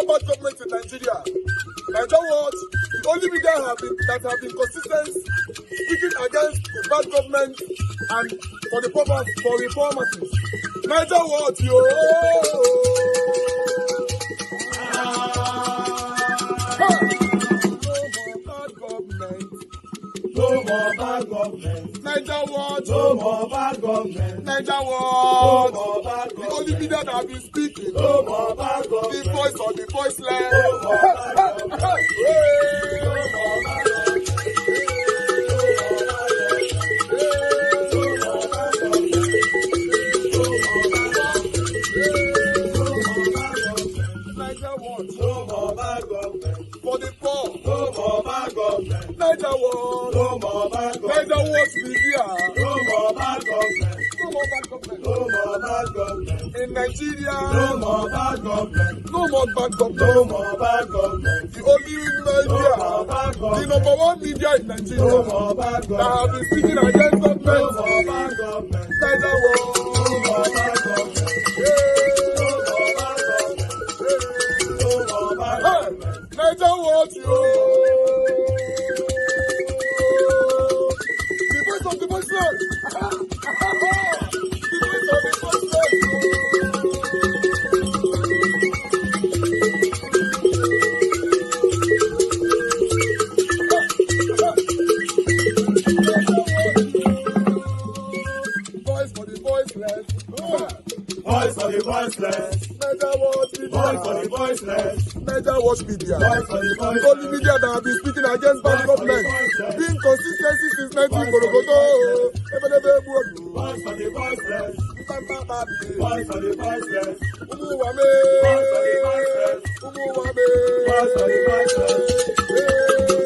no bad government in Nigeria. Nigeria what? The only media that have been consistent speaking against the bad government and for the purpose for reformers. Nigeria what? Yo! No more bad government. Niger what? No more bad government. Niger what? No more bad government. The only media that have been speaking. No more bad government. The voice of the voiceless. No more bad government. No more bad government. Niger what? No more bad government. For the poor. No more bad government. Niger what? No more bad government. Niger what media? No more bad government. No more bad government. No more bad government. In Nigeria. No more bad government. No more bad government. No more bad government. The only media. No more bad government. The number one media in Nigeria. No more bad government. That have been speaking against government. No more bad government. Niger what? No more bad government. Niger what you? The voice of the voiceless. The voice of the voiceless. Voice for the voiceless. Voice for the voiceless. Niger what media? Voice for the voiceless. Niger what media? Voice for the voiceless. The only media that have been speaking against bad government. Being consistency since 1944. Voice for the voiceless. Voice for the voiceless. Umuwame. Voice for the voiceless. Umuwame. Voice for the voiceless.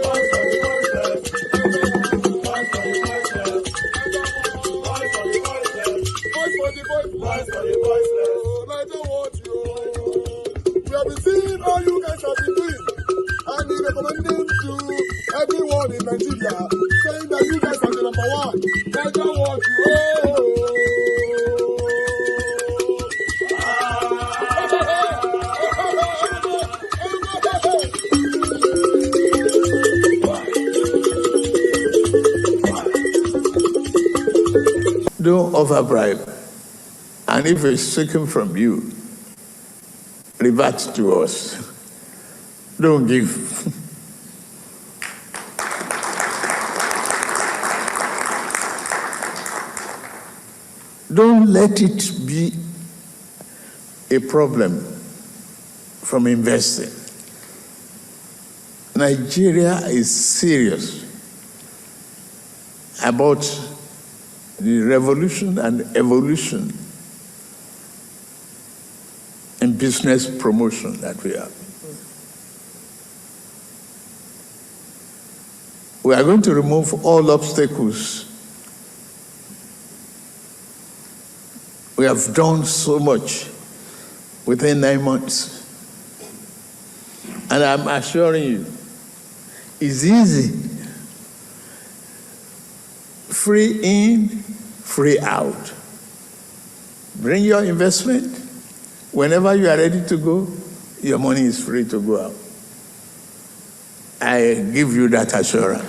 Voice for the voiceless. Voice for the voiceless. Voice for the voiceless. Voice for the voiceless. Voice for the voiceless. Niger what you? We have been seeing all you guys have been doing, and he recommending to everyone in Nigeria, saying that you guys are the number one. Niger what you? Don't offer bribe. And if it's taken from you, revert to us. Don't give. Don't let it be a problem from investing. Nigeria is serious about the revolution and evolution in business promotion that we have. We are going to remove all obstacles. We have done so much within 9 months. And I'm assuring you, it's easy. Free in, free out. Bring your investment. Whenever you are ready to go, your money is free to go out. I give you that assurance.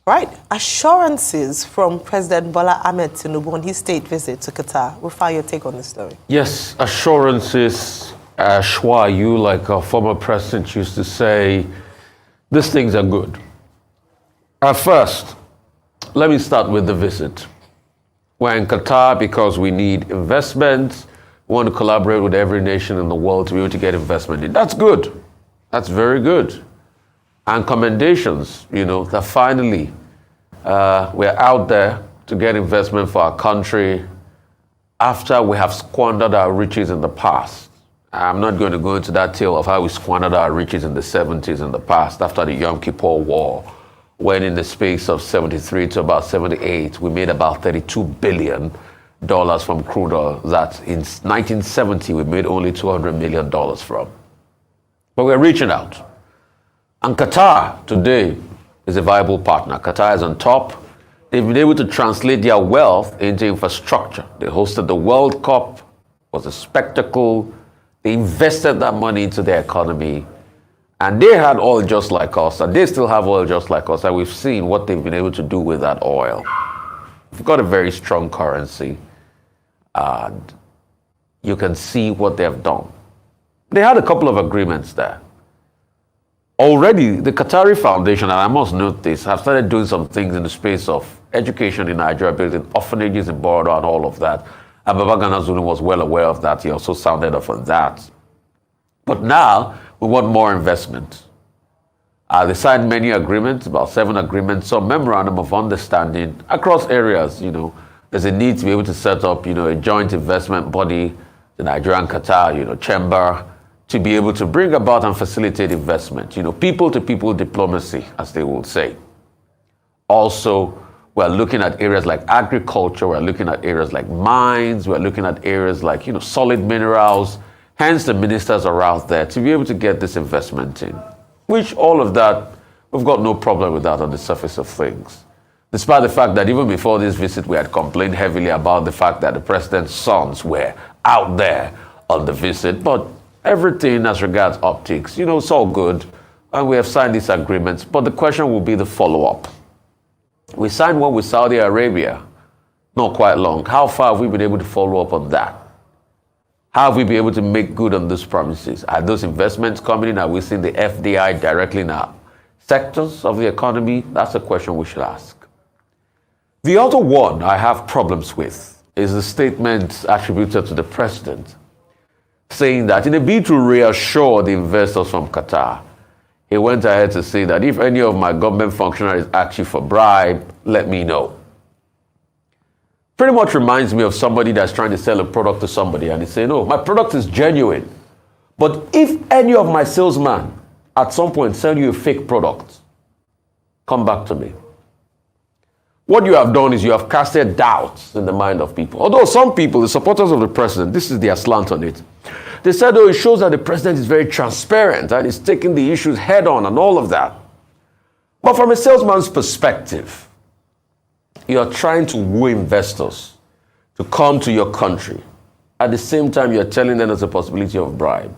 Right, assurances from President Bola Ahmed Tinubu on his state visit to Qatar. We'll find your take on this story. Yes, assurances, Shwa, you like our former president used to say, these things are good. First, let me start with the visit. We're in Qatar because we need investment. We want to collaborate with every nation in the world to be able to get investment in. That's good. That's very good. And commendations, that finally we're out there to get investment for our country after we have squandered our riches in the past. I'm not going to go into that tale of how we squandered our riches in the 70s in the past after the Yom Kippur War, when in the space of 73 to about 78, we made about $32 billion from crude oil that in 1970 we made only $200 million from. But we're reaching out. And Qatar today is a viable partner. Qatar is on top They've been able to translate their wealth into infrastructure. They hosted the World Cup, was a spectacle. They invested that money into their economy. And they had oil just like us, and they still have oil just like us. And we've seen what they've been able to do with that oil. We've got a very strong currency. And you can see what they have done. They had a couple of agreements there. Already, the Qatari Foundation, and I must note this, have started doing some things in the space of education in Nigeria, building orphanages in Border and all of that. And Babagana Zulu was well aware of that. He also sounded off on that. But now, we want more investment. They signed many agreements, about 7 agreements, some memorandum of understanding across areas. There's a need to be able to set up, a joint investment body, the Nigerian Qatar, chamber, to be able to bring about and facilitate investment, people-to-people diplomacy, as they will say. Also, we're looking at areas like agriculture, we're looking at areas like mines, we're looking at areas like, solid minerals. Hence, the ministers are out there to be able to get this investment in, which all of that, we've got no problem with that on the surface of things. Despite the fact that even before this visit, we had complained heavily about the fact that the president's sons were out there on the visit, but everything as regards optics, it's all good, and we have signed these agreements, but the question will be the follow-up. We signed one with Saudi Arabia, not quite long. How far have we been able to follow up on that? How have we been able to make good on those promises? Are those investments coming in? Are we seeing the FDI directly in our sectors of the economy? That's a question we should ask. The other one I have problems with is the statement attributed to the president, saying that in a bid to reassure the investors from Qatar, he went ahead to say that if any of my government functionaries ask you for bribe, let me know. Pretty much reminds me of somebody that's trying to sell a product to somebody and he's saying, no, my product is genuine. But if any of my salesmen at some point sell you a fake product, come back to me. What you have done is you have casted doubts in the mind of people. Although some people, the supporters of the president, this is their slant on it. They said, oh, it shows that the president is very transparent and is taking the issues head on and all of that. But from a salesman's perspective, you are trying to woo investors to come to your country. At the same time, you're telling them there's a possibility of bribe.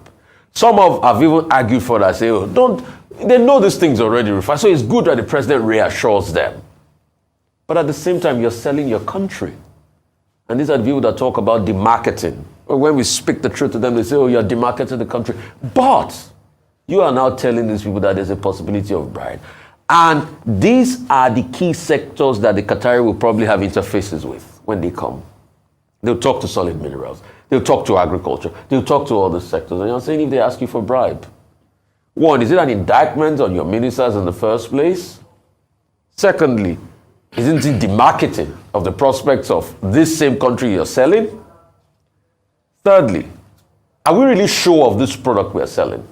Some have even argued for that, say, oh, they know these things already, Rufai, so it's good that the president reassures them. But at the same time, you're selling your country. And these are the people that talk about demarketing. When we speak the truth to them, they say, oh, you're demarketing the country. But you are now telling these people that there's a possibility of bribe. And these are the key sectors that the Qatari will probably have interfaces with when they come. They'll talk to solid minerals. They'll talk to agriculture. They'll talk to all the sectors. And you're saying if they ask you for bribe. One, is it an indictment on your ministers in the first place? Secondly, isn't it demarketing of the prospects of this same country you're selling? Thirdly, are we really sure of this product we're selling?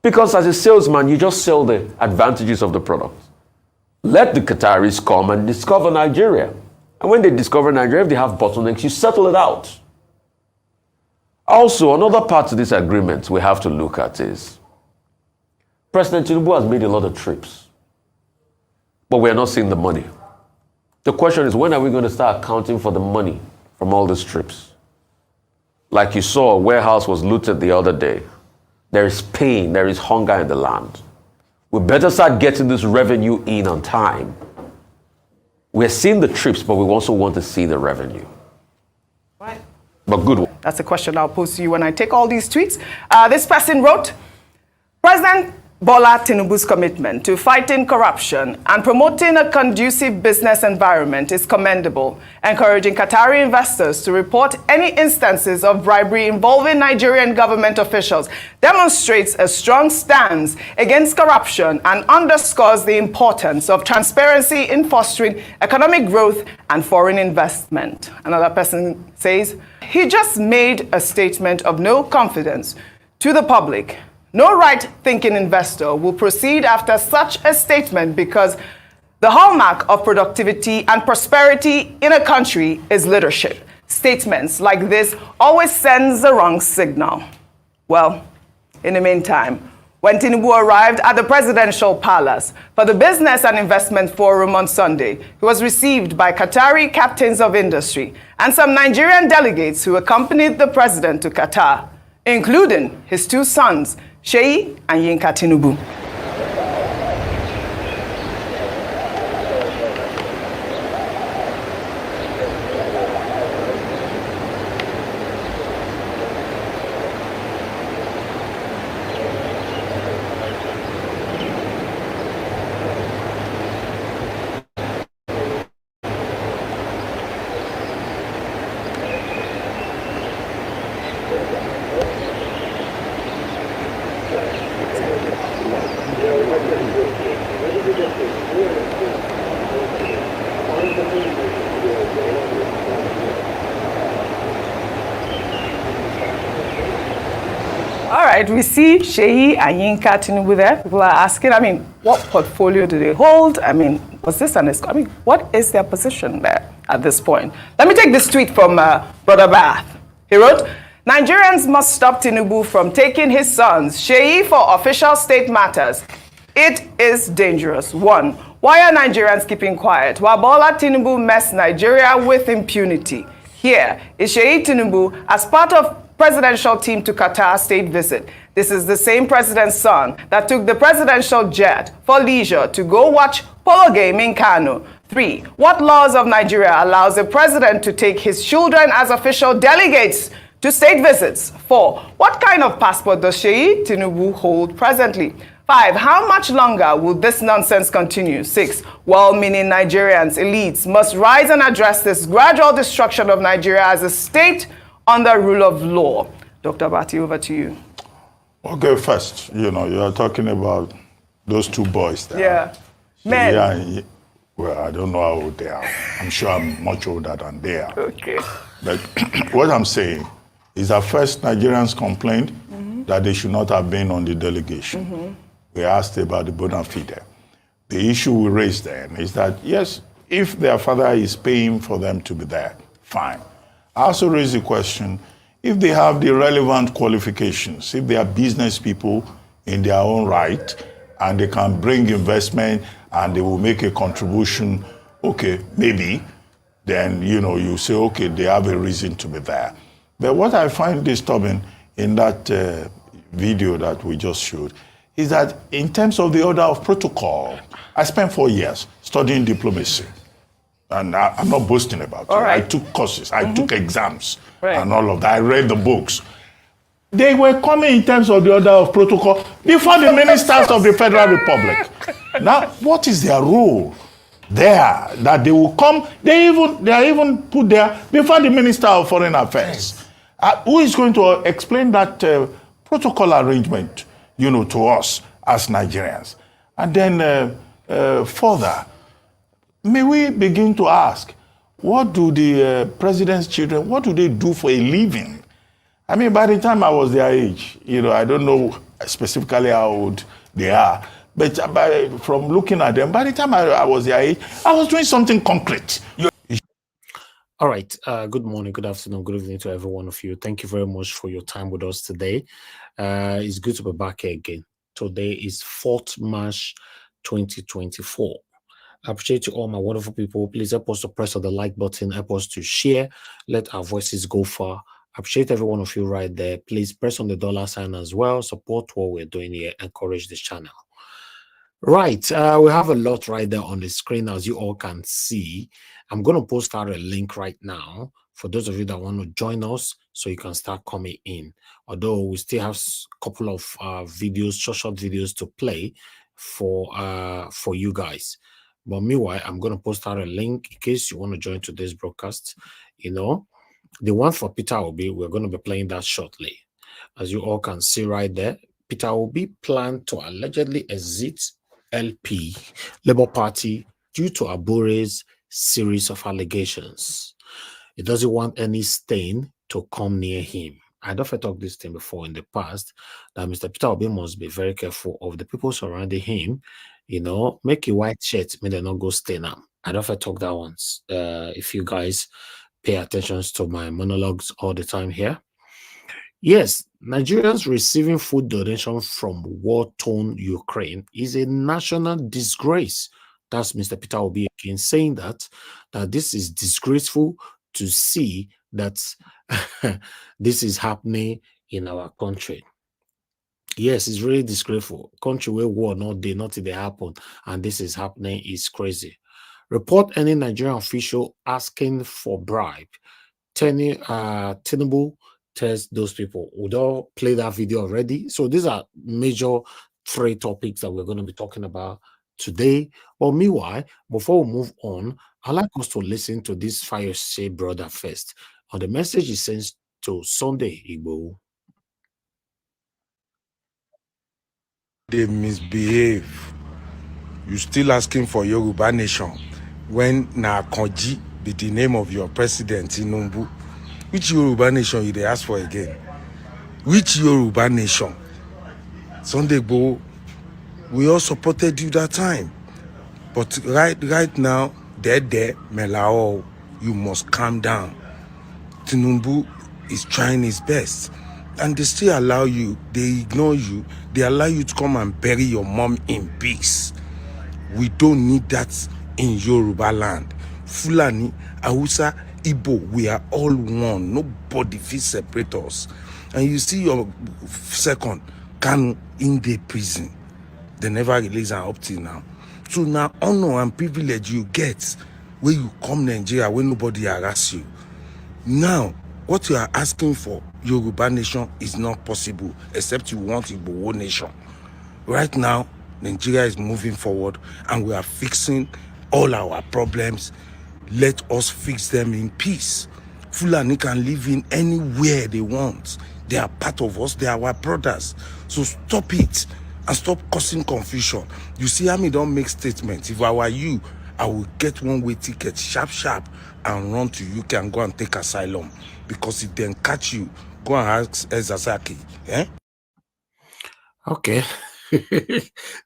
Because as a salesman, you just sell the advantages of the product. Let the Qataris come and discover Nigeria. And when they discover Nigeria, if they have bottlenecks, you settle it out. Also, another part to this agreement we have to look at is President Tinubu has made a lot of trips, but we are not seeing the money. The question is, when are we going to start accounting for the money from all these trips? Like you saw, a warehouse was looted the other day. There is pain, there is hunger in the land. We better start getting this revenue in on time. We're seeing the trips, but we also want to see the revenue. Right. But good one. That's a question I'll pose to you when I take all these tweets. This person wrote, President Bola Tinubu's commitment to fighting corruption and promoting a conducive business environment is commendable, encouraging Qatari investors to report any instances of bribery involving Nigerian government officials demonstrates a strong stance against corruption and underscores the importance of transparency in fostering economic growth and foreign investment. Another person says, he just made a statement of no confidence to the public. No right-thinking investor will proceed after such a statement because the hallmark of productivity and prosperity in a country is leadership. Statements like this always sends the wrong signal. Well, in the meantime, When Tinubu arrived at the presidential palace for the Business and Investment Forum on Sunday, he was received by Qatari captains of industry and some Nigerian delegates who accompanied the president to Qatar, including his two sons, Sheyi and Yinka Tinubu. All right, we see Sheyi and Yinka Tinubu there. People are asking, what portfolio do they hold? Was this what is their position there at this point? Let me take this tweet from Brother Bath. He wrote, Nigerians must stop Tinubu from taking his sons, Sheyi, for official state matters. It is dangerous. 1. Why are Nigerians keeping quiet while Bola Tinubu mess Nigeria with impunity? Here is Sheyi Tinubu as part of presidential team to Qatar state visit. This is the same president's son that took the presidential jet for leisure to go watch polo game in Kano. 3. What laws of Nigeria allows a president to take his children as official delegates to state visits? 4. What kind of passport does Sheyi Tinubu hold presently? 5. How much longer will this nonsense continue? 6. Well-meaning Nigerians, elites, must rise and address this gradual destruction of Nigeria as a state under rule of law. Dr. Bati, over to you. Okay, first, you are talking about those two boys there. Yeah. Men. Yeah, well, I don't know how old they are. I'm sure I'm much older than they are. Okay. But what I'm saying is that first Nigerians complained that they should not have been on the delegation. We asked about the bona fide. The issue we raised then is that, yes, if their father is paying for them to be there, fine. I also raised the question, if they have the relevant qualifications, if they are business people in their own right, and they can bring investment and they will make a contribution, okay, maybe, then, you say, okay, they have a reason to be there. But what I find disturbing in that video that we just showed is that in terms of the order of protocol, I spent 4 years studying diplomacy. And I'm not boasting about it. Right. I took courses, I took exams, and all of that. I read the books. They were coming in terms of the order of protocol before the ministers of the Federal Republic. Now, what is their role there? That they will come, they are even put there before the Minister of Foreign Affairs. Who is going to explain that protocol arrangement, to us as Nigerians? And then further, may we begin to ask, what do the president's children, what do they do for a living? By the time I was their age, I don't know specifically how old they are, but from looking at them, by the time I was their age, I was doing something concrete. All right. Good morning, good afternoon, good evening to every one of you. Thank you very much for your time with us today. It's good to be back here again. Today is 4th March 2024. I appreciate you all, my wonderful people. Please help us to press on the like button, help us to share, let our voices go far. I appreciate every one of you right there. Please press on the $ as well. Support what we're doing here. Encourage this channel. Right. We have a lot right there on the screen, as you all can see. I'm going to post out a link right now for those of you that want to join us so you can start coming in. Although we still have a couple of videos, short videos to play for you guys. But meanwhile, I'm going to post out a link in case you want to join today's broadcast. The one for Peter Obi, we're going to be playing that shortly. As you all can see right there, Peter Obi planned to allegedly exit LP, Labour Party, due to Abure's series of allegations. He doesn't want any stain to come near him. I don't talk this thing before in the past, that Mr. Peter Obi must be very careful of the people surrounding him. Make a white shirt, may they not go stain them. I don't talk that once. If you guys pay attention to my monologues all the time here. Yes, Nigerians receiving food donations from war-torn Ukraine is a national disgrace. That's Mr. Peter Obi again saying that this is disgraceful to see that this is happening in our country. Yes, it's really disgraceful. Country where war not they not they happen, and this is happening is crazy. Report any Nigerian official asking for bribe. Tinubu tells those people. We don't play that video already. So these are major three topics that we're going to be talking about today. But meanwhile, before we move on, I'd like us to listen to this Fire Say brother first. On the message he sends to Sunday Igbo. They misbehave. You still asking for Yoruba nation when na Konji be the name of your president Tinubu. Which Yoruba nation you they ask for again? Which Yoruba nation? Sunday Igboho, we all supported you that time. But right now, there, Melao, you must calm down. Tinubu is trying his best. And they still allow you, they ignore you, they allow you to come and bury your mom in peace. We don't need that in Yoruba land. Fulani, Hausa, Igbo, we are all one. Nobody feels separate us. And you see your second, Kanu, in the prison. They never release her up till now. So now honor and privilege you get when you come Nigeria, when nobody harass you. Now, what you are asking for, Yoruba nation, is not possible, except you want Igbo nation. Right now, Nigeria is moving forward and we are fixing all our problems. Let us fix them in peace. Fulani can live in anywhere they want. They are part of us, they are our brothers. So stop it and stop causing confusion. You see how me don't make statements. If I were you, I would get one-way ticket, sharp, and run to UK and go and take asylum. Because if they catch you, go and ask Ezazaki. Eh? Okay.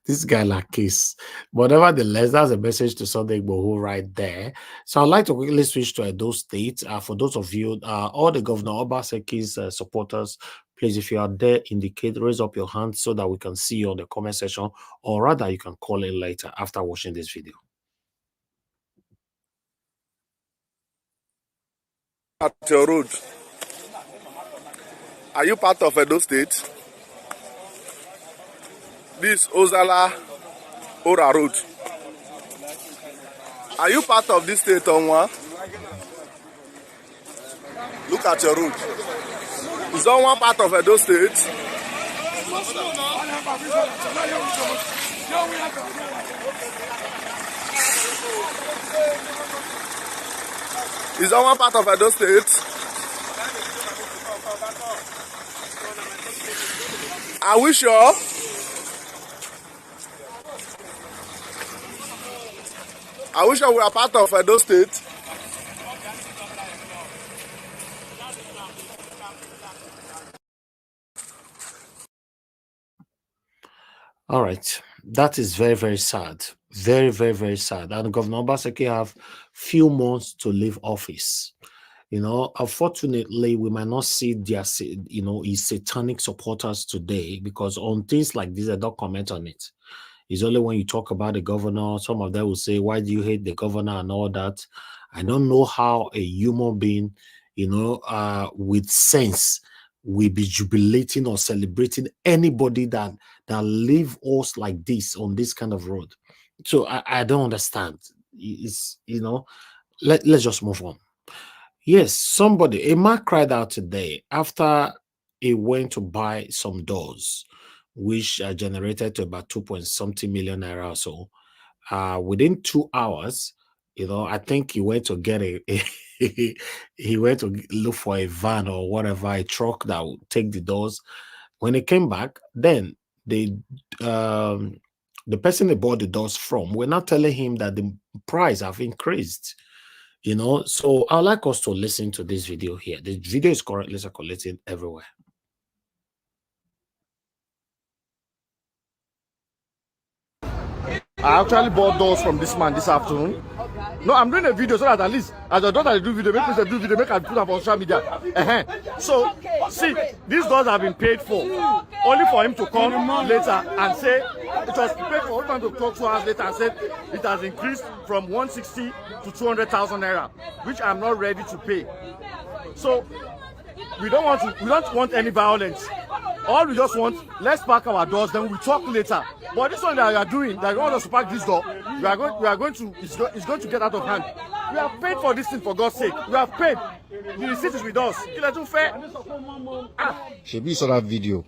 This guy like kiss. But nevertheless, that's a message to Sunday Igboho right there. So I'd like to quickly switch to Edo State. For those of you, all the Governor Obaseki's supporters, please, if you are there, indicate, raise up your hand so that we can see you on the comment section, or rather you can call in later after watching this video. At your road, are you part of Edo State? This Ozala Ora Road. Are you part of this state, Onwa? Look at your road. Is Onwa part of Edo State? Is Onwa part of Edo State? Are we sure? Are we sure we are part of Edo State? All right. That is very, very sad. Very, very, very sad. And Governor Obaseki have few months to leave office. You know, unfortunately, we might not see their, his satanic supporters today, because on things like this, they don't comment on it. It's only when you talk about the governor, some of them will say, why do you hate the governor and all that? I don't know how a human being, with sense will be jubilating or celebrating anybody that leave us like this on this kind of road. So I don't understand. It's, let's just move on. Yes, a man cried out today after he went to buy some doors, which generated to about 2.something million naira or so. Within 2 hours, I think he went to get he went to look for a van or whatever, a truck that would take the doors. When he came back, then the person they bought the doors from were not telling him that the price have increased. So I'd like us to listen to this video here. The video is currently circulating everywhere. I actually bought doors from this man this afternoon. No, I'm doing a video so that at least as your daughter do video, make me do video, make I put up on social media. So see, these doors have been paid for, only for him to come later and say it was paid for. Only for him to talk 2 hours later and said it has increased from 160 to 200,000 naira, which I'm not ready to pay. So we don't want any violence. All we just want, let's park our doors, then we talk later. But this one that you are doing, that you want us to park this door, it's going to get out of hand. We have paid for this thing, for God's sake. We have paid. The receipt is with us. Shebi saw that video.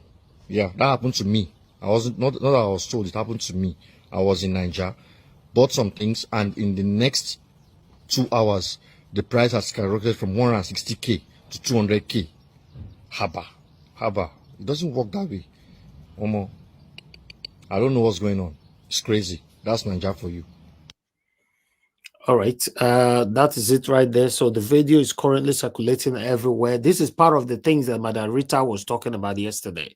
Yeah, that happened to me. I wasn't not that I was told, it happened to me. I was in Nigeria, bought some things, and in the next 2 hours, the price has skyrocketed from 160k to 200k. Haba. It doesn't work that way. Omo, I don't know what's going on. It's crazy. That's Nigeria for you. All right, that is it right there. So the video is currently circulating everywhere. This is part of the things that Madam Rita was talking about yesterday.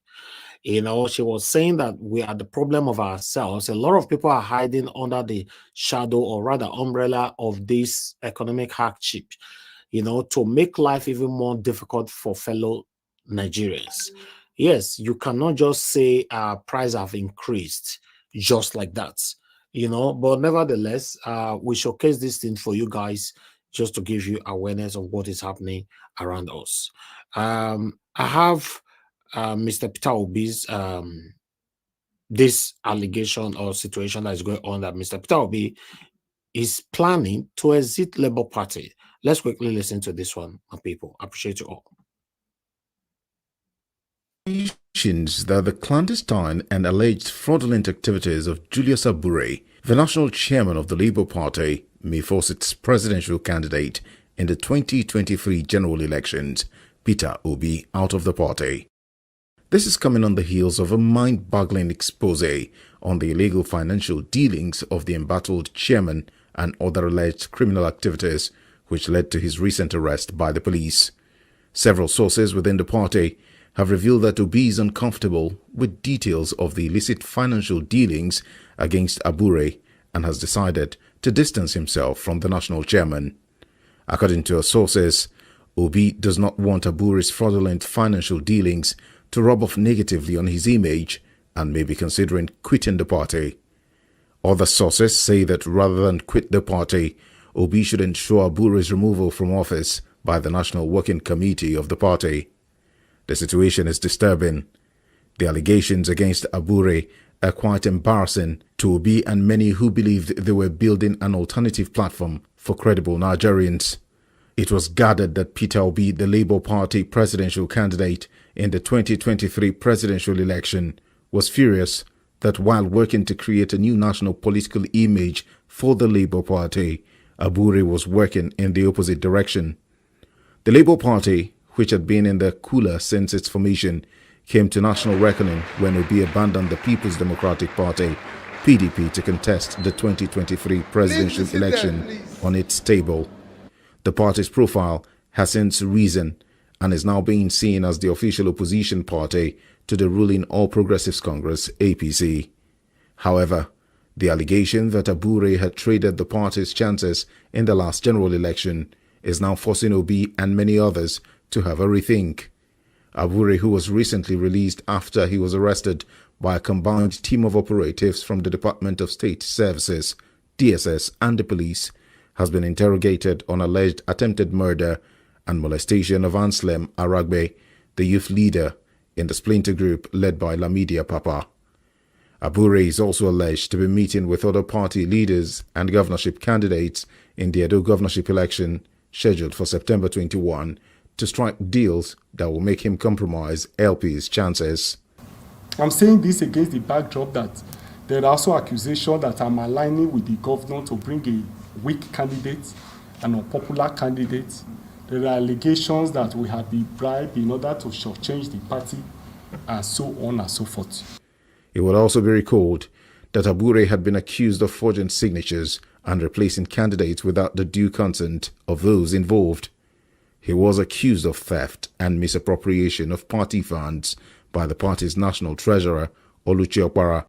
You know, she was saying that we are the problem of ourselves. A lot of people are hiding under the shadow, or rather umbrella, of this economic hardship, you know, to make life even more difficult for fellow Nigerians. Yes, you cannot just say our price have increased just like that, you know, but nevertheless, we showcase this thing for you guys just to give you awareness of what is happening around us. I have Mr. Peter Obi's this allegation or situation that is going on, that Mr. Peter Obi is planning to exit Labour Party. Let's quickly listen to this one, my people. I appreciate you all. That the clandestine and alleged fraudulent activities of Julius Abure, the national chairman of the Labour Party, may force its presidential candidate in the 2023 general elections, Peter Obi, out of the party. This is coming on the heels of a mind-boggling expose on the illegal financial dealings of the embattled chairman and other alleged criminal activities, which led to his recent arrest by the police. Several sources within the party have revealed that Obi is uncomfortable with details of the illicit financial dealings against Abure and has decided to distance himself from the national chairman. According to our sources, Obi does not want Abure's fraudulent financial dealings to rub off negatively on his image and may be considering quitting the party. Other sources say that rather than quit the party, Obi should ensure Abure's removal from office by the National Working Committee of the party. The situation is disturbing. The allegations against Abure are quite embarrassing to Obi and many who believed they were building an alternative platform for credible Nigerians. It was gathered that Peter Obi, the Labour Party presidential candidate in the 2023 presidential election, was furious that while working to create a new national political image for the Labour Party, Abure was working in the opposite direction. The Labour Party, which had been in the cooler since its formation, came to national reckoning when Obi abandoned the People's Democratic Party, PDP, to contest the 2023 presidential election on its table. The party's profile has since risen and is now being seen as the official opposition party to the ruling All Progressives Congress, APC. However, the allegation that Abure had traded the party's chances in the last general election is now forcing Obi and many others to have a rethink. Abure, who was recently released after he was arrested by a combined team of operatives from the Department of State Services, DSS, and the police, has been interrogated on alleged attempted murder and molestation of Anslem Aragbe, the youth leader in the splinter group led by Lamidia Papa. Abure is also alleged to be meeting with other party leaders and governorship candidates in the Edo governorship election scheduled for September 21 to strike deals that will make him compromise LP's chances. I'm saying this against the backdrop that there are also accusations that I'm aligning with the governor to bring a weak candidate, an unpopular candidate. There are allegations that we have been bribed in order to shortchange the party, and so on and so forth. It will also be recalled that Abure had been accused of forging signatures and replacing candidates without the due consent of those involved. He was accused of theft and misappropriation of party funds by the party's national treasurer, Oluchi Okpara.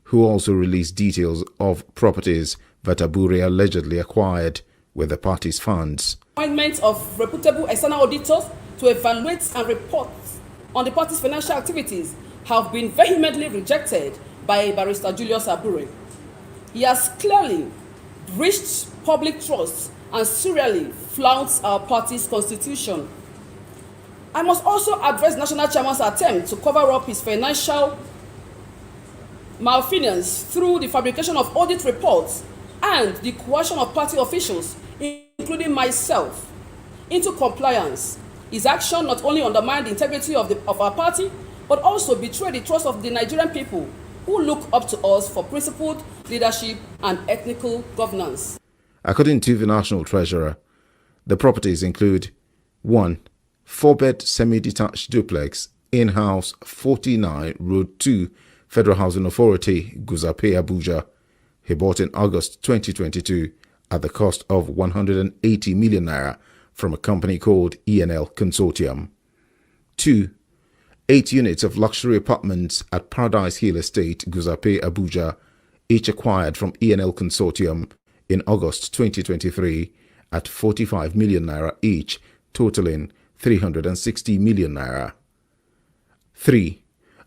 who also released details of properties that Abure allegedly acquired with the party's funds. Appointment of reputable external auditors to evaluate and report on the party's financial activities have been vehemently rejected by Barrister Julius Abure. He has clearly breached public trust and serially flouts our party's constitution. I must also address National Chairman's attempt to cover up his financial malfeasance through the fabrication of audit reports and the coercion of party officials, including myself, into compliance. His action not only undermined the integrity of our party, but also betrayed the trust of the Nigerian people who look up to us for principled leadership and ethical governance. According to the National Treasurer, the properties include 1. 4-bed semi-detached duplex, in-house 49 Road 2, Federal Housing Authority, Guzape, Abuja. He bought in August 2022 at the cost of 180 million naira from a company called ENL Consortium. 2. 8 units of luxury apartments at Paradise Hill Estate, Guzape, Abuja, each acquired from ENL Consortium in August 2023 at 45 million naira each, totaling 360 million naira. 3.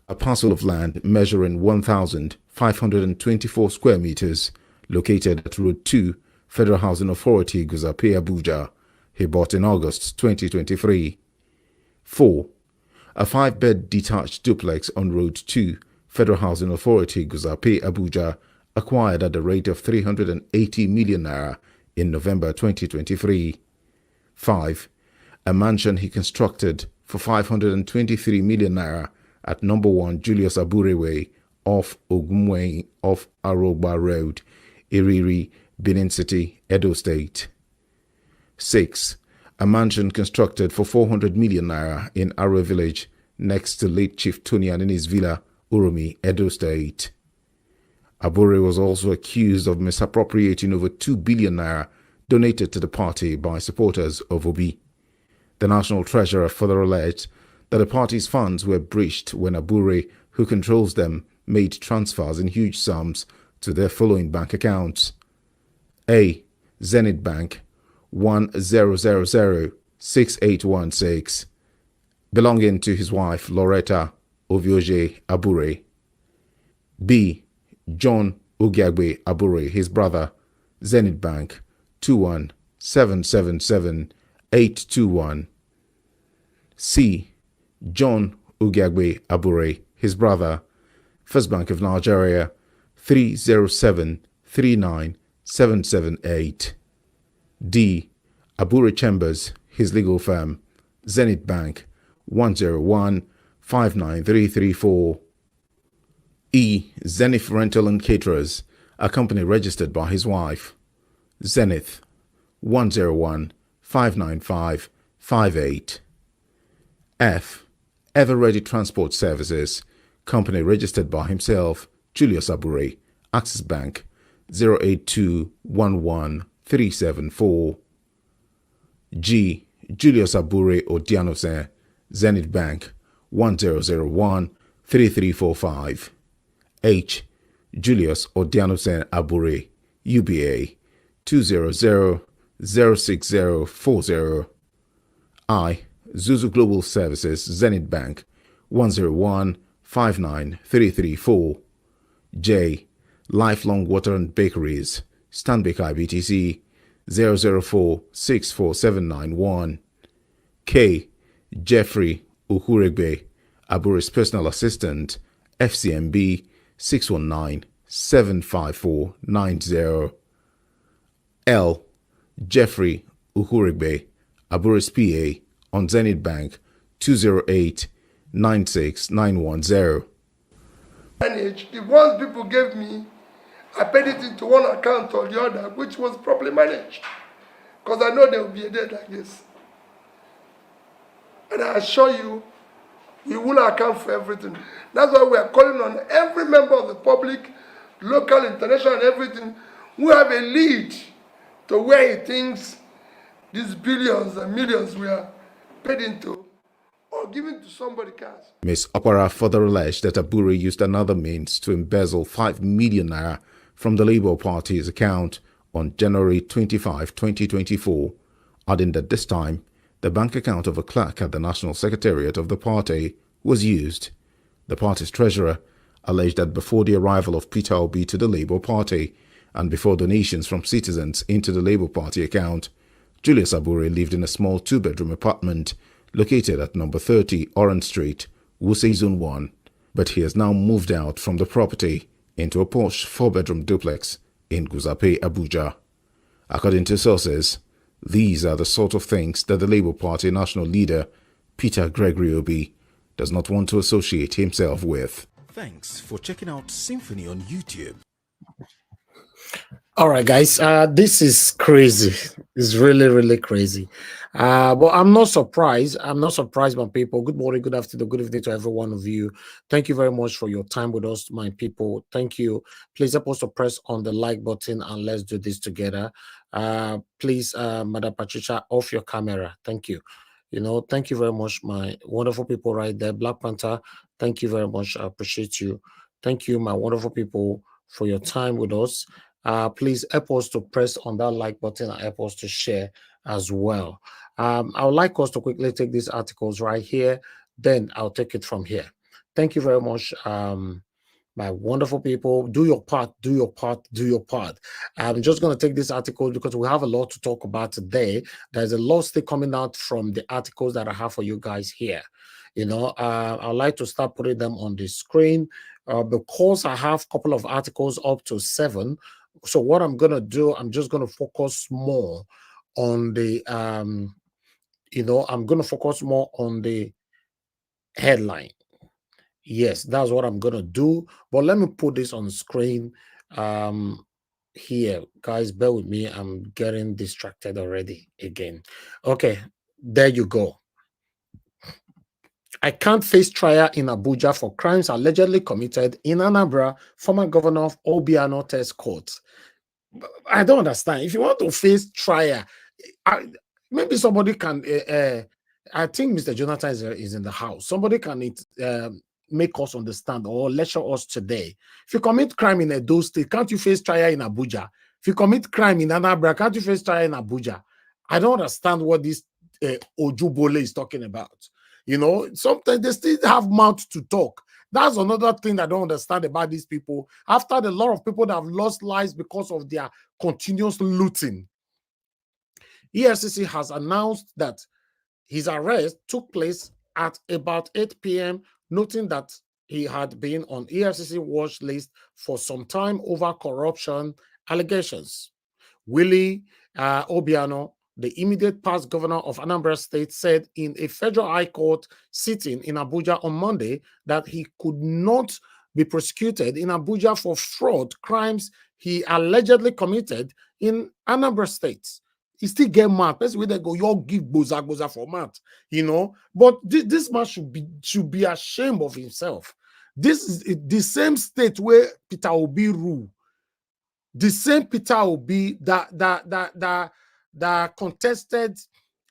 A parcel of land measuring 1,524 square meters located at Road 2, Federal Housing Authority, Guzape, Abuja. He bought in August 2023. 4. A 5-bed detached duplex on Road 2, Federal Housing Authority, Guzape, Abuja, acquired at the rate of 380 million naira in November 2023. 5. A mansion he constructed for 523 million naira at number 1 Julius Abure Way off Ogumwe off Arogba Road, Iriri, Benin City, Edo State. 6. A mansion constructed for 400 million naira in Aro Village next to late Chief Tony Anini's villa, Uromi, Edo State. Abure was also accused of misappropriating over 2 billion naira donated to the party by supporters of Obi. The National Treasurer further alleged that the party's funds were breached when Abure, who controls them, made transfers in huge sums to their following bank accounts. A. Zenith Bank 10006816, belonging to his wife Loretta Ovioje Abure. B. John Ugiagbe Abure, his brother, Zenith Bank 21777-821. C. John Ugiagbe Abure, his brother, First Bank of Nigeria 307-39778. D. Abure Chambers, his legal firm, Zenith Bank 101-59334. E. Zenith Rental and Caterers, a company registered by his wife, Zenith 101-59558. F. Ever Ready Transport Services, company registered by himself, Julius Abure, Access Bank 08211-374. G. Julius Abure Odianose, Zenith Bank 1001-3345. H. Julius Odianose Abure, UBA 200-06040. I. Zuzu Global Services, Zenith Bank 101-59334. J. Lifelong Water and Bakeries, Stanbic IBTC 004-64791. K. Jeffrey Ukuregbe, Abure's personal assistant, FCMB 619-75490. L. Jeffrey Ukuregbe, Abure's PA, on Zenith Bank 208-96910. Managed. The ones people gave me, I paid it into one account or the other, which was properly managed. Because I know there will be a day like this. And I assure you, we will account for everything. That's why we are calling on every member of the public, local, international, and everything, who have a lead to where he thinks these billions and millions we are paid into or giving to somebody cash. Ms. Opara further alleged that Abure used another means to embezzle 5 million naira from the Labour Party's account on January 25, 2024, adding that this time, the bank account of a clerk at the National Secretariat of the party was used. The party's treasurer alleged that before the arrival of Peter Obi to the Labour Party and before donations from citizens into the Labour Party account, Julius Abure lived in a small 2-bedroom apartment located at number 30 Orange Street, Wuse Zone 1, but he has now moved out from the property into a posh 4-bedroom duplex in Guzape, Abuja. According to sources, these are the sort of things that the Labour Party national leader, Peter Gregory Obi, does not want to associate himself with. Thanks for checking out Symphony on YouTube. All right, guys, this is crazy. It's really, really crazy. But I'm not surprised. I'm not surprised, my people. Good morning, good afternoon, good evening to every one of you. Thank you very much for your time with us, my people. Thank you. Please help us to press on the like button and let's do this together. Please, Madam Patricia, off your camera. Thank you. Thank you very much, my wonderful people right there. Black Panther, thank you very much. I appreciate you. Thank you, my wonderful people, for your time with us. Please help us to press on that like button and help us to share as well. I would like us to quickly take these articles right here, then I'll take it from here. Thank you very much, my wonderful people. Do your part, do your part, do your part. I'm just going to take this article because we have a lot to talk about today. There's a lot still coming out from the articles that I have for you guys here. I'd like to start putting them on the screen because I have a couple of articles up to 7. So what I'm going to do, I'm just going to focus more on the, I'm going to focus more on the headline. Yes, that's what I'm going to do. But let me put this on the screen here. Guys, bear with me. I'm getting distracted already again. Okay, there you go. I can't face trial in Abuja for crimes allegedly committed in Anambra, former governor of Obiano test court. I don't understand. If you want to face trial, maybe somebody can, I think Mr. Jonathan is in the house. Somebody can make us understand or lecture us today. If you commit crime in Edo State, can't you face trial in Abuja? If you commit crime in Anambra, can't you face trial in Abuja? I don't understand what this Ojubole is talking about. Sometimes they still have mouth to talk. That's another thing I don't understand about these people. After a lot of people that have lost lives because of their continuous looting, EFCC has announced that his arrest took place at about 8 p.m., noting that he had been on EFCC watch list for some time over corruption allegations. Willie Obiano, the immediate past governor of Anambra State, said in a federal high court sitting in Abuja on Monday that he could not be prosecuted in Abuja for fraud crimes he allegedly committed in Anambra State. He still get mad. That's where they go, you all give boza for mad, But this man should be ashamed of himself. This is the same state where Peter Obi ruled. The same Peter Obi that contested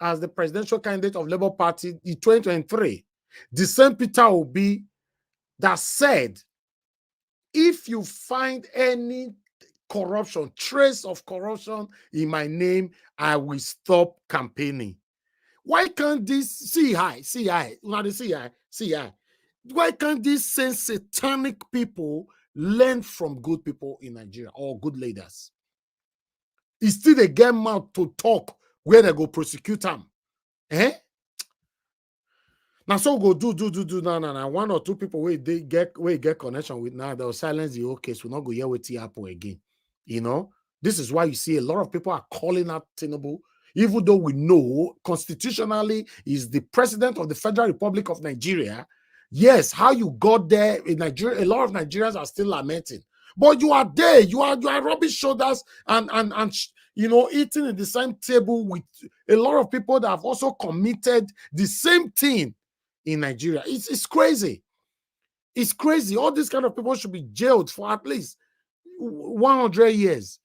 as the presidential candidate of Labour Party in 2023. The same Peter Obi that said, if you find any corruption, trace of corruption in my name, I will stop campaigning. Why can't this why can't these same satanic people learn from good people in Nigeria or good leaders? It's still they get mouth to talk where they go prosecute them. Now so go do no. 1 or 2 people where they get connection with now, they'll silence the whole case. We'll not go here with Tinubu again. This is why you see a lot of people are calling out Tinubu, even though we know constitutionally is the president of the Federal Republic of Nigeria. Yes, how you got there in Nigeria, a lot of Nigerians are still lamenting. But you are there, you are rubbing shoulders and eating at the same table with a lot of people that have also committed the same thing in Nigeria. It's crazy. It's crazy. All these kind of people should be jailed for at least 100 years.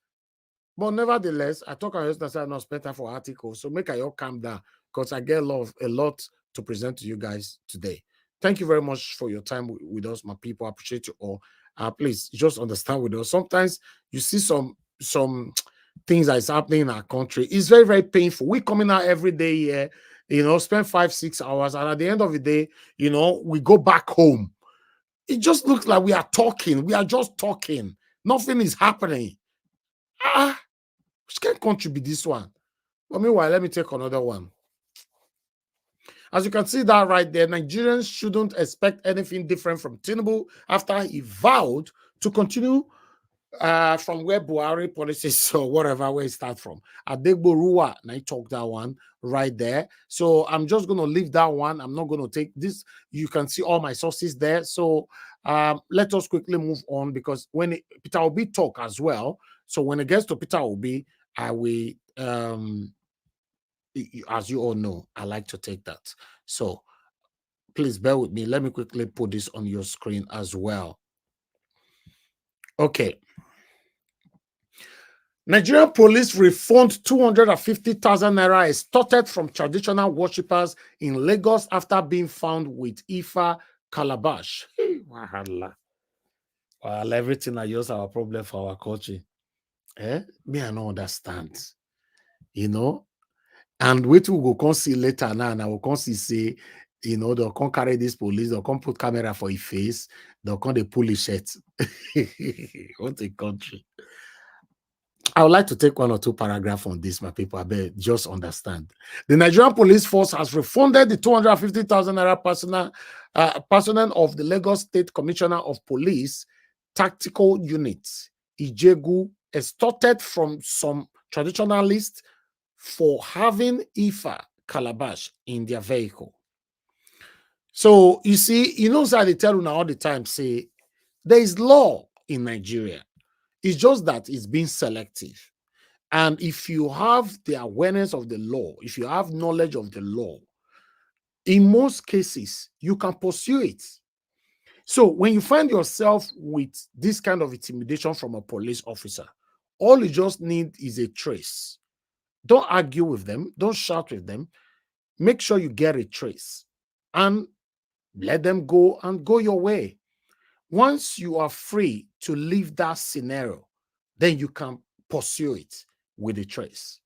But nevertheless, I talk about I'm not better for articles, so make I all calm down. because I get a lot to present to you guys today. Thank you very much for your time with us, my people. I appreciate you all. Please just understand with us. Sometimes you see some things that is happening in our country. It's very, very painful. We coming out every day here, spend 5-6 hours, and at the end of the day, we go back home. It just looks like we are talking. We are just talking. Nothing is happening. Which kind of country be this one? But meanwhile, let me take another one. As you can see that right there, Nigerians shouldn't expect anything different from Tinubu after he vowed to continue from where Buhari policies or whatever, where it starts from. Adegboruwa, and I talk that one right there. So I'm just going to leave that one. I'm not going to take this. You can see all my sources there. So let us quickly move on, because when Peter Obi talk as well. So when it gets to Peter Obi, I will, as you all know, I like to take that. So please bear with me. Let me quickly put this on your screen as well. Okay. Nigerian police refund 250,000 naira extorted from traditional worshippers in Lagos after being found with Ifa calabash. Well, everything I use our problem for our culture. Me, I don't understand. And wait till we go come see later now, and I will come see say, they'll come carry this police, they'll come put camera for his face, they'll come they pull his shirt. What a country. I would like to take 1 or 2 paragraphs on this, my people. I bet just understand. The Nigerian police force has refunded the 250,000 naira personnel of the Lagos State Commissioner of Police Tactical Unit, Ijegu, extorted from some traditionalists for having Ifa calabash in their vehicle. So you see, how they tell you now all the time, say there is law in Nigeria. It's just that it's being selective. And if you have the awareness of the law, if you have knowledge of the law, in most cases, you can pursue it. So when you find yourself with this kind of intimidation from a police officer, all you just need is a trace. Don't argue with them. Don't shout with them. Make sure you get a trace and let them go and go your way. Once you are free to leave that scenario, then you can pursue it with a trace.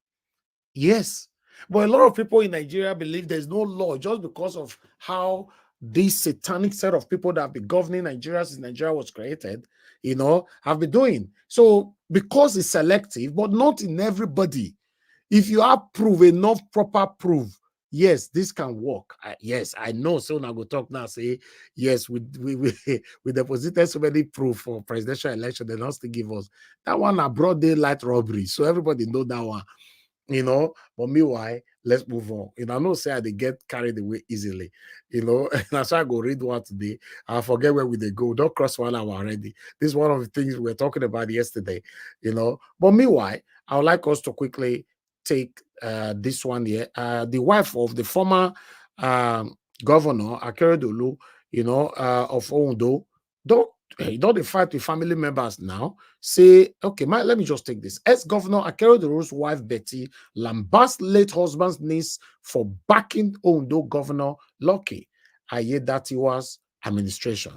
Yes, but a lot of people in Nigeria believe there's no law just because of how this satanic set of people that have been governing Nigeria since Nigeria was created, have been doing. So because it's selective, but not in everybody. If you have proof, enough proper proof, yes, this can work. Yes, I know. So now go talk now, say, yes, we deposited so many proof for presidential election, they not still give us. That one a broad daylight robbery. So everybody know that one, But meanwhile, let's move on. I know say they get carried away easily, and that's why I go read one today. I forget where they go. Don't cross 1 hour already. This is one of the things we were talking about yesterday, But meanwhile, I would like us to quickly take this one here. The wife of the former governor, Akeredolu, of Ondo, don't they fight with family members now? Say, okay, let me just take this. Ex-governor Akeredolu's wife, Betty, lambast late husband's niece for backing Ondo governor Lucky Ayedatiwa's administration.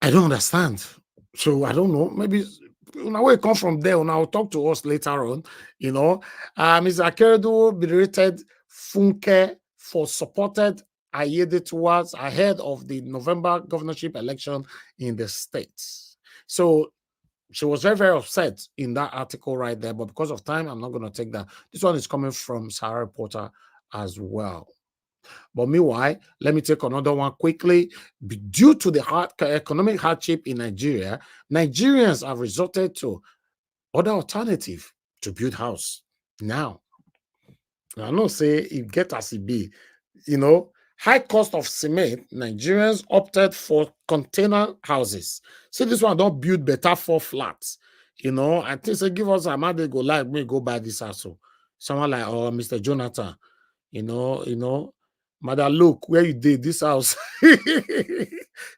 I don't understand. So I don't know. Maybe where it come from there, and I'll talk to us later on. Ms. Akeredolu berated Funke for supported Ayedatiwa ahead of the November governorship election in the states. So she was very, very upset in that article right there, but because of time, I'm not going to take that. This one is coming from Sarah Reporter as well. But meanwhile, let me take another one quickly. Due to the economic hardship in Nigeria, Nigerians have resorted to other alternative to build house. Now, I know say it get as it be, high cost of cement, Nigerians opted for container houses. See, this one don't build better for flats. I think say give us a man they go like me go buy this house. Someone like Mr. Jonathan, mother, look where you did this house.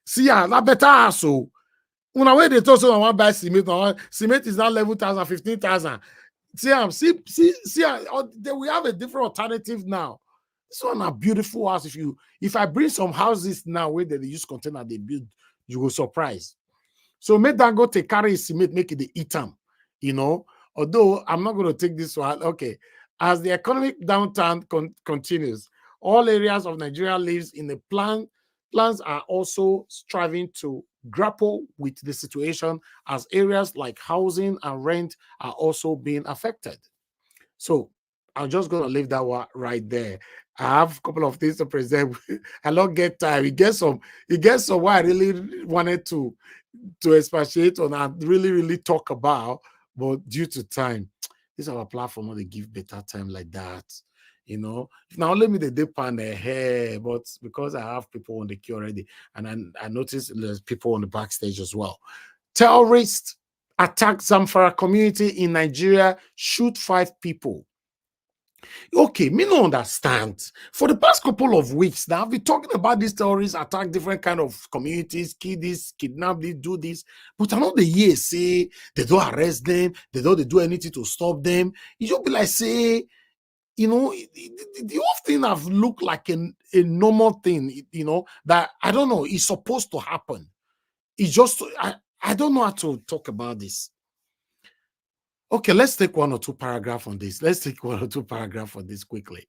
See, that better house. So when they told someone I want to buy cement is now level 1,000, 15,000. we have a different alternative now. This one a beautiful house. If I bring some houses now where they use container they build, you will surprise. So make that go take carry cement, make it the eat them, Although I'm not going to take this one. Okay, as the economic downturn continues, all areas of Nigeria lives in the plans are also striving to grapple with the situation, as areas like housing and rent are also being affected. So I'm just going to leave that one right there. I have a couple of things to present. I don't get time. It gets some what I really wanted to expatiate on and really talk about, but due to time, this is our platform where they give better time like that. Now let me the dip on the hair, but because I have people on the queue already, and I noticed there's people on the backstage as well. Terrorists attack Zamfara community in Nigeria, shoot 5 people. Okay, me no understand. For the past couple of weeks now, I've been talking about these terrorists attack different kind of communities, kill this, kidnap this, do this. But I know the years say they don't arrest them, they don't do anything to stop them. It just be like say, the whole thing have looked like a normal thing, that I don't know, it's supposed to happen. It's just I don't know how to talk about this. Okay, let's take 1 or 2 paragraphs on this. Let's take 1 or 2 paragraphs on this quickly.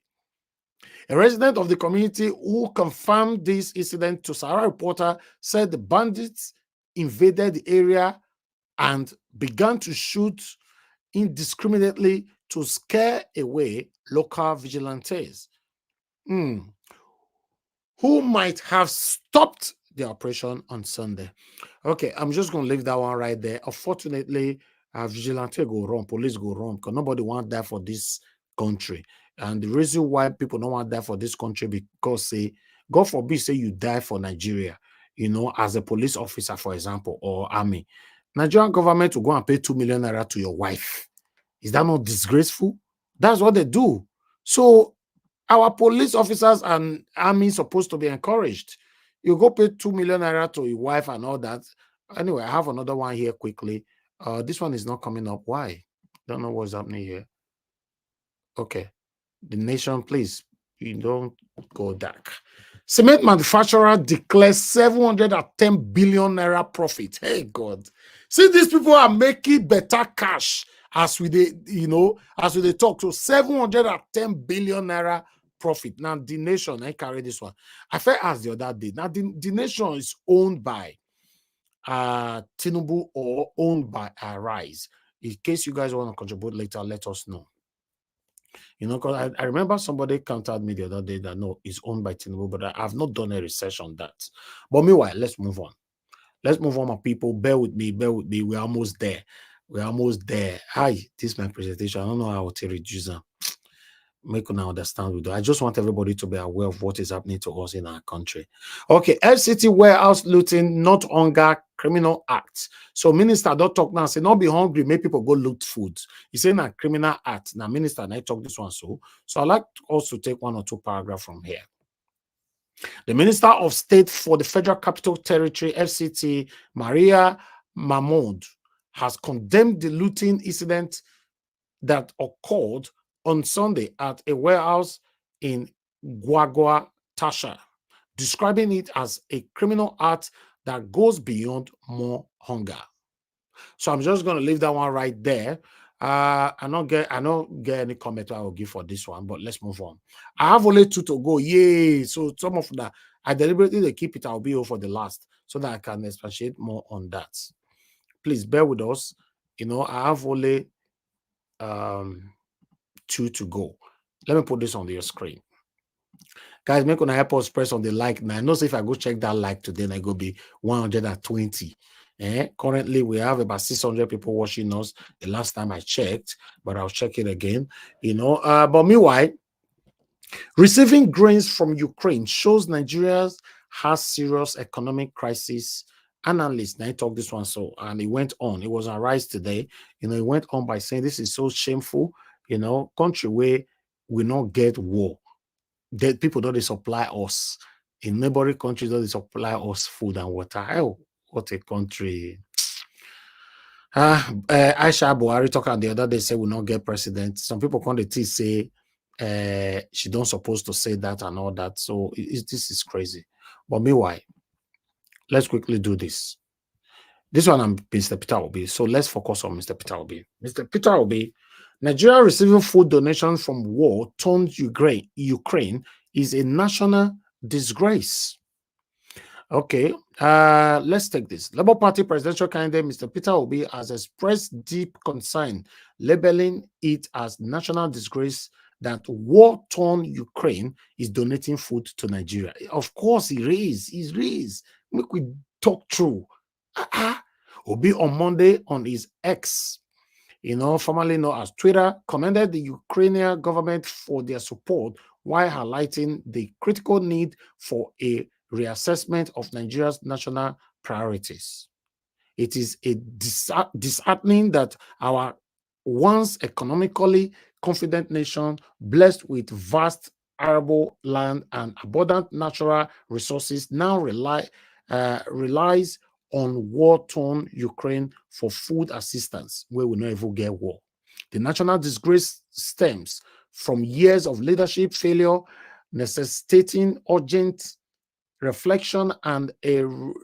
A resident of the community who confirmed this incident to Sahara Reporter said the bandits invaded the area and began to shoot indiscriminately to scare away local vigilantes, who might have stopped the operation on Sunday. Okay, I'm just going to leave that one right there. Unfortunately, vigilante go wrong, police go wrong, because nobody want that for this country. And the reason why people don't want that for this country, because say, God forbid, say you die for Nigeria, as a police officer, for example, or army. Nigerian government will go and pay 2 million naira to your wife. Is that not disgraceful? That's what they do. So our police officers and army supposed to be encouraged. You go pay 2 million naira to your wife and all that. Anyway, I have another one here quickly. This one is not coming up. Why? Don't know what's happening here. Okay. The Nation, please. You don't go dark. Cement manufacturer declares 710 billion naira profit. Hey God. See, these people are making better cash as we talk. So 710 billion naira profit. Now the Nation, I carry this one. I felt asked the other day. Now the Nation is owned by Tinubu or owned by Arise. In case you guys want to contribute later, let us know. Because I remember somebody contacted me the other day that no, it's owned by Tinubu, but I have not done a research on that. But meanwhile, let's move on. Let's move on, my people. Bear with me. We're almost there. Hi, this is my presentation. I don't know how to reduce them. Make you understand with I just want everybody to be aware of what is happening to us in our country. Okay, FCT warehouse looting, not hunger, criminal act. So minister don't talk now, say not be hungry, make people go loot food. He's saying a criminal act. Now minister and I talk this one so I'd like to also take 1 or 2 paragraphs from here. The Minister of State for the Federal Capital Territory, FCT, Maria Mahmoud, has condemned the looting incident that occurred on Sunday at a warehouse in Gwagwa Tasha, describing it as a criminal act that goes beyond more hunger. So I'm just going to leave that one right there. I don't get any comment I will give for this one, but let's move on. I have only 2 to go. Yay! So some of that I deliberately keep it. I'll be over for the last so that I can expatiate more on that. Please bear with us. I have only 2 to go. Let me put this on your screen. Guys, make gonna help us press on the like. Now I know if I go check that like today, I go be 120. Currently, we have about 600 people watching us the last time I checked, but I'll check it again. But meanwhile, receiving grains from Ukraine shows Nigeria has serious economic crisis. Analysts, I talk this one and it went on. It was on Rise today. It went on by saying this is so shameful. Country where we not get war. That people don't supply us. In neighboring countries, don't supply us food and water. Oh, what a country. Aisha Buhari talking the other day say we not get president. Some people come to say she don't supposed to say that and all that. So this is crazy. But meanwhile, let's quickly do this. This one I'm Mr. Peter Obi. So let's focus on Mr. Peter Obi. Mr. Peter Obi, Nigeria receiving food donations from war-torn Ukraine is a national disgrace. Okay, let's take this. Labour Party presidential candidate Mr. Peter Obi has expressed deep concern, labeling it as national disgrace that war-torn Ukraine is donating food to Nigeria. Of course, he's raised. Make we talk true. Obi on Monday on his X, formerly known as Twitter, commended the Ukrainian government for their support while highlighting the critical need for a reassessment of Nigeria's national priorities. It is disheartening that our once economically confident nation, blessed with vast arable land and abundant natural resources, now relies on war-torn Ukraine for food assistance, where we not even get war. The national disgrace stems from years of leadership failure, necessitating urgent reflection and a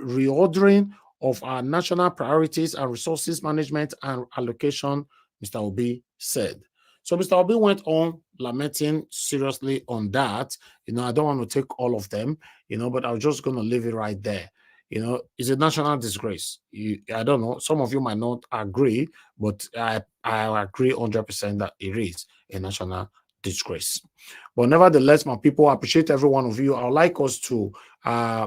reordering of our national priorities and resources management and allocation, Mr. Obi said. So Mr. Obi went on lamenting seriously on that. I don't want to take all of them, but I'm just going to leave it right there. It's a national disgrace. I don't know. Some of you might not agree, but I agree 100% that it is a national disgrace. But nevertheless, my people, I appreciate every one of you. I would like us to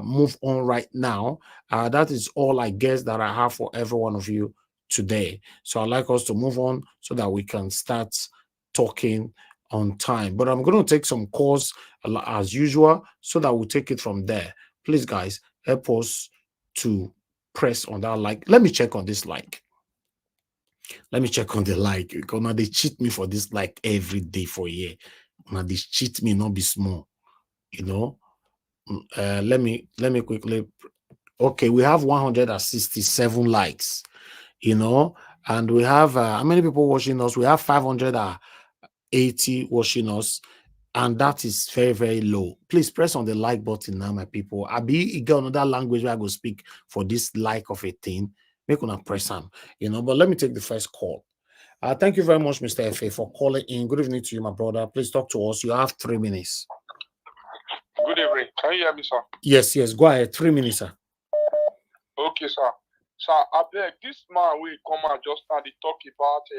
move on right now. That is all, I guess, that I have for every one of you today. So I'd like us to move on so that we can start talking on time. But I'm going to take some calls as usual so that we'll take it from there. Please, guys, help us to press on that like. Let me check on this like. Let me check on the like. Because now they cheat me for this like every day for a year. Now they cheat me, not be small. Let me quickly. Okay, we have 167 likes. And we have how many people watching us? We have 580 watching us, and that is very, very low. Please press on the like button now, my people. I be get another language where I go speak for this like of a thing. Make una press on, But let me take the first call. Thank you very much, Mr. FA, for calling in. Good evening to you, my brother. Please talk to us. You have 3 minutes. Good evening. Can you hear me, sir? Yes. Go ahead. 3 minutes, sir. Okay, sir. Sir, I beg, this man will come and just start to talk about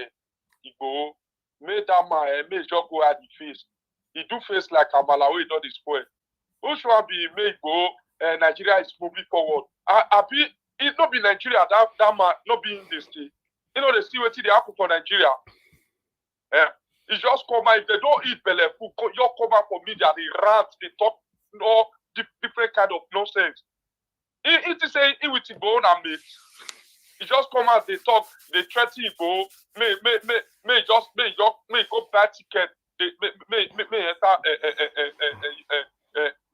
Igbo. Make that man, may just go at the face. He do face like a Malawi, not the spoil. Who should be made go? Nigeria is moving forward. It not be Nigeria, that man, not be in the state. They see what they happen for Nigeria. It's just come out. If they don't eat belly food, you come out for media, they rant, they talk, different kind of nonsense. It is saying it with Igbo and mate. It just come out, they talk, they threaten Igbo, may go buy ticket,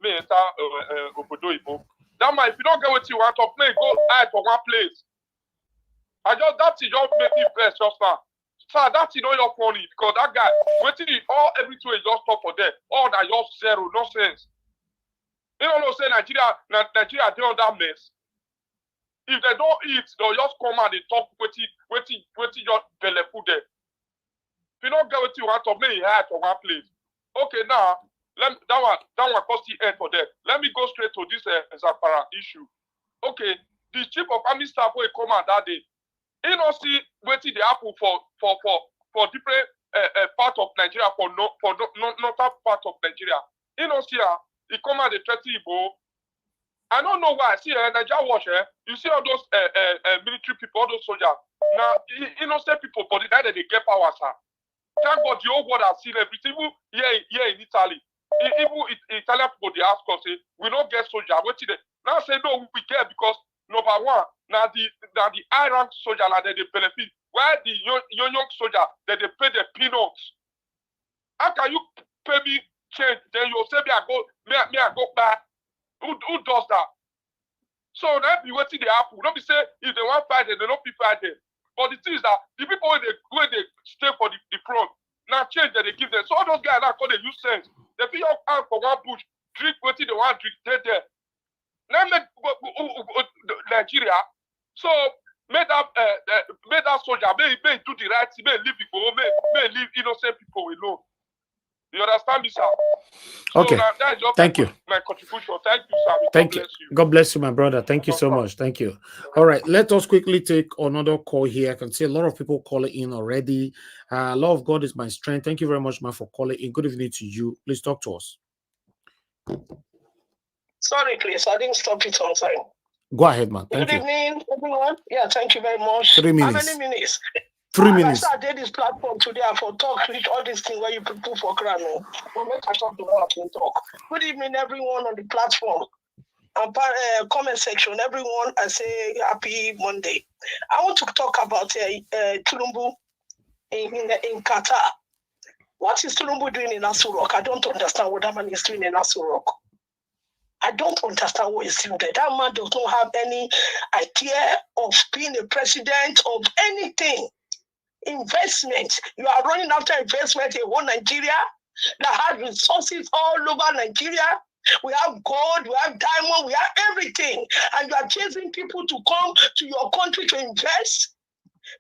may enter Obodo Igbo. That man, if you don't get what you want to play, go hide for one place. That is just make me best just now. Sir, that's not your funny because that guy, everything is just stop for there. All that just zero, nonsense. You don't know, say Nigeria they on that mess. If they don't eat, they'll just come and they talk waiting just belly food there. If you don't get what you want to make hide for one place. Okay, now that one cost the end for that. Let me go straight to this Zapara issue. Okay, the chief of army staff will come out that day. You know, see waiting the apple for different part of Nigeria for not that part of Nigeria. You know, see he come out the 30 Igbo. I don't know why. See, Nigeria watch, you see all those military people, all those soldiers. Now, innocent people, but the night that they get power, sir. Thank God the whole world has seen everything. Even here in Italy. Even Italian people, they ask us, say, we don't get soldiers. Now say, no, we get because, number one, now the high rank soldier, now they benefit. While the young soldier, they pay the peanuts. How can you pay me change? Then you say, me I go back. Who does that? So that be waiting the apple. Don't be say if they want fight, they don't be fighting. But the thing is that the people when they stay for the front, now change that they give them. So all those guys now call they use sense. They feel your hand for one bush, drink what they want to drink there. Now make Nigeria. So make that soldier may do the right thing, may leave people, may leave innocent people alone. You understand me, sir? So Okay. that is just Thank you. My contribution. Thank you, sir. Thank you. God bless you, my brother. Thank you so much. Thank you. All right, let us quickly take another call here. I can see a lot of people calling in already. Love of God is my strength. Thank you very much, man, for calling in. Good evening to you. Please talk to us. Sorry, please. I didn't stop it on time. Go ahead, man. Thank you. Good evening, everyone. Yeah, thank you very much. 3 minutes. How many minutes? 3 minutes. I did this platform today for talk with all these things where you people for crown. But make I talk to what I talk. Good evening, everyone on the platform and comment section. Everyone, I say happy Monday. I want to talk about Tinubu in Qatar. What is Tinubu doing in Asu Rock? I don't understand what that man is doing in Asu Rock. I don't understand what he's doing there. That man does not have any idea of being a president of anything. Investment. You are running after investment in one Nigeria that has resources all over Nigeria. We have gold, we have diamond, we have everything. And you are chasing people to come to your country to invest.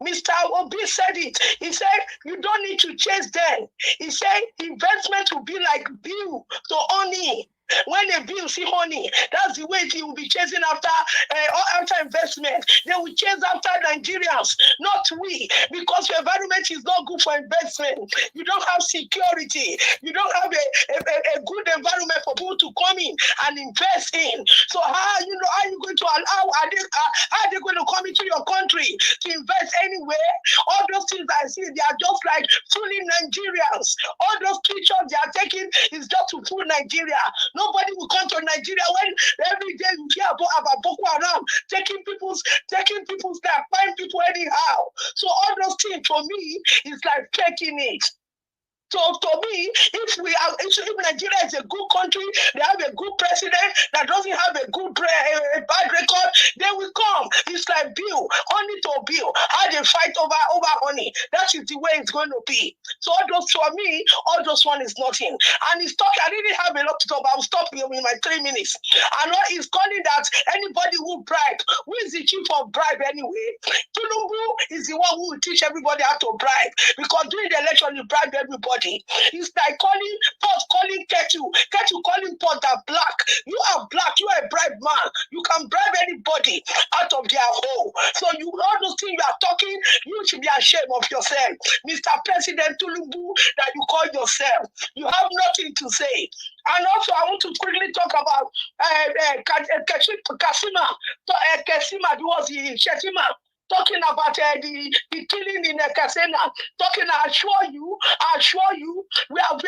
Mr. Obi said it. He said, you don't need to chase them. He said, investment will be like bill to honey. When a bill see honey, that's the way he will be chasing after investment. They will chase after Nigerians, not we, because your environment is not good for investment. You don't have security. You don't have a good environment for people to come in and invest in. So how are you going to allow? Are they going to come into your country to invest anywhere? All those things I see, they are just like fooling Nigerians. All those pictures they are taking is just to fool Nigeria. Nobody will come to Nigeria when every day you hear about Boko Haram taking people's life, find people anyhow. So all those things for me is like taking it. So to me, if Nigeria is a good country, they have a good president that doesn't have a bad record, they will come. It's like bill, honey to bill. How they fight over honey. That is the way it's going to be. So all those for me, all those one is nothing. And he's talking. I didn't have a lot to talk about. I'll stop here in my 3 minutes. And he's calling that anybody who bribe. Who is the chief of bribe anyway? Tinubu is the one who will teach everybody how to bribe. Because during the election, you bribe everybody. It's like calling kettle calling pot that black. You are black, you are a bribe man. You can bribe anybody out of their hole. So all those things you are talking, you should be ashamed of yourself. Mr. President Tinubu, that you call yourself. You have nothing to say. And also I want to quickly talk about Kesima, Shetima. Talking about the killing in Kasena, I assure you, we have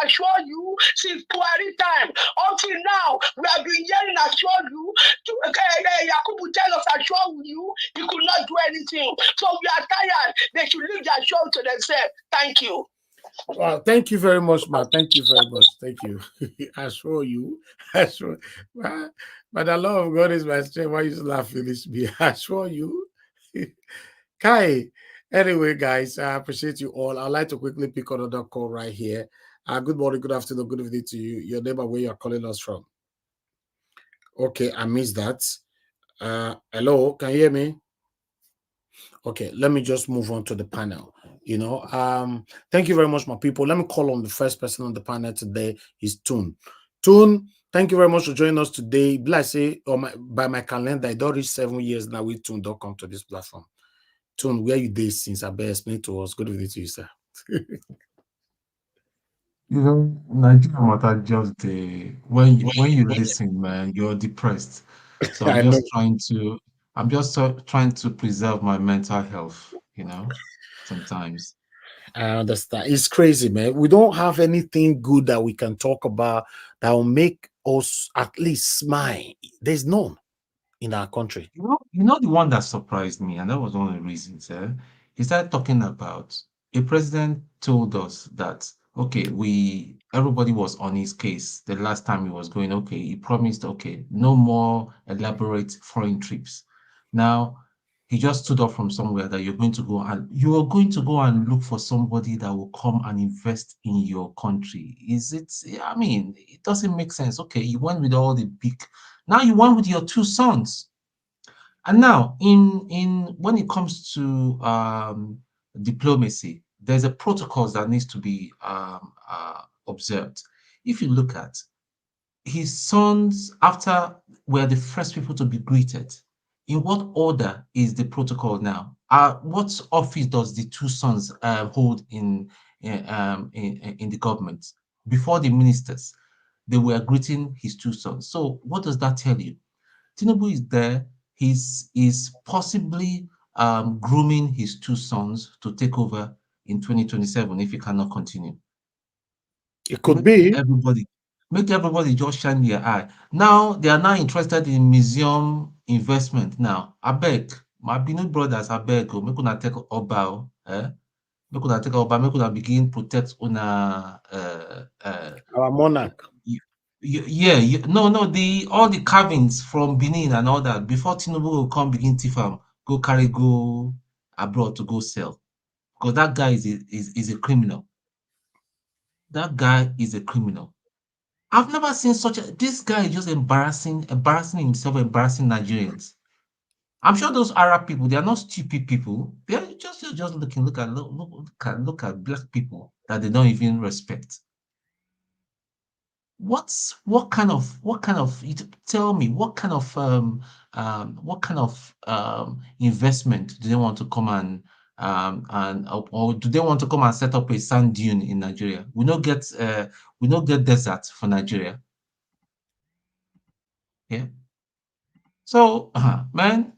assure you since Buhari time. Until now, we have been hearing assure you, Yakubu tell us assure you, he could not do anything. So we are tired, they should leave their show to themselves. Thank you. Well, thank you very much, man. Thank you very much. Thank you. I assure you. But the love of God is my strength. Why you laugh, finish me? I assure you. Kai, anyway, guys, I appreciate you all. I'd like to quickly pick another call right here. Good morning, good afternoon, good evening to you. Your name and where you're calling us from. Okay, I missed that. Hello, can you hear me? Okay, let me just move on to the panel. Thank you very much, my people. Let me call on the first person on the panel today. Is Toon. Toon, thank you very much for joining us today. Bless say, by my calendar, it don't reach 7 years now. We Toon don't come to this platform. Toon, where you did since? I better explain to us. Good evening to you, sir. Nigerian matter just when you listen, man, you're depressed. So I'm just trying to preserve my mental health. Sometimes. I understand. It's crazy, man. We don't have anything good that we can talk about that will make us at least smile. There's none in our country. You know the one that surprised me, and that was one of the reasons. He started talking about a president told us that everybody was on his case the last time he was going. He promised no more elaborate foreign trips. Now he just stood up from somewhere that you're going to go and look for somebody that will come and invest in your country. Is it? I mean, it doesn't make sense. Okay, you went with all the big. Now you went with your two sons. And now, in when it comes to diplomacy, there's a protocol that needs to be observed. If you look at his sons, after were the first people to be greeted. In what order is the protocol now? What office does the two sons hold in the government? Before the ministers, they were greeting his two sons. So what does that tell you? Tinubu is there. He's possibly grooming his two sons to take over in 2027 if he cannot continue. It could be. Make everybody just shine their eye. Now they are now interested in museum investment. Now, I beg, my Binu brothers, I beg, make una take Oba, make una take Oba, make una begin protect una our monarch. No, all the carvings from Benin and all that before Tinubu will come begin tifam, go carry go abroad to go sell, because that guy is a criminal. That guy is a criminal. I've never seen this guy is just embarrassing himself, embarrassing Nigerians. I'm sure those Arab people, they are not stupid people. They're just look at black people that they don't even respect. What kind of tell me what kind of investment do they want to come or do they want to come and set up a sand dune in Nigeria? We don't get desert for Nigeria. Yeah. So man,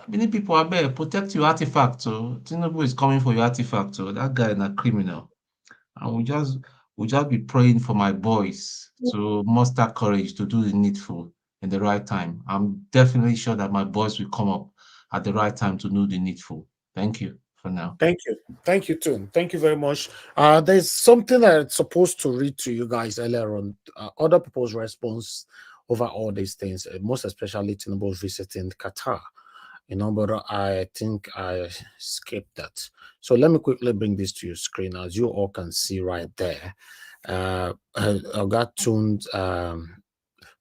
many people are there. Protect your artifact. So Tinubu is coming for your artifact. So that guy is a criminal. And we just be praying for my boys to muster courage to do the needful in the right time. I'm definitely sure that my boys will come up at the right time to do the needful. Thank you for now. Thank you too. Thank you very much. There's something I'm supposed to read to you guys earlier on. Other people's response over all these things, most especially Tinubu visiting Qatar. But I think I skipped that. So let me quickly bring this to your screen. As you all can see right there, Oga Tun's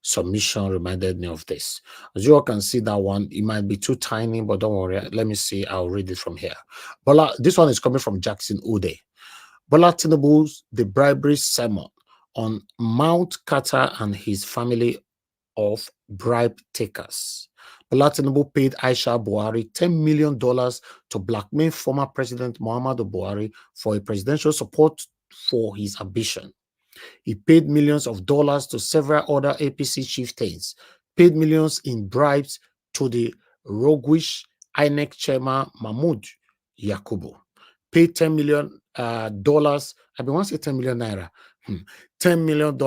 submission reminded me of this. As you all can see, that one, it might be too tiny, but don't worry. Let me see. I'll read it from here. This one is coming from Jackson Ude. Bola Tinubu's The Bribery Sermon on Mount Qatar and his family of bribe takers. Bola Tinubu paid Aisha Buhari $10 million to blackmail former President Muhammadu Buhari for a presidential support for his ambition. He paid millions of dollars to several other APC chieftains, paid millions in bribes to the roguish INEC chairman Mahmoud Yakubu, paid $10 million I want to say 10 million naira. $10 million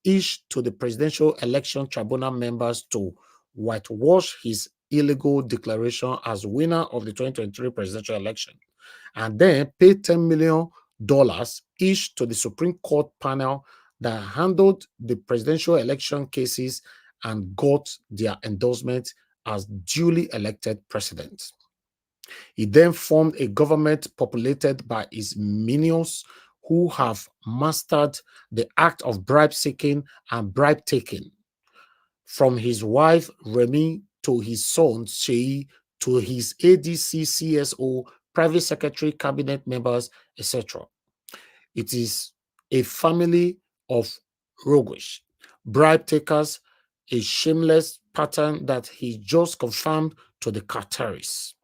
each to the Presidential Election Tribunal members to whitewash his illegal declaration as winner of the 2023 presidential election, and then paid $10 million each to the Supreme Court panel that handled the presidential election cases and got their endorsement as duly elected president. He then formed a government populated by his minions who have mastered the act of bribe seeking and bribe taking. From his wife Remy to his son Sheyi to his ADC, CSO, private secretary, cabinet members, etc. It is a family of roguish bribe takers, a shameless pattern that he just confirmed to the Qataris.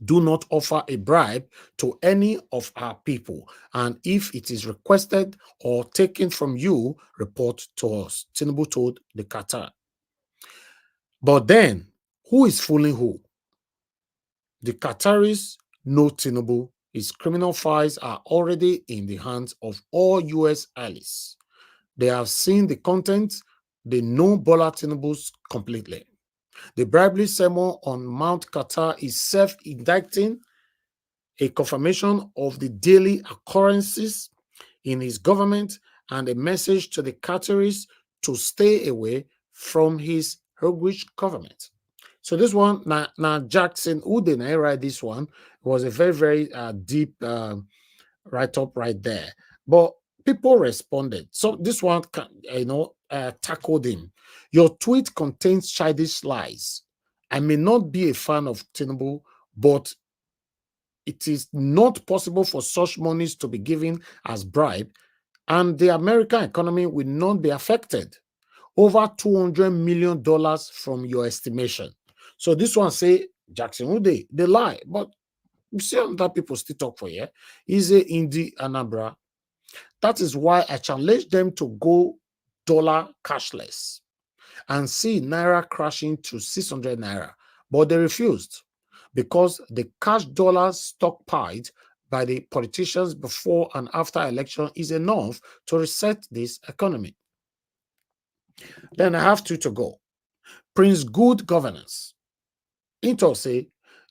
Do not offer a bribe to any of our people, and if it is requested or taken from you, report to us, Tinubu told the Qatar. But then, who is fooling who? The Qataris know Tinubu. His criminal files are already in the hands of all U.S. allies. They have seen the content. They know Bola Tinubu's completely. The bribery sermon on Mount Qatar is self-indicting, a confirmation of the daily occurrences in his government and a message to the Qataris to stay away from his roguish government. So this one, now Jackson Uden, I write this one. It was a very, very deep write-up right there. But people responded. So this one, tackled him. Your tweet contains childish lies. I may not be a fan of Tinubu, but it is not possible for such monies to be given as bribe, and the American economy will not be affected. Over $200 million from your estimation. So this one say, Jackson Ude, they lie. But you see that people still talk for you. Is a Indi Anambra. That is why I challenge them to go dollar cashless and see Naira crashing to 600 Naira. But they refused because the cash dollars stockpiled by the politicians before and after election is enough to reset this economy. Then I have two to go. Prince Good Governance. Into say,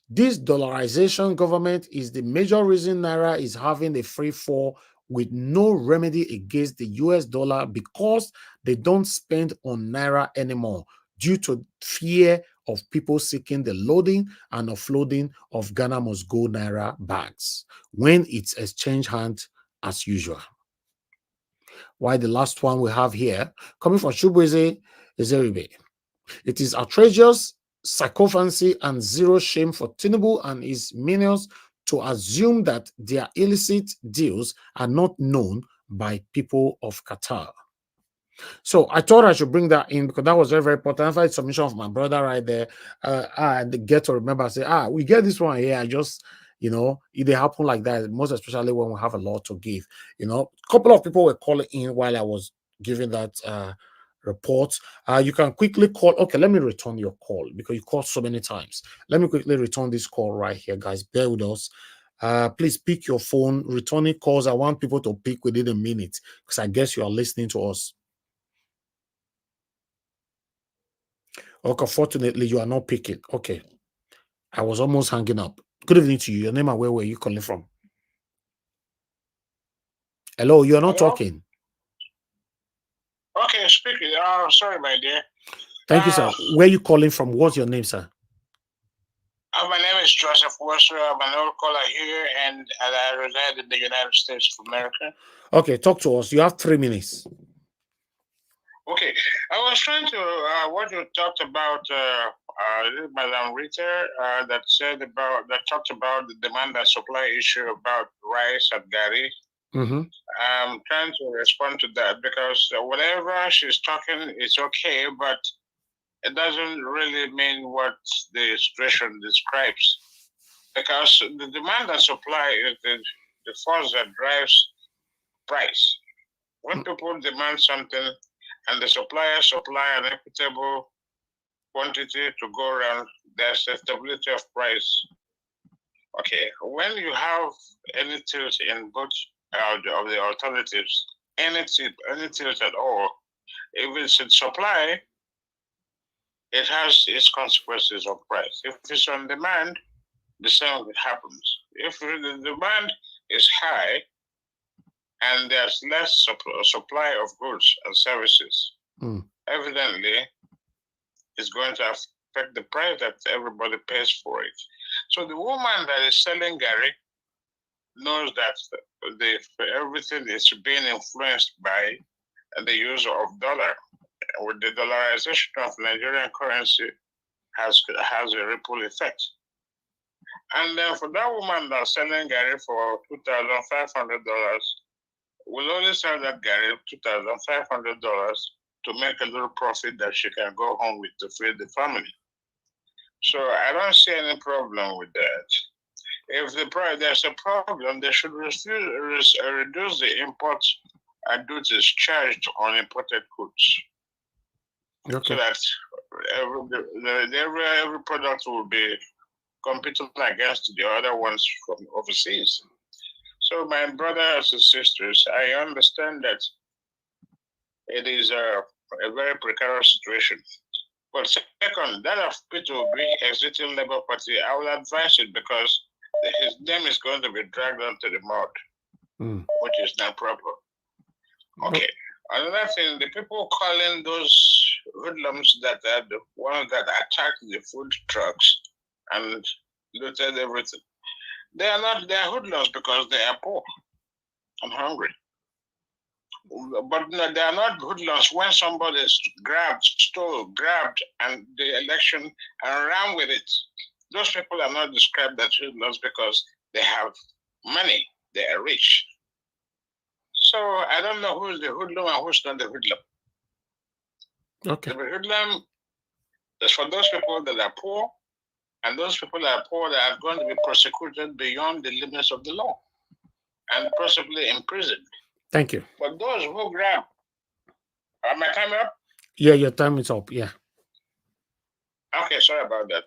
this dollarization government is the major reason Naira is having a free fall with no remedy against the US dollar because they don't spend on Naira anymore due to fear of people seeking the loading and offloading of Ghana must go Naira bags when it's exchange hand as usual. Why the last one we have here, coming from Chubueze Ezeribe. It is outrageous, sycophancy, and zero shame for Tinubu and his minions to assume that their illicit deals are not known by people of Qatar. So I thought I should bring that in because that was very, very important. After the submission of my brother right there, I get to remember, say, we get this one here. I just, it happen like that, most especially when we have a lot to give. A couple of people were calling in while I was giving that report. You can quickly call. Okay, let me return your call because you called so many times. Let me quickly return this call right here, guys. Bear with us. Please pick your phone. Returning calls, I want people to pick within a minute because I guess you are listening to us. Okay, fortunately, you are not picking. Okay. I was almost hanging up. Good evening to you. Your name and where were you calling from? Hello, you are not talking. Okay, speaking. Sorry, my dear. Thank you, sir. Where are you calling from? What's your name, sir? My name is Joseph Wasser. I'm an old caller here, and I reside in the United States of America. Okay, talk to us. You have 3 minutes. Okay, I was trying to what you talked about, Madam Rita, that talked about the demand and supply issue about rice and gari. I'm trying to respond to that because whatever she's talking is okay, but it doesn't really mean what the situation describes. Because the demand and supply is the force that drives price. When people demand something, and the suppliers supply an equitable quantity to go around, there's a stability of price. Okay, when you have any tilt in both of the alternatives, any tilt at all, if it's in supply, it has its consequences on price. If it's on demand, the same happens. If the demand is high, and there's less supply of goods and services, evidently, it's going to affect the price that everybody pays for it. So the woman that is selling gari knows that everything is being influenced by the use of dollar. With the dollarization of Nigerian currency has a ripple effect. And then for that woman that's selling gari for $2,500, will only sell that gari $2,500 to make a little profit that she can go home with to feed the family. So I don't see any problem with that. If there's a problem, they should reduce the import duties charged on imported goods. Okay. So that every product will be competing against the other ones from overseas. So my brothers and sisters, I understand that it is a very precarious situation. But second, that of P2B exiting Labour Party, I will advise it because his name is going to be dragged onto the mud, which is not proper. Okay. Another thing, the people calling those hoodlums that are the ones that attacked the food trucks and looted everything. They are hoodlums because they are poor and hungry. But no, they are not hoodlums when somebody is grabbed and the election and ran with it. Those people are not described as hoodlums because they have money, they are rich. So I don't know who's the hoodlum and who's not the hoodlum. Okay. The hoodlum is for those people that are poor, and those people that are poor that are going to be prosecuted beyond the limits of the law and possibly imprisoned. Thank you. But those who grab, my time up? Yeah, your time is up. Yeah. Okay, sorry about that.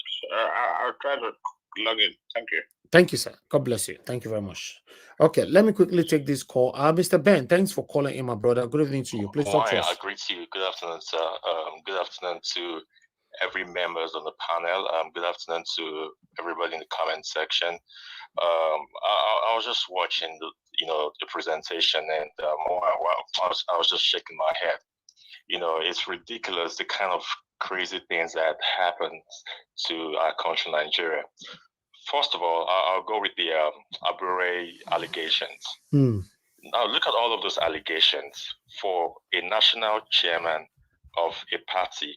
I'll try to log in. Thank you. Thank you, sir. God bless you. Thank you very much. Okay, let me quickly take this call. Mr. Ben, thanks for calling in, my brother. Good evening to you. Please talk to us. I greet you. Good afternoon, sir. Good afternoon to every members on the panel. Good afternoon to everybody in the comment section. I was just watching the presentation, and I was just shaking my head. It's ridiculous the kind of crazy things that happen to our country, Nigeria. First of all, I'll go with the Abure allegations. Now, look at all of those allegations for a national chairman of a party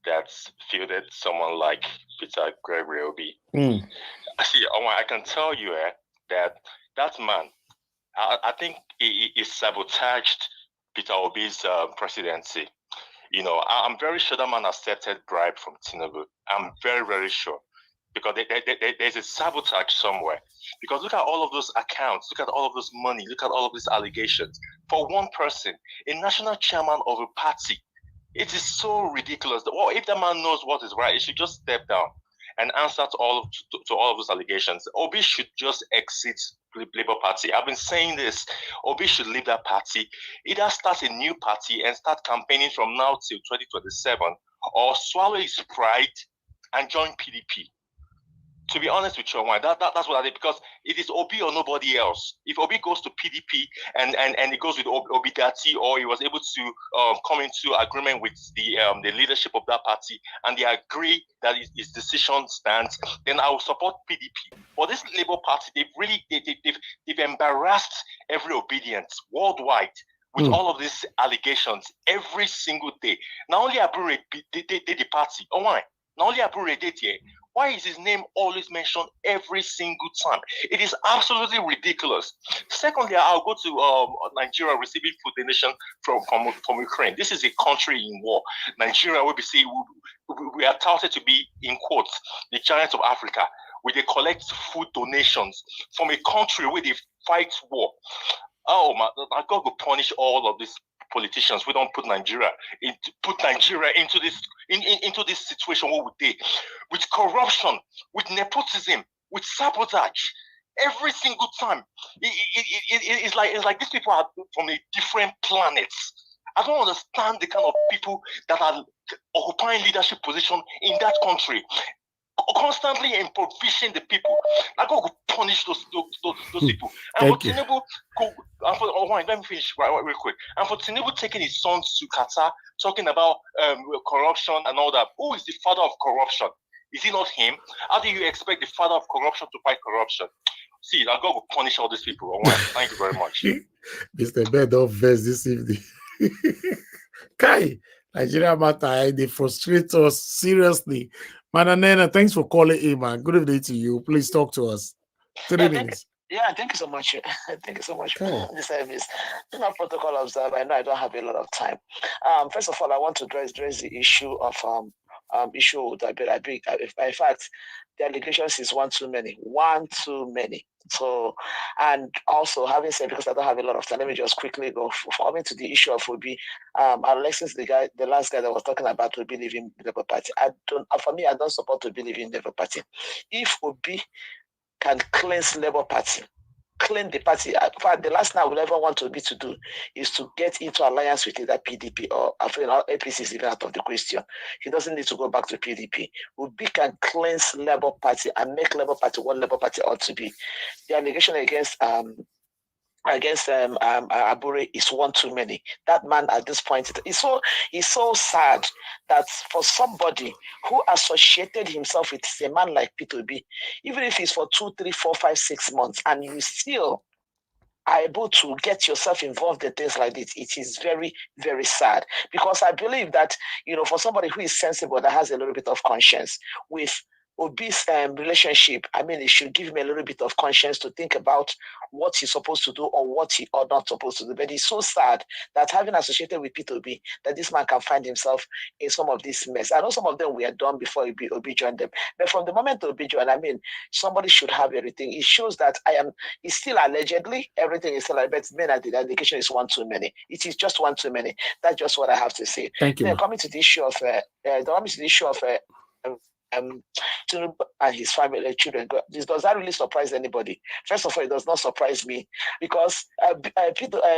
that's fielded someone like Peter Gregory. See, I can tell you that man, I think he sabotaged Peter Obi's presidency. I'm very sure that man accepted bribe from Tinubu. I'm very, very sure. Because there's a sabotage somewhere. Because look at all of those accounts, look at all of this money, look at all of these allegations. For one person, a national chairman of a party, it is so ridiculous. Well, if the man knows what is right, he should just step down and answer to all of those allegations. Obi should just exit Labour Party. I've been saying this. Obi should leave that party, either start a new party and start campaigning from now till 2027, or swallow his pride and join PDP. To be honest with you, that's what I did, because it is Obi or nobody else. If Obi goes to PDP and he goes with Obi Dati, or he was able to come into agreement with the leadership of that party, and they agree that his decision stands, then I will support PDP. But this Labour Party, they've embarrassed every obedience worldwide with all of these allegations every single day. Not only Abure did the party, why? Not only Abure did here. Why is his name always mentioned every single time? It is absolutely ridiculous. Secondly, I'll go to Nigeria receiving food donation from Ukraine. This is a country in war. Nigeria, we are touted to be, in quotes, the giant of Africa, where they collect food donations from a country where they fight war. Oh my God, will punish all of these politicians. We don't put Nigeria into this situation what we did, with corruption, with nepotism, with sabotage. Every single time, it's like these people are from a different planets. I don't understand the kind of people that are occupying leadership position in that country, constantly impoverishing the people. I God will punish those people. And for Tinubu, let me finish real quick. And for Tinubu taking his sons to Qatar, talking about corruption and all that. Who is the father of corruption? Is it not him? How do you expect the father of corruption to fight corruption? See, God will punish all these people. Thank you very much. Mr. Bed of Vest this evening. Kai, Nigeria matter, they frustrate us seriously. Mananena, thanks for calling in, man. Good evening to you. Please talk to us. 3 minutes. Thank you so much. Thank you so much for the service. Not protocol observer. I know I don't have a lot of time. First of all, I want to address the issue of issue that in fact, the allegations is one too many. So, and also having said, because I don't have a lot of time, let me just quickly go coming to the issue of Obi. Alexis, the last guy that was talking about Obi leaving Labour Party. I don't support Obi leaving Labour Party. If Obi can cleanse Labour Party, clean the party. In fact, the last thing I would ever want Obi to do is to get into alliance with either PDP or APC is even out of the question. He doesn't need to go back to PDP. Obi can cleanse Labour Party and make Labour Party what Labour Party ought to be. The allegation against against Abure is one too many. That man at this point is so sad that for somebody who associated himself with a man like P2B, even if it's for 2, 3, 4, 5, 6 months, and you still are able to get yourself involved in things like this, it is very, very sad. Because I believe that, for somebody who is sensible, that has a little bit of conscience, with Obi's relationship, I mean, it should give him a little bit of conscience to think about what he's supposed to do or what he or not supposed to do. But it's so sad that having associated with P2B, that this man can find himself in some of this mess. I know some of them were done before Obi joined them, but from the moment Obi joined, I mean, somebody should have everything. It shows that it's still allegedly, everything is still, but the allegation is one too many. It is just one too many. That's just what I have to say. Thank you. Then coming to the issue of Tinubu and his family, children. Does that really surprise anybody? First of all, it does not surprise me because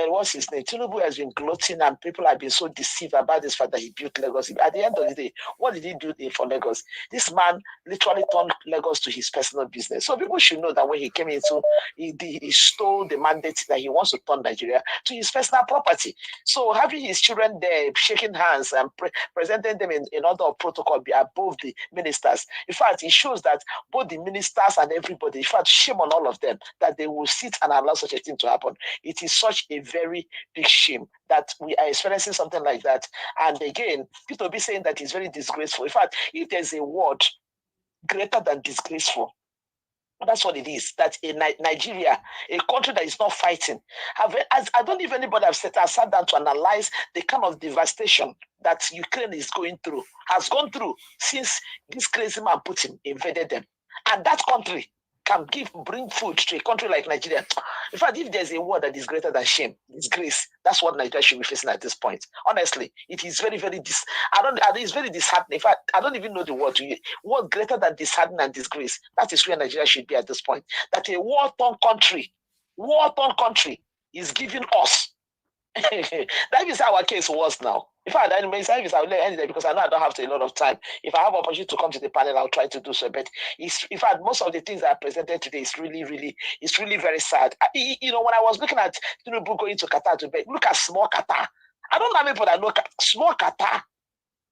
what's his name? Tinubu has been gloating and people have been so deceived about this fact that he built Lagos. At the end of the day, what did he do for Lagos? This man literally turned Lagos to his personal business. So people should know that when he came into, he stole the mandate that he wants to turn Nigeria to his personal property. So having his children there, shaking hands and presenting them in order of protocol be above the ministers. In fact, it shows that both the ministers and everybody, in fact, shame on all of them that they will sit and allow such a thing to happen. It is such a very big shame that we are experiencing something like that. And again, people be saying that it's very disgraceful. In fact, if there's a word greater than disgraceful, that's what it is. That in Nigeria, a country that is not fighting, I don't even anybody have sat down to analyze the kind of devastation that Ukraine has gone through since this crazy man Putin invaded them. And that country can bring food to a country like Nigeria. In fact, if there's a word that is greater than shame, disgrace, that's what Nigeria should be facing at this point. Honestly, it is very, very it's very disheartening. In fact, I don't even know the word to use. Word greater than disheartening and disgrace. That is where Nigeria should be at this point. That a war-torn country is giving us. That is how our case was now. In fact, I will end there because I know I don't have a lot of time. If I have opportunity to come to the panel, I'll try to do so. But in fact, most of the things that I presented today is really very sad. When I was looking at Tinubu going to Qatar to beg, look at small Qatar. I don't know how many people that look at small Qatar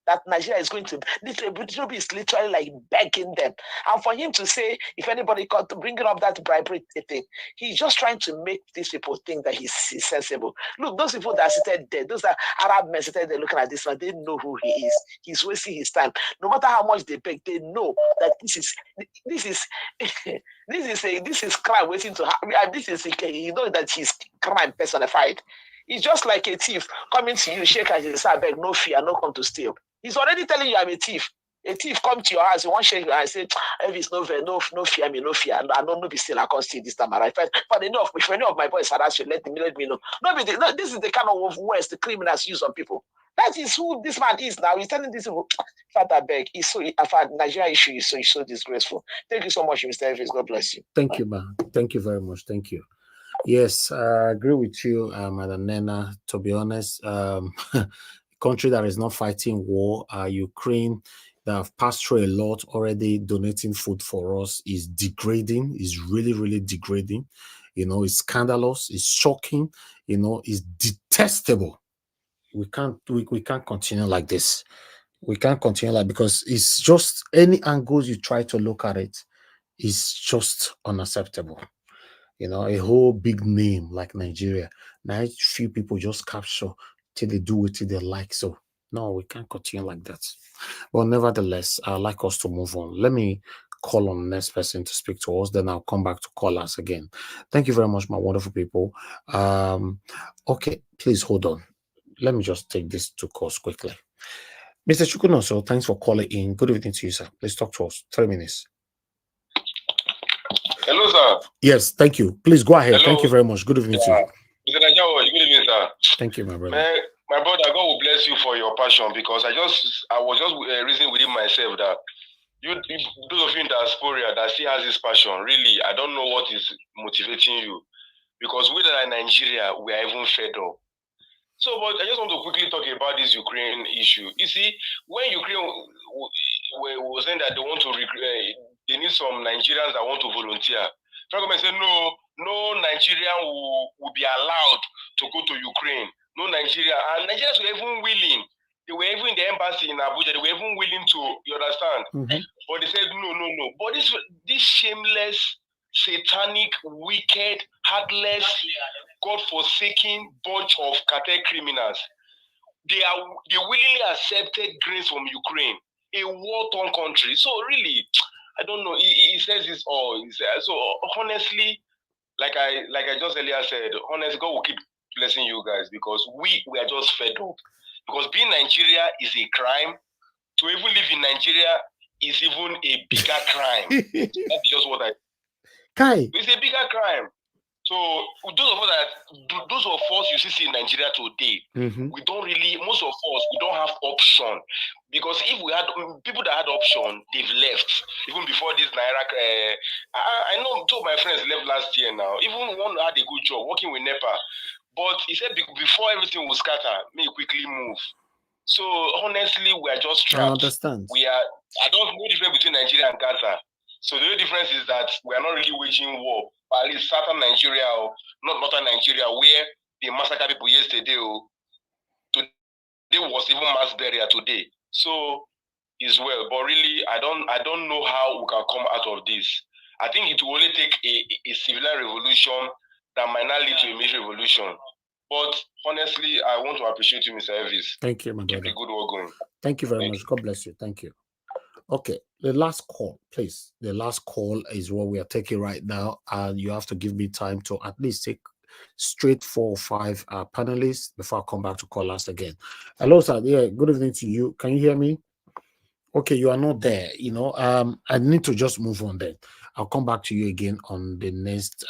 that Nigeria is going to. Tinubu is literally like begging them. And for him to say, if anybody got to bringing up that bribery thing, he's just trying to make these people think that he's sensible. Look, those people that are seated there, those are Arab men seated there looking at this man, they know who he is. He's wasting his time. No matter how much they beg, they know that this is crime waiting to happen. You know that he's crime personified. It's just like a thief coming to you, shake and say, beg, no fear, no come to steal. He's already telling you I'm a thief. A thief come to your house, you want shake your hand, say, Elvis, no fear me, no fear. I don't be still, I can't steal this time around. But if any of my boys harass you, let me know. No, this is the kind of words the criminals use on people. That is who this man is now. He's telling these people, Father beg, Nigeria issue is so disgraceful. Thank you so much, Mr. Elvis. God bless you. Thank you, man. Thank you very much. Thank you. Yes, I agree with you, Madam Nena. To be honest, country that is not fighting war, Ukraine, that have passed through a lot already, donating food for us is degrading, is really degrading. It's scandalous, it's shocking, it's detestable. We can't continue like this. We can't continue because it's just any angles you try to look at it is just unacceptable. A whole big name like Nigeria, now few people just capture till they do it till they like. So no, we can't continue like that. But nevertheless, I'd like us to move on. Let me call on the next person to speak to us, then I'll come back to call us again. Thank you very much, my wonderful people. Okay, please hold on. Let me just take this to course quickly. Mr. Chukunoso, thanks for calling in. Good evening to you, sir. Please talk to us. 3 minutes. Hello, sir. Yes, thank you. Please go ahead. Hello. Thank you very much. Good evening to you. Mr. Najawo, good evening, sir. Thank you, my brother. My brother, God will bless you for your passion because I was just reasoning within myself that those of you in diaspora that still has this passion, really, I don't know what is motivating you because we that are in Nigeria, we are even fed up. So, but I just want to quickly talk about this Ukraine issue. You see, when Ukraine was saying that they want to they need some Nigerians that want to volunteer. Federal government said, no, no Nigerian will be allowed to go to Ukraine. No Nigeria. And Nigerians were even willing. They were even in the embassy in Abuja. They were even willing to, you understand? But they said, no. But this shameless, satanic, wicked, heartless, God-forsaken bunch of cartel criminals, they willingly accepted grace from Ukraine, a war-torn country. So really, I don't know. He says this all. So honestly, like I just earlier said, honestly, God will keep blessing you guys because we are just fed up. Because being Nigeria is a crime. To even live in Nigeria is even a bigger crime. That's just what it's a bigger crime. So those of us you see in Nigeria today, we don't really, most of us, we don't have option. Because if we had people that had option, they've left. Even before this Naira, I know two of my friends left last year now. Even one had a good job working with NEPA. But he said before everything was scattered, may quickly move. So honestly, we are just trapped. I understand. I don't know the difference between Nigeria and Gaza. So the only difference is that we are not really waging war. But at least southern Nigeria, or not northern Nigeria, where they massacred people yesterday, today was even mass burial today. So is well. But really, I don't know how we can come out of this. I think it will only take a civil revolution that might not lead to a military revolution. But honestly, I want to appreciate you, Mr. Elvis. Thank you, my brother. Keep the good work going. Thank you very much. God bless you. Thank you. Okay, the last call, please. The last call is what we are taking right now, and you have to give me time to at least take straight 4 or 5 panelists before I come back to call us again. Hello, sir. Yeah, good evening to you. Can you hear me? Okay, you are not there. I need to just move on then. I'll come back to you again on the next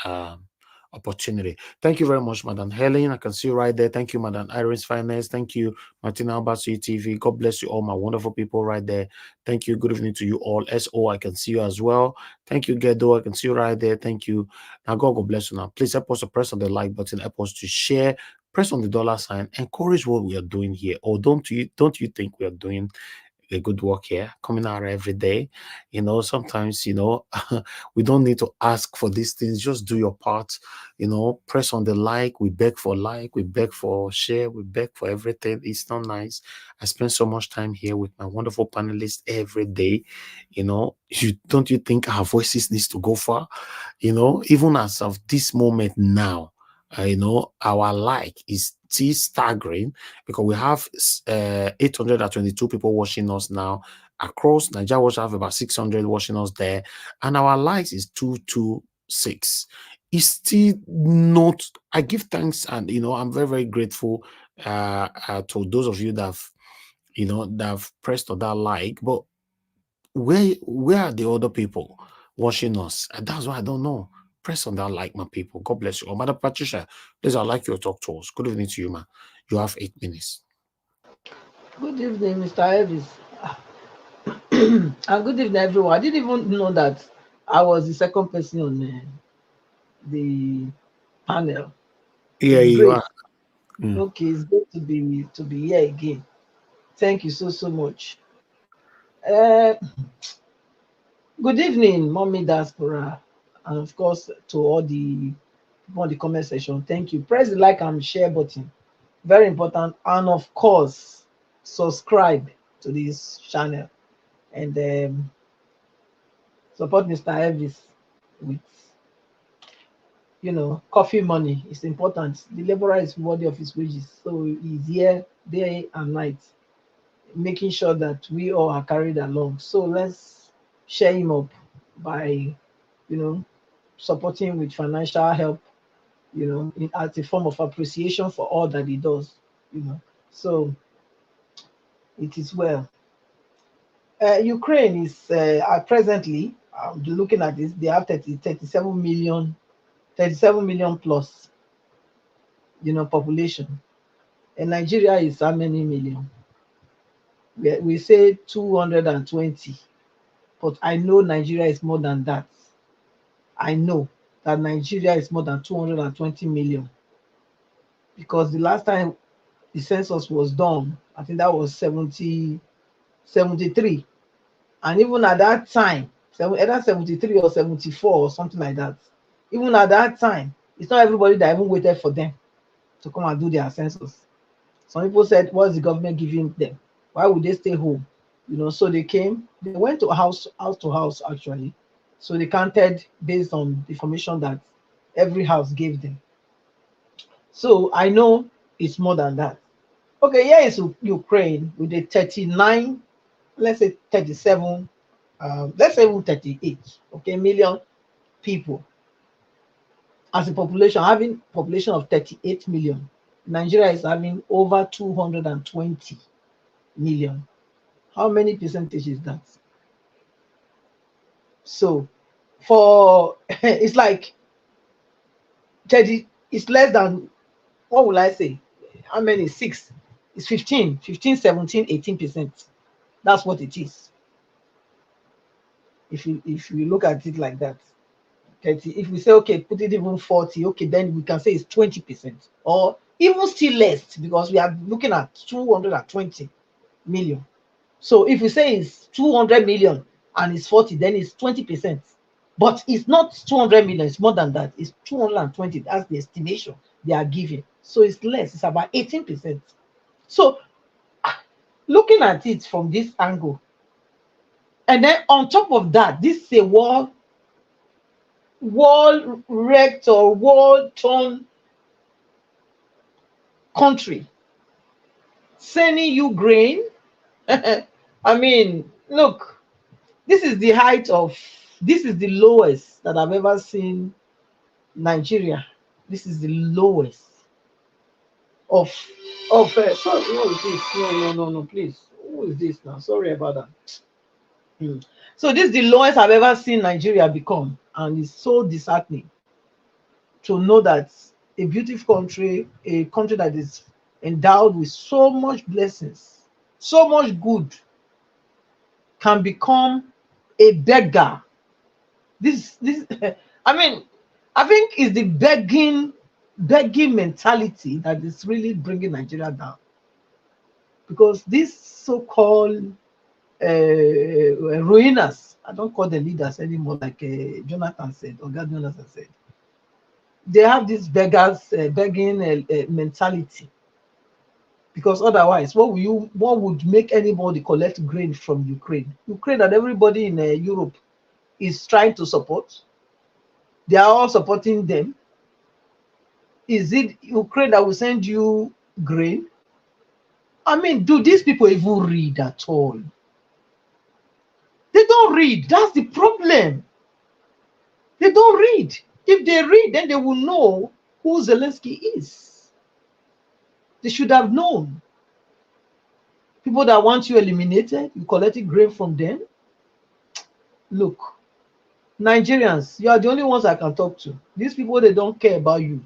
opportunity. Thank you very much, Madam Helen. I can see you right there. Thank you, Madam Iris Finance. Thank you, Martina Albasi TV. God bless you all, my wonderful people right there. Thank you. Good evening to you all. SO, I can see you as well. Thank you, Gedo. I can see you right there. Thank you. Now, God bless you. Now, please help us to press on the like button. Help us to share. Press on the $sign. Encourage what we are doing here. Or don't you think we are doing a good work here, coming out every day? Sometimes we don't need to ask for these things. Just do your part. Press on the like. We beg for like, we beg for share, we beg for everything. It's not nice. I spend so much time here with my wonderful panelists every day. Don't you think our voices needs to go far? Even as of this moment now, our like is still staggering because we have 822 people watching us now across Nigeria. We have about 600 watching us there, and our likes is 226. It's still not. I give thanks, and I'm very, very grateful to those of you that have pressed on that like. But where are the other people watching us? And that's why I don't know. Press on that like, my people. God bless you. Oh, Madam Patricia, please, I'd like you to talk to us. Good evening to you, man. You have 8 minutes. Good evening, Mr. Elvis. And good evening, everyone. I didn't even know that I was the second person on the panel. Yeah, you are. Okay, it's good to be here again. Thank you so much. Good evening, Mommy Diaspora, and of course to all the people on the comment section. Thank you. Press the like and share button, very important, and of course subscribe to this channel and support Mr. Elvis with coffee money. It's important. The laborer is worthy of his wages, so he's here day and night making sure that we all are carried along. So let's share him up by supporting with financial help, as a form of appreciation for all that he does. So it is well. Ukraine is presently, looking at this, they have 37 million plus population, and Nigeria is how many million? We say 220, but I know Nigeria is more than that. I know that Nigeria is more than 220 million, because the last time the census was done, I think that was 73, and even at that time, either 73 or 74 or something like that, Even at that time, it's not everybody that even waited for them to come and do their census. Some people said, what's the government giving them? Why would they stay home? You know, so they came, they went to house to house actually. So they counted based on the information that every house gave them. So I know it's more than that. Okay, here is Ukraine with a 39, let's say 37, let's say even 38, okay, million people. As a population, having population of 38 million, Nigeria is having over 220 million. How many percentage is that? So for it's like 30, it's less than, what will I say? How many? 6. It's 15, 17, 18%. That's what it is. If you look at it like that. 30, if we say, okay, put it even 40, okay, then we can say it's 20%, or even still less, because we are looking at 220 million. So if we say it's 200 million and it's 40, then it's 20%. But it's not 200 million, it's more than that. It's 220. That's the estimation they are giving. So it's less, it's about 18%. So looking at it from this angle, and then on top of that, this is a wall wrecked or war torn country sending you grain. I mean, look, this is the lowest that I've ever seen Nigeria. This is the lowest of sorry, what is this? No, please. Who is this now? Sorry about that. So this is the lowest I've ever seen Nigeria become, and it's so disheartening to know that a beautiful country, a country that is endowed with so much blessings, so much good, can become a beggar. This I mean, I think it's the begging mentality that is really bringing Nigeria down, because these so-called ruiners, I don't call them leaders anymore, like Jonathan said, or God Jonathan said, they have this begging mentality, because otherwise, what would make anybody collect grain from Ukraine that everybody in Europe is trying to support? They are all supporting them. Is it Ukraine that will send you grain? I mean, do these people even read at all? They don't read. That's the problem. They don't read. If they read, then they will know who Zelensky is. They should have known. People that want you eliminated, you collecting grain from them. Look, Nigerians, you are the only ones I can talk to. These people, they don't care about you.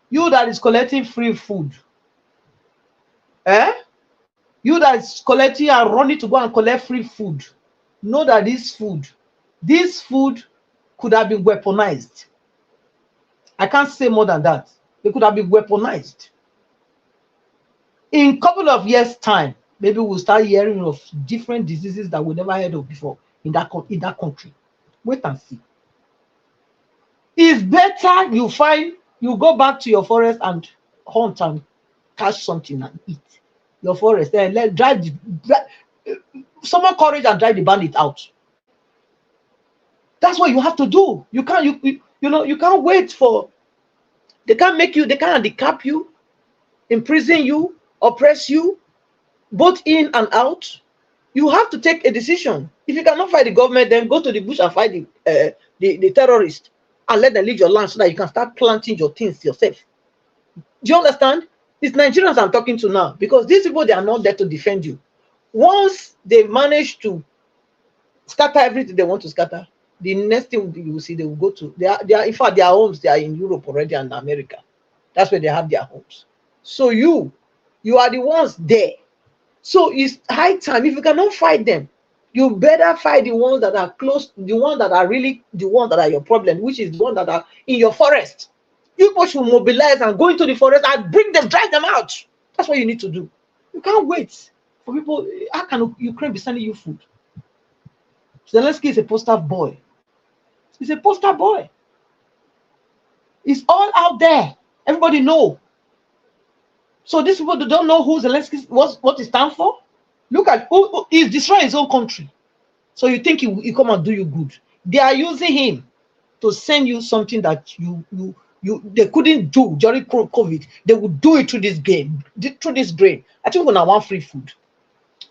You that is collecting free food. You that is collecting and running to go and collect free food. Know that this food could have been weaponized. I can't say more than that. It could have been weaponized. In a couple of years' time, maybe we'll start hearing of different diseases that we never heard of before in that country. Wait and see. It's better you go back to your forest and hunt and catch something and eat. Your forest, and summon courage and drive the bandit out. That's what you have to do. You can't wait for, they can't handicap you, imprison you, oppress you, both in and out. You have to take a decision. If you cannot fight the government, then go to the bush and fight the terrorists and let them leave your land so that you can start planting your things yourself. Do you understand? It's Nigerians I'm talking to now, because these people, they are not there to defend you. Once they manage to scatter everything they want to scatter, the next thing you will see, they will go to, they are in fact, their homes, they are in Europe already and America. That's where they have their homes. So you are the ones there. So it's high time. If you cannot fight them, you better fight the ones that are close, the ones that are really the ones that are your problem, which is the ones that are in your forest. You people should mobilize and go into the forest and bring them, drive them out. That's what you need to do. You can't wait for people. How can Ukraine be sending you food? Zelensky is a poster boy. He's a poster boy. It's all out there. Everybody know. So these people don't know who Zelensky, what he stands for. Look at who he's destroying his own country. So you think he come and do you good? They are using him to send you something that they couldn't do during COVID. They would do it through this game, through this brain. I think we're gonna want free food,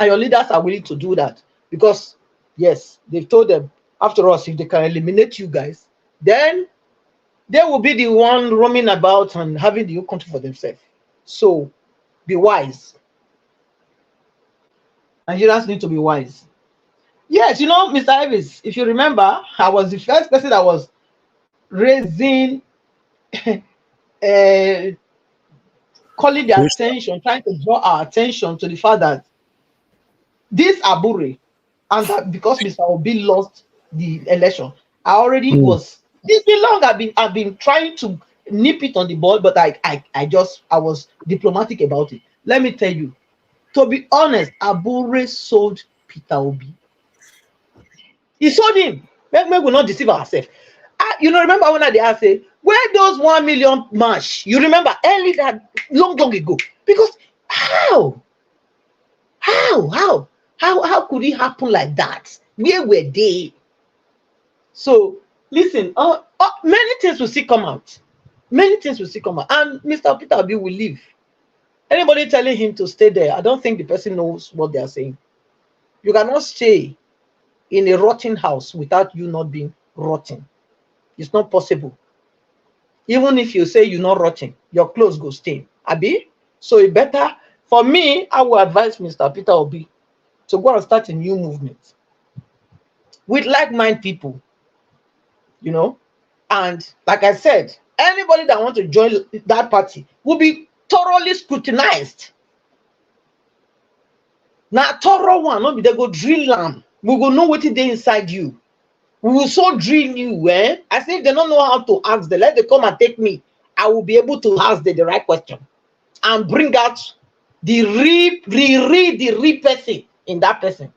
and your leaders are willing to do that because yes, they've told them after us if they can eliminate you guys, then they will be the one roaming about and having the whole country for themselves. So be wise. Nigerians need to be wise. Yes, you know, Mr. Elvis, if you remember, I was the first person that was raising, calling the attention, trying to draw our attention to the fact that this Abure, and that because Mr. Obi lost the election, I already was. It's been long. I've been trying to nip it on the bud, but I was diplomatic about it. Let me tell you, to be honest, Abure sold Peter Obi. He sold him. Make we not deceive ourselves. You know, remember when I say, where those 1 million march? You remember early that long ago? Because how could it happen like that? Where were they? So listen, many things will still come out. Many things will still come out, and Mr. Peter Obi will leave. Anybody telling him to stay there, I don't think the person knows what they are saying. You cannot stay in a rotten house without you not being rotten. It's not possible. Even if you say you're not rotten, your clothes go stain. Abi? So it better, for me, I will advise Mr. Peter Obi to go and start a new movement with like-minded people, you know. And like I said, anybody that wants to join that party will be thoroughly scrutinized. Now, thorough one, no be they go drill them. We will know what is there inside you. We will so drill you, as if they don't know how to ask them. Let them come and take me. I will be able to ask them the right question and bring out the real person in that person.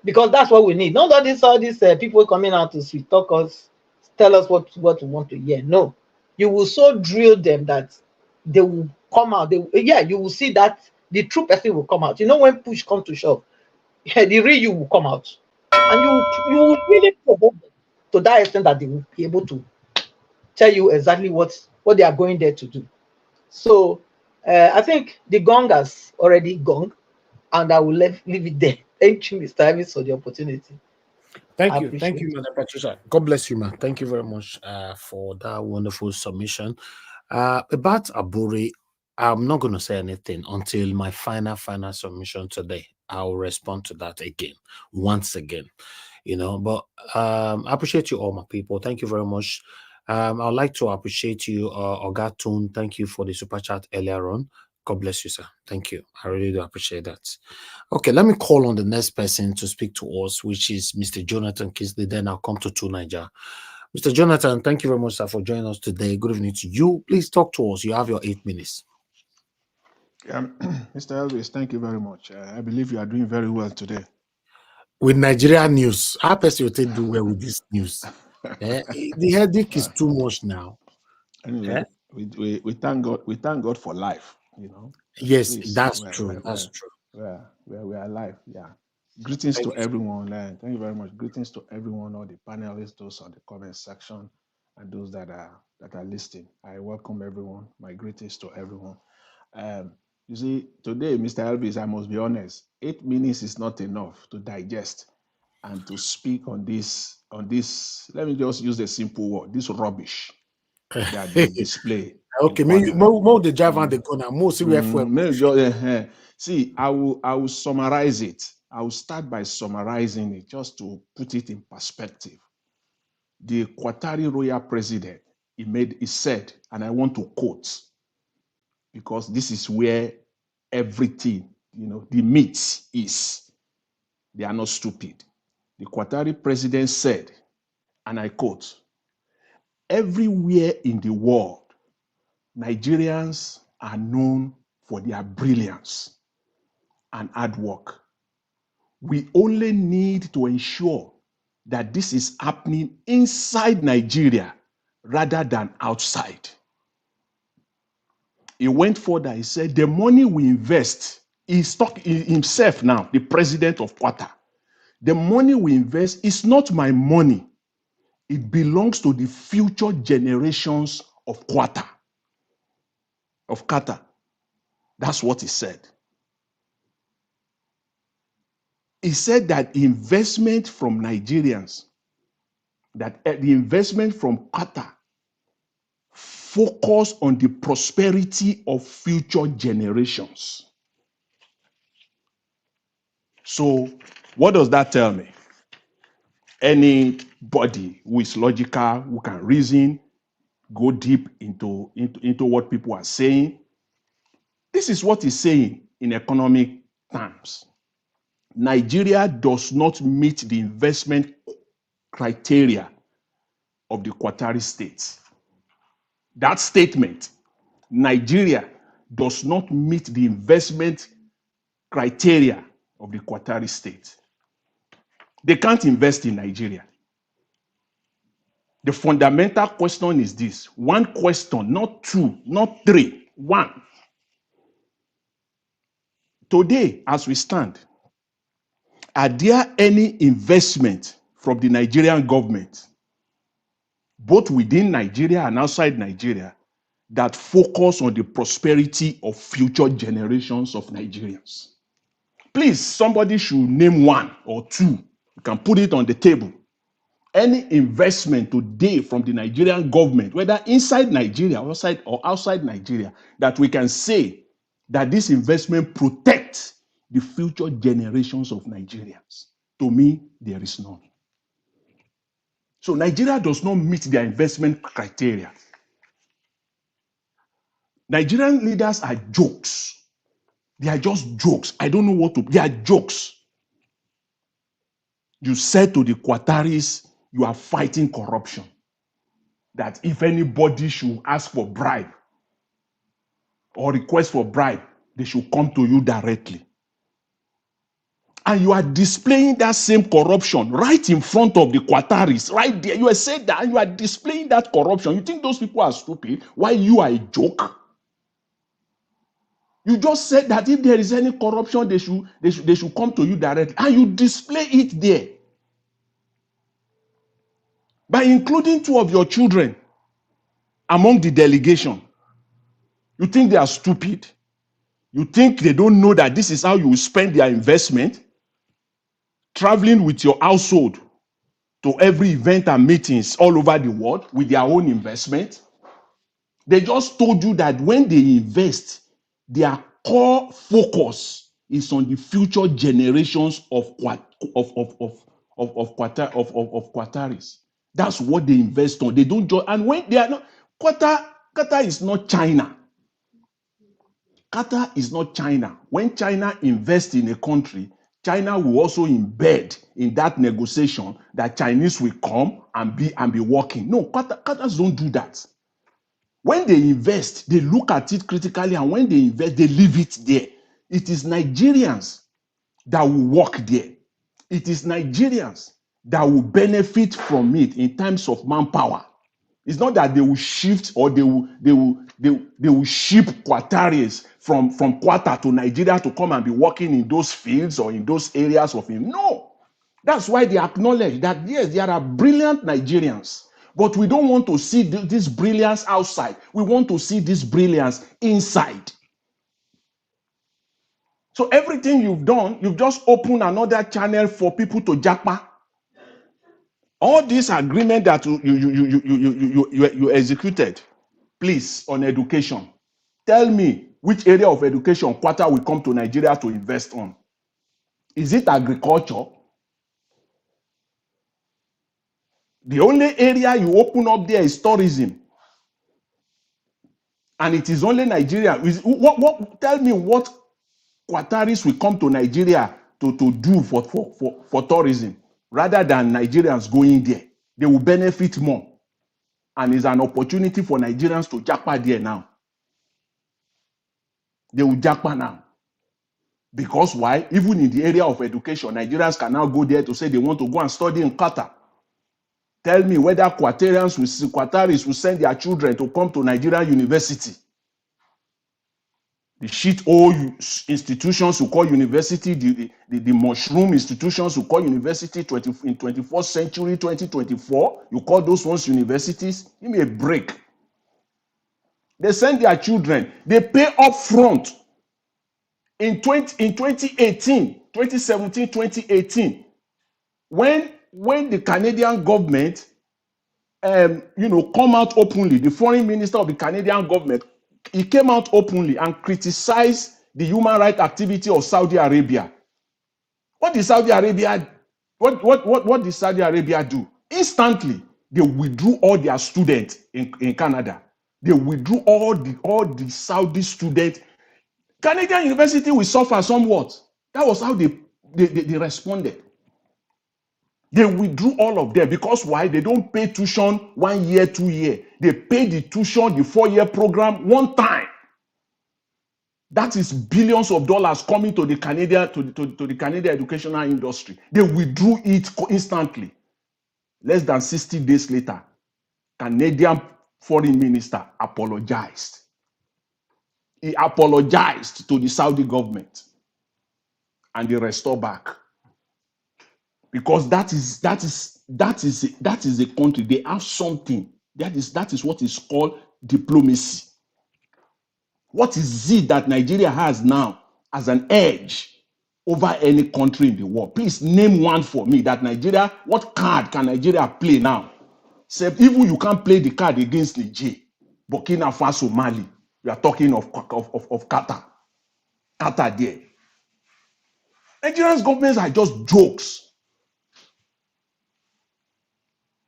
Because that's what we need. Not all these people coming out to sweet talk us, tell us what we want to hear. No. You will so drill them that they will come out. You will see that the true person will come out. You know, when push comes to shove, the real you will come out. And you will really provoke them to that extent that they will be able to tell you exactly what they are going there to do. So I think the gong has already gone, and I will leave it there. Thank you, Mr. Evans, for the opportunity. Thank you, Madam Patricia. God bless you, man. Thank you very much for that wonderful submission. About Abure, I'm not going to say anything until my final submission today. I'll respond to that again, once again, you know. But I appreciate you all, my people. Thank you very much. I'd like to appreciate you, Ogatun. Thank you for the super chat earlier on. God bless you, sir. Thank you. I really do appreciate that. Okay, let me call on the next person to speak to us, which is Mr. Jonathan Kisley. Then I'll come to Niger. Mr. Jonathan, thank you very much, sir, for joining us today. Good evening to you. Please talk to us. You have your 8 minutes. Mr. Elvis, thank you very much. I believe you are doing very well today. With Nigerian news, how person will do well with this news? The headache is too much now. Anyway, we thank God. We thank God for life. You know. Yes, that's true. That's true. We are alive. Yeah. Greetings to everyone. Thank you very much. Greetings to everyone, all the panelists, those on the comment section, and those that are listening. I welcome everyone. My greetings to everyone. You see, today, Mr. Elvis, I must be honest, 8 minutes is not enough to digest and to speak on this. Let me just use the simple word: this rubbish that they display. Okay, more the drive and the corner. See, I will summarize it. I will start by summarizing it just to put it in perspective. The Qatari royal president, he said, and I want to quote, because this is where everything, the meat is. They are not stupid. The Qatari president said, and I quote, "Everywhere in the world, Nigerians are known for their brilliance and hard work. We only need to ensure that this is happening inside Nigeria rather than outside. He went further. He said, the money we invest, he's talking himself now, the president of Qatar. The money we invest is not my money. It belongs to the future generations of Qatar. That's what he said. He said that investment from Nigerians, that the investment from Qatar focus on the prosperity of future generations. So what does that tell me? Anybody who is logical, who can reason, go deep into what people are saying. This is what he's saying in economic terms. Nigeria does not meet the investment criteria of the Qatari state. That statement, Nigeria does not meet the investment criteria of the Qatari state. They can't invest in Nigeria. The fundamental question is this. One question, not two, not three, one. Today, as we stand, are there any investment from the Nigerian government, both within Nigeria and outside Nigeria, that focus on the prosperity of future generations of Nigerians? Please, somebody should name one or two. You can put it on the table. Any investment today from the Nigerian government, whether inside Nigeria or outside Nigeria, that we can say that this investment protects the future generations of Nigerians. To me, there is none. So Nigeria does not meet their investment criteria. Nigerian leaders are jokes. They are just jokes. I don't know what to... They are jokes. You said to the Qataris, you are fighting corruption. That if anybody should ask for bribe or request for bribe, they should come to you directly. And you are displaying that same corruption right in front of the Qataris, right there. You are saying that, and you are displaying that corruption. You think those people are stupid? Why you are a joke? You just said that if there is any corruption, they should come to you directly. And you display it there. By including two of your children among the delegation. You think they are stupid? You think they don't know that this is how you spend their investment? Traveling with your household to every event and meetings all over the world with their own investment. They just told you that when they invest, their core focus is on the future generations of Qataris. That's what they invest on. They don't join, and when they are not, Qatar is not China. Qatar is not China. When China invests in a country, China will also embed in that negotiation that Chinese will come and be working. No, Qatars don't do that. When they invest, they look at it critically, and when they invest, they leave it there. It is Nigerians that will work there. It is Nigerians that will benefit from it in terms of manpower. It's not that they will shift or they will ship Qataris from Qatar to Nigeria to come and be working in those fields or in those areas of him. No. That's why they acknowledge that, yes, there are brilliant Nigerians, but we don't want to see this brilliance outside. We want to see this brilliance inside. So everything you've done, you've just opened another channel for people to jackpot. All this agreement that you executed, please, on education, tell me which area of education Qatar will come to Nigeria to invest on. Is it agriculture? The only area you open up there is tourism. And it is only Nigeria. Tell me what Qataris will come to Nigeria to do for tourism rather than Nigerians going there. They will benefit more. And it's an opportunity for Nigerians to jackpot there now. They will jackpot now. Because why? Even in the area of education, Nigerians can now go there to say they want to go and study in Qatar. Tell me whether Qataris will send their children to come to Nigerian university. The shit old institutions who call university, the mushroom institutions who call university in 21st century, 2024, you call those ones universities? Give me a break. They send their children, they pay up front. In 2017, 2018, when the Canadian government, come out openly, the foreign minister of the Canadian government, he came out openly and criticized the human rights activity of Saudi Arabia. What did Saudi Arabia? What did Saudi Arabia do? Instantly, they withdrew all their students in Canada. They withdrew all the Saudi students. Canadian university will suffer somewhat. That was how they responded. They withdrew all of them because why? They don't pay tuition 1 year, 2 year. They pay the tuition, the 4-year program one time. That is billions of dollars coming to the Canadian to the Canadian educational industry. They withdrew it instantly. Less than 60 days later, Canadian foreign minister apologized. He apologized to the Saudi government, and they restored back. Because that is a country. They have something. That is what is called diplomacy. What is it that Nigeria has now as an edge over any country in the world? Please name one for me that Nigeria, what card can Nigeria play now? Even you can't play the card against Niger, Burkina Faso, Mali. We are talking of Qatar. Qatar there. Nigeria's governments are just jokes.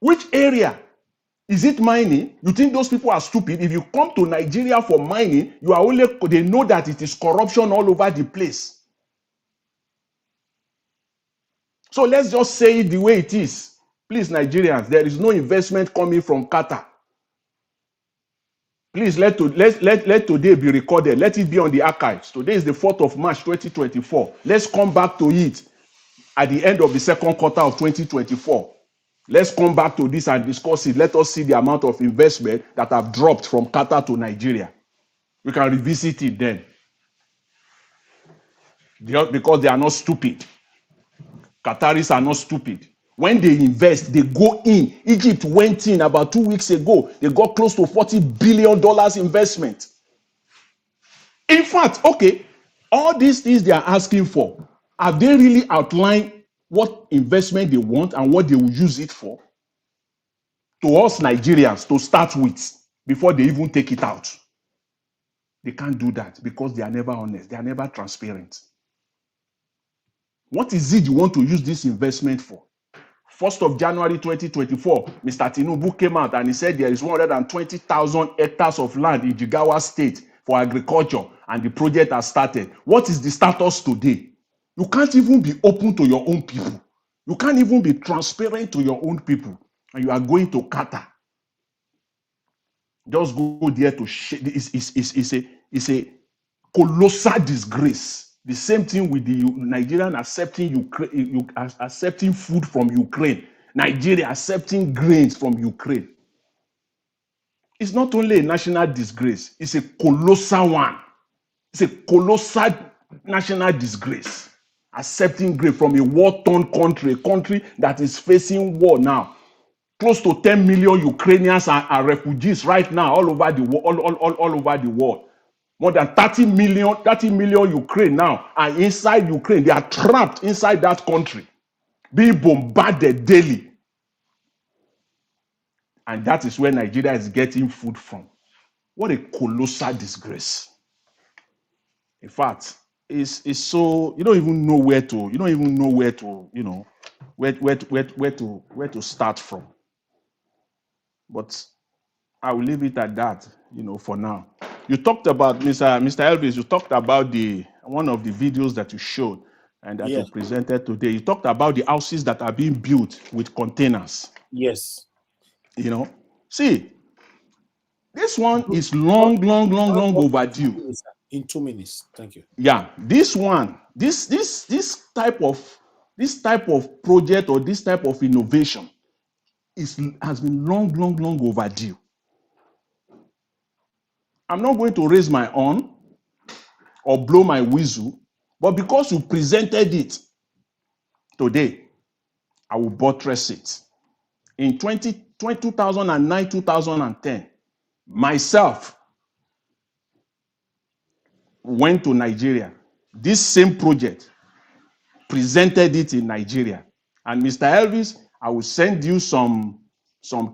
Which area? Is it mining? You think those people are stupid? If you come to Nigeria for mining, they know that it is corruption all over the place. So let's just say it the way it is. Please, Nigerians, there is no investment coming from Qatar. Please let today be recorded. Let it be on the archives. Today is the 4th of March, 2024. Let's come back to it at the end of the second quarter of 2024. Let's come back to this and discuss it. Let us see the amount of investment that have dropped from Qatar to Nigeria. We can revisit it then. Because they are not stupid. Qataris are not stupid. When they invest, they go in. Egypt went in about 2 weeks ago. They got close to $40 billion investment. In fact, okay, all these things they are asking for, have they really outlined what investment they want and what they will use it for? To us Nigerians, to start with, before they even take it out. They can't do that because they are never honest. They are never transparent. What is it you want to use this investment for? 1st of January 2024, Mr. Tinubu came out and he said there is 120,000 hectares of land in Jigawa State for agriculture and the project has started. What is the status today? You can't even be open to your own people. You can't even be transparent to your own people. And you are going to Qatar. Just go there to share. It's a colossal disgrace. The same thing with the Nigerian accepting accepting food from Ukraine. Nigeria accepting grains from Ukraine. It's not only a national disgrace, it's a colossal one. It's a colossal national disgrace. Accepting grain from a war-torn country, a country that is facing war now. Close to 10 million Ukrainians are refugees right now all over the world. All over the world. More than 30 million Ukraine now are inside Ukraine. They are trapped inside that country, being bombarded daily. And that is where Nigeria is getting food from. What a colossal disgrace. In fact, it's so you don't even know where to start from. But I will leave it at that, for now. You talked about Mr. Elvis. You talked about one of the videos that you showed and that you presented today. You talked about the houses that are being built with containers. Yes. See, this one is long overdue. In 2 minutes, thank you. Yeah, this one, this type of project or this type of innovation has been long, long, long overdue. I'm not going to raise my horn or blow my whistle, but because you presented it today, I will buttress it. In 2009, 2010, myself went to Nigeria. This same project presented it in Nigeria. And Mr. Elvis, I will send you some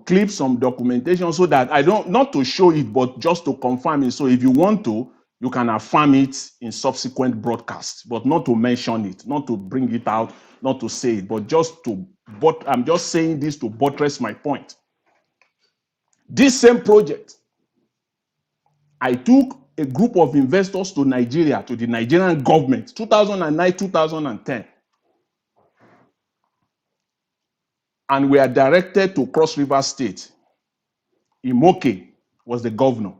clips, some documentation, so that I don't, not to show it, but just to confirm it. So if you want to, you can affirm it in subsequent broadcasts, but not to mention it, not to bring it out, not to say it, but just to, but I'm just saying this to buttress my point. This same project, I took a group of investors to Nigeria, to the Nigerian government, 2009, 2010. And we are directed to Cross River State. Imoke was the governor.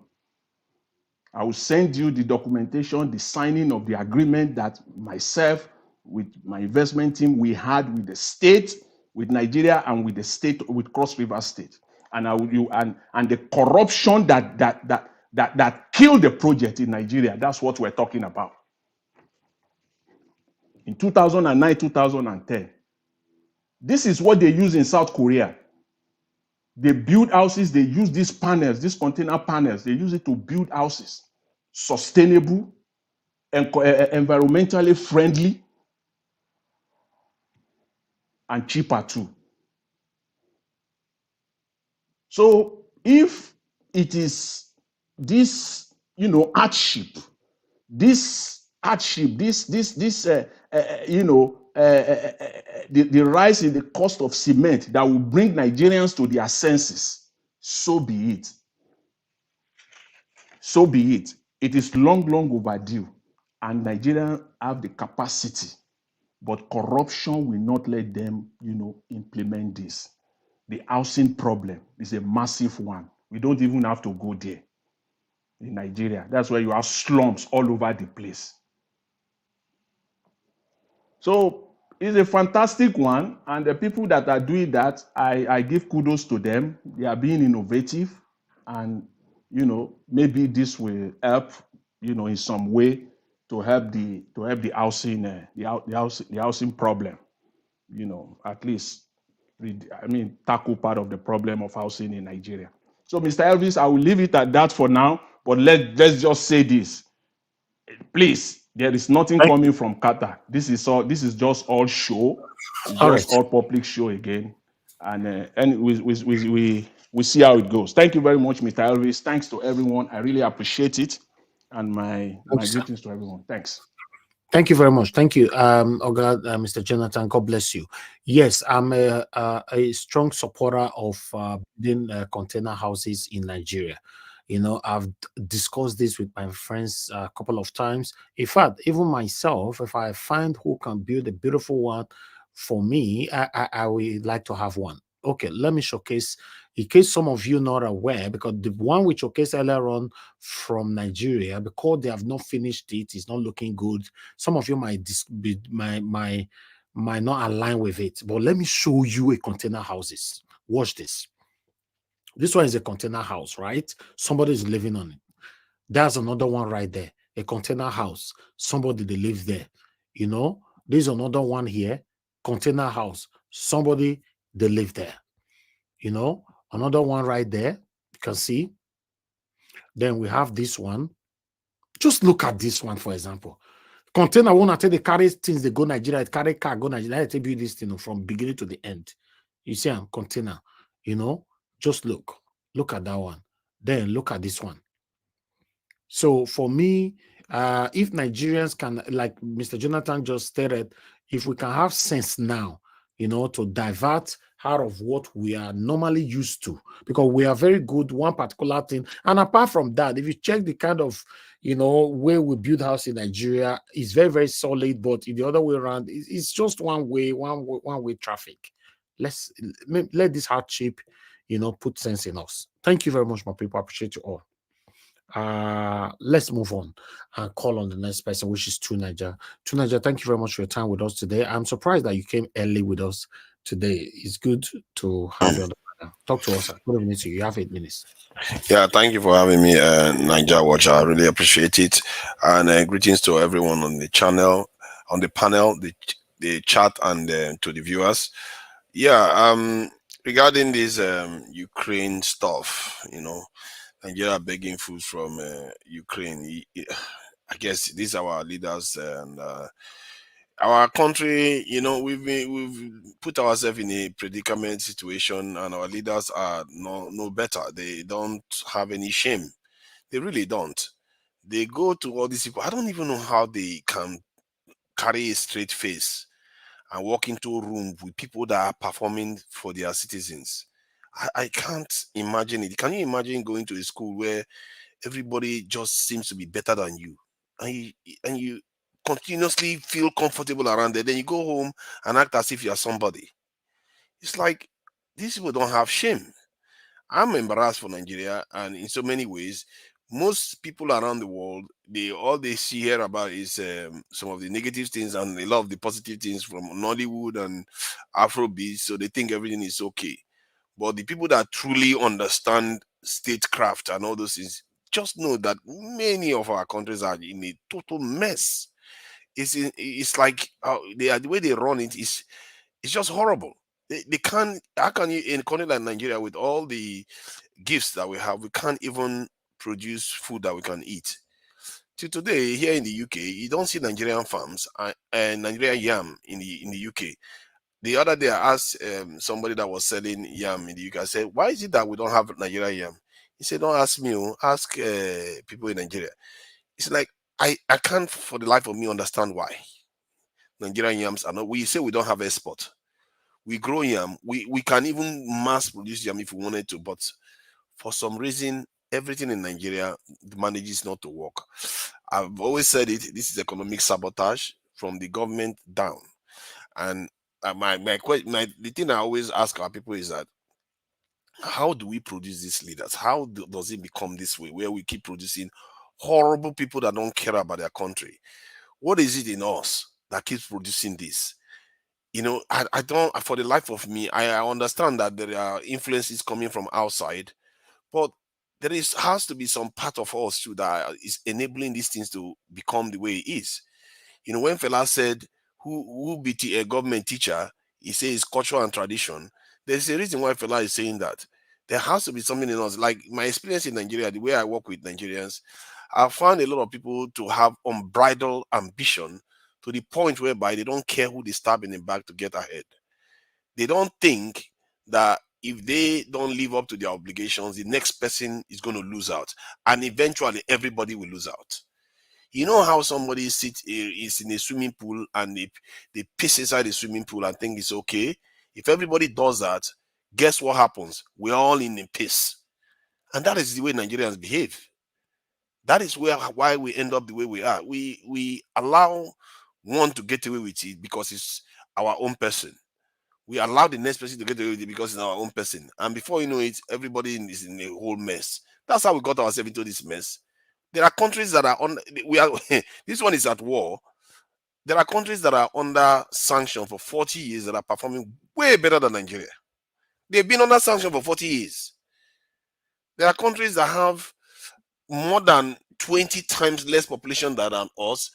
I will send you the documentation, the signing of the agreement that myself, with my investment team, we had with the state, with Nigeria, and with the state, with Cross River State. And and the corruption that killed the project in Nigeria. That's what we're talking about. In 2009, 2010. This is what they use in South Korea. They build houses, they use these panels, these container panels, they use it to build houses. Sustainable, and environmentally friendly, and cheaper too. So if it is this, hardship, the rise in the cost of cement that will bring Nigerians to their senses, so be it. So be it. It is long, long overdue, and Nigerians have the capacity, but corruption will not let them, implement this. The housing problem is a massive one. We don't even have to go there in Nigeria. That's why you have slums all over the place. So it's a fantastic one, and the people that are doing that, I give kudos to them. They are being innovative, and maybe this will help, in some way to help the housing, the housing problem. At least, tackle part of the problem of housing in Nigeria. So, Mr. Elvis, I will leave it at that for now. But let's just say this, please. There is nothing coming from Qatar. This is just all show. It's just all public show again, and we see how it goes. Thank you very much, Mr. Elvis. Thanks to everyone. I really appreciate it, and my greetings to everyone. Thanks. Thank you very much. Thank you, Mr. Jonathan. God bless you. Yes, I'm a strong supporter of building container houses in Nigeria. I've discussed this with my friends a couple of times. In fact, even myself, if I find who can build a beautiful one for me, I would like to have one. Okay, let me showcase, in case some of you not aware, because the one we showcased earlier on from Nigeria, because they have not finished it, it's not looking good. Some of you might not align with it, but let me show you a container houses. Watch this. This one is a container house, right? Somebody is living on it. There's another one right there, a container house. Somebody they live there. There's another one here, container house. Somebody they live there. Another one right there. You can see. Then we have this one. Just look at this one, for example. Container one, I tell they carry things, they go Nigeria, carry car, go Nigeria. They build this thing from beginning to the end. You see, container, just look at that one. Then look at this one. So for me, if Nigerians can, like Mr. Jonathan just stated, if we can have sense now, to divert out of what we are normally used to, because we are very good one particular thing. And apart from that, if you check the kind of way we build house in Nigeria, is very, very solid. But in the other way around, it's just one way traffic. Let this hardship put sense in us. Thank you very much, my people. I appreciate you all. Let's move on and call on the next person, which is Tunaja. Tunaja, thank you very much for your time with us today. I'm surprised that you came early with us today. It's good to have you on the Talk to us, sir. Good evening to you. You have 8 minutes. Yeah, thank you for having me, Niger Watch. I really appreciate it. And greetings to everyone on the channel, on the panel, the chat, and to the viewers. Yeah, regarding this Ukraine stuff, Nigeria begging food from Ukraine. I guess these are our leaders and our country. We've put ourselves in a predicament situation, and our leaders are no better. They don't have any shame. They really don't. They go to all these people. I don't even know how they can carry a straight face and walk into a room with people that are performing for their citizens. I can't imagine it. Can you imagine going to a school where everybody just seems to be better than you, and you continuously feel comfortable around it? Then you go home and act as if you're somebody. It's like these people don't have shame. I'm embarrassed for Nigeria, and in so many ways, most people around the world, all they see here about is some of the negative things and a lot of the positive things from Nollywood and Afrobeat. So they think everything is okay. But the people that truly understand statecraft and all those things just know that many of our countries are in a total mess. It's like the way they run it is it's just horrible. They can't. How can you in a country like Nigeria with all the gifts that we have, we can't even produce food that we can eat. Till today, here in the UK, you don't see Nigerian farms and Nigerian yam in the UK. The other day, I asked somebody that was selling yam in the UK. I said, "Why is it that we don't have Nigerian yam?" He said, "Don't ask me. Ask people in Nigeria." It's like I can't for the life of me understand why Nigerian yams are not. We say we don't have export. We grow yam. We can even mass produce yam if we wanted to, but for some reason, everything in Nigeria manages not to work. I've always said it. This is economic sabotage from the government down. And the thing I always ask our people is that how do we produce these leaders? How does it become this way, where we keep producing horrible people that don't care about their country? What is it in us that keeps producing this? I don't. For the life of me, I understand that there are influences coming from outside, but has to be some part of us too that is enabling these things to become the way it is. When Fela said, "Who be a government teacher?" He says culture and tradition. There's a reason why Fela is saying that. There has to be something in us. Like my experience in Nigeria, the way I work with Nigerians, I found a lot of people to have unbridled ambition to the point whereby they don't care who they stab in the back to get ahead. They don't think that if they don't live up to their obligations, the next person is going to lose out. And eventually everybody will lose out. You know how somebody is in a swimming pool and they piss inside the swimming pool and think it's okay? If everybody does that, guess what happens? We're all in a piss. And that is the way Nigerians behave. That is why we end up the way we are. We allow one to get away with it because it's our own person. We allow the next person to get away with it because it's our own person. And before you know it, everybody is in a whole mess. That's how we got ourselves into this mess. There are countries that are on. This one is at war. There are countries that are under sanction for 40 years that are performing way better than Nigeria. They've been under sanction for 40 years. There are countries that have more than 20 times less population than us.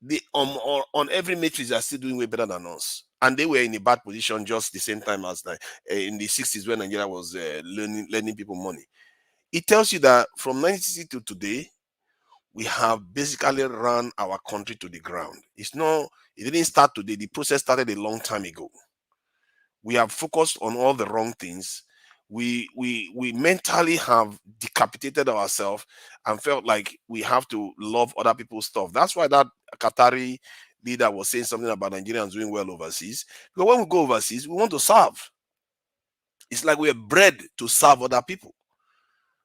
They on every matrix are still doing way better than us, and they were in a bad position just the same time as in the 60s when Nigeria was lending people money. It tells you that from 1960 to today, we have basically run our country to the ground. It didn't start today. The process started a long time ago. We have focused on all the wrong things. We mentally have decapitated ourselves and felt like we have to love other people's stuff. That's why that Qatari leader was saying something about Nigerians doing well overseas. Because when we go overseas, we want to serve. It's like we are bred to serve other people.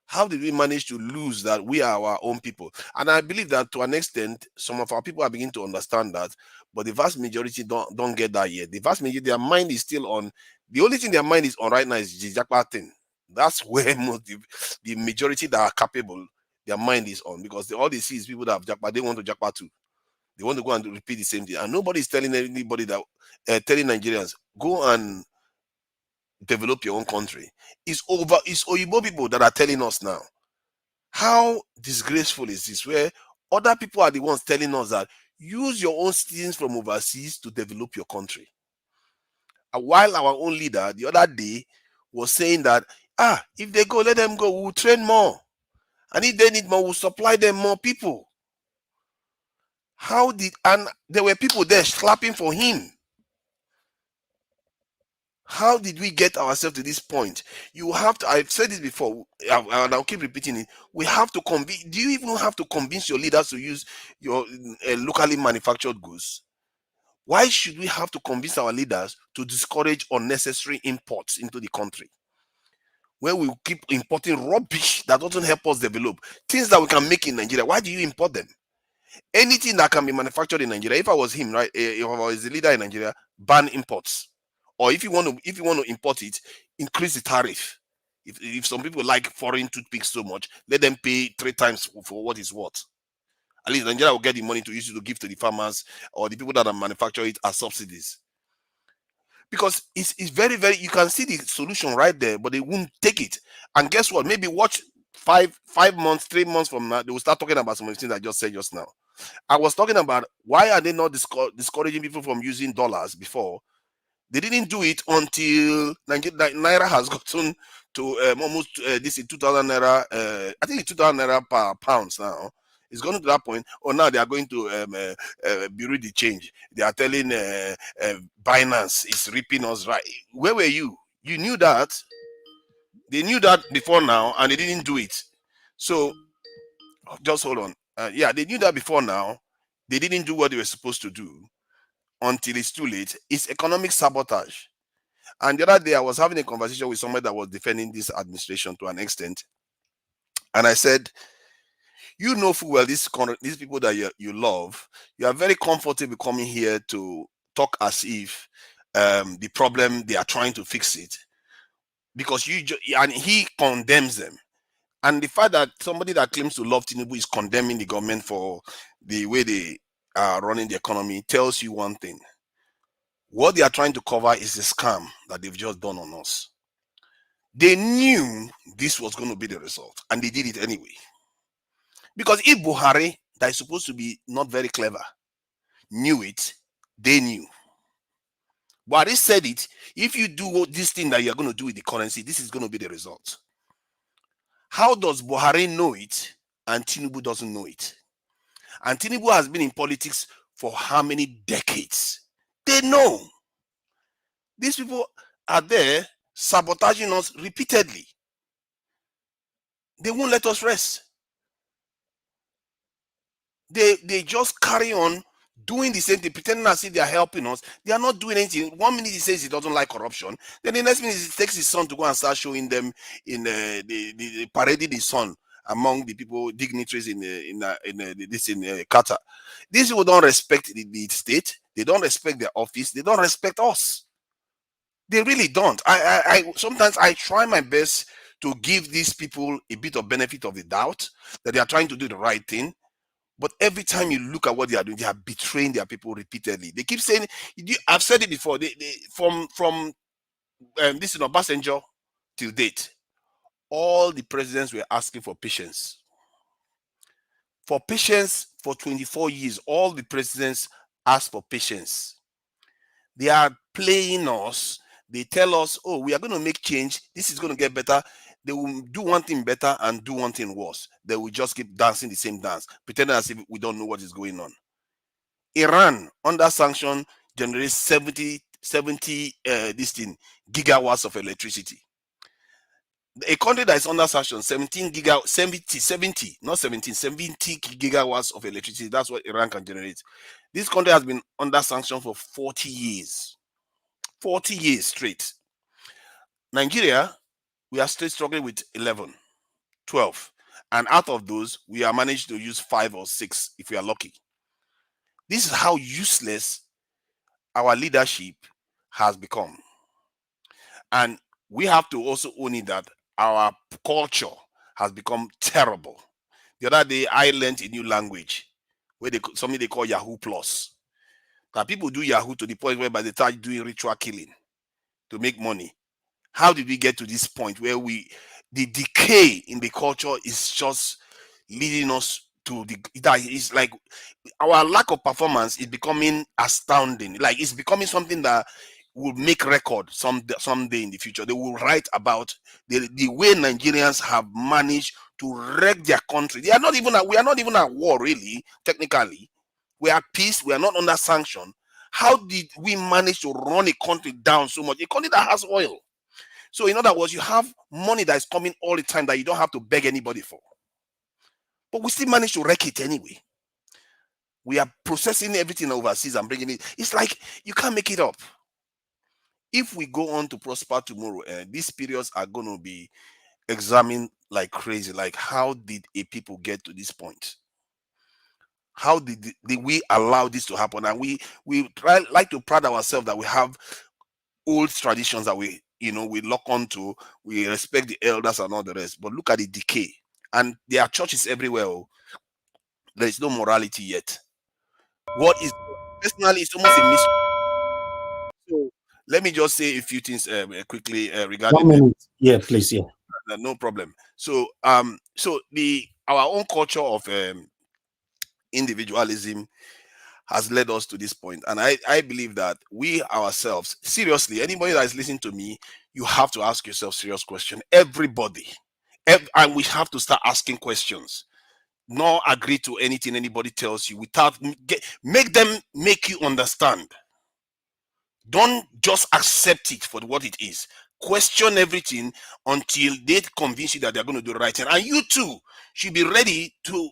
How did we manage to lose that we are our own people? And I believe that to an extent, some of our people are beginning to understand that, but the vast majority don't get that yet. The vast majority, their mind is still on, the only thing their mind is on right now is the Jakpa thing. That's where the majority that are capable, their mind is on, because all they see is people that have Jakpa, they want to Jakpa too. They want to go and repeat the same thing. And nobody is telling anybody that, telling Nigerians, go and develop your own country. It's Oyibo people that are telling us now. How disgraceful is this, where other people are the ones telling us that use your own citizens from overseas to develop your country. While our own leader the other day was saying that, if they go, let them go, we'll train more. And if they need more, we'll supply them more people. And there were people there clapping for him. How did we get ourselves to this point? You have to, I've said this before, and I'll keep repeating it. We have to convince, do you even have to convince your leaders to use your locally manufactured goods? Why should we have to convince our leaders to discourage unnecessary imports into the country? Where we keep importing rubbish that doesn't help us develop. Things that we can make in Nigeria, why do you import them? Anything that can be manufactured in Nigeria, if I was him, right, if I was the leader in Nigeria, ban imports. Or if you want to import it, increase the tariff. If some people like foreign toothpicks so much, let them pay 3 times for what is worth. At least Nigeria will get the money to use it to give to the farmers or the people that are manufacture it as subsidies. Because it's very, very, you can see the solution right there, but they won't take it. And guess what? Maybe watch 5 months, 3 months from now, they will start talking about some of the things I just said just now. I was talking about why are they not discouraging people from using dollars before? They didn't do it until Naira has gotten to almost this is 2,000 Naira. I think it's 2,000 Naira per pounds now. It's gone to that point. Or now they are going to bureau the change. They are telling Binance is ripping us right. Where were you? You knew that. They knew that before now, and they didn't do it. So just hold on. Yeah, they knew that before now. They didn't do what they were supposed to do until it's too late. It's economic sabotage. And the other day, I was having a conversation with somebody that was defending this administration to an extent. And I said, you know full well these people that you love, you are very comfortable coming here to talk as if the problem, they are trying to fix it. Because and he condemns them. And the fact that somebody that claims to love Tinubu is condemning the government for the way they are running the economy tells you one thing. What they are trying to cover is the scam that they've just done on us. They knew this was going to be the result, and they did it anyway. Because if Buhari, that is supposed to be not very clever, knew it, they knew. Buhari said it, if you do this thing that you're going to do with the currency, this is going to be the result. How does Buhari know it and Tinubu doesn't know it? And Tinubu has been in politics for how many decades? They know. These people are there sabotaging us repeatedly. They won't let us rest. They just carry on doing the same thing, pretending as if they are helping us. They are not doing anything. 1 minute he says he doesn't like corruption, then the next minute he takes his son to go and start showing them in the parading the son among the people, dignitaries in Qatar. These people don't respect the state. They don't respect their office. They don't respect us. They really don't. I sometimes I try my best to give these people a bit of benefit of the doubt that they are trying to do the right thing. But every time you look at what they are doing, they are betraying their people repeatedly. They keep saying, I've said it before, from this is Obasanjo till date, all the presidents were asking for patience. For patience for 24 years, all the presidents asked for patience. They are playing us. They tell us, oh, we are going to make change. This is going to get better. They will do one thing better and do one thing worse. They will just keep dancing the same dance, pretending as if we don't know what is going on. Iran, under sanction, generates 70 gigawatts of electricity. A country that is under sanction, 70 gigawatts of electricity. That's what Iran can generate. This country has been under sanction for 40 years. 40 years straight. Nigeria, we are still struggling with 11, 12. And out of those, we are managed to use 5 or 6 if we are lucky. This is how useless our leadership has become. And we have to also own it that our culture has become terrible. The other day, I learned a new language where something they call Yahoo Plus. That people do Yahoo to the point where by the time doing ritual killing to make money. How did we get to this point where the decay in the culture is just leading us to that is like our lack of performance is becoming astounding. Like it's becoming something that will make record someday in the future. They will write about the way Nigerians have managed to wreck their country. We are not even at war, really, technically. We are at peace, we are not under sanction. How did we manage to run a country down so much? A country that has oil. So in other words, you have money that is coming all the time that you don't have to beg anybody for. But we still manage to wreck it anyway. We are processing everything overseas and bringing it. It's like you can't make it up. If we go on to prosper tomorrow, these periods are going to be examined like crazy. Like, how did a people get to this point? How did we allow this to happen? And we like to pride ourselves that we have old traditions that we lock onto. We respect the elders and all the rest. But look at the decay. And there are churches everywhere. There is no morality yet. What is personally, it's almost a mystery. So let me just say a few things quickly regarding 1 minute. Yeah, please. Yeah. No problem. So so our own culture of individualism has led us to this point, and I believe that we ourselves, seriously, anybody that is listening to me, you have to ask yourself serious question. Everybody, and we have to start asking questions. Not agree to anything anybody tells you without make them make you understand. Don't just accept it for what it is. Question everything until they convince you that they're going to do the right thing. And you too should be ready to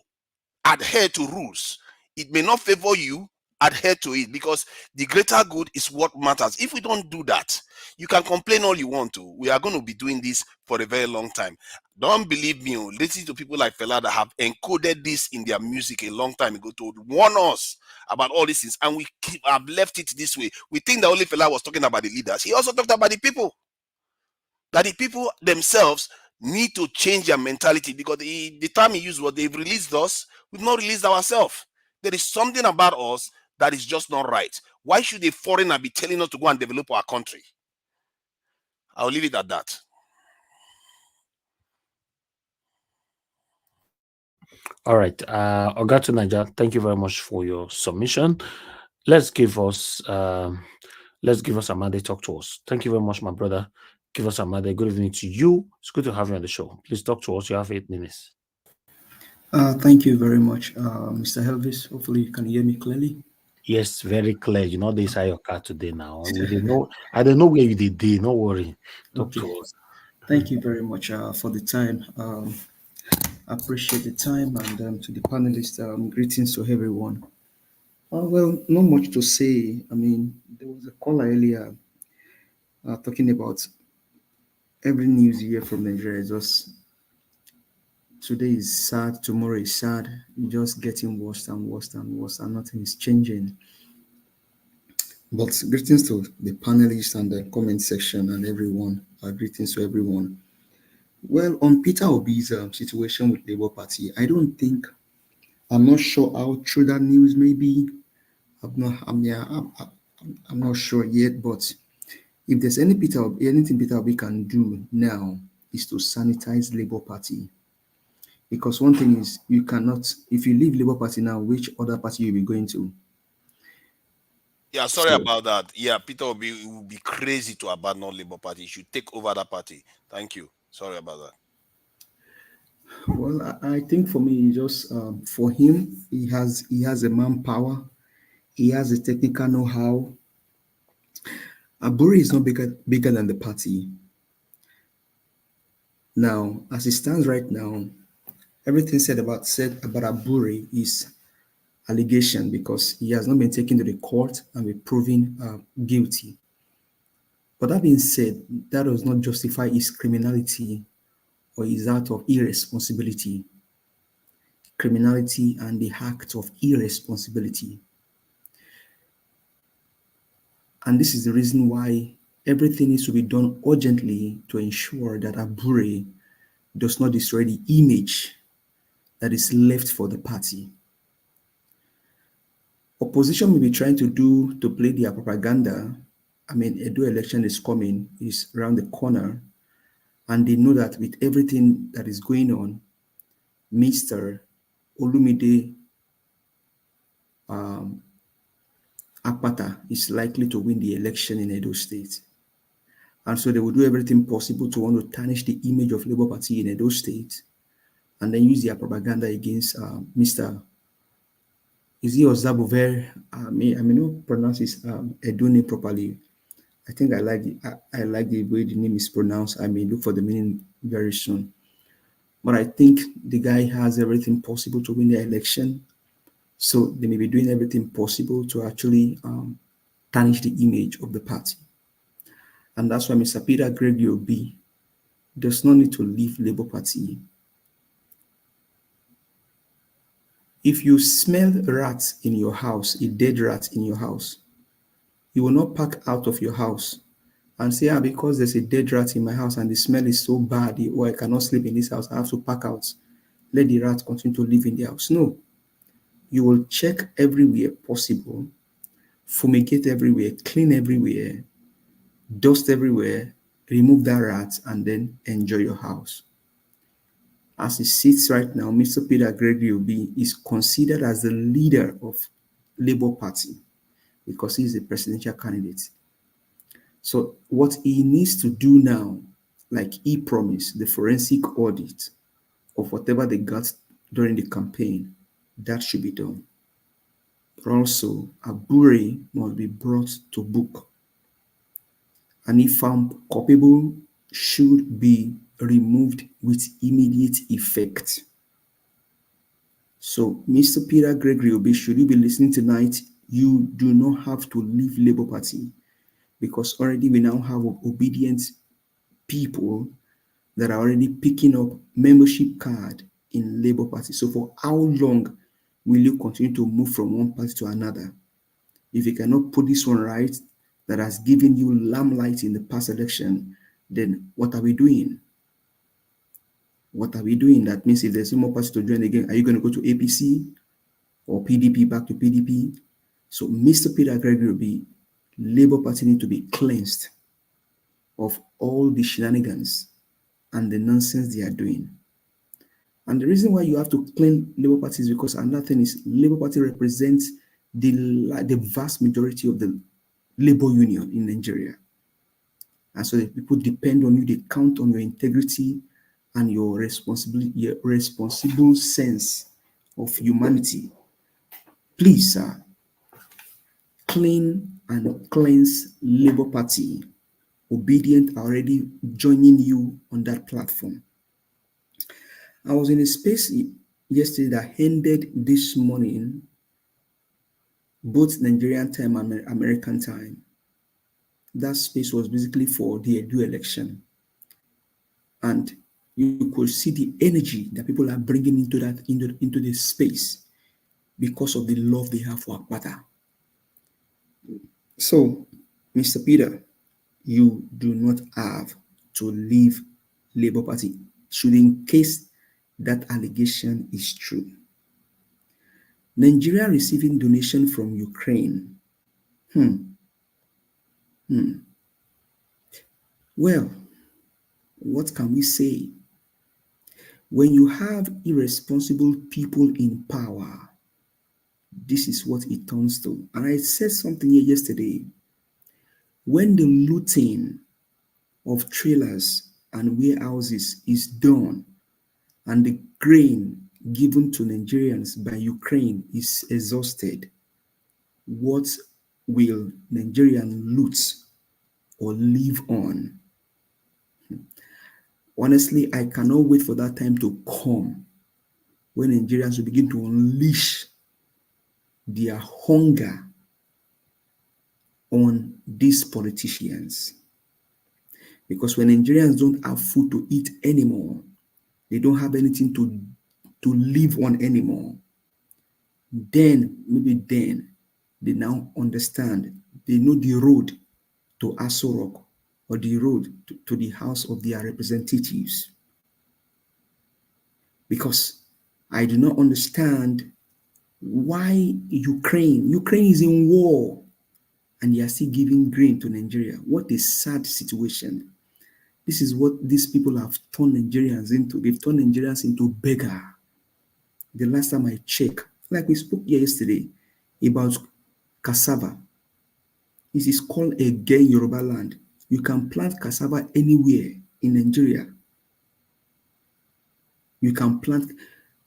adhere to rules. It may not favor you, adhere to it, because the greater good is what matters. If we don't do that, you can complain all you want to. We are going to be doing this for a very long time. Don't believe me. Listen to people like Fela that have encoded this in their music a long time ago to warn us about all these things, and we have left it this way. We think that only Fela was talking about the leaders. He also talked about the people. That the people themselves need to change their mentality, because the time he used was they've released us, we've not released ourselves. There is something about us that is just not right. Why should a foreigner be telling us to go and develop our country? I'll leave it at that. All right. Ogatu Naija, thank you very much for your submission. Let's give us Amade talk to us. Thank you very much, my brother. Give us Amade. Good evening to you. It's good to have you on the show. Please talk to us. You have 8 minutes. Thank you very much, Mr. Elvis. Hopefully you can hear me clearly. Yes, very clear. You know, this are your car today now. I don't know where you did. No worry. Talk to us. Thank you very much for the time. Appreciate the time, and to the panelists, greetings to everyone. Well, not much to say. I mean, there was a caller earlier talking about every news you hear from Nigeria. Just today is sad, tomorrow is sad. It's just getting worse and worse and worse, and nothing is changing. But greetings to the panelists and the comment section and everyone. Greetings to everyone. Well, on Peter Obi's situation with Labour Party, I'm not sure how true that news may be. I'm not sure yet, but if there's anything Peter Obi can do now is to sanitize Labour Party. Because one thing is, you cannot, if you leave Labour Party now, which other party you'll be going to? Yeah, sorry about that. Yeah, Peter Obi will be crazy to abandon Labour Party. He should take over that party. Thank you. Sorry about that. Well, I think for me, just for him, he has a manpower, he has a technical know-how. Abure is not bigger than the party. Now, as it stands right now, everything said about Abure is allegation, because he has not been taken to the court and be proven guilty. But that being said, that does not justify his criminality or his act of irresponsibility. Criminality and the act of irresponsibility. And this is the reason why everything needs to be done urgently to ensure that Abure does not destroy the image that is left for the party. Opposition may be trying to play their propaganda I mean, Edo election is coming, is around the corner, and they know that with everything that is going on, Mr. Olumide Akpata is likely to win the election in Edo State. And so they will do everything possible to want to tarnish the image of Labour Party in Edo State and then use their propaganda against Mr. Is he Ozabover? I may not pronounce his Edo name properly. I think I like the way the name is pronounced. I may look for the meaning very soon. But I think the guy has everything possible to win the election. So they may be doing everything possible to actually tarnish the image of the party. And that's why Mr. Peter Gregory Obi does not need to leave Labour Party. If you smell rats in your house, a dead rat in your house, you will not pack out of your house and say, because there's a dead rat in my house and the smell is so bad, or I cannot sleep in this house, I have to pack out. Let the rat continue to live in the house. No. You will check everywhere possible, fumigate everywhere, clean everywhere, dust everywhere, remove that rat, and then enjoy your house. As it sits right now, Mr. Peter Gregory Obi is considered as the leader of Labour Party because he is a presidential candidate. So what he needs to do now, like he promised, the forensic audit of whatever they got during the campaign, that should be done. But also, Abure must be brought to book. And if found culpable, should be removed with immediate effect. So, Mr. Peter Gregory Obi, should you be listening tonight, you do not have to leave Labour Party because already we now have obedient people that are already picking up membership card in Labour Party. So for how long will you continue to move from one party to another? If you cannot put this one right, that has given you limelight in the past election, then what are we doing? What are we doing? That means if there's no more party to join again, are you going to go to APC or PDP, back to PDP? So Mr. Peter Gregory Obi, Labour Party need to be cleansed of all the shenanigans and the nonsense they are doing. And the reason why you have to clean Labour Party is because another thing is Labour Party represents the vast majority of the labor union in Nigeria. And so the people depend on you, they count on your integrity and your responsibility, your responsible sense of humanity. Please, sir, clean and cleanse Labour Party. Obedient are already joining you on that platform. I was in a space yesterday that ended this morning, both Nigerian time and American time. That space was basically for the Edo election. And you could see the energy that people are bringing into that into this space because of the love they have for Akpata. So, Mr. Peter, you do not have to leave Labour Party, should in case that allegation is true. Nigeria receiving donation from Ukraine. Well, what can we say? When you have irresponsible people in power, this is what it turns to. And I said something here yesterday. When the looting of trailers and warehouses is done and the grain given to Nigerians by Ukraine is exhausted, what will Nigerian loot or live on? Honestly, I cannot wait for that time to come when Nigerians will begin to unleash their hunger on these politicians. Because when Nigerians don't have food to eat anymore, they don't have anything to live on anymore, then, maybe then, they now understand. They know the road to Aso Rock or the road to the house of their representatives. Because I do not understand why Ukraine is in war and they are still giving grain to Nigeria. What a sad situation. This is what these people have turned Nigerians into. They've turned Nigerians into beggar. The last time I checked, like we spoke here yesterday about cassava. This is called again Yoruba land. You can plant cassava anywhere in Nigeria. You can plant.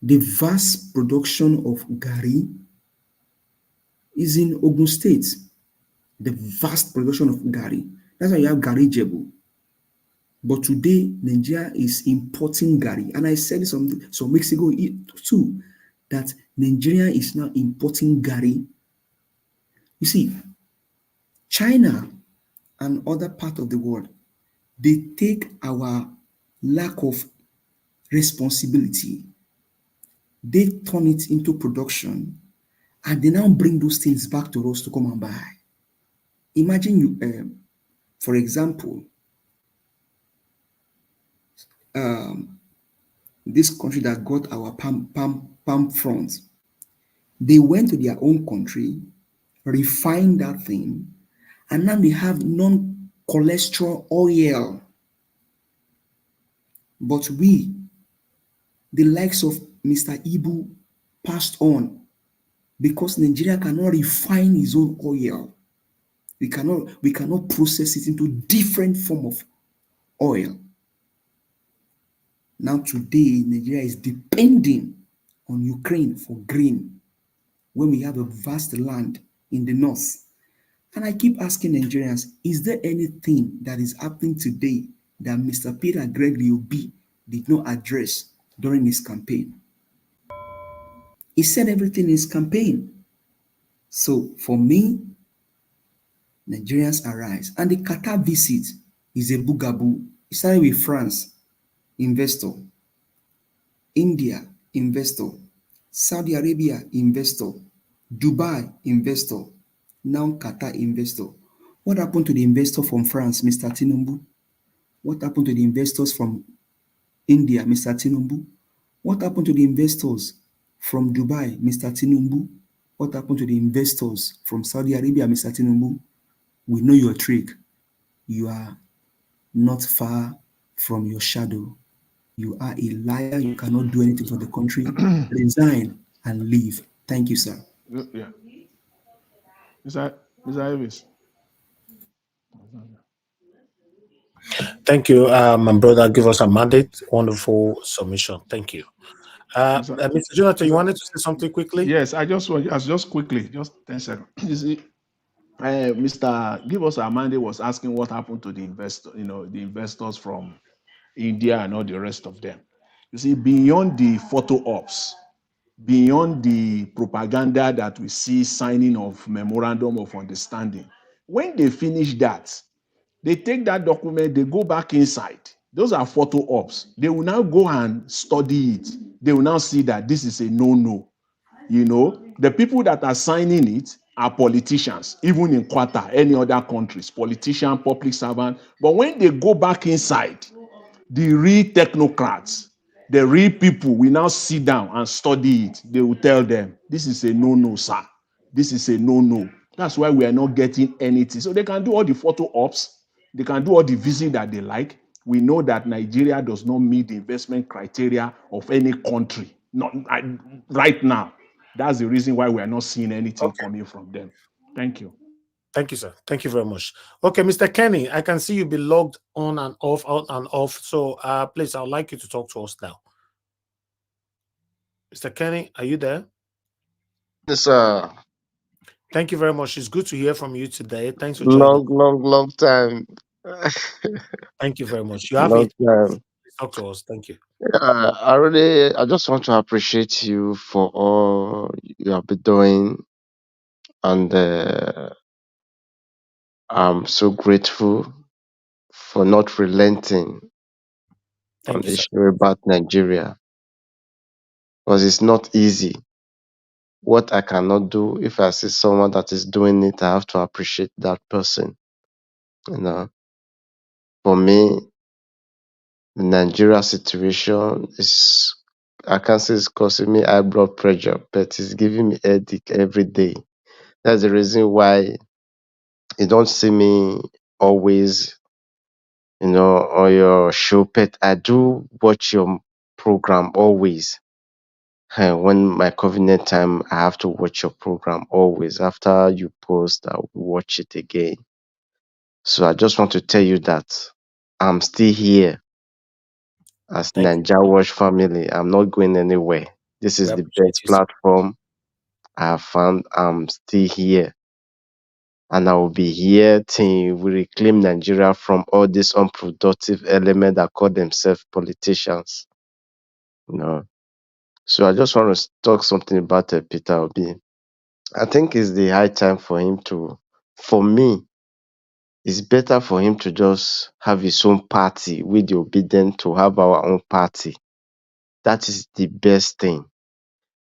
The vast production of gari is in Ogun State. The vast production of gari. That's why you have gari jebu. But today, Nigeria is importing gari. And I said this some weeks ago too, that Nigeria is now importing gari. You see, China and other parts of the world, they take our lack of responsibility, they turn it into production, and they now bring those things back to us to come and buy. Imagine you, for example, this country that got our palm front, they went to their own country, refined that thing, and now they have non-cholesterol oil. But we, the likes of Mr. Ibu, passed on because Nigeria cannot refine its own oil. We cannot process it into different form of oil. Now today, Nigeria is depending on Ukraine for grain when we have a vast land in the north. And I keep asking Nigerians, is there anything that is happening today that Mr. Peter Gregory Obi did not address during his campaign? He said everything in his campaign. So for me, Nigerians arise. And the Qatar visit is a boogaboo. It started with France, investor. India, investor. Saudi Arabia, investor. Dubai, investor. Now Qatar, investor. What happened to the investor from France, Mr. Tinubu? What happened to the investors from India, Mr. Tinubu? What happened to the investors from Dubai, Mr. Tinubu? What happened to the investors from Saudi Arabia, Mr. Tinubu? We know your trick. You are not far from your shadow. You are a liar. You cannot do anything for the country. Resign and leave. Thank you, sir. Yeah. Mr. Davis. Thank you, my brother. Give us a mandate. Wonderful submission. Thank you. Mr. Jonathan, you wanted to say something quickly? Yes, just quickly, just 10 seconds. You see, Mr. Give us a mandate was asking what happened to the investor, the investors from India and all the rest of them. You see, beyond the photo ops, beyond the propaganda that we see signing of memorandum of understanding, when they finish that, they take that document, they go back inside. Those are photo ops. They will now go and study it. They will now see that this is a no-no. The people that are signing it are politicians, even in Qatar, any other countries, politician, public servant. But when they go back inside, the real technocrats, the real people will now sit down and study it. They will tell them, this is a no-no, sir. This is a no-no. That's why we are not getting anything. So they can do all the photo ops. They can do all the visit that they like. We know that Nigeria does not meet the investment criteria of any country. Not right now. That's the reason why we are not seeing anything coming from them. Thank you. Thank you, sir. Thank you very much. Okay, Mr. Kenny, I can see you be logged on and off, out and off. So please, I would like you to talk to us now. Mr. Kenny, are you there? Yes, sir. Thank you very much. It's good to hear from you today. Thanks for joining. Long time. Thank you very much. You have Long it. time. Talk to us. Thank you. I just want to appreciate you for all you have been doing, and I'm so grateful for not relenting on Thank you, the sir. issue about Nigeria, because it's not easy. What I cannot do, if I see someone that is doing it, I have to appreciate that person. For me, the Nigeria situation is, I can't say it's causing me high blood pressure, but it's giving me headache every day. That's the reason why You don't see me always, on your show, but I do watch your program always. When my convenient time, I have to watch your program always. After you post, I'll watch it again. So I just want to tell you that I'm still here as Thank you. Ninja Watch family. I'm not going anywhere. This We is the appreciate best you, sir. platform I have found. I'm still here. And I will be here till we reclaim Nigeria from all these unproductive elements that call themselves politicians. You know. So I just want to talk something about Peter Obi. I think it's the high time for him to, for me, it's better for him to just have his own party with the obedient to have our own party. That is the best thing.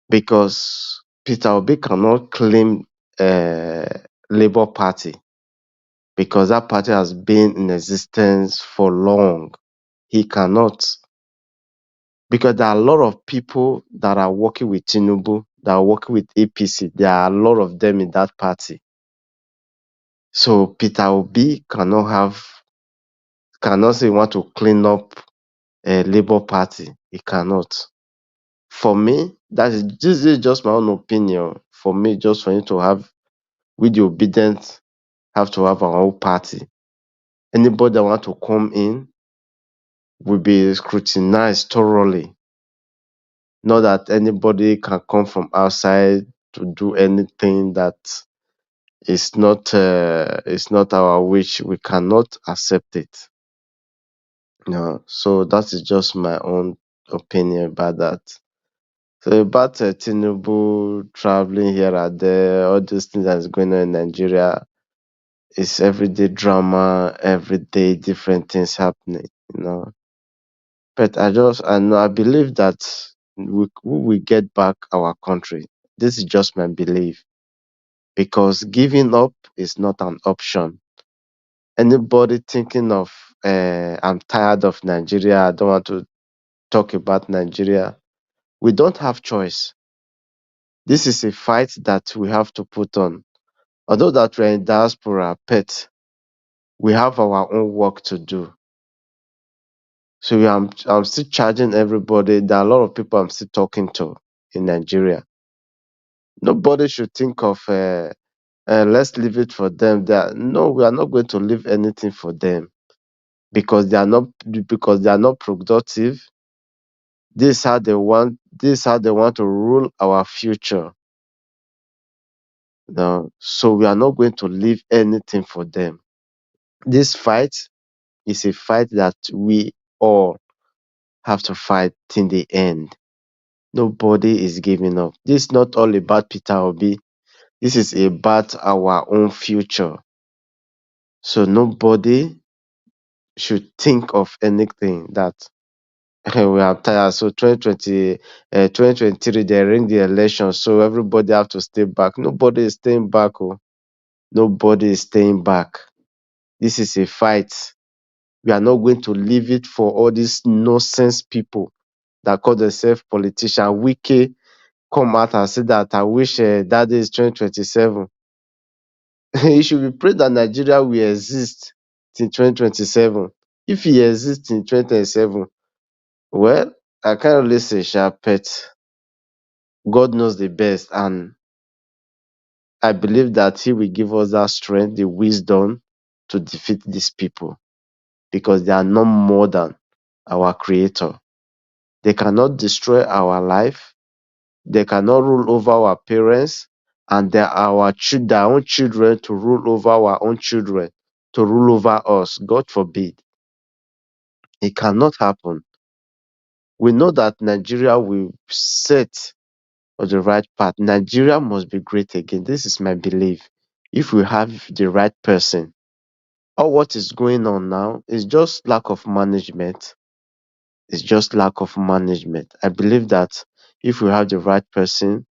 Because Peter Obi cannot claim Labour Party because that party has been in existence for long. He cannot. Because there are a lot of people that are working with Tinubu, that are working with APC. There are a lot of them in that party. So Peter Obi cannot say he want to clean up a Labour Party. He cannot. For me, this is just my own opinion. For me, just for him to have, with the obedient, have to have our own party. Anybody that want to come in will be scrutinized thoroughly. Not that anybody can come from outside to do anything that is not our wish. We cannot accept it. No, so that is just my own opinion about that. So about Tinubu traveling here and there, all these things that's going on in Nigeria, it's everyday drama, everyday different things happening. But I believe that we will get back our country. This is just my belief because giving up is not an option. Anybody thinking of I'm tired of Nigeria, I don't want to talk about Nigeria. We don't have choice. This is a fight that we have to put on. Although that we're in diaspora, but we have our own work to do. So I'm still charging everybody. There are a lot of people I'm still talking to in Nigeria. Nobody should think of let's leave it for them. No, we are not going to leave anything for them because they are not productive. This is how they want to rule our future. No, so we are not going to leave anything for them. This fight is a fight that we all have to fight till the end. Nobody is giving up. This is not all about Peter Obi. This is about our own future. So nobody should think of anything that we are tired. So 2023, they ring the election, so everybody have to stay back. Nobody is staying back. Oh. Nobody is staying back. This is a fight. We are not going to leave it for all these nonsense people that call themselves politicians. Wike come out and say that I wish that day is 2027. He should be praying that Nigeria will exist till 2027. If he exists in 2027, well, I can't really say sharp, but God knows the best. And I believe that he will give us that strength, the wisdom to defeat these people because they are no more than our creator. They cannot destroy our life. They cannot rule over our parents, and they are their own children to rule over our own children, to rule over us. God forbid. It cannot happen. We know that Nigeria will set on the right path. Nigeria must be great again. This is my belief. If we have the right person, all what is going on now is just lack of management. It's just lack of management. I believe that if we have the right person,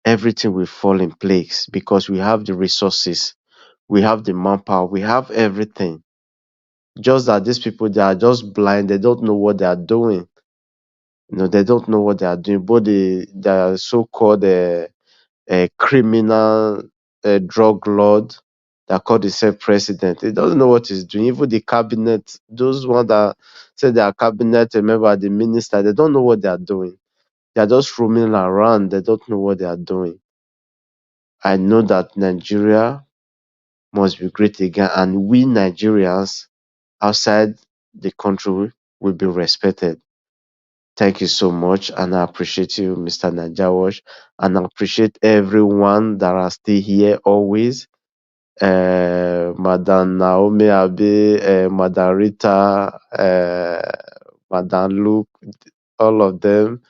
everything will fall in place because we have the resources, we have the manpower, we have everything. Just that these people, they are just blind. They don't know what they are doing. They don't know what they are doing. But they are so-called criminal drug lord. that called himself president. He doesn't know what he's doing. Even the cabinet, those ones that say they are cabinet member, the minister, they don't know what they are doing. They are just roaming around. They don't know what they are doing. I know that Nigeria must be great again, and we Nigerians outside the country will be respected. Thank you so much, and I appreciate you, Mr. Najawash, and I appreciate everyone that are still here always. Madam Naomi Abe, Madam Rita, Madam Luke, all of them.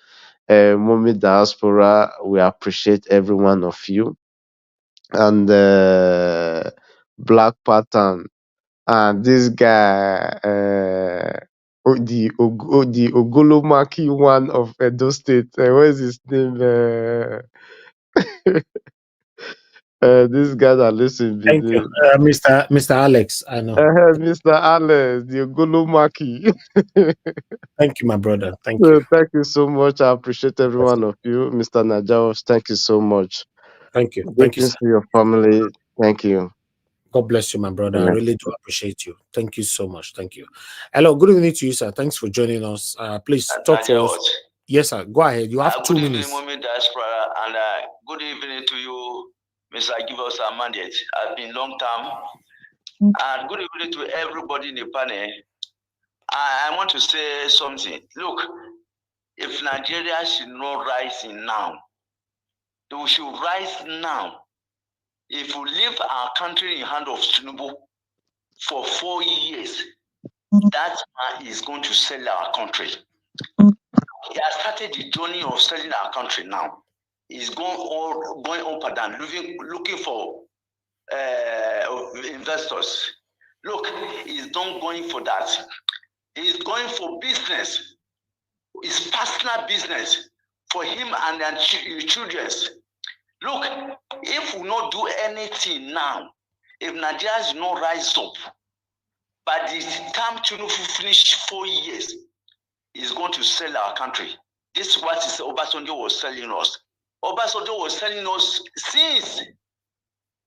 Mommy Diaspora, we appreciate every one of you. And Black Pattern, and this guy, the Ogolomaki one of Edo State. What is his name? This guy that lives in Thank you, Benin. Mr. Alex. I know. Mr. Alex, the Ogolomaki. Thank you, my brother. Thank So you. thank you so much. I appreciate every one of you. Mr. Najaos, thank you so much. Thank you. Thank you, Greetings sir. to your family. Thank you. God bless you, my brother. I Amen. really do appreciate you. Thank you so much. Thank you. Hello, good evening to you, sir. Thanks for joining us. Please talk to us. Yes, sir. Go ahead. You have 2 minutes. Good evening, Mommy Diaspora, and good evening to you, Mr. Give us a mandate. I've been long time. And good evening to everybody in the panel. I want to say something. Look, if Nigeria should not rise now, we should rise now. If we leave our country in the hand of Tinubu for 4 years, that man is going to sell our country. He has started the journey of selling our country now. He's going up and down, looking for investors. Look, he's not going for that. He's going for business. It's personal business for him and their children. Look, if we not do anything now, if Nigeria does not rise up, by the time Tinubu finish 4 years, he's going to sell our country. This is what Obasanjo was selling us. Obasanjo was selling us since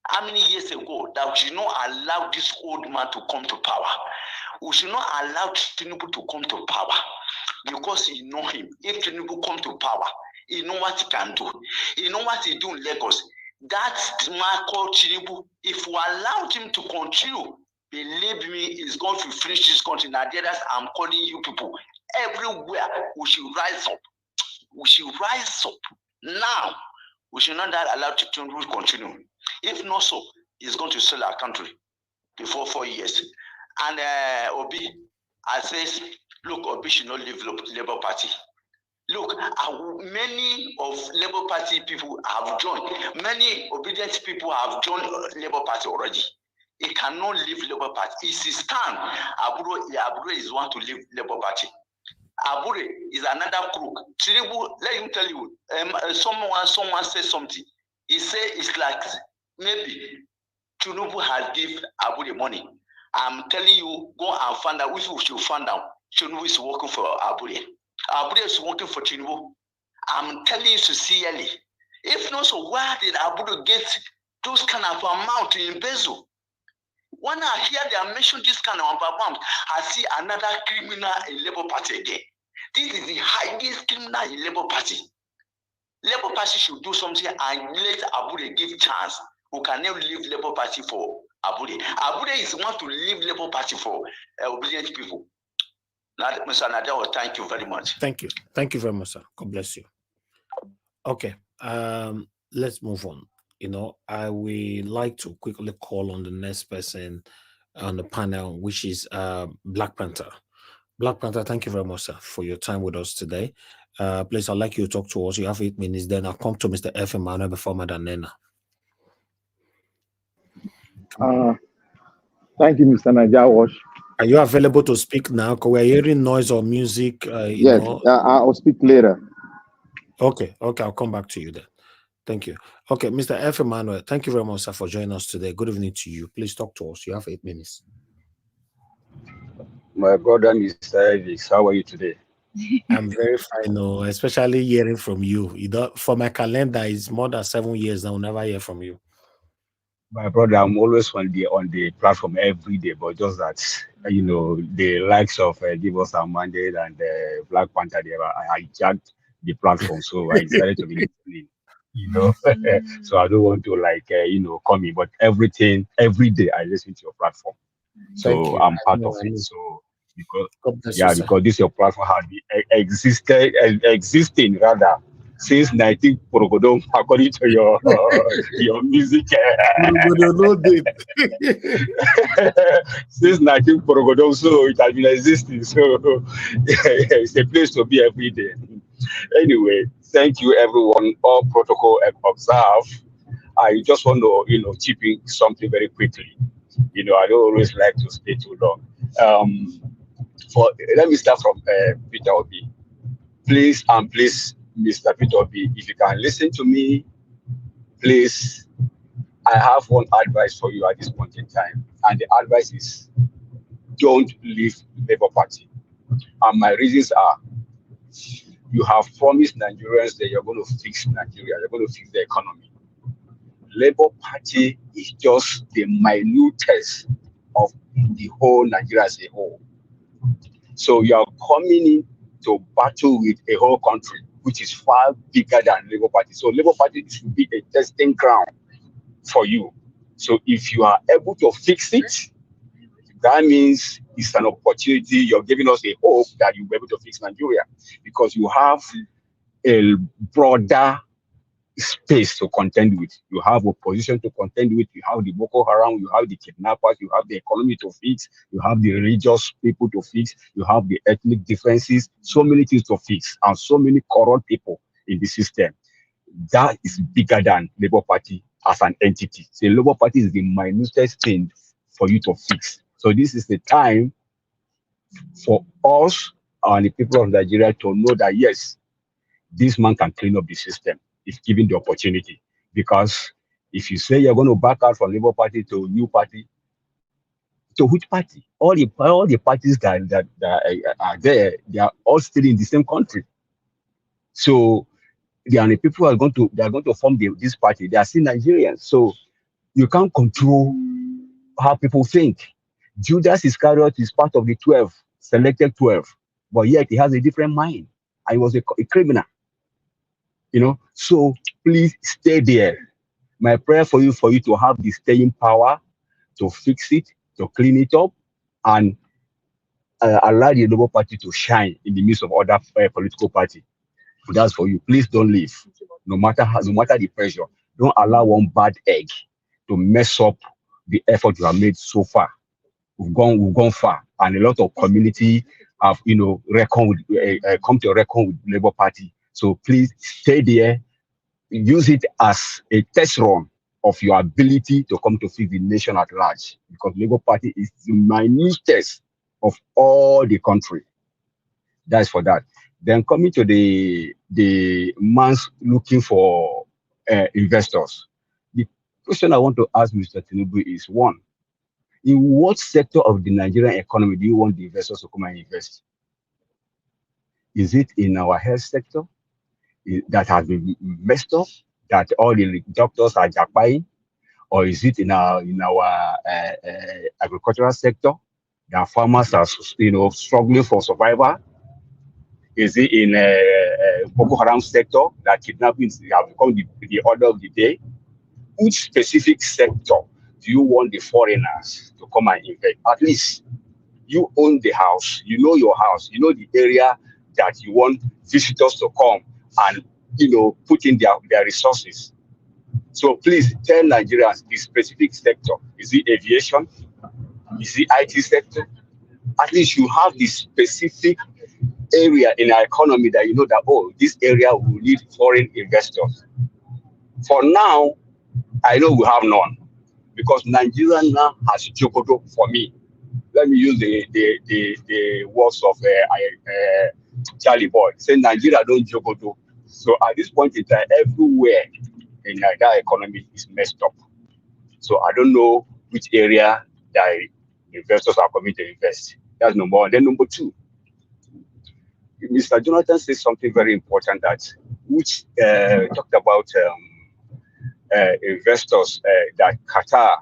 how many years ago that we should not allow this old man to come to power. We should not allow Tinubu to come to power because he know him. If Tinubu come to power, he know what he can do. He know what he do in Lagos. That man called Tinubu, if we allow him to continue, believe me, he's going to finish this country. Nigerians, I'm calling you people everywhere. We should rise up. We should rise up now. We should not allow Tinubu to continue. If not so, he's going to sell our country before 4 years. And Obi, I says, look, Obi should not leave Labour Party. Look, many of Labour Party people have joined. Many obedient people have joined Labour Party already. He cannot leave Labour Party. It's his stand. Abure is one to leave Labour Party. Abure is another crook. Tinubu, let him tell you, someone said something. He said it's like maybe Tinubu has given Abure money. I'm telling you, go and find out. If you should find out, Tinubu is working for Abure. Abure is working for Tinubu. I'm telling you sincerely. If not, so where did Abure get those kind of amount in embezzle? When I hear they mention this kind of amount, I see another criminal in Labour Party again. This is the highest criminal in Labour Party. Labour Party should do something and let Abure give chance. We can never leave Labour Party for Abure. Abure is want to leave Labour Party for obedient people. Mr. Nadawa, thank you very much. Thank you. Thank you very much, sir. God bless you. Okay. Let's move on. I will like to quickly call on the next person on the panel, which is Black Panther. Black Panther, thank you very much, sir, for your time with us today. Please, I'd like you to talk to us. You have 8 minutes. Then I'll come to Mr. F. Emmanuel before Madam Nena. Thank you, Mr. Najawash. Are you available to speak now? Because we're hearing noise or music. Yes, I'll speak later. Okay, I'll come back to you then. Thank you. Okay, Mr. F. Emmanuel, thank you very much, sir, for joining us today. Good evening to you. Please talk to us. You have 8 minutes. My brother, Mr. Elvis, how are you today? I'm very fine, especially hearing from you. For my calendar, it's more than 7 years now. I'll never hear from you. My brother, I'm always on the platform every day, but just that the likes of Give Us Our Mandate and Black Panther, I hijacked the platform, so I decided to be listening. So I don't want to come in, but everything every day I listen to your platform, Thank so you. I'm I part know, of I it. know. So because God bless you, yeah, sir. because this your platform has been existing rather since 19 Porogodon, according to your music. No date. Since 19 Porogodon, so it has been existing. So it's a place to be every day. Anyway, thank you everyone. All protocol observed. I just want to, chip in something very quickly. I don't always like to stay too long. For Let me start from Peter Obi. Please, Mr. Peter Obi, if you can listen to me, please. I have one advice for you at this point in time, and the advice is don't leave Labour Party. And my reasons are: you have promised Nigerians that you're going to fix Nigeria, you're going to fix the economy. Labour Party is just the minutest of the whole Nigeria as a whole. So you are coming in to battle with a whole country, which is far bigger than Labour Party. So Labour Party should be a testing ground for you. So if you are able to fix it, that means it's an opportunity. You're giving us a hope that you'll be able to fix Nigeria because you have a broader space to contend with. You have opposition to contend with. You have the Boko Haram. You have the kidnappers. You have the economy to fix. You have the religious people to fix. You have the ethnic differences. So many things to fix, and so many corrupt people in the system. That is bigger than Labour Party as an entity. So Labour Party is the minutest thing for you to fix. So this is the time for us and the people of Nigeria to know that yes, this man can clean up the system if given the opportunity. Because if you say you're going to back out from Labour Party to a new party, to which party? All the parties that are there, they are all still in the same country. So they are the people who are going to form this party. They are still Nigerians. So you can't control how people think. Judas Iscariot is part of the 12, selected 12, but yet he has a different mind. And he was a criminal. So please stay there. My prayer for you to have the staying power to fix it, to clean it up, and allow the Labour Party to shine in the midst of other political party. That's for you. Please don't leave, no matter the pressure. Don't allow one bad egg to mess up the effort you have made so far. We've gone far, and a lot of community have come to reckon with Labour Party. So please stay there. Use it as a test run of your ability to come to fix the nation at large, because Labour Party is the minutest of all the country. That's for that. Then coming to the man's looking for investors. The question I want to ask Mr. Tinubu is one: in what sector of the Nigerian economy do you want the investors to come and invest? Is it in our health sector that has been messed up, that all the doctors are jackpying? Or is it in our agricultural sector that farmers are struggling for survival? Is it in Boko Haram sector that kidnapping have become the order of the day? Which specific sector do you want the foreigners to come and invest? At least you own the house, you know your house, you know the area that you want visitors to come and put in their resources. So please tell Nigerians the specific sector. Is it aviation? Is it IT sector? At least you have the specific area in our economy that you know that, oh, this area will need foreign investors. For now, I know we have none, because Nigeria now has Jogoto for me. Let me use the words of Charlie Boy. Say Nigeria don't Jogoto. So at this point in time, everywhere in that economy is messed up. So I don't know which area that investors are coming to invest. That's number one. Then number two, Mr. Jonathan says something very important, that which talked about investors that Qatar,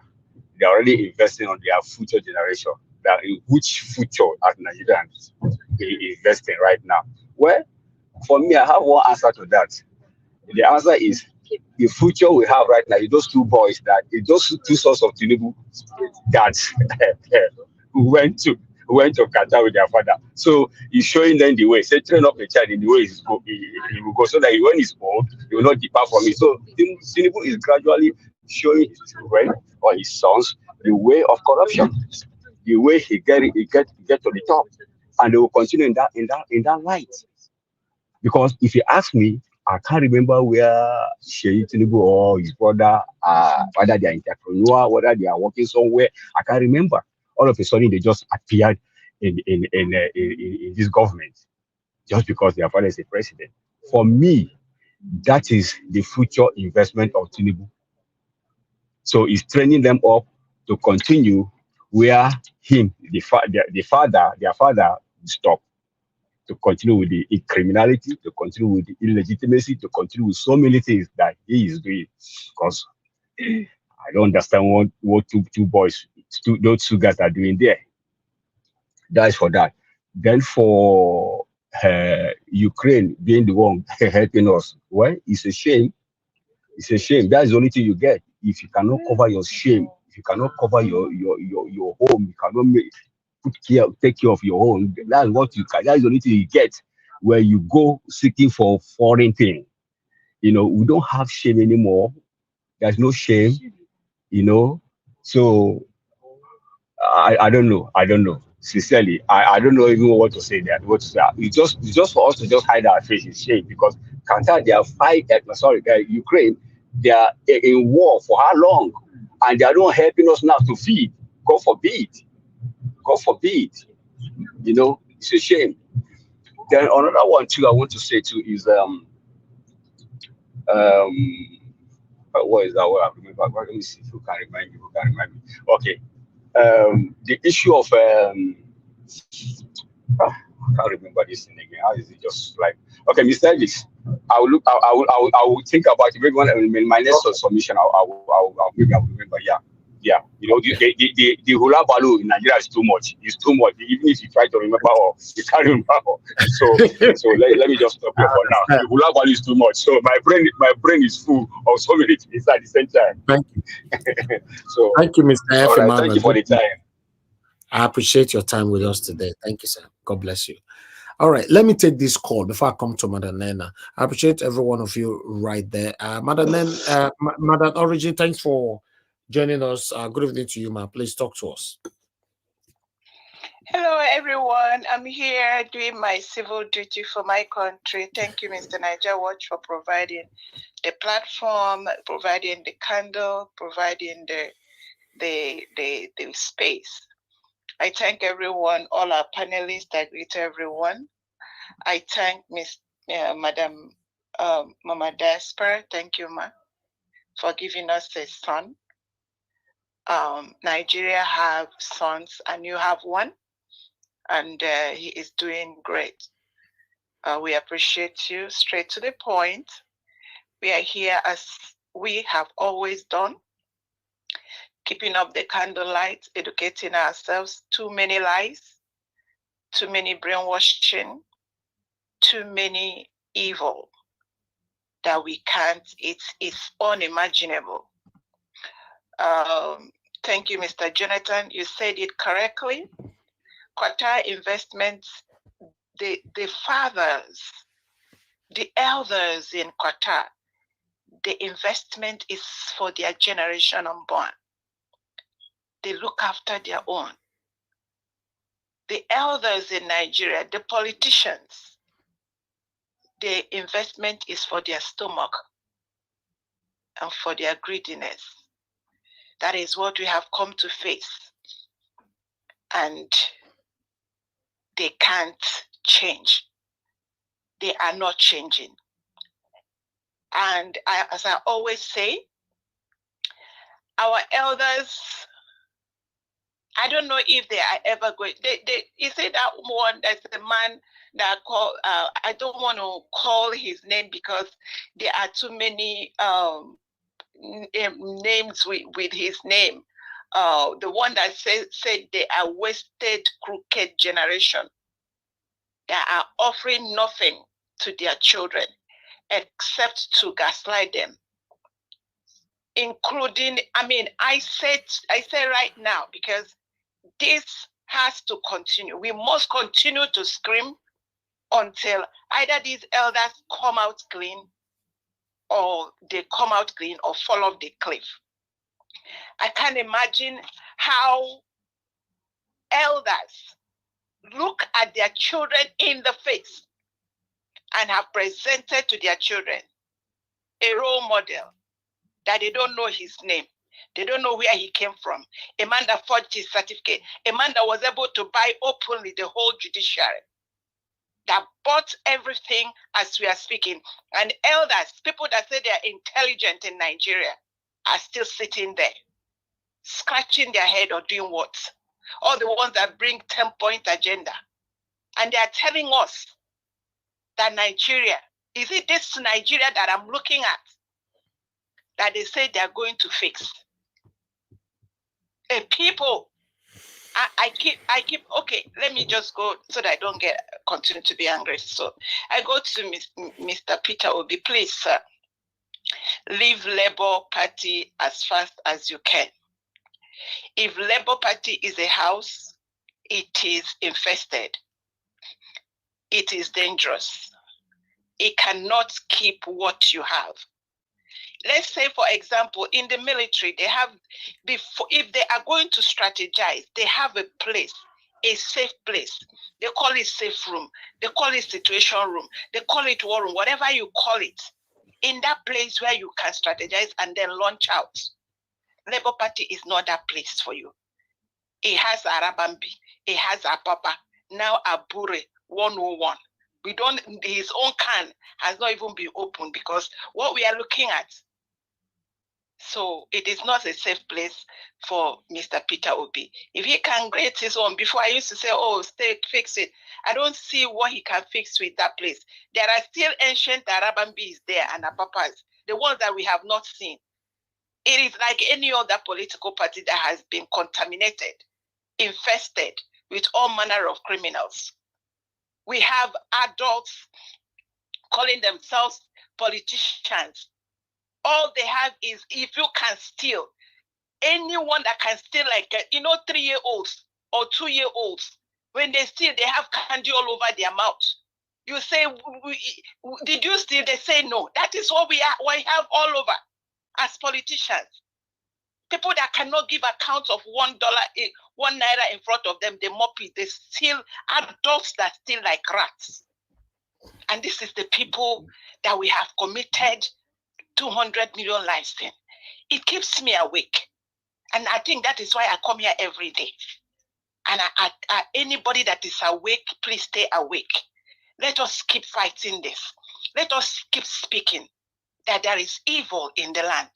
they're already investing on their future generation. That in which future as Nigerians they investing right now? Well, for me, I have one answer to that. The answer is the future we have right now is those two boys that those two sons of Tinubu that who went to Qatar with their father. So he's showing them the way. Say train up the child in the way he will go, so that when he's old, he will not depart from it. So Tinubu is gradually showing his children or his sons the way of corruption, the way he get to the top, and they will continue in that light. Because if you ask me, I can't remember where Sheyi Tinubu or his brother, whether they are entrepreneur, whether they are working somewhere. I can't remember. All of a sudden, they just appeared in this government just because their father is a president. For me, that is the future investment of Tinubu. So he's training them up to continue where their father stopped. To continue with the criminality, to continue with the illegitimacy, to continue with so many things that he is doing. Because I don't understand what those two guys are doing there. That is for that. Then for Ukraine being the one helping us, well, it's a shame. It's a shame. That's the only thing you get. If you cannot cover your shame, if you cannot cover your home, you cannot take care of your own. That's what you can. That's the only thing you get where you go seeking for foreign thing. We don't have shame anymore. There's no shame. So I don't know. Sincerely, I don't know even what to say there. What to say? It's just for us to just hide our face in shame because Qatar, they are Ukraine, they are in war for how long? And they are not helping us now to feed. God forbid. God forbid. It's a shame. Then another one too I want to say too is what is that word? I remember. Let me see if you can remind me. Okay. The issue of I can't remember this thing again. How is it just like okay, Mr. Ellis? I will think about it. Maybe in my next submission, maybe I will remember. Yeah. The hula baloo in Nigeria is too much. It's too much. Even if you try to remember, or you can't remember. So let me just stop here for now. The hula baloo is too much. So my brain is full of so many things at the same time. Thank you. So thank you, Mr. F. Right, thank you for the time. I appreciate your time with us today. Thank you, sir. God bless you. All right, let me take this call before I come to Madam Nena. I appreciate every one of you right there. Madam Nena, Madam Origin, thanks for joining us. Good evening to you, ma. Please talk to us. Hello, everyone. I'm here doing my civil duty for my country. Thank you, Mr. Niger Watch, for providing the platform, providing the candle, providing the space. I thank everyone, all our panelists. I greet everyone. I thank Madam Mama Desper. Thank you, ma, for giving us a son. Nigeria have sons, and you have one, and he is doing great. We appreciate you. Straight to the point. We are here as we have always done, keeping up the candlelight, educating ourselves. Too many lies, too many brainwashing, too many evil that we can't, it's unimaginable. Thank you, Mr. Jonathan. You said it correctly. Qatar investments, the fathers, the elders in Qatar, the investment is for their generation unborn. They look after their own. The elders in Nigeria, the politicians, the investment is for their stomach and for their greediness. That is what we have come to face. And they can't change. They are not changing. And as I always say, our elders, I don't know if they are ever going. You say that one, there's a man that called, I don't want to call his name because there are too many names with his name. The one that said they are wasted, crooked generation that are offering nothing to their children except to gaslight them. Including, I say right now, because this has to continue. We must continue to scream until either these elders come out clean, or they come out clean or fall off the cliff. I can't imagine how elders look at their children in the face and have presented to their children a role model that they don't know his name. They don't know where he came from. A man that forged his certificate. A man that was able to buy openly the whole judiciary. That bought everything as we are speaking. And elders, people that say they are intelligent in Nigeria, are still sitting there, scratching their head or doing what? All the ones that bring 10-point agenda. And they are telling us that Nigeria, is it this Nigeria that I'm looking at that they say they are going to fix? People, I keep, okay, let me just go so that I don't continue to be angry. So I go to Mr. Peter Obi, please, sir, leave Labour Party as fast as you can. If Labour Party is a house, it is infested. It is dangerous. It cannot keep what you have. Let's say, for example, in the military, they have, if they are going to strategize, they have a place, a safe place. They call it safe room. They call it situation room. They call it war room, whatever you call it. In that place where you can strategize and then launch out. Labour Party is not that place for you. It has Arabambi. It has Apapa. Now Abure 101. His own can has not even been opened because what we are looking at. So it is not a safe place for Mr. Peter Obi. If he can create his own, before I used to say, oh, fix it. I don't see what he can fix with that place. There are still ancient Arabambis there and Apapas, the ones that we have not seen. It is like any other political party that has been contaminated, infested with all manner of criminals. We have adults calling themselves politicians. All they have is, if you can steal, anyone that can steal, like, 3-year-olds or 2-year-olds, when they steal, they have candy all over their mouth. You say, did you steal? They say no. That is what we have all over as politicians. People that cannot give account of $1, $1 in front of them, they mop it. They steal, adults that steal like rats. And this is the people that we have committed 200 million lives in. It keeps me awake. And I think that is why I come here every day. And anybody that is awake, please stay awake. Let us keep fighting this. Let us keep speaking that there is evil in the land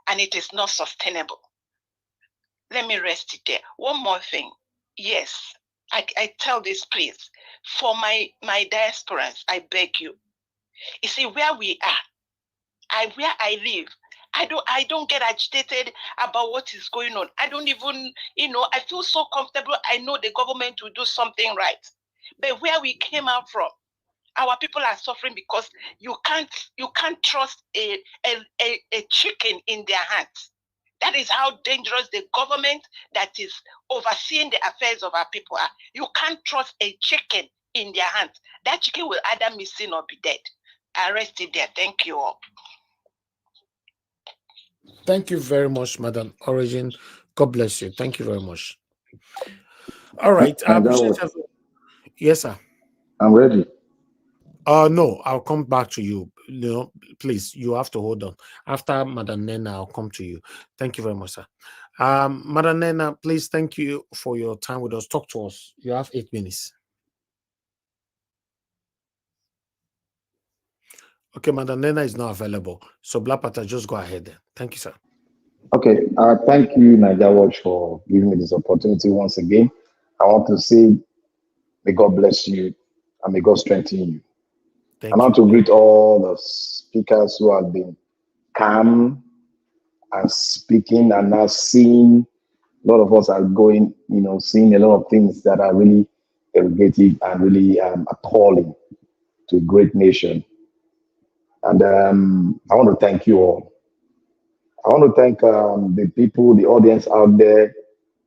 and it is not sustainable. Let me rest it there. One more thing. Yes, I tell this, please. For my diasporans, I beg you. You see, where we are, where I live, I don't get agitated about what is going on. I don't even, I feel so comfortable. I know the government will do something right. But where we came out from, our people are suffering because you can't trust a chicken in their hands. That is how dangerous the government that is overseeing the affairs of our people are. You can't trust a chicken in their hands. That chicken will either missing or be dead. I rest it there. Thank you all. Thank you very much, Madam Origin. God bless you. Thank you very much. All right. Yes, sir. I'm ready. No, I'll come back to you. Please, you have to hold on. After Madam Nena, I'll come to you. Thank you very much, sir. Madam Nena, please, thank you for your time with us. Talk to us. You have 8 minutes. Okay, Madam Nena is not available. So Blapata, just go ahead then. Thank you, sir. Okay. Thank you, Nigeria Watch, for giving me this opportunity once again. I want to say, may God bless you and may God strengthen you. I want to greet all the speakers who have been calm, and speaking and now seeing a lot of us are going, seeing a lot of things that are really derogative and really appalling to a great nation. And I want to thank you all. I want to thank the people, the audience out there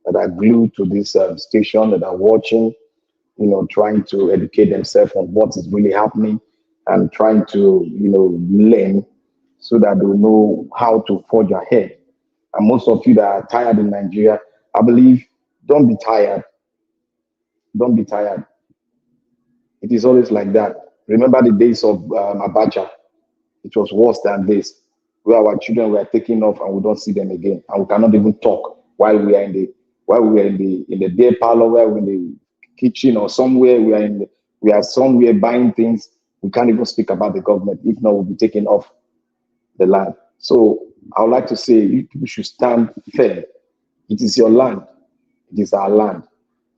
that are glued to this station, that are watching, trying to educate themselves on what is really happening and trying to, learn so that they know how to forge ahead. And most of you that are tired in Nigeria, I believe, don't be tired. Don't be tired. It is always like that. Remember the days of Abacha. It was worse than this, where our children were taken off and we don't see them again, and we cannot even talk while we are in the day parlor, where we're in the kitchen or somewhere. We are somewhere buying things. We can't even speak about the government. If not, we'll be taken off the land. So I would like to say, you people should stand firm. It is your land. It is our land.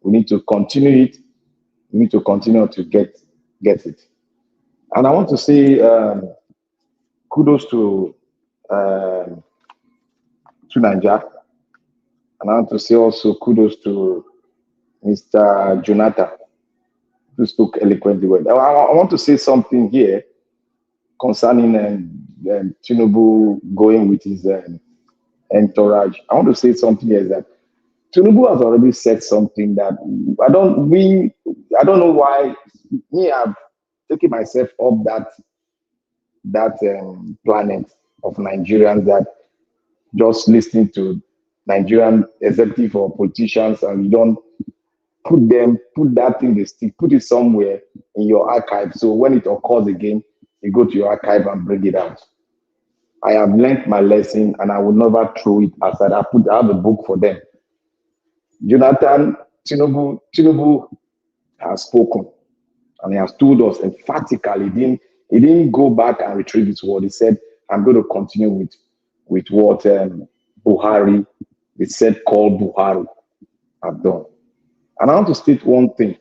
We need to continue it. We need to continue to get it. And I want to say kudos to Nigeria. And I want to say also kudos to Mr. Jonathan, who spoke eloquently well. I want to say something here concerning Tinubu going with his entourage. I want to say something here that Tinubu has already said something that I don't know why I've taken myself off that planet of Nigerians that just listening to Nigerian executive or politicians, and you don't put that thing they stick, put it somewhere in your archive. So when it occurs again, you go to your archive and bring it out. I have learned my lesson and I will never throw it aside. I have a book for them. Jonathan Tinubu has spoken and he has told us emphatically, he didn't go back and retrieve his word. He said, I'm going to continue with what Buhari, the said called Buhari, have done. And I want to state one thing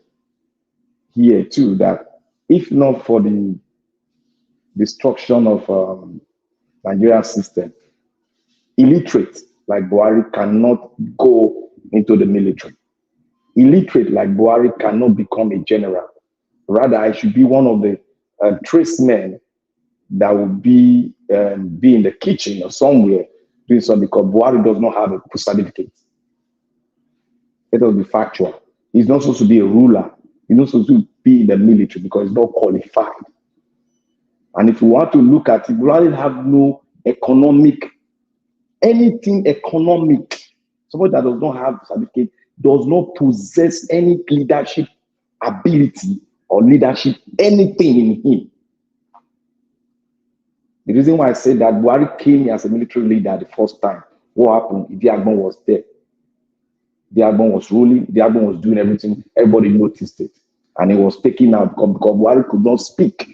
here too, that if not for the destruction of Nigerian system, illiterate like Buhari cannot go into the military. Illiterate like Buhari cannot become a general. Rather, I should be one of the tradesmen that will be in the kitchen or somewhere doing something, because Buhari does not have a certificate. Let us be factual. He's not supposed to be a ruler. He's not supposed to be in the military because he's not qualified. And if you want to look at it, Buhari have no anything economic. Somebody that does not have a certificate does not possess any leadership ability or leadership, anything in him. The reason why I say that Buhari came as a military leader the first time, what happened? Idiagbon was there. Idiagbon was ruling, Idiagbon was doing everything, everybody noticed it. And he was taken out because Buhari could not speak.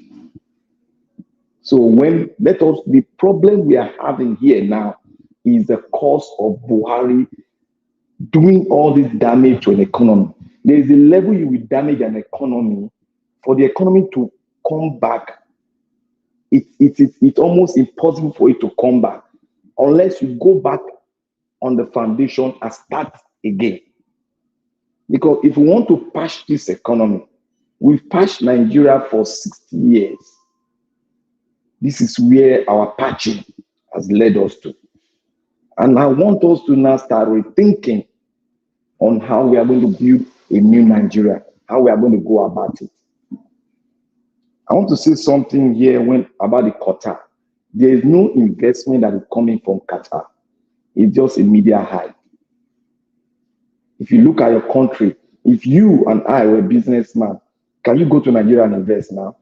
So the problem we are having here now is the cause of Buhari doing all this damage to an economy. There is a level you will damage an economy. For the economy to come back, it's almost impossible for it to come back unless you go back on the foundation and start again. Because if we want to patch this economy, we've patched Nigeria for 60 years. This is where our patching has led us to. And I want us to now start rethinking on how we are going to build a new Nigeria, how we are going to go about it. I want to say something here about the Qatar. There is no investment that is coming from Qatar. It's just a media hype. If you look at your country, if you and I were a businessman, can you go to Nigeria and invest now?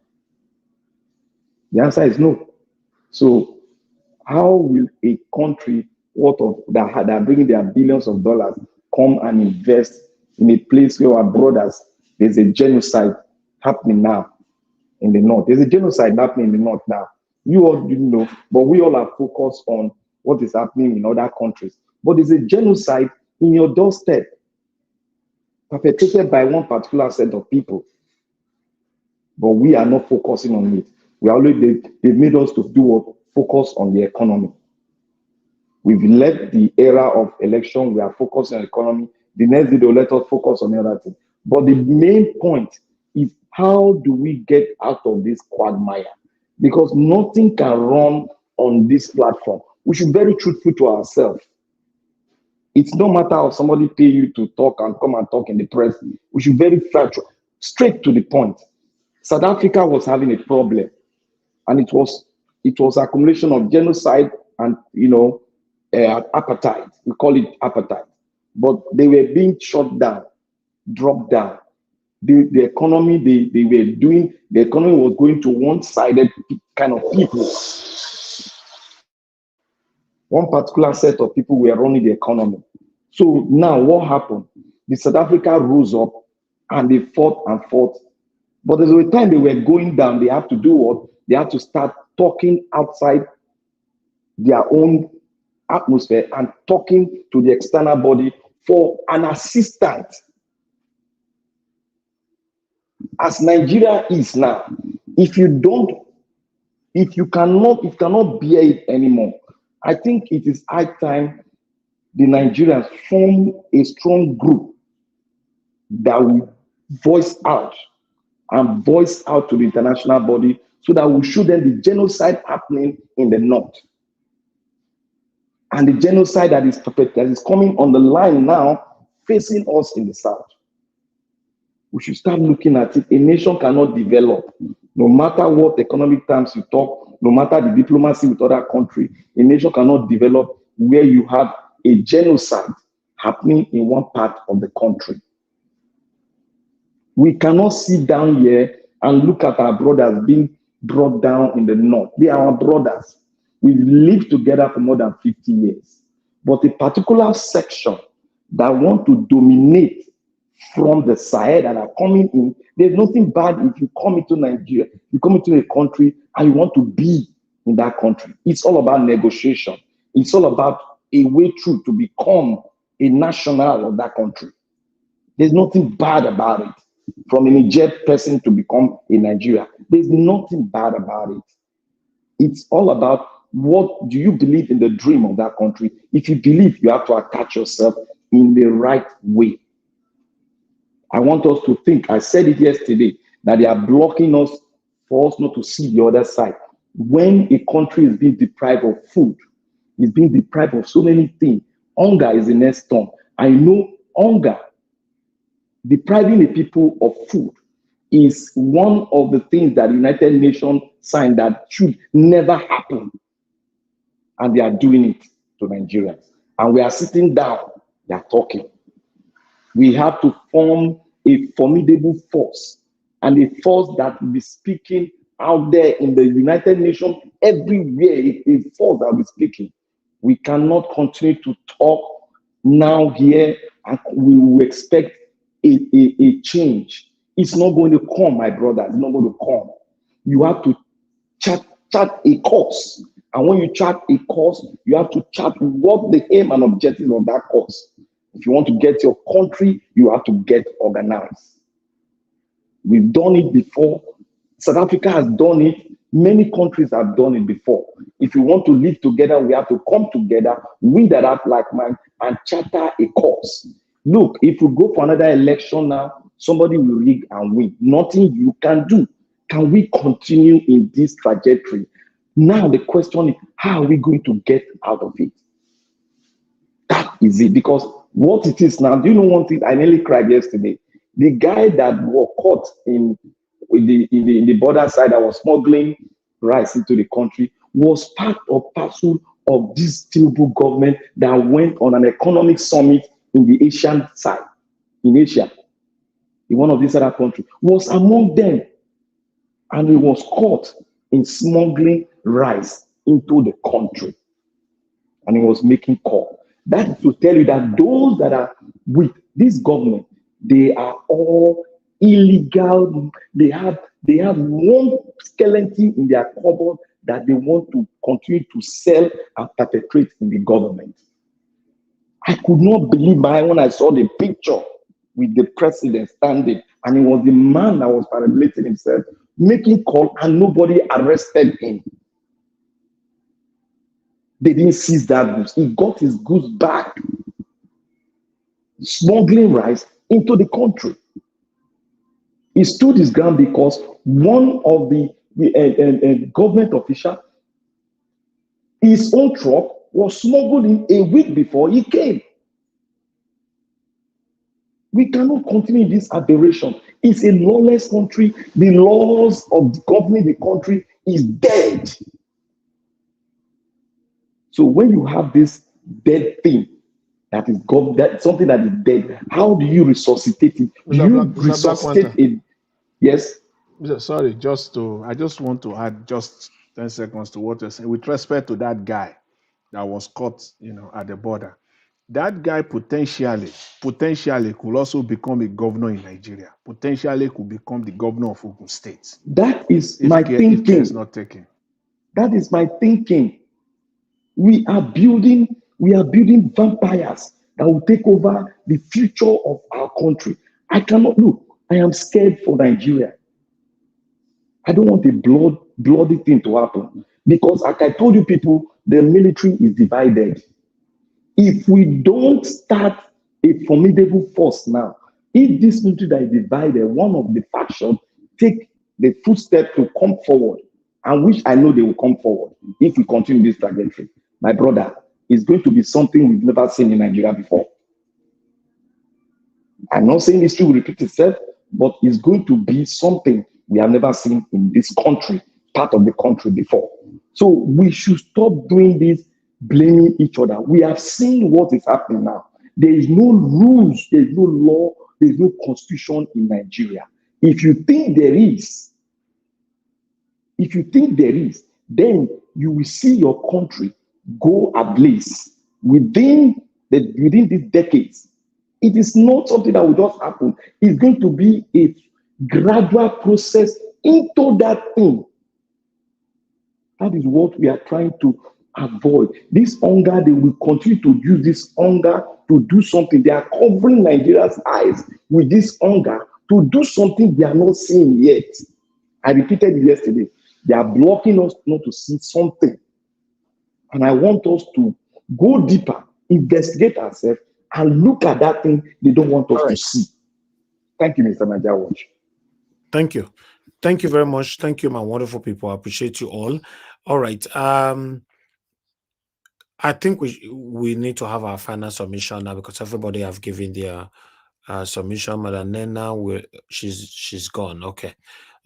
The answer is no. So how will a country that are bringing their billions of dollars come and invest in a place where our brothers, there's a genocide happening now in the north? There's a genocide happening in the north now. You all didn't know, but we all are focused on what is happening in other countries. But there's a genocide in your doorstep, perpetrated by one particular set of people. But we are not focusing on it. They've made us to focus on the economy. We've left the era of election. We are focusing on economy. The next day, they'll let us focus on the other thing. But the main point is, how do we get out of this quagmire? Because nothing can run on this platform. We should be very truthful to ourselves. It's no matter how somebody pay you to talk and come and talk in the press. We should be very factual, straight to the point. South Africa was having a problem, and it was accumulation of genocide and apartheid. We call it apartheid. But they were being shut down, dropped down. The economy they were doing, the economy was going to one-sided kind of people. One particular set of people were running the economy. So now what happened? The South Africa rose up and they fought and fought. But there's a time they were going down, they have to do what? They have to start talking outside their own atmosphere and talking to the external body for an assistant. As Nigeria is now, if you cannot bear it anymore, I think it is high time the Nigerians form a strong group that will voice out to the international body, so that we show them the genocide happening in the north and the genocide that is coming on the line now, facing us in the south. We should start looking at it. A nation cannot develop, no matter what economic terms you talk, no matter the diplomacy with other countries. A nation cannot develop where you have a genocide happening in one part of the country. We cannot sit down here and look at our brothers being brought down in the north. They are our brothers. We've lived together for more than 50 years. But a particular section that want to dominate from the side that are coming in, there's nothing bad if you come into Nigeria, you come into a country and you want to be in that country. It's all about negotiation. It's all about a way through to become a national of that country. There's nothing bad about it. From a Niger person to become a Nigeria, there's nothing bad about it. It's all about, what do you believe in the dream of that country? If you believe, you have to attach yourself in the right way. I want us to think, I said it yesterday, that they are blocking us for us not to see the other side. When a country is being deprived of food, is being deprived of so many things, hunger is the next storm. I know hunger, depriving the people of food, is one of the things that the United Nations signed that should never happen. And they are doing it to Nigerians. And we are sitting down, they are talking. We have to form a formidable force, and a force that will be speaking out there in the United Nations, everywhere, a force that will be speaking. We cannot continue to talk now here, and we will expect a change. It's not going to come, my brother. It's not going to come. You have to chart a course. And when you chart a course, you have to chart what the aim and objective of that course. If you want to get your country, you have to get organized. We've done it before. South Africa has done it. Many countries have done it before. If you want to live together, we have to come together, we that have like mind, and charter a course. Look, if we go for another election now, somebody will rig and win. Nothing you can do. Can we continue in this trajectory? Now the question is, how are we going to get out of it? That is it. Because what it is now, do you know one thing? I nearly cried yesterday. The guy that was caught in the border side that was smuggling rice into the country was part or parcel of this Tinubu government that went on an economic summit in the Asian side, in Asia, in one of these other countries, was among them. And he was caught in smuggling rice into the country. And he was making call. That is to tell you that those that are with this government, they are all illegal. They have one skeleton in their cupboard that they want to continue to sell and perpetrate in the government. I could not believe when I saw the picture with the president standing, and it was the man that was parabolating himself, making call, and nobody arrested him. They didn't seize that goods. He got his goods back, smuggling rice into the country. He stood his ground because one of the government official, his own truck was smuggled in a week before he came. We cannot continue this aberration. It's a lawless country. The laws of governing the country is dead. So when you have this dead thing that is God, that something that is dead, how do you resuscitate it? Do you resuscitate it? Yes. Sorry, I just want to add just 10 seconds to what you're saying with respect to that guy that was caught, at the border. That guy potentially could also become a governor in Nigeria. Potentially could become the governor of Ogun State. That is my thinking. If care is not taken. That is my thinking. We are building vampires that will take over the future of our country. I cannot look. I am scared for Nigeria. I don't want a bloody thing to happen because, like I told you people, the military is divided. If we don't start a formidable force now, if this military that is divided, one of the factions take the footstep to come forward, and which I know they will come forward if we continue this trajectory, my brother, it's going to be something we've never seen in Nigeria before. I'm not saying history will repeat itself, but it's going to be something we have never seen in this country, part of the country before. So we should stop doing this, blaming each other. We have seen what is happening now. There is no rules, there is no law, there is no constitution in Nigeria. If you think there is, then you will see your country go ablaze within these decades. It is not something that will just happen. It's going to be a gradual process into that thing. That is what we are trying to avoid. This hunger, they will continue to use this hunger to do something. They are covering Nigeria's eyes with this hunger to do something they are not seeing yet. I repeated it yesterday. They are blocking us not to see something. And I want us to go deeper, investigate ourselves, and look at that thing they don't want us to see. Thank you, Mr. Nigeria Watch. Thank you. Thank you very much. Thank you, my wonderful people. I appreciate you all. All right. I think we need to have our final submission now because everybody have given their submission. Madam Nena, she's gone. Okay.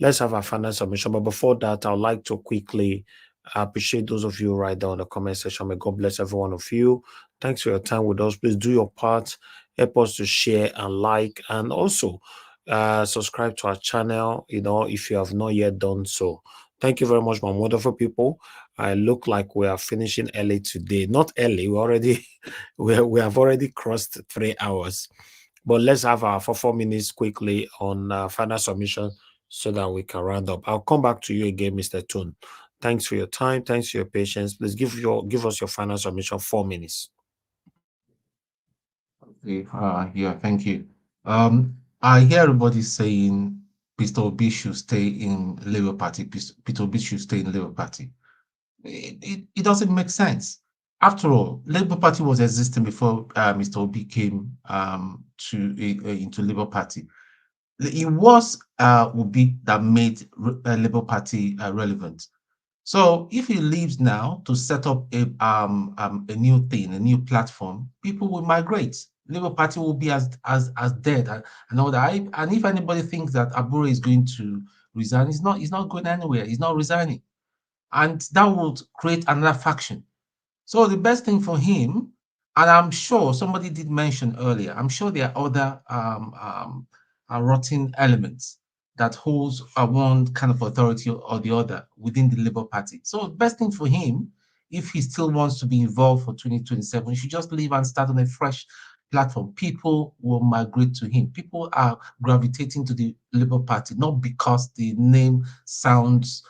Let's have our final submission. But before that, I'd like to quickly appreciate those of you right there on the comment section. May God bless every one of you. Thanks for your time with us. Please do your part. Help us to share and like, and also subscribe to our channel, if you have not yet done so. Thank you very much, my wonderful people. I look like we are finishing early today. Not early. We have already crossed 3 hours. But let's have our 4 minutes quickly on final submission so that we can round up. I'll come back to you again, Mr. Toon. Thanks for your time. Thanks for your patience. Please give us your final submission, 4 minutes. Okay. Yeah, thank you. I hear everybody saying Peter Obi should stay in Labour Party. Peter Obi should stay in Labour Party. It doesn't make sense. After all, Labour Party was existing before Mr. Obi came into Labour Party. It was Obi that made Labour Party relevant. So if he leaves now to set up a new thing, a new platform, people will migrate. Labour Party will be as dead and all that. And if anybody thinks that Abure is going to resign, he's not going anywhere. He's not resigning, and that would create another faction. So the best thing for him, and I'm sure somebody did mention earlier, I'm sure there are other rotten elements that holds one kind of authority or the other within the Labour Party. So the best thing for him, if he still wants to be involved for 2027, he should just leave and start on a fresh platform. People will migrate to him. People are gravitating to the Labour Party, not because the name sounds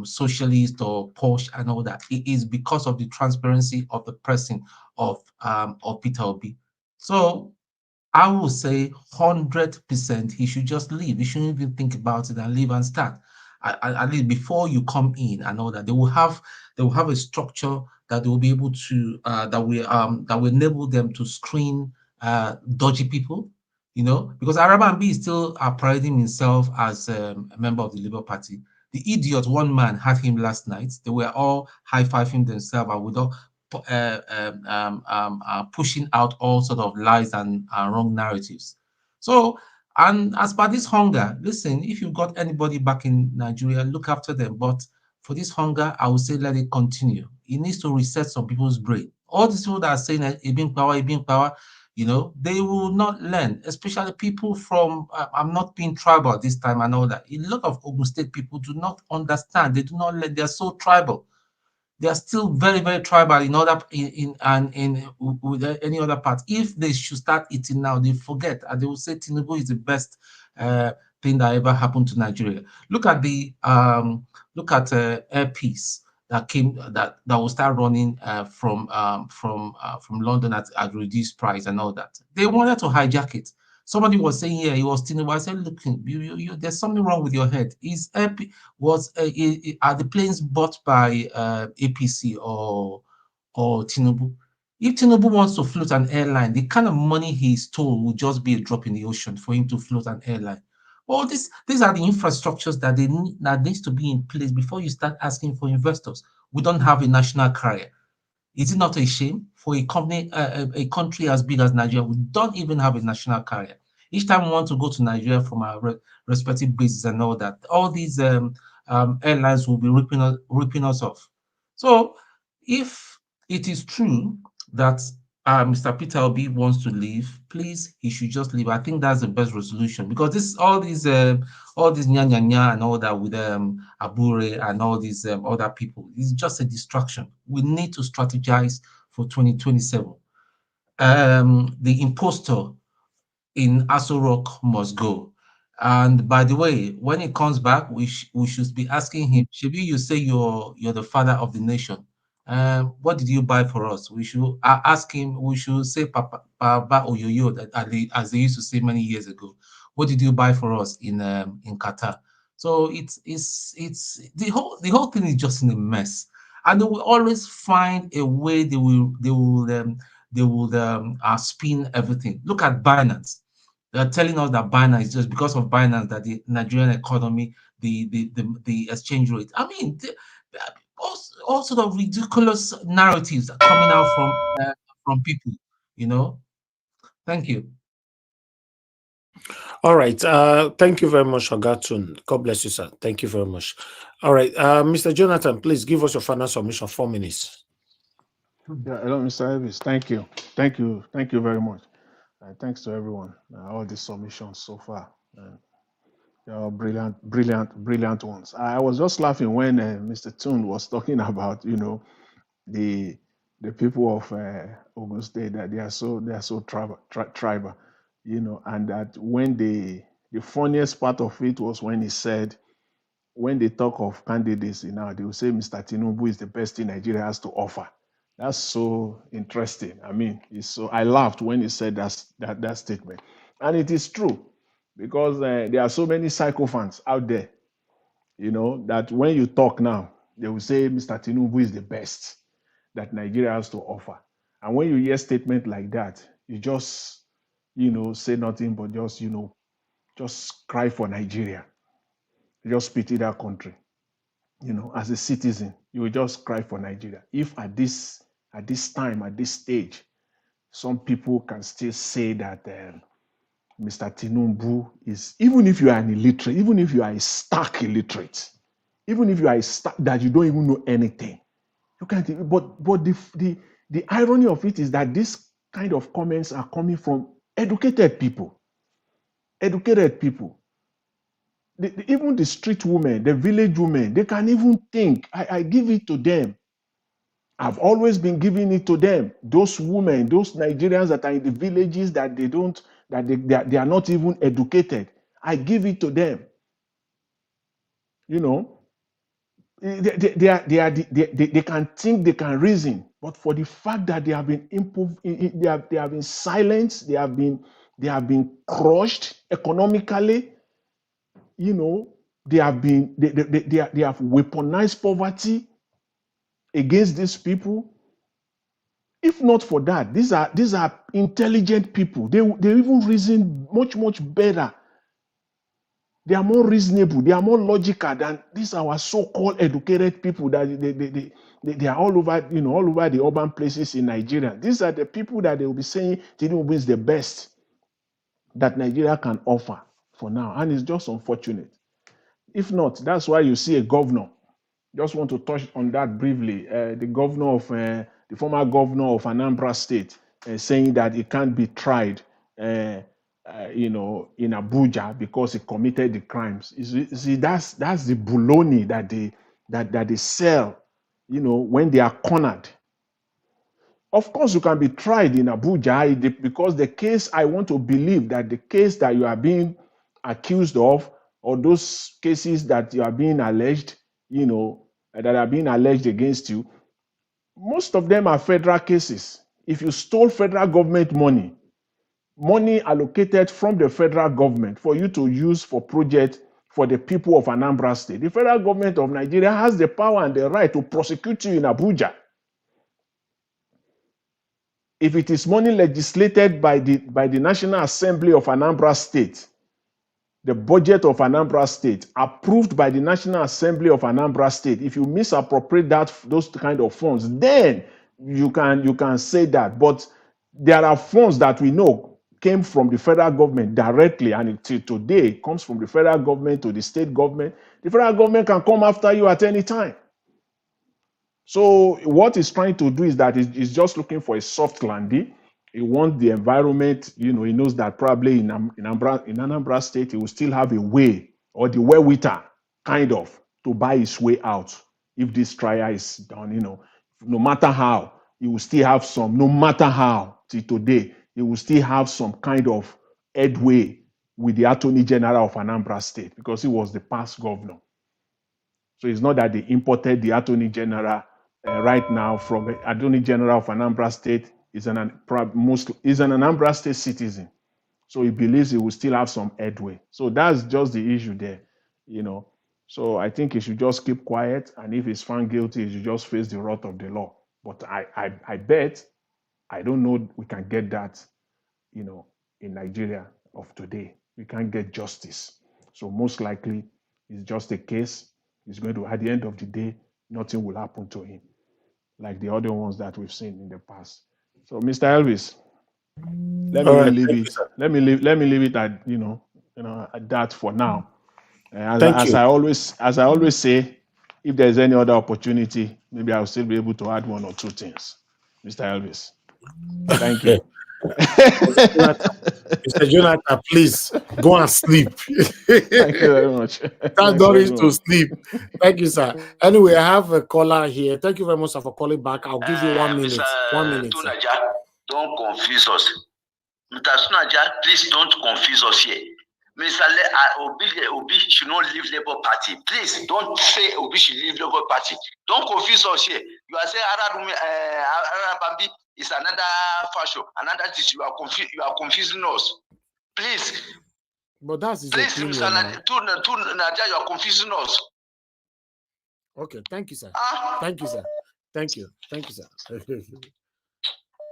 socialist or posh and all that. It is because of the transparency of the person of Peter Obi. So I will say 100% he should just leave. He shouldn't even think about it and leave and start. At least before you come in and all that, they will have a structure that they will be able to that will enable them to screen dodgy people, you know, because Araban is still parading himself as a member of the Labour Party. The idiot, one man had him last night. They were all high-fiving themselves and without pushing out all sort of lies and wrong narratives. So, and as per this hunger, listen, if you've got anybody back in Nigeria, look after them. But for this hunger, I would say let it continue. It needs to reset some people's brain. All these people that are saying that Ibin power, you know, they will not learn, especially people from, I'm not being tribal this time and all that. A lot of Ogun State people do not understand. They do not learn. They are so tribal. They are still very, very tribal in other with any other part. If they should start eating now, they forget and they will say Tinubu is the best thing that ever happened to Nigeria. Look at the Air Peace that came that will start running from London at reduced price and all that. They wanted to hijack it. Somebody was saying, yeah, it was Tinubu. I said, look, there's something wrong with your head. Are the planes bought by APC or Tinubu? If Tinubu wants to float an airline, the kind of money he stole will just be a drop in the ocean for him to float an airline. All these are the infrastructures that needs to be in place before you start asking for investors. We don't have a national carrier. Is it not a shame for a company, a country as big as Nigeria? We don't even have a national carrier. Each time we want to go to Nigeria from our respective bases and all that, all these airlines will be ripping us off. So, if it is true that Mr. Peter Obi wants to leave, please, he should just leave. I think that's the best resolution because all these nya and all that with Abure and all these other people is just a distraction. We need to strategize for 2027. The impostor in Aso Rock must go. And by the way, when he comes back, we should be asking him, Shebi, you say you're the father of the nation. What did you buy for us? We should ask him, we should say Papa Oyoyo, as they used to say many years ago. What did you buy for us in Qatar? So it's the whole thing is just in a mess. And they will always find a way they will spin everything. Look at Binance. They're telling us that Binance is just because of Binance that the Nigerian economy, the exchange rate. I mean, all sort of ridiculous narratives are coming out from people. You know. Thank you. All right. Thank you very much, Ogatun. God bless you, sir. Thank you very much. All right. Mr. Jonathan, please give us your final submission, 4 minutes. Yeah, hello, Mr. Elvis. Thank you. Thank you. Thank you very much. Thanks to everyone. All the submissions so far. They are brilliant ones. I was just laughing when Mr. Toon was talking about, you know, the people of Ogun State, that they are so tribal, you know, and that when the funniest part of it was when he said, when they talk of candidacy now, they will say Mr. Tinubu is the best thing Nigeria has to offer. That's so interesting. I mean, I laughed when he said that statement, and it is true because there are so many sycophants out there, you know, that when you talk now, they will say Mr. Tinubu is the best that Nigeria has to offer. And when you hear statement like that, you just, you know, say nothing but just, you know, just cry for Nigeria. Just pity that country. You know, as a citizen, you will just cry for Nigeria. If at this time, at this stage, some people can still say that Mr. Tinubu is, even if you are an illiterate, even if you are a stark illiterate, even if you are that you don't even know anything, you can't. But the irony of it is that this kind of comments are coming from educated people. Educated people. Even the street women, the village women, they can even think. I give it to them. I've always been giving it to them. Those women, those Nigerians that are in the villages that they are not even educated. I give it to them. You know, they can think, they can reason, but for the fact that they have been they have been silenced, they have been crushed economically. You know, they have weaponized poverty against these people. If not for that, these are intelligent people. They even reason much better. They are more reasonable. They are more logical than these our so-called educated people that they are all over, all over the urban places in Nigeria. These are the people that they will be saying Tinubu is the best that Nigeria can offer for now, and it's just unfortunate. If not, that's why you see a governor. Just want to touch on that briefly. The former governor of Anambra State, saying that he can't be tried, in Abuja because he committed the crimes. You see, that's the baloney that they sell, when they are cornered. Of course, you can be tried in Abuja because the case, I want to believe that the case that you are being accused of, or those cases that you are being alleged, that are being alleged against you, most of them are federal cases. If you stole federal government money allocated from the federal government for you to use for projects for the people of Anambra State, the federal government of Nigeria has the power and the right to prosecute you in Abuja. If it is money legislated by the National Assembly of Anambra State, the budget of Anambra State, approved by the National Assembly of Anambra State, if you misappropriate those kind of funds, then you can say that. But there are funds that we know came from the federal government directly, and until today it comes from the federal government to the state government. The federal government can come after you at any time. So what he's trying to do is that he's just looking for a soft landing. He wants the environment, he knows that probably in Anambra State, he will still have a way, or the wherewithal, kind of, to buy his way out. If this trial is done, no matter how, he will still have some, no matter how, till today, he will still have some kind of headway with the Attorney General of Anambra State, because he was the past governor. So it's not that they imported the Attorney General right now from the Attorney General of Anambra State is an Anambra State citizen. So he believes he will still have some headway. So that's just the issue there, So I think he should just keep quiet, and if he's found guilty, he should just face the wrath of the law. But I bet, I don't know we can get that, in Nigeria of today. We can't get justice. So most likely it's just a case. It's going to, at the end of the day, nothing will happen to him, like the other ones that we've seen in the past. So, Mr. Elvis, let me leave it. Let me leave it at at that for now. As I always say, if there's any other opportunity, maybe I'll still be able to add one or two things. Mr. Elvis, thank you. Mr. Jonathan, please go and sleep. Thank you very much. Thank God to sleep. Thank you, sir. Anyway, I have a caller here. Thank you very much, sir, for calling back. I'll give you 1 minute. 1 minute. Don't confuse us. Mr. Sunaja, please don't confuse us here. Mr. Obi should not leave Labour Party. Please don't say Obi should leave Labour Party. Don't confuse us here. You are saying Arabambi is another fashion, another thing. You are confusing us. Please. But that's his opinion. Mr. Naja, you are confusing us. Okay, thank you, sir. Thank you, sir. Thank you, sir.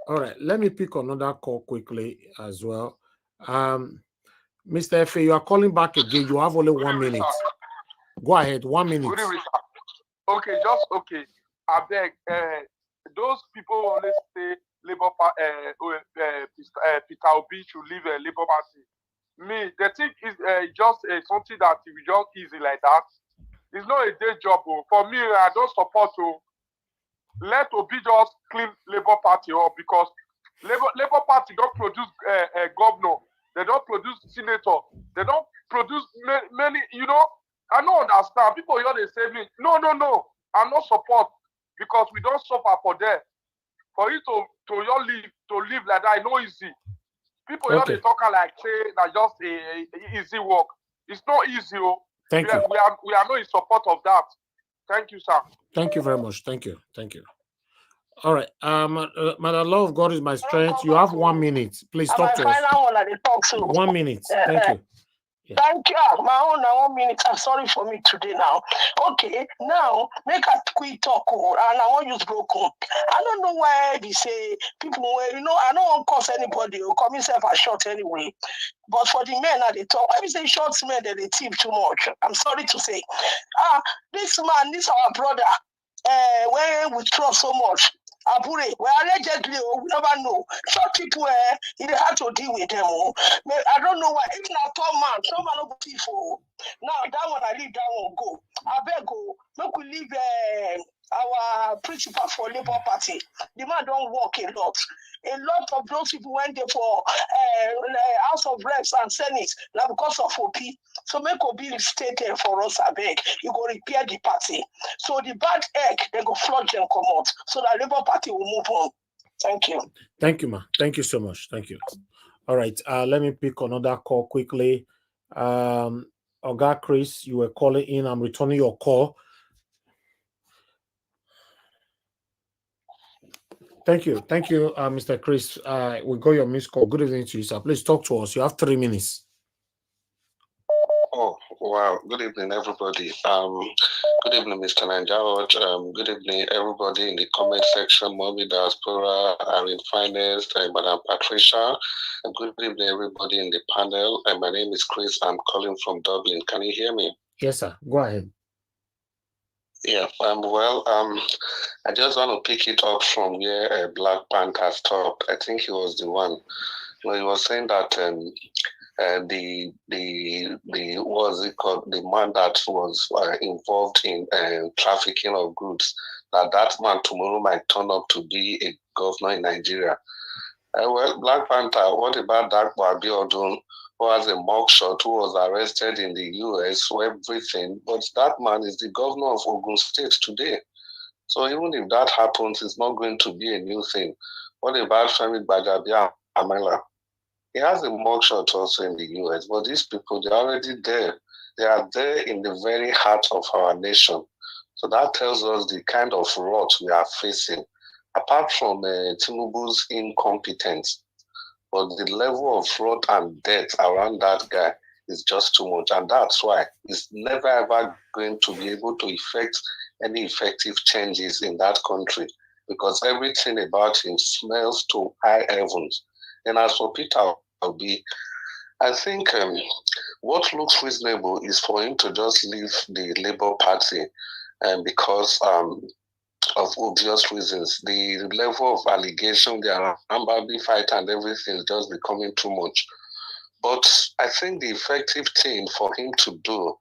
All right, let me pick another call quickly as well. Mr. F, you are calling back again. You have only 1 minute. Go ahead, 1 minute. Good evening, sir. Okay. I beg. Those people always say Labour Peter Obi should leave Labour Party. Me, the thing is just something that if you just easy like that. It's not a day job. For me, I don't support to let Obi just clean Labour Party up, because Labour Party don't produce a governor. They don't produce senator. They don't produce many, I don't understand. People here, they say me, no. I'm not support, because we don't suffer for them. For you to live like that, it's not easy. People here, they talk like, say, that just easy work. It's not easy. Thank you. We are not in support of that. Thank you, sir. Thank you very much. Thank you. All right. My love of God is my strength. You have 1 minute. Please talk to us. 1 minute. Thank you. Thank you. My own now 1 minute. I'm sorry for me today now. Okay, now make a quick talk and I want use broken. I don't know why they say people I don't want to cause anybody or call myself a short anyway. But for the men they talk, why we say short men that they tip too much. I'm sorry to say. This man, this our brother, when we trust so much. Abure, well, allegedly, we never know. Some people, it had to deal with them. I don't know why. Even a tall man, some man over people. Now that one I leave, that one go. I beg go. Look, we leave our principal for Labour Party. The man don't work a lot. A lot of those people went there for House of Reps and Senate now because of OP. So make OP stay there for us, I beg. You go repair the party. So the bad egg, they go flood them come out. So that Labour Party will move on. Thank you. Thank you, ma. Thank you so much. Thank you. All right. Let me pick another call quickly. Oga Chris, you were calling in. I'm returning your call. Thank you. Thank you, Mr. Chris. We got your missed call. Good evening to you, sir. Please talk to us. You have 3 minutes. Oh, wow. Good evening, everybody. Good evening, Mr. Nanjawat. Good evening, everybody in the comment section, Mommy Diaspora, Irene Finest, Madam Patricia. And good evening, everybody in the panel. My name is Chris. I'm calling from Dublin. Can you hear me? Yes, sir. Go ahead. Yeah, I just want to pick it up from where Black Panther stopped. I think he was the one. He was saying that the what's it called, the man that was involved in trafficking of goods, that man tomorrow might turn up to be a governor in Nigeria. Well, Black Panther, what about Dakwa Abiodun, who has a mugshot, who was arrested in the US, everything, but that man is the governor of Ogun State today. So even if that happens, it's not going to be a new thing. What about Femi Gbagabia Amela? He has a mugshot also in the US, but these people, they're already there. They are there in the very heart of our nation. So that tells us the kind of rot we are facing. Apart from Tinubu's incompetence, but the level of fraud and debt around that guy is just too much. And that's why he's never ever going to be able to effect any effective changes in that country, because everything about him smells to high heavens. And as for Peter Obi, I think what looks reasonable is for him to just leave the Labour Party, and because of obvious reasons. The level of allegation, the Ambabi fight and everything is just becoming too much. But I think the effective thing for him to do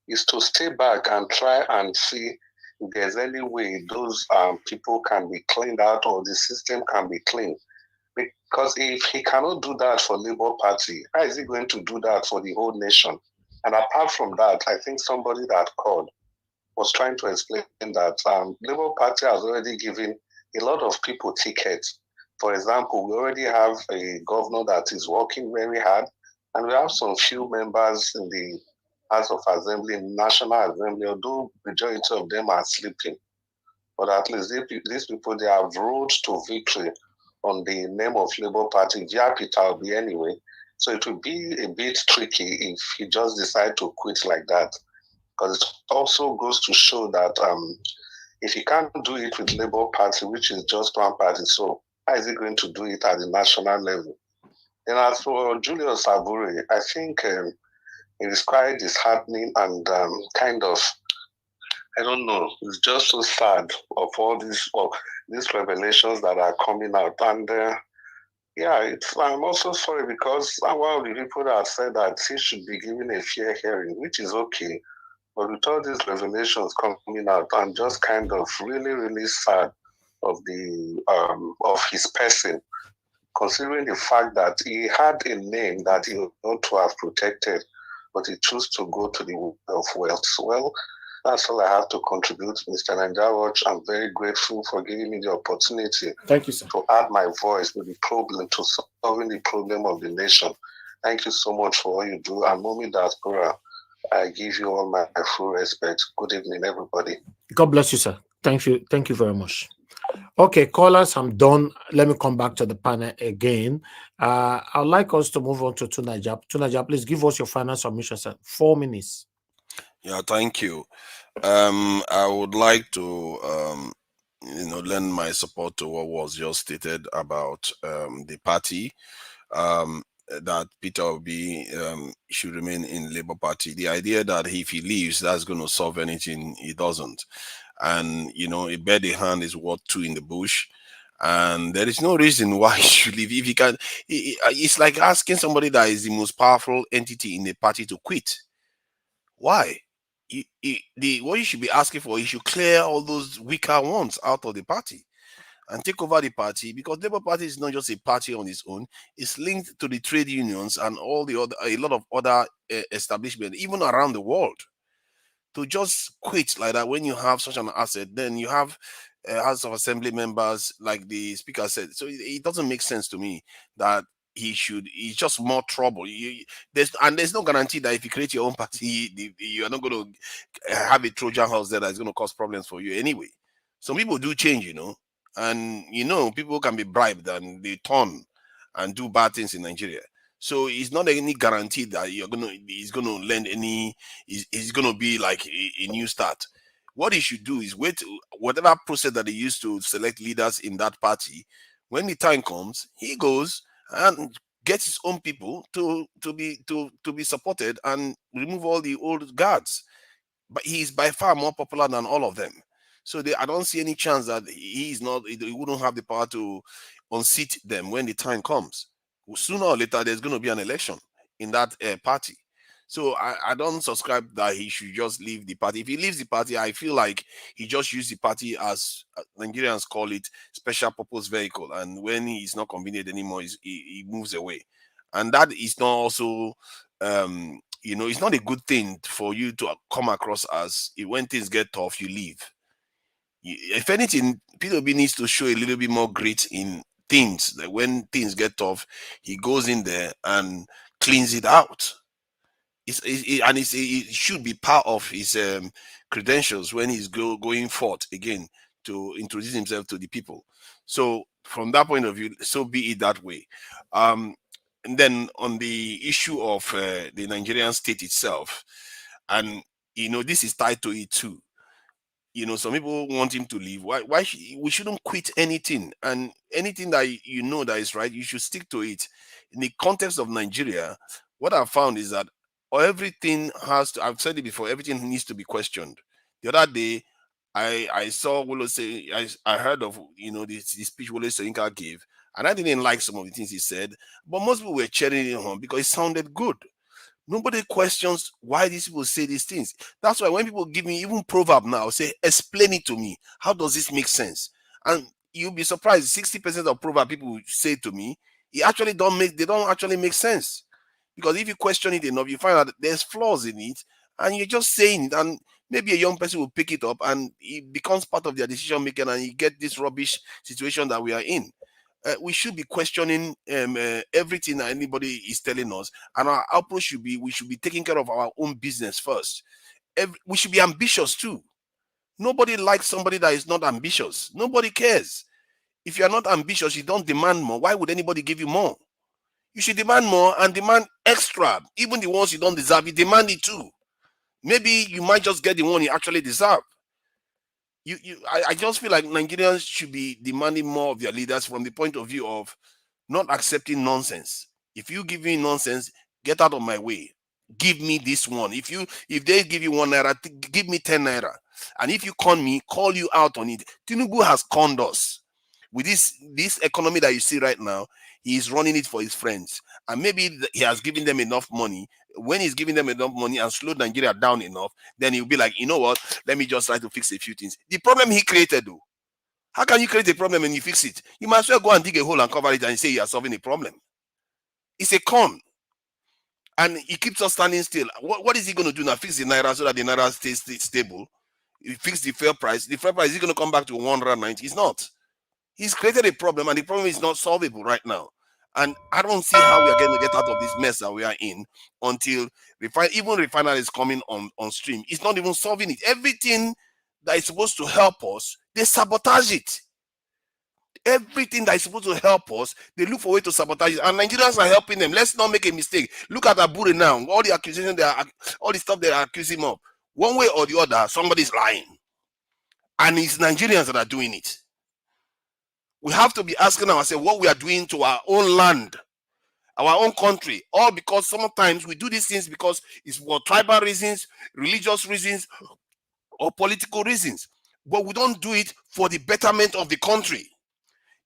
is to stay back and try and see if there's any way those people can be cleaned out or the system can be cleaned. Because if he cannot do that for Labour Party, how is he going to do that for the whole nation? And apart from that, I think somebody that called was trying to explain that Labour Party has already given a lot of people tickets. For example, we already have a governor that is working very hard, and we have some few members in the House of Assembly, in National Assembly, although majority of them are sleeping. But at least these people, they have road to victory on the name of Labour Party via Peter Obi anyway. So it will be a bit tricky if he just decide to quit like that. Because it also goes to show that if he can't do it with Labour Party, which is just one party, so how is he going to do it at the national level? And as for Julius Abure, I think it is quite disheartening and kind of, I don't know, it's just so sad of all these revelations that are coming out. And I'm also sorry because one of the people that said that he should be given a fair hearing, which is okay. But with all these revelations coming out, I'm just kind of really, really sad of his person, considering the fact that he had a name that he ought to have protected, but he chose to go to the way of wealth. Well, that's all I have to contribute, Mr. Nanjawat. I'm very grateful for giving me the opportunity. Thank you, sir. To add my voice to the problem, to solving the problem of the nation. Thank you so much for all you do. And Mommy Diaspora, I give you all my full respect. Good evening, everybody. God bless you, sir. Thank you. Thank you very much. Okay, callers, I'm done. Let me come back to the panel again. I'd like us to move on to Tunaja. Tunaja, please give us your final submission, sir. 4 minutes. Yeah, thank you. I would like to lend my support to what was just stated about the party. That Peter Obi should remain in Labour Party. The idea that if he leaves, that's going to solve anything, it doesn't. And a bird in hand is worth two in the bush. And there is no reason why he should leave. If he can, it's like asking somebody that is the most powerful entity in the party to quit. Why? What you should be asking for, you should clear all those weaker ones out of the party and take over the party, because Labour Party is not just a party on its own. It's linked to the trade unions and all the other, a lot of other establishments, even around the world. To just quit like that when you have such an asset, then you have House of Assembly members, like the Speaker said. So it doesn't make sense to me that he's just more trouble. There's no guarantee that if you create your own party, you are not going to have a Trojan horse there that's going to cause problems for you anyway. Some people do change, and people can be bribed and they turn and do bad things in Nigeria. So it's not any guarantee that he's gonna lend any. He's gonna be like a new start. What he should do is wait whatever process that he used to select leaders in that party. When the time comes, he goes and gets his own people to be supported and remove all the old guards. But he is by far more popular than all of them. So I don't see any chance that he wouldn't have the power to unseat them when the time comes. Sooner or later, there's going to be an election in that party. So I don't subscribe that he should just leave the party. If he leaves the party, I feel like he just used the party as Nigerians call it, special purpose vehicle. And when he's not convenient anymore, he moves away. And that is not also it's not a good thing for you to come across as when things get tough, you leave. If anything, PWB needs to show a little bit more grit in things. That when things get tough, he goes in there and cleans it out. It should be part of his credentials when he's going forth again to introduce himself to the people. So from that point of view, so be it that way. And then on the issue of the Nigerian state itself, and this is tied to it too. Some people want him to leave. Why we shouldn't quit anything, and anything that that is right, you should stick to it. In the context of Nigeria, what I've found is that everything I've said it before, everything needs to be questioned. The other day, I saw Wole say, I heard of the speech Wole Soyinka gave, and I didn't like some of the things he said, but most people were cheering him on because it sounded good. Nobody questions why these people say these things. That's why when people give me even proverb now, say, explain it to me. How does this make sense? And you'll be surprised, 60% of proverb people say to me, they don't actually make sense. Because if you question it enough, you find out that there's flaws in it, and you're just saying it, and maybe a young person will pick it up and it becomes part of their decision making, and you get this rubbish situation that we are in. We should be questioning everything that anybody is telling us, and our approach should be we should be taking care of our own business first. We should be ambitious too. Nobody likes somebody that is not ambitious. Nobody cares. If you are not ambitious, you don't demand more. Why would anybody give you more? You should demand more and demand extra. Even the ones you don't deserve, you demand it too. Maybe you might just get the one you actually deserve. I just feel like Nigerians should be demanding more of their leaders from the point of view of not accepting nonsense. If you give me nonsense, get out of my way. Give me this one. If they give you 1 naira, give me 10 naira. And if you con me, call you out on it. Tinubu has conned us. With this economy that you see right now, he is running it for his friends. And maybe he has given them enough money. When he's giving them enough money and slowed Nigeria down enough, then he'll be like, you know what? Let me just try to fix a few things. The problem he created, though. How can you create a problem and you fix it? You might as well go and dig a hole and cover it and say you are solving a problem. It's a con. And he keeps us standing still. What is he going to do now? Fix the naira so that the naira stays stable? He fix the fair price. The fair price is going to come back to 190. It's not. He's created a problem, and the problem is not solvable right now. And I don't see how we are going to get out of this mess that we are in until even refinery is coming on stream. It's not even solving it. Everything that is supposed to help us, they sabotage it. Everything that is supposed to help us, they look for a way to sabotage it. And Nigerians are helping them. Let's not make a mistake. Look at Abure now. All the accusations, all the stuff they are accusing him of. One way or the other, somebody's lying. And it's Nigerians that are doing it. We have to be asking ourselves what we are doing to our own land, our own country, all because sometimes we do these things because it's for tribal reasons, religious reasons, or political reasons. But we don't do it for the betterment of the country.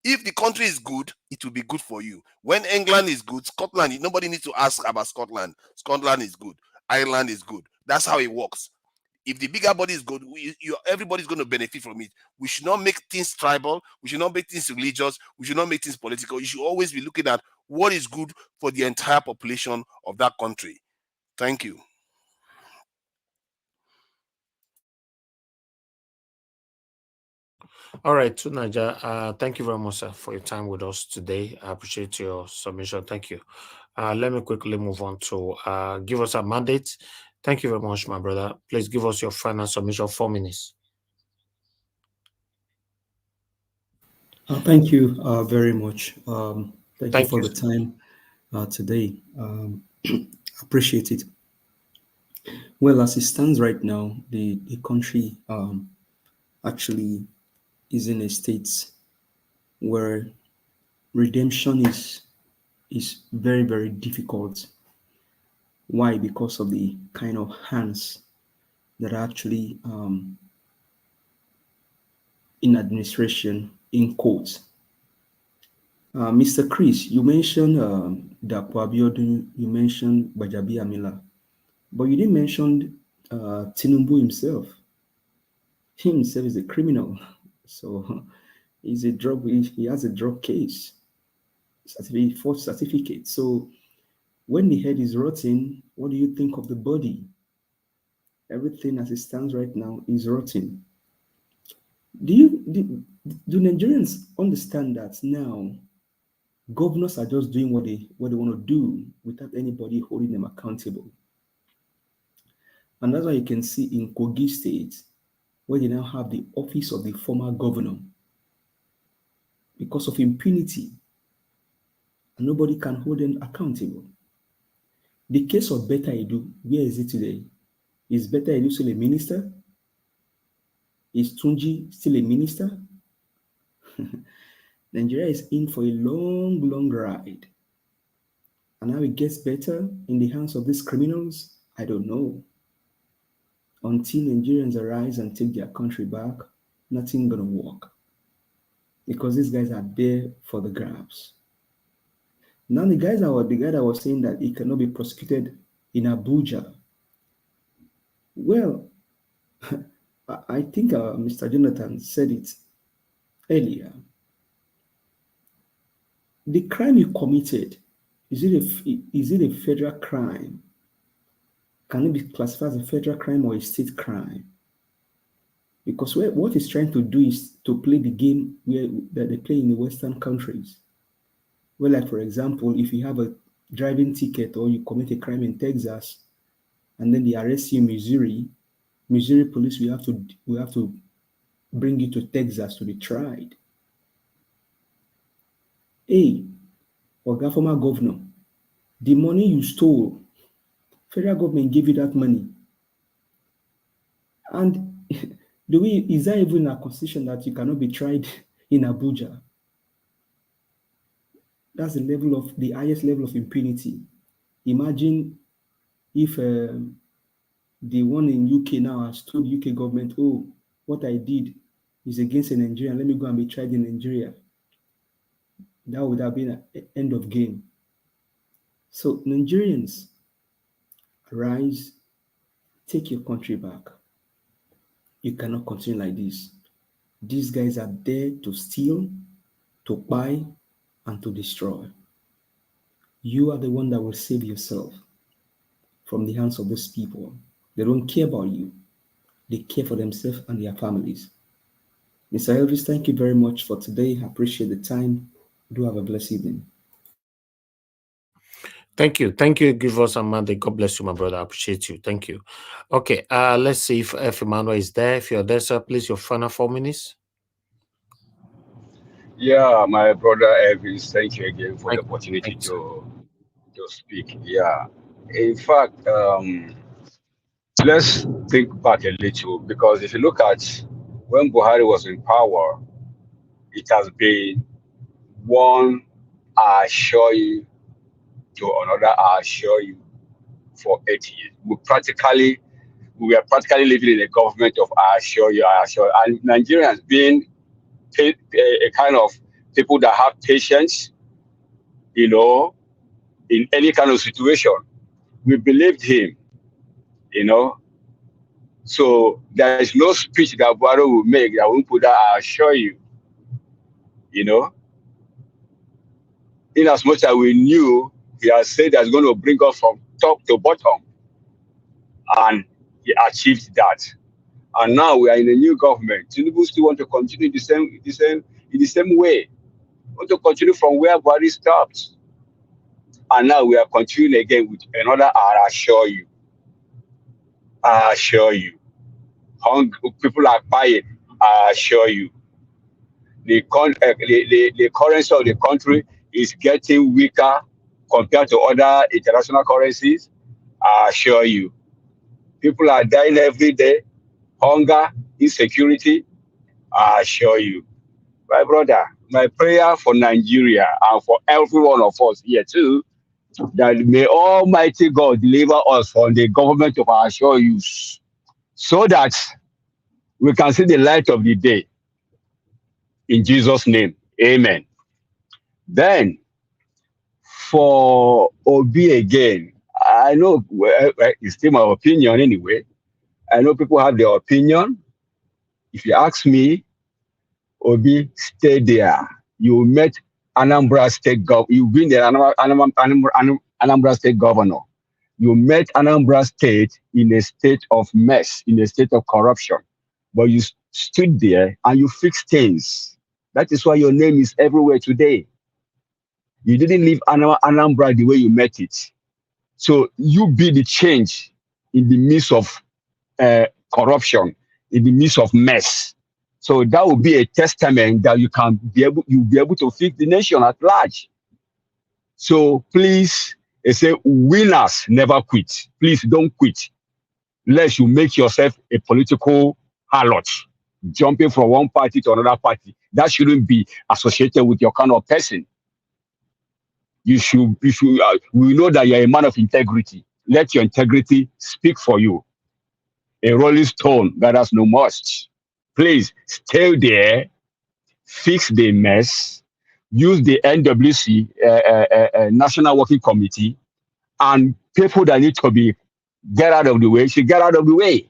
If the country is good, it will be good for you. When England is good, Scotland, nobody needs to ask about Scotland. Scotland is good. Ireland is good. That's how it works. If the bigger body is good, everybody's going to benefit from it. We should not make things tribal. We should not make things religious. We should not make things political. You should always be looking at what is good for the entire population of that country. Thank you. All right, Tunaja, thank you very much, sir, for your time with us today. I appreciate your submission. Thank you. Let me quickly move on to give us a mandate. Thank you very much, my brother. Please give us your final submission, 4 minutes. Thank you very much. Thank you for you. the time today. Appreciate it. Well, as it stands right now, the country actually is in a state where redemption is very, very difficult. Why? Because of the kind of hands that are actually in administration, in quotes. Mr. Chris, you mentioned Dapo Abiodun, you mentioned Bajabi Amila, but you didn't mention Tinubu himself. He himself is a criminal, so he's a drug. He has a drug case, false certificate. So when the head is rotting, what do you think of the body? Everything as it stands right now is rotting. Do Nigerians understand that now? Governors are just doing what they want to do without anybody holding them accountable. And that's why you can see in Kogi State, where they now have the office of the former governor, because of impunity, and nobody can hold them accountable. The case of Betta Edu, where is it today? Is Betta Edu still a minister? Is Tunji still a minister? Nigeria is in for a long, long ride. And how it gets better in the hands of these criminals, I don't know. Until Nigerians arise and take their country back, nothing gonna work. Because these guys are there for the grabs. Now the guy that was saying that he cannot be prosecuted in Abuja. Well, I think Mr. Jonathan said it earlier. The crime you committed, is it a federal crime? Can it be classified as a federal crime or a state crime? Because what he's trying to do is to play the game that they play in the Western countries. Well, like for example, if you have a driving ticket or you commit a crime in Texas, and then they arrest you in Missouri police will have to bring you to Texas to be tried. Hey, Oga former governor, the money you stole, federal government gave you that money. And is there even a constitution that you cannot be tried in Abuja? That's the highest level of impunity. Imagine if the one in UK now has told UK government, oh, what I did is against a Nigerian, let me go and be tried in Nigeria. That would have been an end of game. So Nigerians, rise, take your country back. You cannot continue like this. These guys are there to steal, to buy, and to destroy. You are the one that will save yourself from the hands of these people. They don't care about you. They care for themselves and their families. Mr. Elvis, thank you very much for today. I appreciate the time. Do have a blessed evening. Thank you. Thank you. Give us a mandate. God bless you, my brother. I appreciate you. Thank you. Okay. Let's see if Emmanuel is there. If you're there, sir, please, your final 4 minutes. Yeah, my brother Elvis, thank you again for the Thank opportunity you, sir. to speak. Yeah. In fact, let's think back a little because if you look at when Buhari was in power, it has been one I assure you to another I assure you for 8 years. We are practically living in a government of I assure you. And Nigerians being a kind of people that have patience, you know, in any kind of situation. We believed him, you know. So there is no speech that Buhari will make that won't put that I assure you, you know. In as much as we knew he has said that's going to bring us from top to bottom, and he achieved that. And now we are in a new government. Tinubu still want to continue in the same way. Want to continue from where Buhari stopped. And now we are continuing again with another I assure you. I assure you. People are buying. I assure you. The currency of the country is getting weaker compared to other international currencies. I assure you. People are dying every day. Hunger, insecurity. I assure you. My brother, my prayer for Nigeria and for every one of us here too, that may Almighty God deliver us from the government of our sure use, so that we can see the light of the day. In Jesus' name, amen. Then, for Obi again, I know it's still my opinion anyway. I know people have their opinion. If you ask me, Obi, stay there. You met Anambra State Governor. You've been the Anambra State Governor. You met Anambra State in a state of mess, in a state of corruption. But you stood there and you fixed things. That is why your name is everywhere today. You didn't leave Anambra the way you met it. So you be the change in the midst of corruption, in the midst of mess. So that will be a testament that you'll be able to fix the nation at large. So please, they say winners never quit. Please don't quit, lest you make yourself a political harlot, jumping from one party to another party. That shouldn't be associated with your kind of person. We know that you're a man of integrity. Let your integrity speak for you. A rolling stone gathers no must. Please stay there, fix the mess, use the NWC, National Working Committee, and people that need to be get out of the way should get out of the way.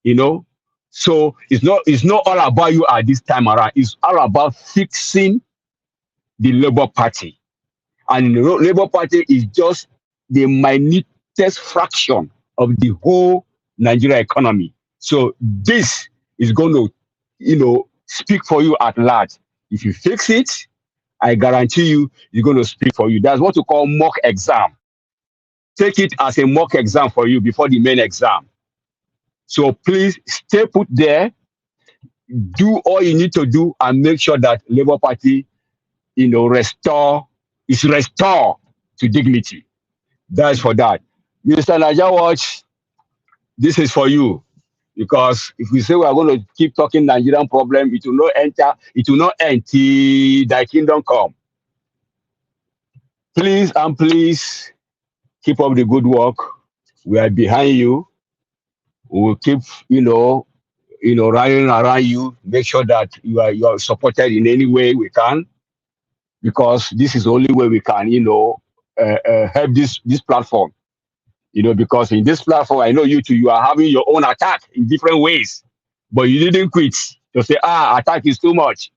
You know, so it's not all about you at this time around. It's all about fixing the Labour Party, and the Labour Party is just the minutest fraction of the whole Nigeria economy. So this is going to, speak for you at large. If you fix it, I guarantee you, it's going to speak for you. That's what we call mock exam. Take it as a mock exam for you before the main exam. So please stay put there, do all you need to do, and make sure that Labour Party, is restored to dignity. That's for that. Mr. Naija Watch, this is for you. Because if we say we are going to keep talking Nigerian problem, it will not end till thy kingdom come. Please and please keep up the good work. We are behind you. We will keep, running around you. Make sure that you are supported in any way we can, because this is the only way we can, help this platform. Because in this platform, I know you are having your own attack in different ways, but you didn't quit to say, attack is too much.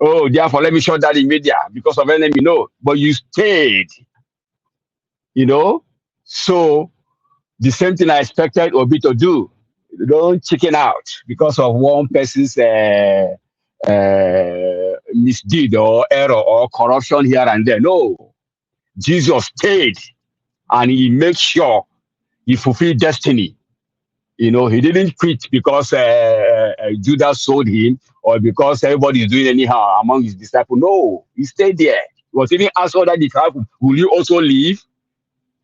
Oh, therefore, let me shut down the media because of enemy. No, but you stayed, So the same thing I expected Obi to do. Don't chicken out because of one person's misdeed or error or corruption here and there. No, Jesus stayed and he made sure he fulfilled destiny. He didn't quit because Judas sold him, or because everybody is doing anyhow among his disciples. No, he stayed there. He was even asked other disciples, will you also leave?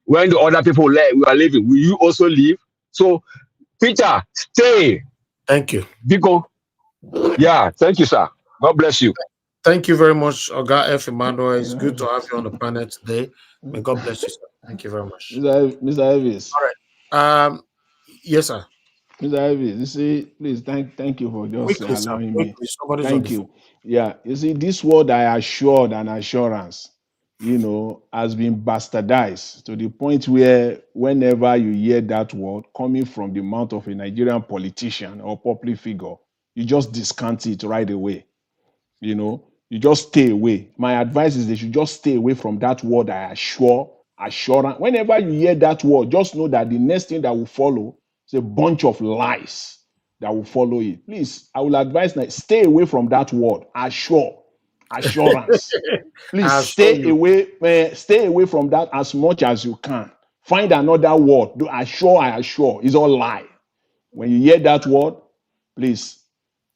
When the other people were leaving, will you also leave? So, Peter, stay. Thank you. Biko. Yeah, thank you, sir. God bless you. Thank you very much, Oga F. Emmanuel. It's good to have you on the panel today. May God bless you, sir. Thank you very much. Mr. Elvis. All right. Yes, sir. Mr. Elvis, you see, please thank you for just Quickly, sir. allowing me. Quickly. Somebody's on Thank the you. phone. Yeah, you see, this word I assured and assurance, has been bastardized to the point where whenever you hear that word coming from the mouth of a Nigerian politician or public figure, you just discount it right away. You just stay away. My advice is they should just stay away from that word I assurance. Whenever you hear that word, just know that the next thing that will follow is a bunch of lies that will follow it. Please, I will advise that stay away from that word, assurance. Please I assure you. stay away from that as much as you can. Find another word. I assure is all lie. When you hear that word, please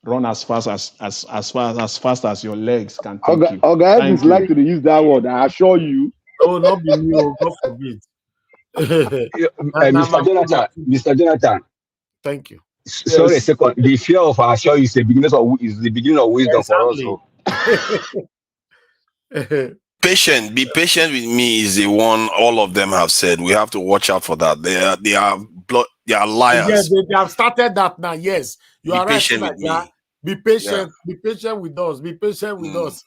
run as fast as your legs can take you. Oga Thank Elvis you. like to use that word. I assure you. Oh, not be me. Oh, God forbid. Mr. Jonathan. Thank you. Sorry, a second. The fear of assure is the beginning of wisdom for us. Be patient with me is the one all of them have said. We have to watch out for that. They are liars. Yeah, they have started that now. Yes, you Be are right. patient with me. Be patient. Yeah. Be patient with us. Be patient with us.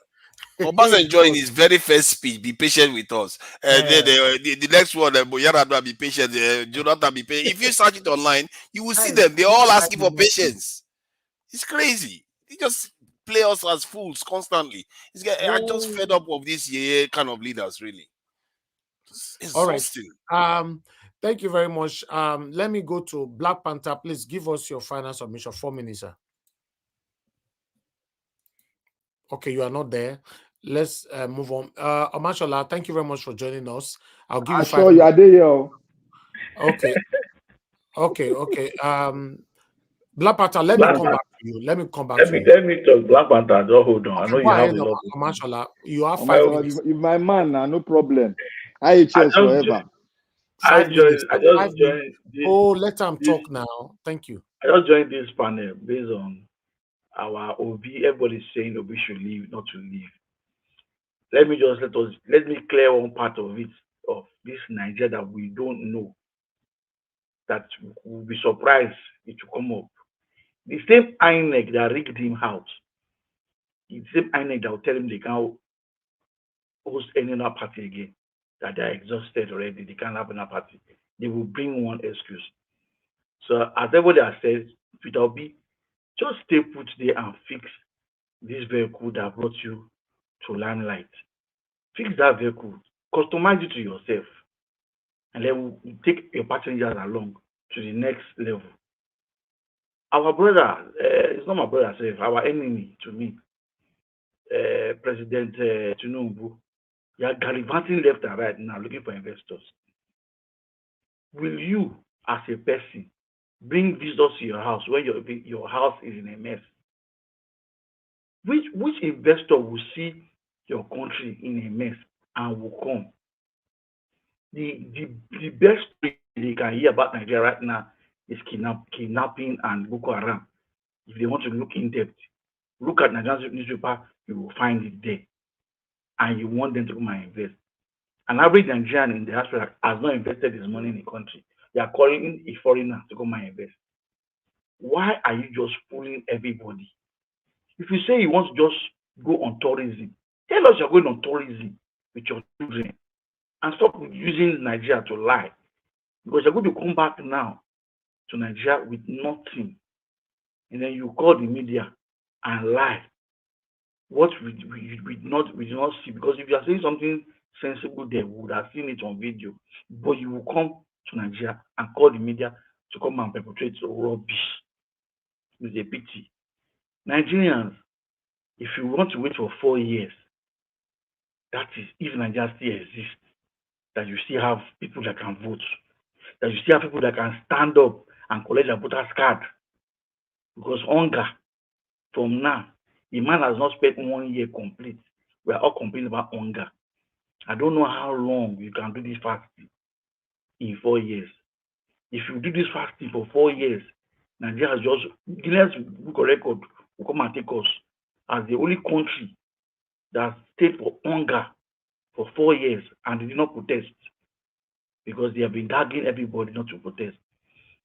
Obasanjo in his very first speech, be patient with us. The next one, Yaradua, be patient. Jonathan, be patient. If you search it online, you will see them. They're all asking for patience. It's crazy. They just play us as fools constantly. I'm just fed up of this kind of leaders, really. It's all exhausting. Right. Thank you very much. Let me go to Black Panther. Please give us your final submission. 4 minutes, sir. Okay, you are not there. Let's move on. Omashola, thank you very much for joining us. I'll give you 5 minutes. You are there. Okay. Okay. Black Panther, let me come back to you. Let me talk Black Panther. Don't hold on. Okay, I know you have a lot. Omashola, you have 5 minutes. If my man, no problem. IHS forever. 5 minutes. I just joined. Let them talk now. Thank you. I just joined this panel based on our OB. Everybody's saying OB should leave, not to leave. Let me clear one part of it, of this Nigeria that we don't know, that we'll be surprised it will come up. The same INEC that rigged him out, the same INEC that will tell him they can't host any other party again, that they're exhausted already, they can't have another party. They will bring one excuse. So as everybody has said, Peter Obi, just stay put there and fix this vehicle that brought you to limelight. Fix that vehicle, customize it to yourself, and then we'll take your passengers along to the next level. Our brother, it's not my brother, our enemy to me, President Tinubu, you are gallivanting left and right now looking for investors. Will you, as a person, bring visitors to your house when your house is in a mess? Which investor will see your country in a mess and will come? The best thing they can hear about Nigeria right now is kidnapping and Boko Haram. If they want to look in depth, look at Nigerian newspaper, you will find it there. And you want them to come and invest. An average Nigerian in the diaspora has not invested his money in the country. They are calling in a foreigner to come and invest. Why are you just fooling everybody? If you say you want to just go on tourism, tell us you're going on tourism with your children and stop using Nigeria to lie. Because you're going to come back now to Nigeria with nothing. And then you call the media and lie. What we did not see. Because if you are saying something sensible there, we would have seen it on video. But you will come to Nigeria and call the media to come and perpetrate rubbish. It's a pity. Nigerians, if you want to wait for 4 years, that is if Nigeria still exists, that you still have people that can vote, that you still have people that can stand up and collect their voters card. because hunger from now, a man has not spent 1 year complete. We are all complaining about hunger. I don't know how long you can do this fasting in 4 years. If you do this fasting for 4 years, Nigeria has just Guinness Book of Record will come and take us as the only country that stayed for hunger for 4 years and did not protest because they have been gagging everybody not to protest.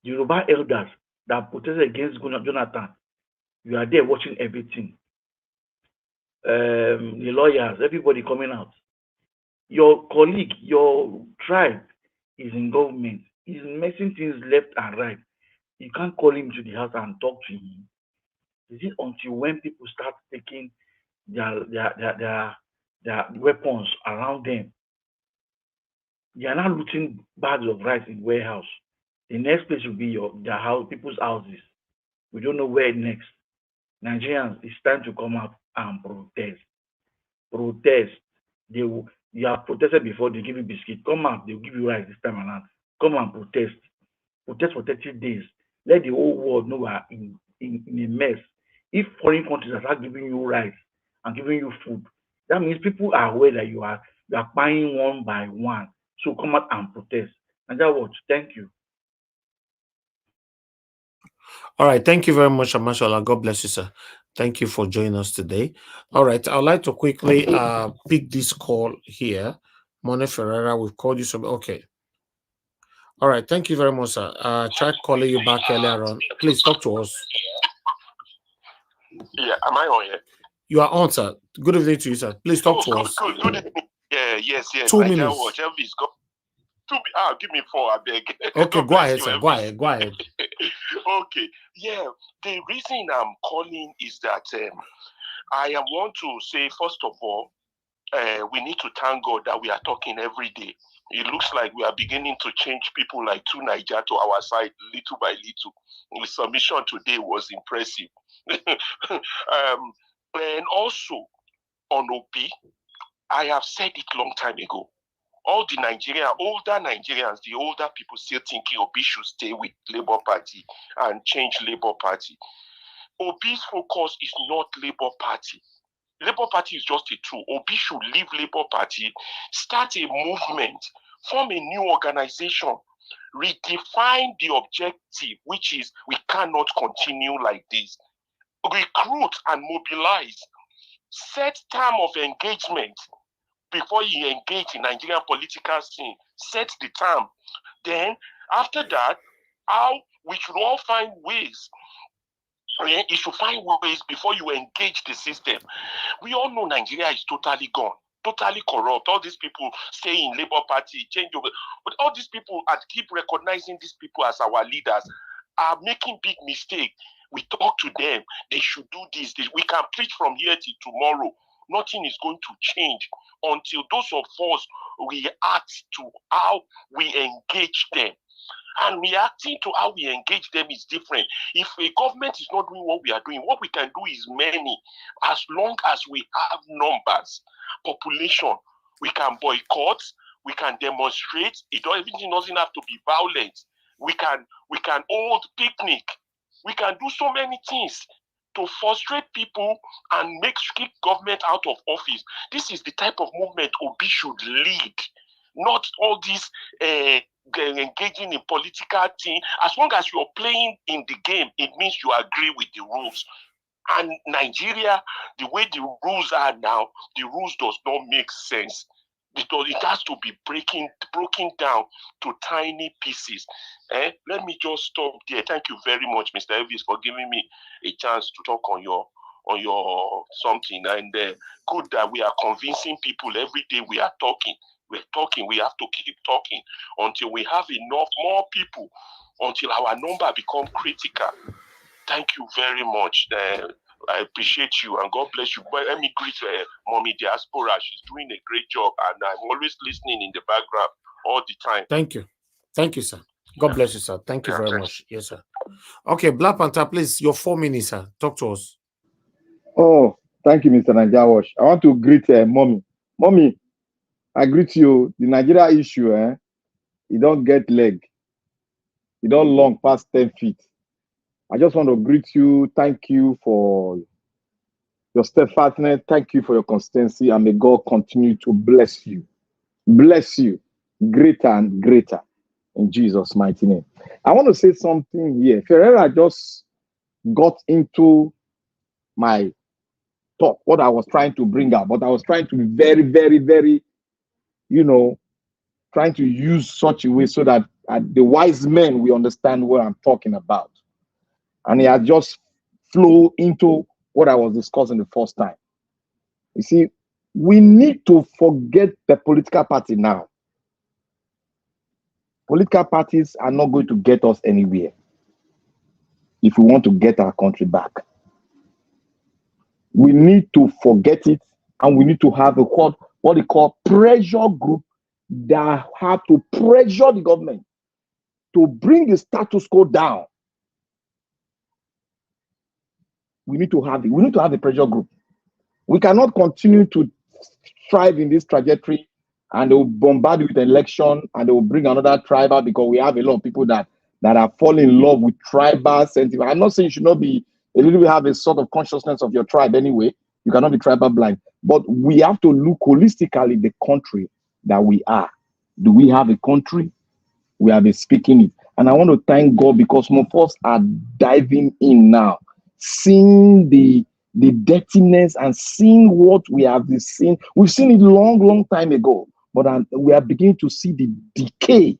The Yoruba elders that protested against Jonathan, you are there watching everything. The lawyers, everybody coming out. Your colleague, your tribe is in government, is messing things left and right. You can't call him to the house and talk to him. Is it until when people start taking their weapons around them? They are not looting bags of rice in warehouse. The next place will be their house, people's houses. We don't know where next. Nigerians, it's time to come out and protest. Protest. You have protested before, they give you biscuit. Come out, they'll give you rice this time around. Come and protest. Protest for 30 days. Let the whole world know we are in a mess. If foreign countries are giving you rice and giving you food, that means people are aware that you are buying one by one. So come out and protest. And that what? Thank you. All right. Thank you very much, Amashola. God bless you, sir. Thank you for joining us today. All right. I'd like to quickly pick this call here. Mone Ferreira, we've called you. Okay. All right. Thank you very much, sir. Tried calling you back earlier on. Please talk to us. Yeah. Am I on here? You are on, sir. Good evening to you, sir. Please talk to us. Good evening. Yeah. Yes. 2 minutes. Watch. Elvis, go. Give me 4, I beg. Okay, go ahead, sir. Go ahead. Okay. Yeah. The reason I'm calling is that I want to say, first of all, we need to thank God that we are talking every day. It looks like we are beginning to change people like two Niger to our side little by little. The submission today was impressive. And also on OP, I have said it long time ago. All the older Nigerians, the older people still thinking Obi should stay with Labour Party and change Labour Party. Obi's focus is not Labour Party. Labour Party is just a tool. Obi should leave Labour Party, start a movement, form a new organization, redefine the objective, which is we cannot continue like this. Recruit and mobilize, set term of engagement. Before you engage in Nigerian political scene, set the term. Then, after that, how we should all find ways. You should find ways before you engage the system. We all know Nigeria is totally gone, totally corrupt. All these people stay in Labour Party, change over. But all these people, I keep recognizing these people as our leaders, are making big mistakes. We talk to them. They should do this. We can preach from here till tomorrow. Nothing is going to change until those of us react to how we engage them. And reacting to how we engage them is different. If a government is not doing what we are doing, what we can do is many. As long as we have numbers, population, we can boycott, we can demonstrate. Everything doesn't have to be violent. We can hold picnic. We can do so many things to frustrate people and keep government out of office. This is the type of movement Obi should lead, not all this engaging in political thing. As long as you're playing in the game, it means you agree with the rules. And Nigeria, the way the rules are now, the rules does not make sense, because it has to be broken down to tiny pieces. Let me just stop there. Thank you very much, Mr. Elvis, for giving me a chance to talk on your something. And good that we are convincing people every day. We are talking. We're talking. We have to keep talking until we have more people, until our number become critical. Thank you very much. I appreciate you, and God bless you. But let me greet Mommy Diaspora. She's doing a great job, and I'm always listening in the background all the time. Thank you, sir. God bless you, sir. Thank you very much. Yes, sir. Okay, Black Panther, please, your 4 minutes, sir. Talk to us. Oh, thank you, Mr. Najawash. I want to greet Mommy. Mommy, I greet you. The Nigeria issue, you don't get leg. You don't long past 10 feet. I just want to greet you. Thank you for your steadfastness. Thank you for your consistency, and may God continue to bless you. Bless you greater and greater in Jesus' mighty name. I want to say something here. Ferreira just got into my talk, what I was trying to bring out, but I was trying to be very, very, very, trying to use such a way so that the wise men will understand what I'm talking about. And he had just flow into what I was discussing the first time. You see, we need to forget the political party now. Political parties are not going to get us anywhere if we want to get our country back. We need to forget it, and we need to have what they call pressure group that have to pressure the government to bring the status quo down. We need to have it. We need to have a pressure group. We cannot continue to strive in this trajectory, and they will bombard you with election, and they will bring another tribal, because we have a lot of people that are falling in love with tribal sentiment. I'm not saying you should not be a little bit, have a sort of consciousness of your tribe anyway. You cannot be tribal blind, but we have to look holistically the country that we are. Do we have a country? We have been speaking it, and I want to thank God, because more of us are diving in now, seeing the dirtiness and seeing what we have been seeing. We've seen it long time ago, but we are beginning to see the decay.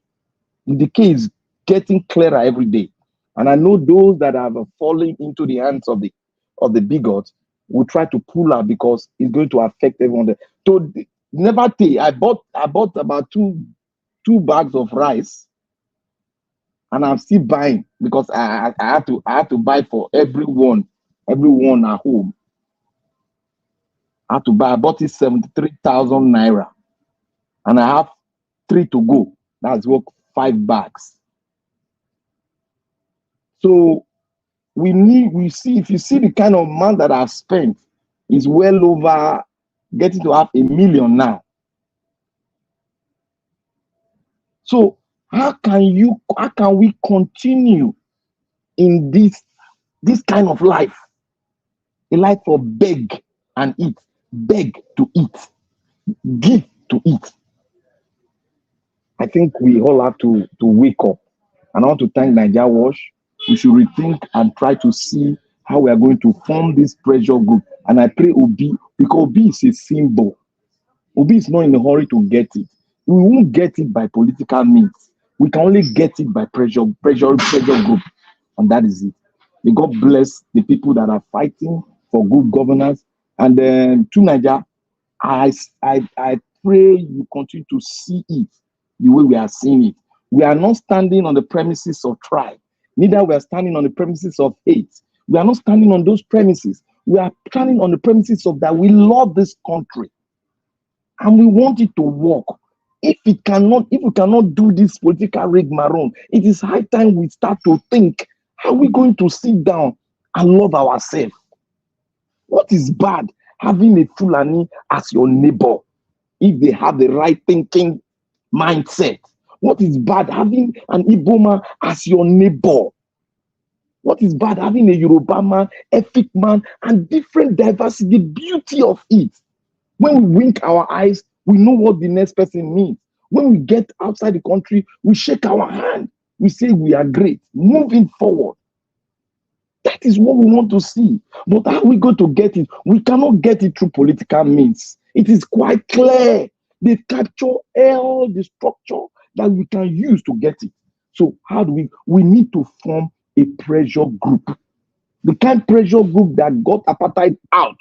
The decay is getting clearer every day, and I know those that are falling into the hands of the bigots will try to pull out, because it's going to affect everyone. So never think. I bought about two bags of rice, and I'm still buying, because I have to buy for everyone at home. I have to buy. I bought it 73,000 naira, and I have 3 to go. That's worth 5 bags. So if you see the kind of amount that I've spent, is well over getting to have 1 million now. So how can we continue in this kind of life? A life for beg and eat, beg to eat, give to eat. I think we all have to wake up. And I want to thank Nigeria Watch. We should rethink and try to see how we are going to form this pressure group. And I pray Obi, because Obi is a symbol. Obi is not in a hurry to get it. We won't get it by political means. We can only get it by pressure group. And that is it. May God bless the people that are fighting for good governance. And then to Nigeria, I pray you continue to see it the way we are seeing it. We are not standing on the premises of tribe. Neither we are standing on the premises of hate. We are not standing on those premises. We are standing on the premises of that we love this country, and we want it to work. If we cannot do this political rigmarole, it is high time we start to think, how are we going to sit down and love ourselves? What is bad having a Fulani as your neighbor if they have the right thinking mindset? What is bad having an Iboma as your neighbor? What is bad having a Yoruba man, Efik man, and different diversity? The beauty of it. When we wink our eyes, we know what the next person means. When we get outside the country, we shake our hand. We say we are great. Moving forward. That is what we want to see. But how are we going to get it? We cannot get it through political means. It is quite clear. They capture all the structure that we can use to get it. So how do we need to form a pressure group. The kind pressure group that got apartheid out.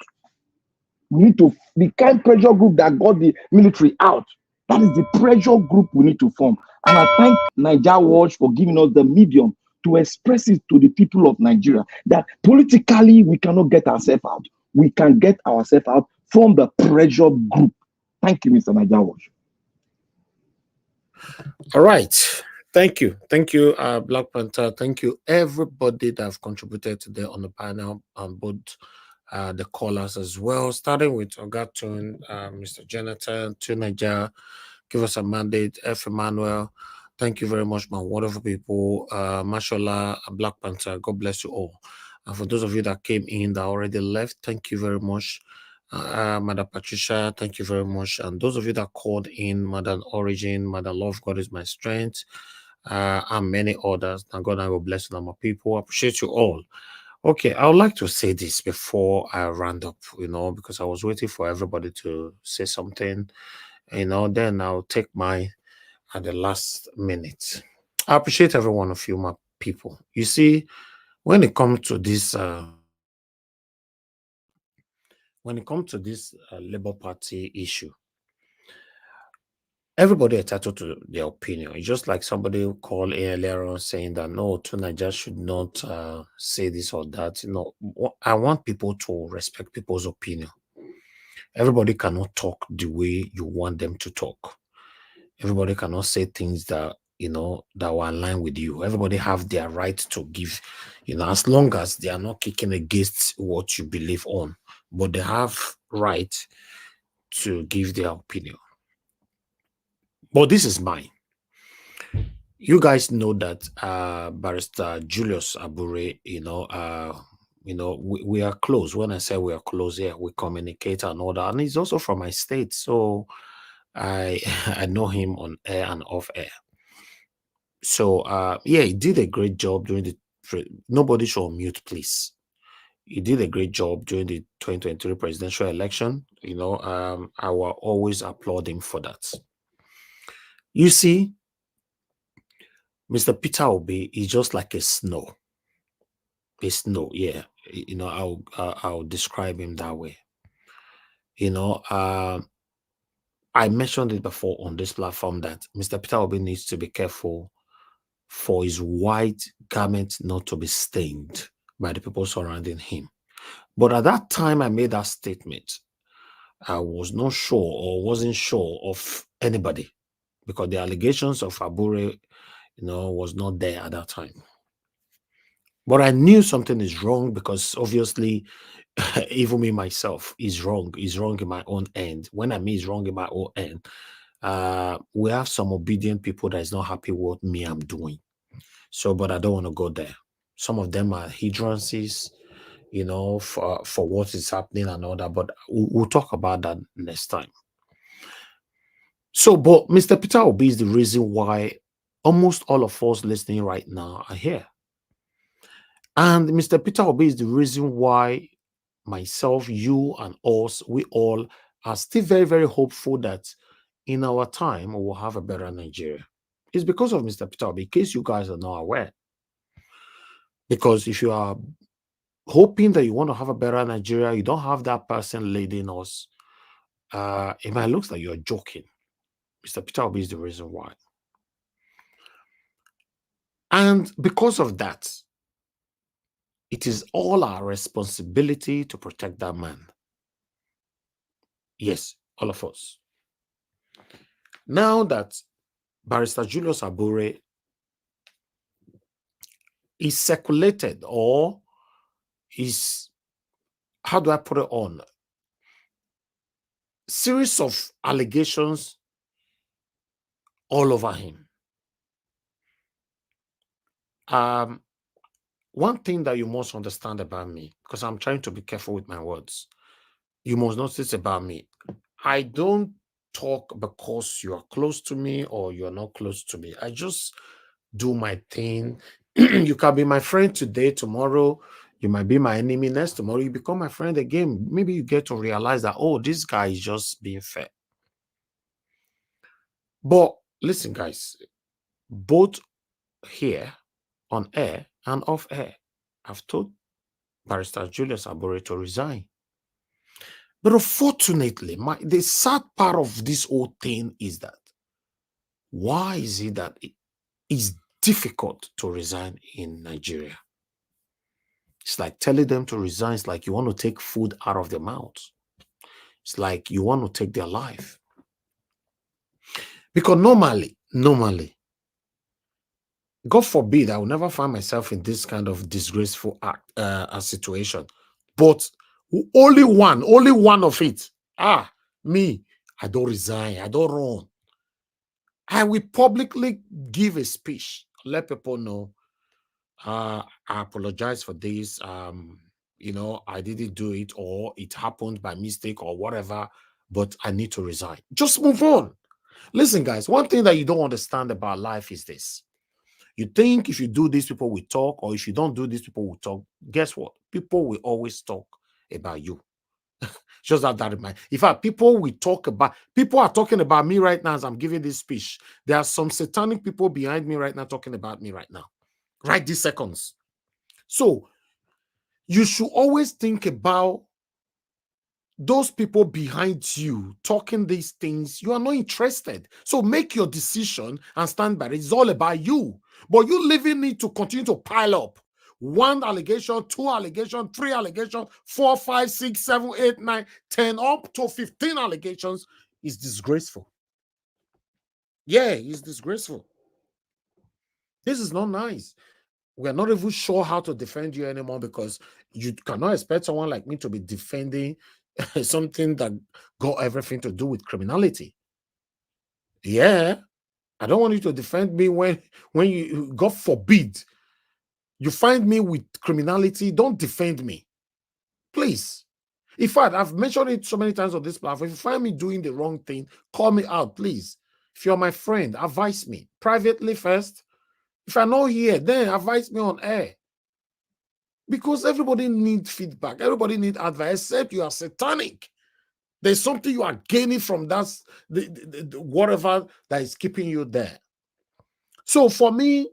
We need to, the kind pressure group that got the military out. That is the pressure group we need to form. And I thank Nigeria Watch for giving us the medium to express it to the people of Nigeria that politically we cannot get ourselves out. We can get ourselves out from the pressure group. Thank you, Mr. Nigeria Watch. All right. Thank you. Thank you, Black Panther. Thank you, everybody that have contributed today on the panel, both the callers as well, starting with Ogatun, Mr. Jonathan, to Nigeria, give us a mandate, F. Emmanuel, Thank you very much, my wonderful people. Mashallah, Black Panther, God bless you all. And for those of you that came in that already left, thank you very much. Madam Patricia, thank you very much. And those of you that called in, Madam Origin, Madam Love, God is my strength, and many others. Thank God I will bless you, my people. I appreciate you all. Okay, I would like to say this before I round up, because I was waiting for everybody to say something, then I'll take my at the last minute. I appreciate every one of you, my people. You see, when it comes to this, Labour Party issue, everybody entitled to their opinion. It's just like somebody who called earlier on saying that no, Nigeria should not say this or that. I want people to respect people's opinion. Everybody cannot talk the way you want them to talk. Everybody cannot say things that that will align with you. Everybody have their right to give, as long as they are not kicking against what you believe on, but they have right to give their opinion. But this is mine. You guys know that Barrister Julius Abure, we are close. When I say we are close, yeah, we communicate and all that. And he's also from my state, so I know him on air and off air. So yeah, he did a great job during the nobody should mute, please. He did a great job during the 2023 presidential election. I will always applaud him for that. You see, Mr. Peter Obi is just like a snow. A snow, yeah. I'll describe him that way. I mentioned it before on this platform that Mr. Peter Obi needs to be careful for his white garment not to be stained by the people surrounding him. But at that time I made that statement, I was not sure or wasn't sure of anybody because the allegations of Abure, was not there at that time. But I knew something is wrong because obviously, even me myself is wrong. Is wrong in my own end. When I mean is wrong in my own end, we have some obedient people that is not happy with me I'm doing. So, but I don't want to go there. Some of them are hindrances, for what is happening and all that. But we'll talk about that next time. So, but Mr. Peter Obi is the reason why almost all of us listening right now are here. And Mr. Peter Obi is the reason why myself, you, and us, we all are still very, very hopeful that in our time we will have a better Nigeria. It's because of Mr. Peter Obi, in case you guys are not aware. Because if you are hoping that you want to have a better Nigeria, you don't have that person leading us, it might look like you're joking. Mr. Peter Obi is the reason why. And because of that, it is all our responsibility to protect that man. Yes, all of us. Now that Barrister Julius Abure is circulated or is, how do I put it on? Series of allegations all over him. One thing that you must understand about me, because I'm trying to be careful with my words, you must notice about me. I don't talk because you are close to me or you're not close to me. I just do my thing. You can be my friend today, tomorrow you might be my enemy, next tomorrow you become my friend again. Maybe you get to realize that, oh, this guy is just being fair. But listen, guys, both here on air and off air, I've told Barrister Julius Abure to resign. But unfortunately, the sad part of this whole thing is that why is it that it is difficult to resign in Nigeria? It's like telling them to resign. It's like you want to take food out of their mouths. It's like you want to take their life. Because normally, God forbid, I will never find myself in this kind of disgraceful situation. But only one of it. Me, I don't resign. I don't run. I will publicly give a speech, let people know, I apologize for this. You know, I didn't do it, or it happened by mistake or whatever, but I need to resign. Just move on. Listen, guys, one thing that you don't understand about life is this. You think if you do this, people will talk, or if you don't do this, people will talk. Guess what? People will always talk about you. Just have that in mind. In fact, people are talking about me right now as I'm giving this speech. There are some satanic people behind me right now talking about me right now. Right these seconds. So you should always think about those people behind you talking these things. You are not interested. So make your decision and stand by it. It's all about you. But you leaving it to continue to pile up. 1 allegation, 2 allegation, 3 allegation, 4, 5, 6, 7, 8, 9, 10, up to 15 allegations is disgraceful. Yeah, it's disgraceful. This is not nice. We're not even sure how to defend you anymore, because you cannot expect someone like me to be defending something that got everything to do with criminality. Yeah, I don't want you to defend me when you, God forbid, you find me with criminality. Don't defend me, please. In fact, I've mentioned it so many times on this platform. If you find me doing the wrong thing, call me out, please. If you're my friend, advise me privately first. If I'm not here, then advise me on air. Because everybody needs feedback. Everybody needs advice, except you are satanic. There's something you are gaining from that, whatever that is keeping you there. So for me,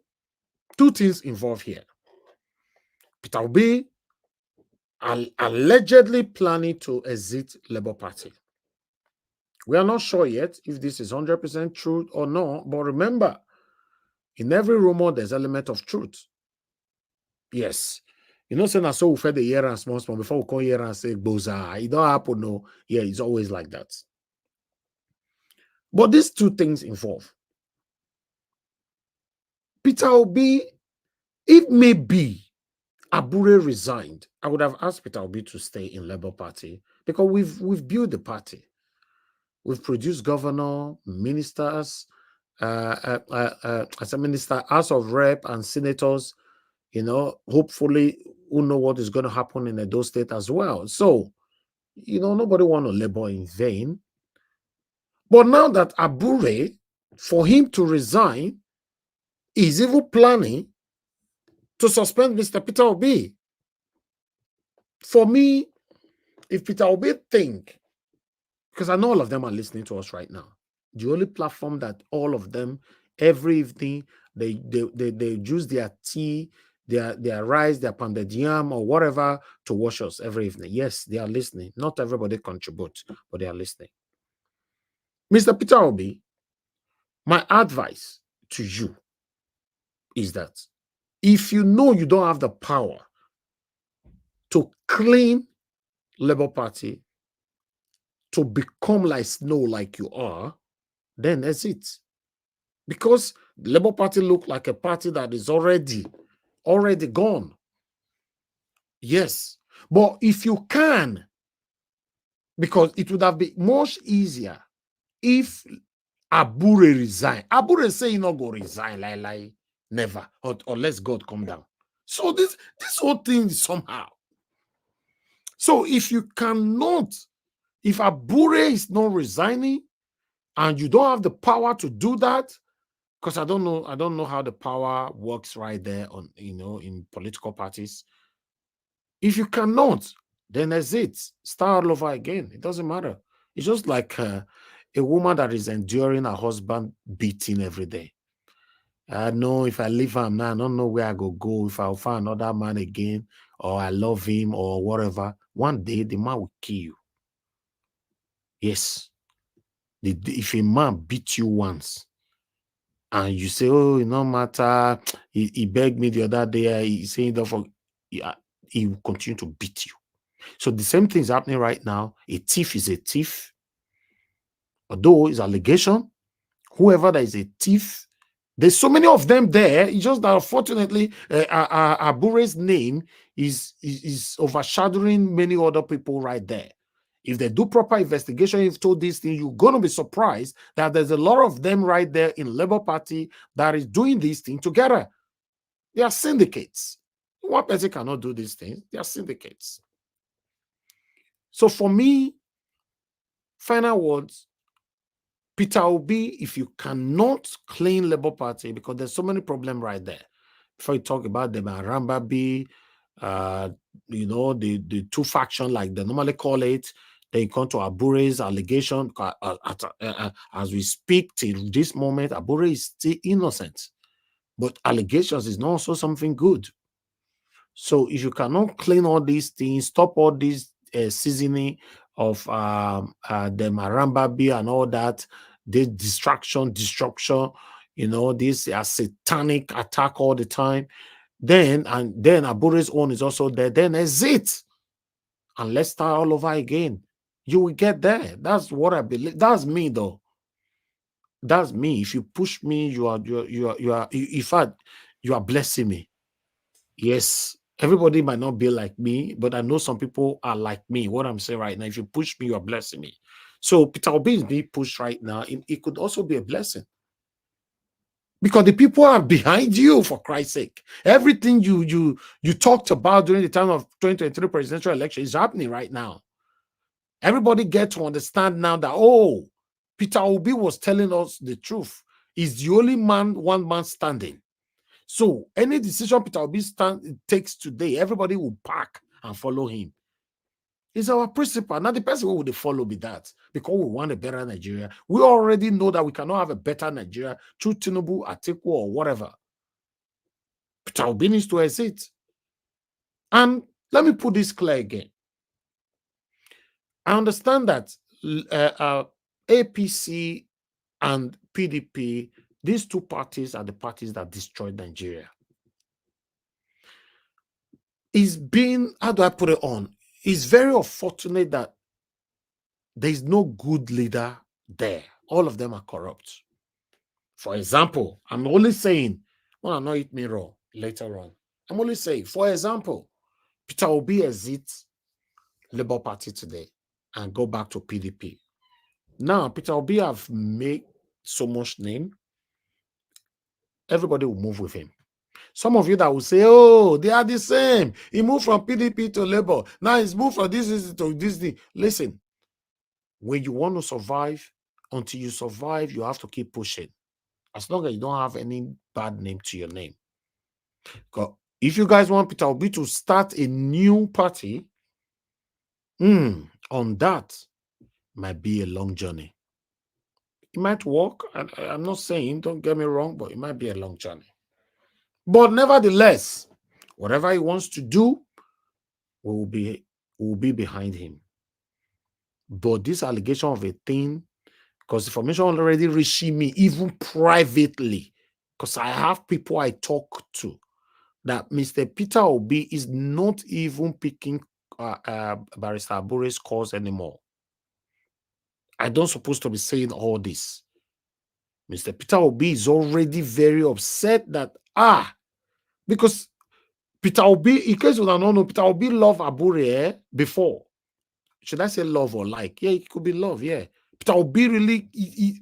2 things involved here. Peter Obi allegedly planning to exit Labour Party. We are not sure yet if this is 100% true or not, but remember, in every rumor, there's an element of truth. Yes. You know, saying so we fed the year and small before we come here and say boza. It don't happen, no. Yeah, it's always like that. But these 2 things involved. Peter Obi, if maybe Abure resigned, I would have asked Peter Obi to stay in Labour Party, because we've built the party. We've produced governor, ministers, as a minister, House of Rep and senators, you know, hopefully who know what is going to happen in Edo State as well. So, you know, nobody want to labor in vain. But now that Abure, for him to resign, is even planning to suspend Mr. Peter Obi. For me, if Peter Obi think, because I know all of them are listening to us right now, the only platform that all of them, every evening, they use their tea, their rice, their pounded yam, or whatever to watch us every evening. Yes, they are listening. Not everybody contributes, but they are listening. Mr. Peter Obi, my advice to you is that if you know you don't have the power to clean Labour Party to become like snow like you are, then that's it. Because the Labour Party look like a party that is already gone. Yes. But if you can, because it would have been much easier if Abure resign. Abure say he not go resign, like never, unless God come down. So this whole thing is somehow. So if you cannot, if Abure is not resigning and you don't have the power to do that, because I don't know how the power works right there on, you know, in political parties. If you cannot, then that's it. Start all over again. It doesn't matter. It's just like a woman that is enduring her husband beating every day. I know if I leave him now, I don't know where I go. If I'll find another man again, or I love him, or whatever, one day the man will kill you. Yes. If a man beats you once, and you say, oh, it no matter, he begged me the other day, he saying that he will continue to beat you. So the same thing is happening right now. A thief is a thief. Although it's allegation, whoever that is a thief, there's so many of them there. It's just that unfortunately, Abure's name is overshadowing many other people right there. If they do proper investigation into this thing, you're going to be surprised that there's a lot of them right there in Labour Party that is doing this thing together. They are syndicates. One person cannot do these things. They are syndicates. So for me, final words, Peter Obi, if you cannot clean Labour Party, because there's so many problems right there. Before you talk about the Marambabi, the two factions like they normally call it, they come to Abure's allegation. As we speak till this moment, Abure is still innocent. But allegations is not also something good. So if you cannot clean all these things, stop all these seasoning of the Marambabi and all that, this destruction, this satanic attack all the time, then Abure's own is also there, then exit. And let's start all over again. You will get there. That's what I believe. That's me though. That's me. If you push me, you are in fact, you are blessing me. Yes, everybody might not be like me, but I know some people are like me. What I'm saying right now, if you push me, you are blessing me. So Peter Obi is being pushed right now. It could also be a blessing. Because the people are behind you, for Christ's sake. Everything you talked about during the time of 2023 presidential election is happening right now. Everybody get to understand now that, oh, Peter Obi was telling us the truth. He's the only one man standing. So any decision Peter Obi takes today, everybody will pack and follow him. It's our principle. Now the person who would follow be that, because we want a better Nigeria. We already know that we cannot have a better Nigeria through Tinubu, Atiku, or whatever. Peter Obi needs to exit. And let me put this clear again. I understand that APC and PDP, these two parties are the parties that destroyed Nigeria. It's been, how do I put it on? It's very unfortunate that there is no good leader there. All of them are corrupt. For example, I'm only saying, well, not eat me raw later on. I'm only saying, for example, Peter Obi exits Labour Party today and go back to PDP. Now, Peter Obi have made so much name. Everybody will move with him. Some of you that will say, oh, they are the same. He moved from PDP to Labour. Now he's moved from this to this thing. Listen, when you want to survive, until you survive, you have to keep pushing. As long as you don't have any bad name to your name. Because if you guys want Peter Obi to start a new party, on that might be a long journey. It might work. I'm not saying, don't get me wrong, but it might be a long journey. But nevertheless, whatever he wants to do, we will be behind him. But this allegation of a thing, because information already reached me, even privately, because I have people I talk to, that Mr. Peter Obi is not even picking Barrister Abure's cause anymore. I don't supposed to be saying all this. Mr. Peter Obi is already very upset that, because Peter Obi, in case you don't know, Peter Obi loved Abure before. Should I say love or like? Yeah, it could be love, yeah. Peter Obi really,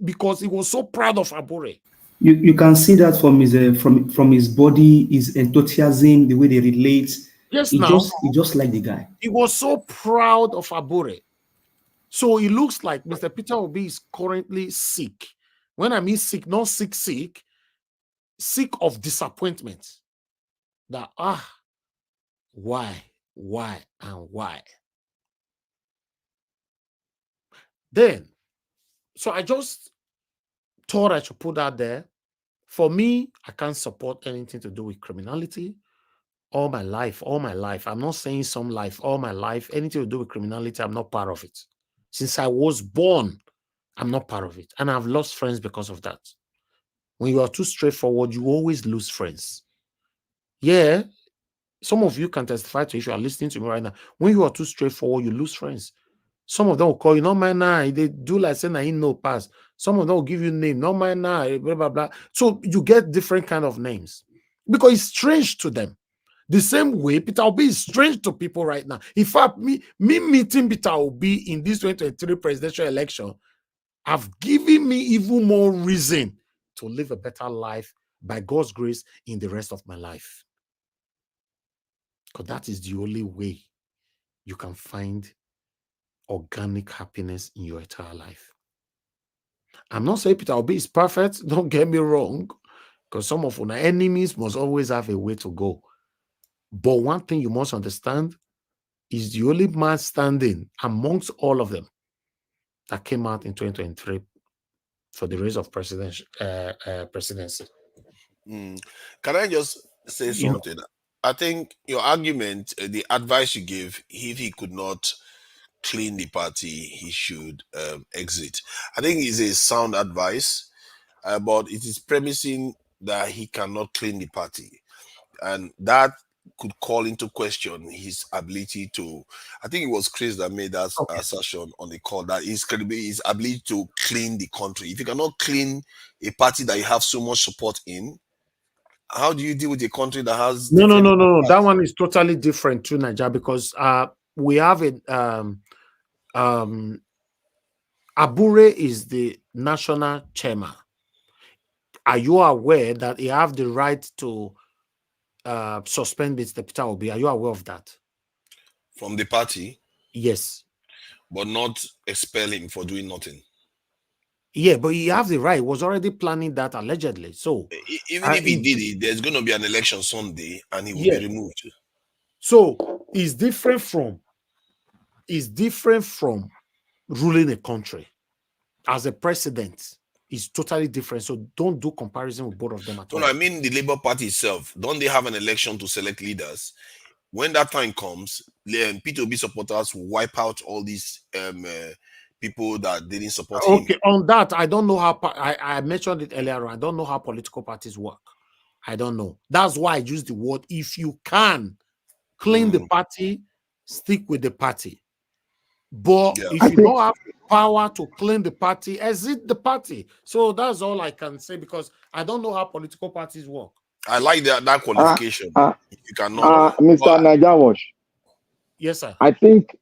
because he was so proud of Abure. You can see that from his body, his enthusiasm, the way they relate. Yes, he just like the guy. He was so proud of Abure. So it looks like Mr. Peter Obi is currently sick. When I mean sick, not sick of disappointment. That, why, and why? Then, so I just thought I should put that there. For me, I can't support anything to do with criminality. All my life. I'm not saying some life, all my life, anything to do with criminality, I'm not part of it. Since I was born, I'm not part of it. And I've lost friends because of that. When you are too straightforward, you always lose friends. Yeah, some of you can testify to if you are listening to me right now. When you are too straightforward, you lose friends. Some of them will call you, no man, they do like saying I no pass. Some of them will give you name, no man, blah, blah, blah. So you get different kind of names because it's strange to them. The same way, Peter Obi is strange to people right now. In fact, me meeting Peter Obi in this 2023 presidential election have given me even more reason to live a better life by God's grace in the rest of my life. Because that is the only way you can find organic happiness in your entire life. I'm not saying Peter Obi is perfect, don't get me wrong, because some of our enemies must always have a way to go. But one thing you must understand is the only man standing amongst all of them that came out in 2023 for the race of presidency. Can I just say something? I think your argument, the advice you gave, if he could not clean the party, he should exit. I think it's a sound advice, but it is premising that he cannot clean the party. And that could call into question his ability to, I think it was Chris that made that assertion on the call, that his ability to clean the country. If you cannot clean a party that you have so much support in, how do you deal with a country that has No. That one is totally different to Nigeria, because we have a Abure is the national chairman. Are you aware that he have the right to suspend Mr. Peter Obi? Are you aware of that? From the party? Yes. But not expel him for doing nothing. Yeah, but he have the right. He was already planning that allegedly. So even if he did it, there's going to be an election Sunday and he will be removed. So it's different from ruling a country. As a president, is totally different. So don't do comparison with both of them at all. No, I mean the Labour Party itself. Don't they have an election to select leaders? When that time comes, P2B supporters will wipe out all these people that didn't support him. Okay, on that, I don't know how, I mentioned it earlier on. I don't know how political parties work. I don't know. That's why I use the word, if you can clean the party, stick with the party. But if you don't have power to clean the party, exit the party. So that's all I can say, because I don't know how political parties work. I like that qualification. You cannot. Mr. Najawash. Yes, sir. I think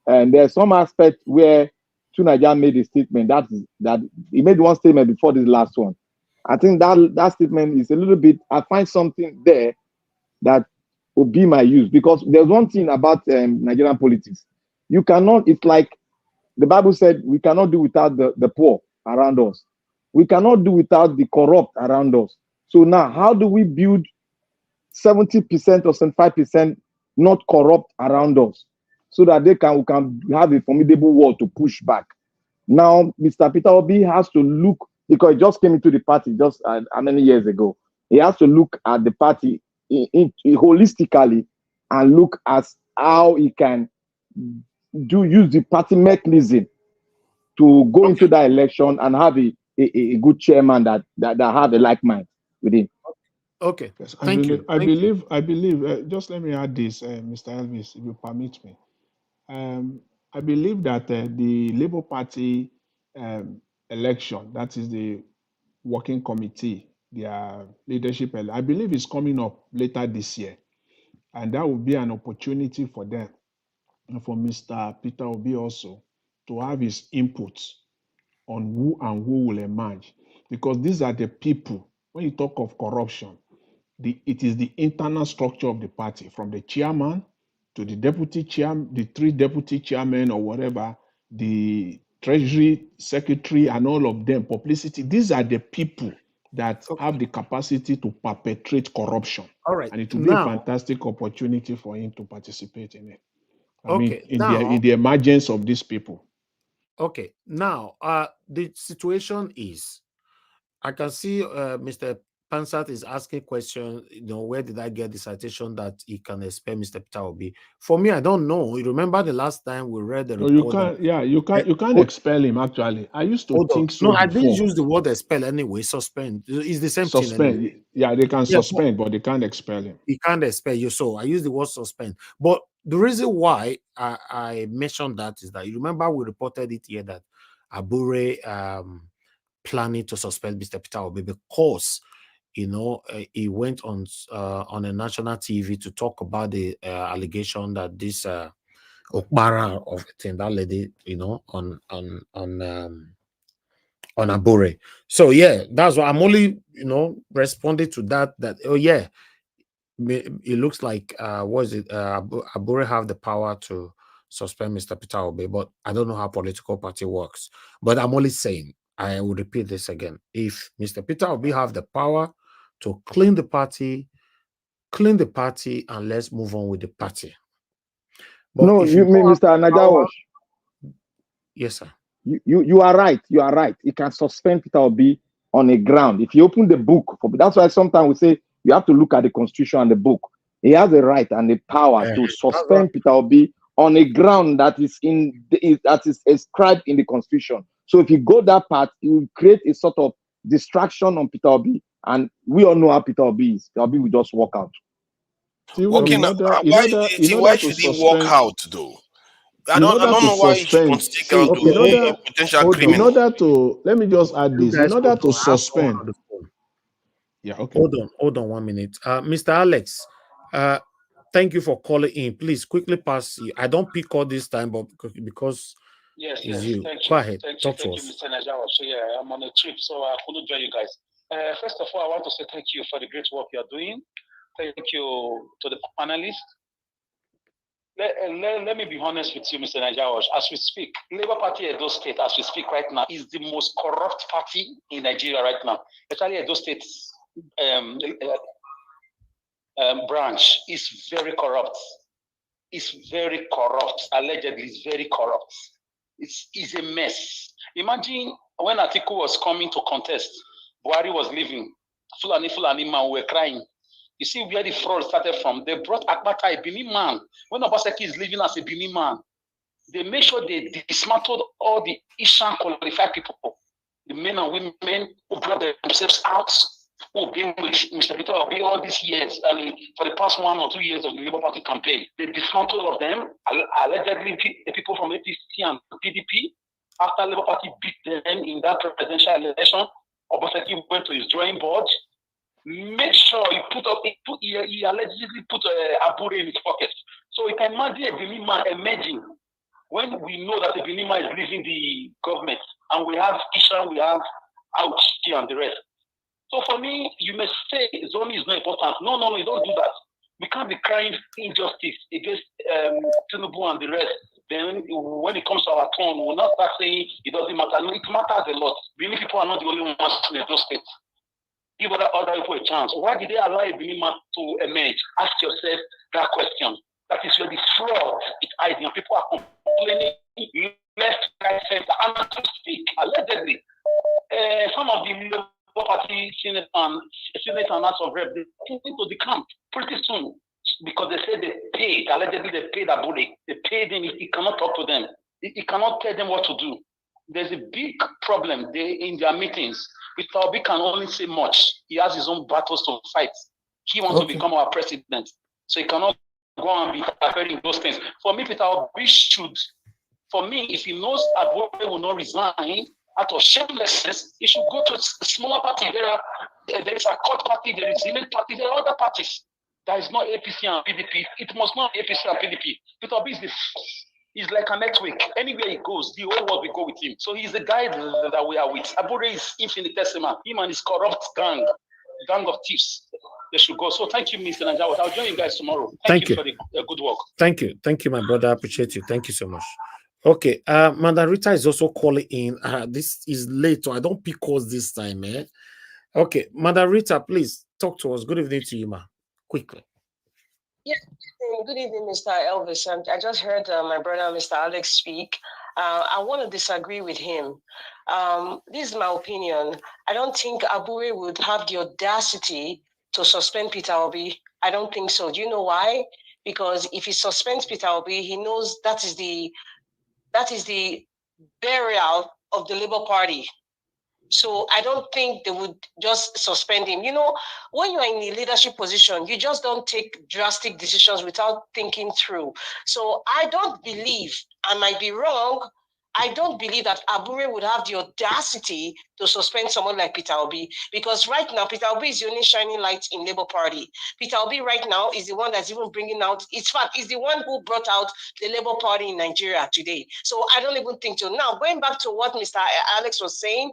and there's some aspect where Tunaja made a statement that he made one statement before this last one. I think that statement is a little bit, I find something there that will be my use, because there's one thing about Nigerian politics. You cannot, it's like the Bible said, we cannot do without the poor around us. We cannot do without the corrupt around us. So now, how do we build 70% or 75% not corrupt around us, so that we can have a formidable wall to push back? Now, Mr. Peter Obi has to look, because he just came into the party just how many years ago. He has to look at the party holistically and look at how he can use the party mechanism to go into that election and have a good chairman that have a like mind with him. Okay. Yes, Thank you. I believe. Just let me add this, Mr. Elvis, if you permit me. I believe that the Labour Party election, that is the working committee, their leadership, I believe is coming up later this year, and that will be an opportunity for them and for Mr. Peter Obi also to have his input on who will emerge, because these are the people. When you talk of corruption, it is the internal structure of the party, from the chairman to the deputy chairman, the 3 deputy chairmen or whatever, the treasury secretary and all of them, publicity. These are the people that have the capacity to perpetrate corruption. All right. And it will be a fantastic opportunity for him to participate in it. I mean, in the emergence of these people. Okay. Now, the situation is, I can see Mr. Pansat is asking questions, where did I get the citation that he can expel Mr. Peter Obi? For me, I don't know. You remember the last time we read the report? You can't expel him, actually. I used to think so. No, I didn't use the word expel anyway. Suspend. It's the same thing anyway. Yeah, they can suspend, but they can't expel him. He can't expel you. So I use the word suspend. But the reason why I mentioned that is that, you remember we reported it here that Abure planning to suspend Mr. Peter Obi because he went on a national TV to talk about the allegation that this Okmara of that lady, on Abure. So yeah, that's why I'm only responding to that. Oh yeah, it looks like Abure have the power to suspend Mr. Peter Obi, but I don't know how political party works. But I'm only saying, I will repeat this again: if Mr. Peter Obi have the power to clean the party, and let's move on with the party. But no, you mean Mr. Najawash? Yes, sir. You are right. You are right. He can suspend Peter Obi on a ground. If you open the book, that's why sometimes we say you have to look at the constitution and the book. He has the right and the power to suspend Peter Obi on a ground that is inscribed in the constitution. So if you go that part, it will create a sort of distraction on Peter Obi, and we all know how Peter Obi is. Peter Obi will just walk out. Okay, now, why should he walk out though? I don't know why he should stick out to potential criminal. In order to, let me just add this, in order to suspend. Yeah, okay. Hold on 1 minute. Mr. Alex, thank you for calling in. Please quickly pass. I don't pick all this time, but because yes, it's you. Thank you. Go ahead. Thank Talk you, to us. Mr. Najawa. So yeah, I'm on a trip, so I couldn't join you guys. First of all, I want to say thank you for the great work you're doing. Thank you to the panelists. Let me be honest with you, Mr. Najawa. As we speak, Labour Party Edo State, as we speak right now, is the most corrupt party in Nigeria right now. Especially Edo State branch is very corrupt. It's very corrupt. Allegedly, it's very corrupt. It's a mess. Imagine when Atiku was coming to contest, Buhari was leaving. Fulani man were crying. You see where the fraud started from. They brought Akbata, a Benin man. When Obaseki is living as a Benin man, they made sure they dismantled all the Ishan qualified people, the men and women who brought themselves out, who have been with Mr. Peter Obi all these years, for the past 1 or 2 years of the Labour Party campaign. They dismantled all of them, allegedly the people from APC and PDP. After Labour Party beat them in that presidential election, Obaseki went to his drawing board. Make sure he allegedly put Abure in his pocket. So you can imagine a Benin man emerging when we know that the Benin man is leaving the government, and we have Ishan, we have Auchi and the rest. So for me, you may say zoning is not important. No, you don't do that. We can't be crying injustice against Tinubu and the rest. Then when it comes to our turn, we'll not start saying it doesn't matter. No, it matters a lot. Benin people are not the only ones in those states. Give other people a chance. Why did they allow a Benin man to emerge? Ask yourself that question. That is where the fraud is hiding. People are complaining left, right, center, and to speak allegedly. Some of the Labour Party Senate and House of Rep, they came into the camp pretty soon because they said they paid. Allegedly, they paid Abure. They paid him. He cannot talk to them. He cannot tell them what to do. There's a big problem in their meetings. Peter Obi can only say much. He has his own battles to fight. He wants to become our president. So he cannot go and be preparing those things. For me, Peter Obi should, if he knows Abure will not resign out of shamelessness, he should go to a smaller party. There is a court party, there is a Senate party, there are other parties. There is not APC and PDP. It must not be APC and PDP. Peter Obi is like a network. Anywhere he goes, the whole world will go with him. So he's the guy that we are with. Abure is infinitesimal. Him and his corrupt gang of thieves. They should go. So thank you, Mr. Najawa. I'll join you guys tomorrow. Thank you for the good work. Thank you, my brother. I appreciate you. Thank you so much. Okay, Madam Rita is also calling in. This is late, so I don't pick calls this time, eh? Okay, Madam Rita, please talk to us. Good evening to you, ma. Quickly. Yeah, good evening, Mr. Elvis. I just heard my brother, Mr. Alex, speak. I want to disagree with him. This is my opinion. I don't think Abure would have the audacity to suspend Peter Obi. I don't think so. Do you know why? Because if he suspends Peter Obi, he knows that is the burial of the Labour Party. So I don't think they would just suspend him. You know, when you're in a leadership position, you just don't take drastic decisions without thinking through. So I don't believe, I might be wrong, I don't believe that Abure would have the audacity to suspend someone like Peter Obi, because right now, Peter Obi is the only shining light in Labour Party. Peter Obi right now is the one that's even bringing out, in fact, is the one who brought out the Labour Party in Nigeria today. So I don't even think so. Now, going back to what Mr. Alex was saying,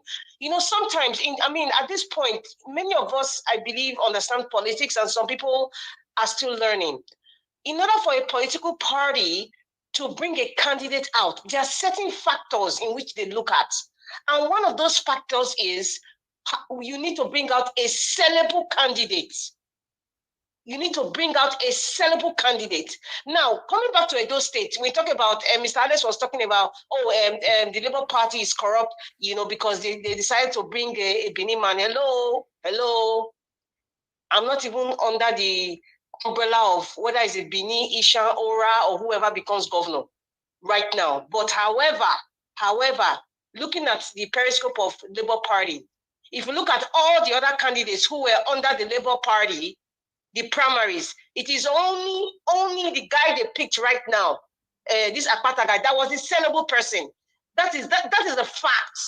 sometimes, at this point, many of us, I believe, understand politics, and some people are still learning. In order for a political party to bring a candidate out, there are certain factors in which they look at. And one of those factors is you need to bring out a sellable candidate. You need to bring out a sellable candidate. Now, coming back to Edo State, we talk about, Mr. Alex was talking about, the Labour Party is corrupt, because they decided to bring a Benin man. Hello. I'm not even under the umbrella of whether it's a Bini, Isha, Ora, or whoever becomes governor right now. But however, looking at the periscope of Labour Party, if you look at all the other candidates who were under the Labour Party, the primaries, it is only the guy they picked right now, this Akpata guy, that was the sellable person. That is the fact.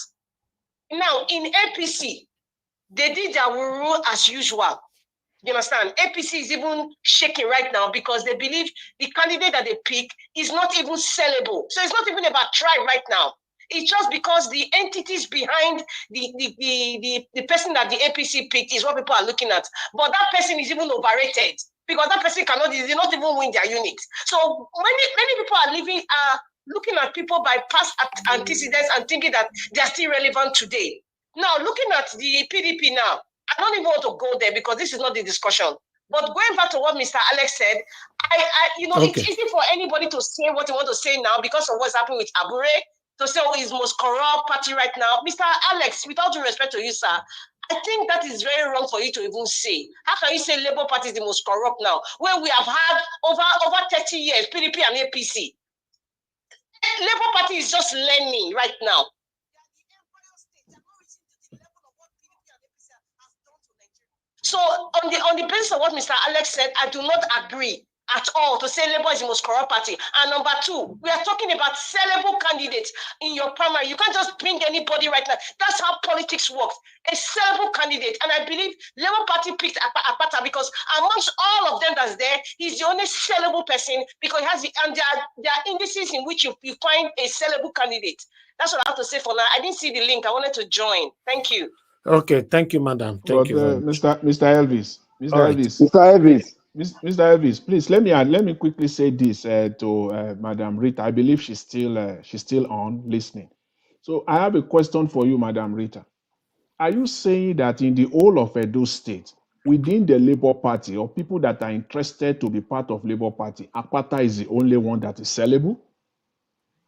Now, in APC, they did their rule as usual. You understand? APC is even shaking right now because they believe the candidate that they pick is not even sellable. So it's not even about tribe right now. It's just because the entities behind the person that the APC picked is what people are looking at. But that person is even overrated because that person cannot even win their unit. So many people are looking at people by past antecedents and thinking that they are still relevant today. Now, looking at the PDP now, I don't even want to go there because this is not the discussion. But going back to what Mr. Alex said, It's easy for anybody to say what they want to say now because of what's happening with Abure, to say it's the most corrupt party right now. Mr. Alex, without due respect to you, sir, I think that is very wrong for you to even say. How can you say Labour Party is the most corrupt now when we have had over 30 years, PDP and APC? Labour Party is just learning right now. So on the basis of what Mr. Alex said, I do not agree at all to say Labour is the most corrupt party. And number two, we are talking about sellable candidates in your primary. You can't just bring anybody right now. That's how politics works. A sellable candidate. And I believe Labour Party picked Akpata because amongst all of them that's there, he's the only sellable person because he has there are indices in which you find a sellable candidate. That's what I have to say for now. I didn't see the link. I wanted to join. Thank you. Okay, thank you, madam. Thank you very much. Mr. Elvis. Mr. Elvis, please let me quickly say this to Madam Rita. I believe she's still on listening. So I have a question for you, Madam Rita. Are you saying that in the whole of Edo State, within the Labour Party or people that are interested to be part of Labour Party, Akpata is the only one that is sellable?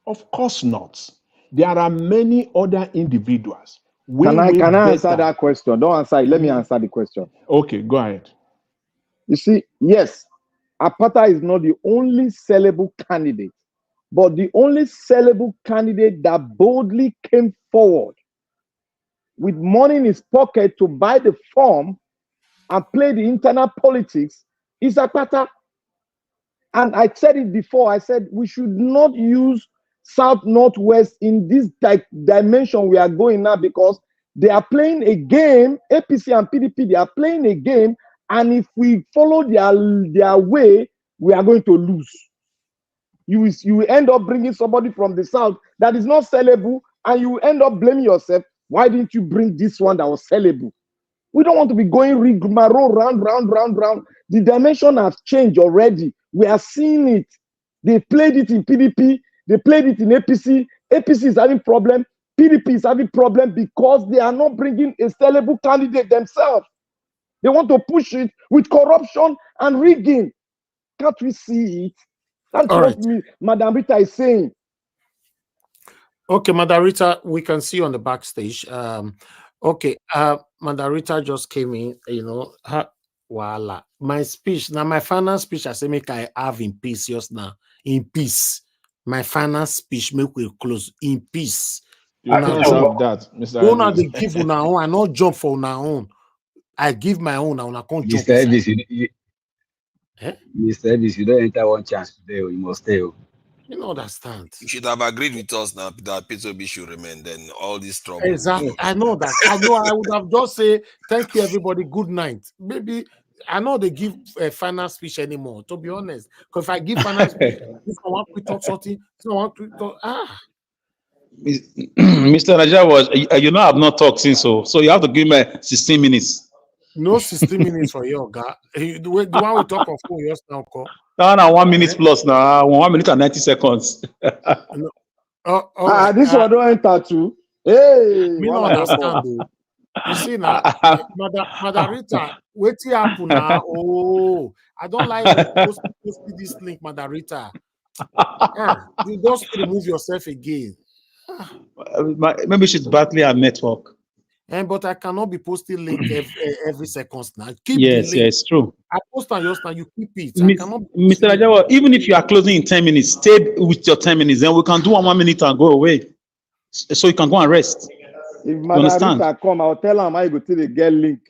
Of course not. There are many other individuals. Can I answer that question? Don't answer it. Let me answer the question. Okay, go ahead. You see, yes, Akpata is not the only sellable candidate, but the only sellable candidate that boldly came forward with money in his pocket to buy the form and play the internal politics is Akpata. And I said it before, I said we should not use South Northwest in this dimension we are going now because they are playing a game, APC and PDP, they are playing a game, and if we follow their way, we are going to lose. You will end up bringing somebody from the South that is not sellable, and you will end up blaming yourself. Why didn't you bring this one that was sellable? We don't want to be going rigmarole round. The dimension has changed already. We are seeing it. They played it in PDP. They played it in APC. APC is having problem. PDP is having problem because they are not bringing a sellable candidate themselves. They want to push it with corruption and rigging. Can't we see it? That's what Madam Rita is saying. Okay, Madam Rita, we can see you on the backstage. Madam Rita just came in, voila. My speech, now my final speech, I say make I have in peace just now. In peace. My final speech make we close in peace. You can't have that, Mr. Una they give una own, I not jump for una own. I give my own, I can't jump. Mr. Elvis, you don't enter one chance today, you must stay. You don't understand. You should have agreed with us now that P2B should remain. Then all this trouble. Exactly. I know that. I know. I would have just say thank you, everybody. Good night. Maybe I know they give a final speech anymore. To be honest, because if I give final speech, if I want to talk something, if I want to talk, Mr. Raja was, you know, I've not talked since, so you have to give me 16 minutes. No 16 minutes for your guy. The one we talk of phone just now, call. Now 1 minute plus now, 1 minute and 90 seconds. No. This one don't enter too. Hey, me not understand though. You see now, Madarita, wait till happen now. Oh, I don't like when post this link, Madarita. You just remove yourself again. Maybe she's battling her network. But I cannot be posting link every second now. Keep yes, the link. Yes, true. I post on yours now, you keep it. Mr. Rajawa, even if you are closing in 10 minutes, stay with your 10 minutes, then we can do 1 minute and go away. So you can go and rest. If Madarita come, I'll tell him I go to the get link.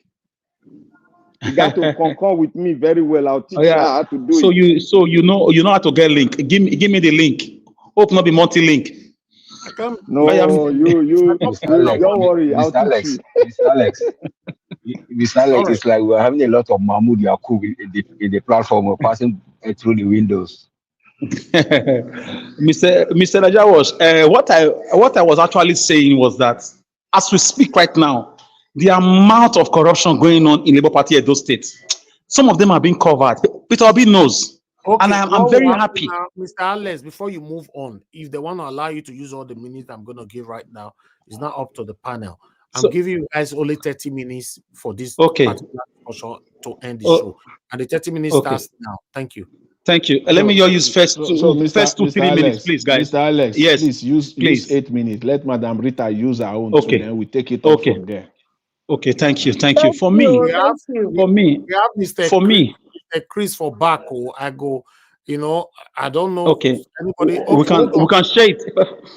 You got to concur with me very well. I'll teach her how to do it. So you know how to get link. Give me the link. Hope not be multi-link. No, you don't worry. I'll teach you. Mr. Alex, it's like we're having a lot of Mahmoud Yakub in the platform. We're passing through the windows. Mr. Raja what I was actually saying was that as we speak right now, the amount of corruption going on in Labour Party Edo State, some of them are being covered. Peter Obi knows. Okay, and I'm very happy. Now, Mr. Alex, before you move on, if they want to allow you to use all the minutes I'm going to give right now, it's not up to the panel. I'm giving you guys only 30 minutes for this particular discussion to end the show. And the 30 minutes starts now. Thank you. Thank you. Let me use first 2-3 minutes, please, guys. Mr. Alex, yes, please use 8 minutes. Let Madam Rita use her own. Okay. Then we take it off from there. Okay, thank you. For me, Mr. Chris for Bako, I go, I don't know. Okay. Anybody, we can share it.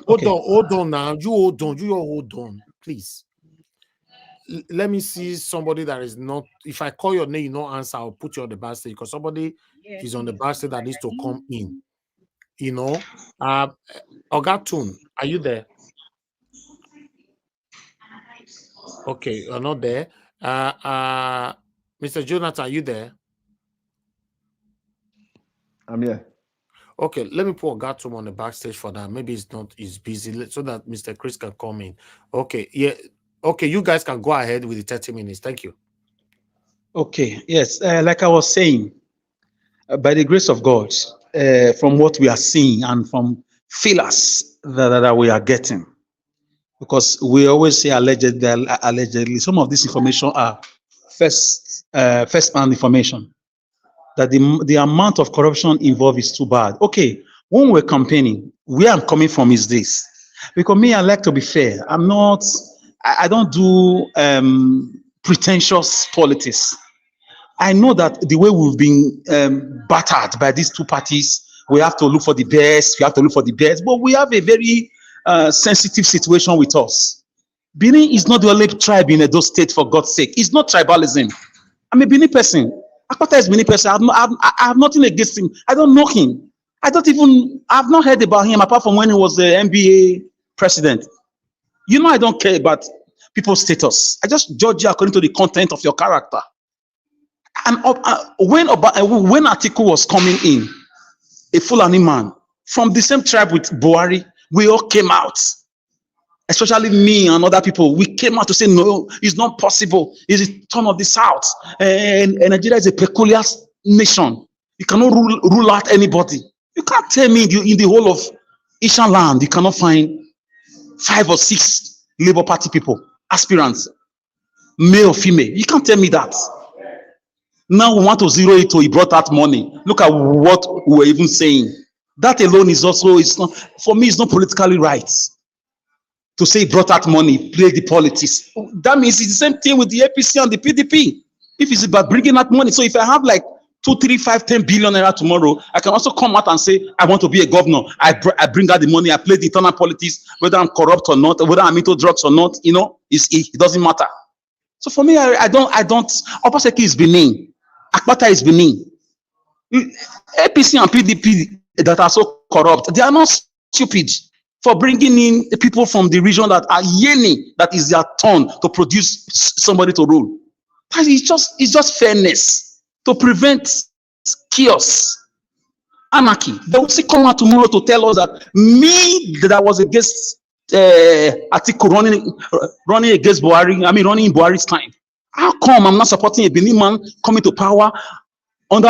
Hold on now. You hold on, please. Let me see somebody that is not. If I call your name, you don't answer, I'll put you on the bar stage because somebody is on the bar stage that needs to come in. Ogatun, are you there? Okay, you're not there. Mr. Jonathan, are you there? I'm here. Okay, let me put Ogatun on the backstage for that. Maybe it's busy so that Mr. Chris can come in. Okay, yeah. Okay, you guys can go ahead with the 30 minutes. Thank you. Okay, yes. Like I was saying, by the grace of God, from what we are seeing and from feelers that we are getting, because we always say allegedly, some of this information are first-hand information, that the amount of corruption involved is too bad. Okay, when we're campaigning, where I'm coming from is this, because me, I like to be fair. I don't do pretentious politics. I know that the way we've been battered by these two parties, we have to look for the best, but we have a very sensitive situation with us. Benin is not the only tribe in Edo State, for God's sake. It's not tribalism. I'm a Benin person. Akpata is a Benin person. I have nothing against him. I don't know him. I've not heard about him apart from when he was the NBA president. I don't care about people's status. I just judge you according to the content of your character. And when Atiku was coming in, a Fulani man from the same tribe with Buhari, we all came out, especially me and other people. We came out to say, no, it's not possible. It's the turn of the South. And Nigeria is a peculiar nation. You cannot rule out anybody. You can't tell me in the whole of Asian land, you cannot find 5 or 6 Labour Party people, aspirants, male or female. You can't tell me that. Now we want to zero it to he brought out money. Look at what we're even saying. That alone is also, for me, it's not politically right to say he brought out money, play the politics. That means it's the same thing with the APC and the PDP. If it's about bringing out money. So if I have like 2, 3, 5, 10 billion naira tomorrow, I can also come out and say, I want to be a governor. I bring out the money, I play the internal politics, whether I'm corrupt or not, whether I'm into drugs or not, it doesn't matter. So for me, I don't, Obaseki is Benin. Akpata is Benin. APC and PDP, that are so corrupt. They are not stupid for bringing in the people from the region that are yearning that is their turn to produce somebody to rule. It's just fairness to prevent chaos, anarchy. They will still come out tomorrow to tell us that me that was against Atiku running against Buhari, running in Buhari's time. How come I'm not supporting a Benin man coming to power under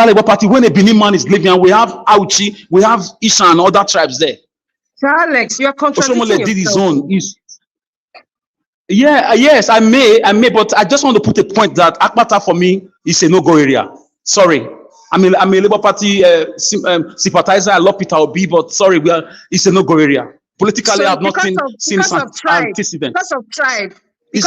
Labour Party when a Benin man is living and we have Auchi, we have Isha and other tribes there? Sir Alex, you are contradicting did his yourself. own. Yes, I may, but I just want to put a point that Akpata for me is a no-go area. Sorry. I'm a Labour Party sympathizer. I love Peter Obi, but sorry, it's a no-go area. Politically, I have not seen antecedent. Because of tribe. It's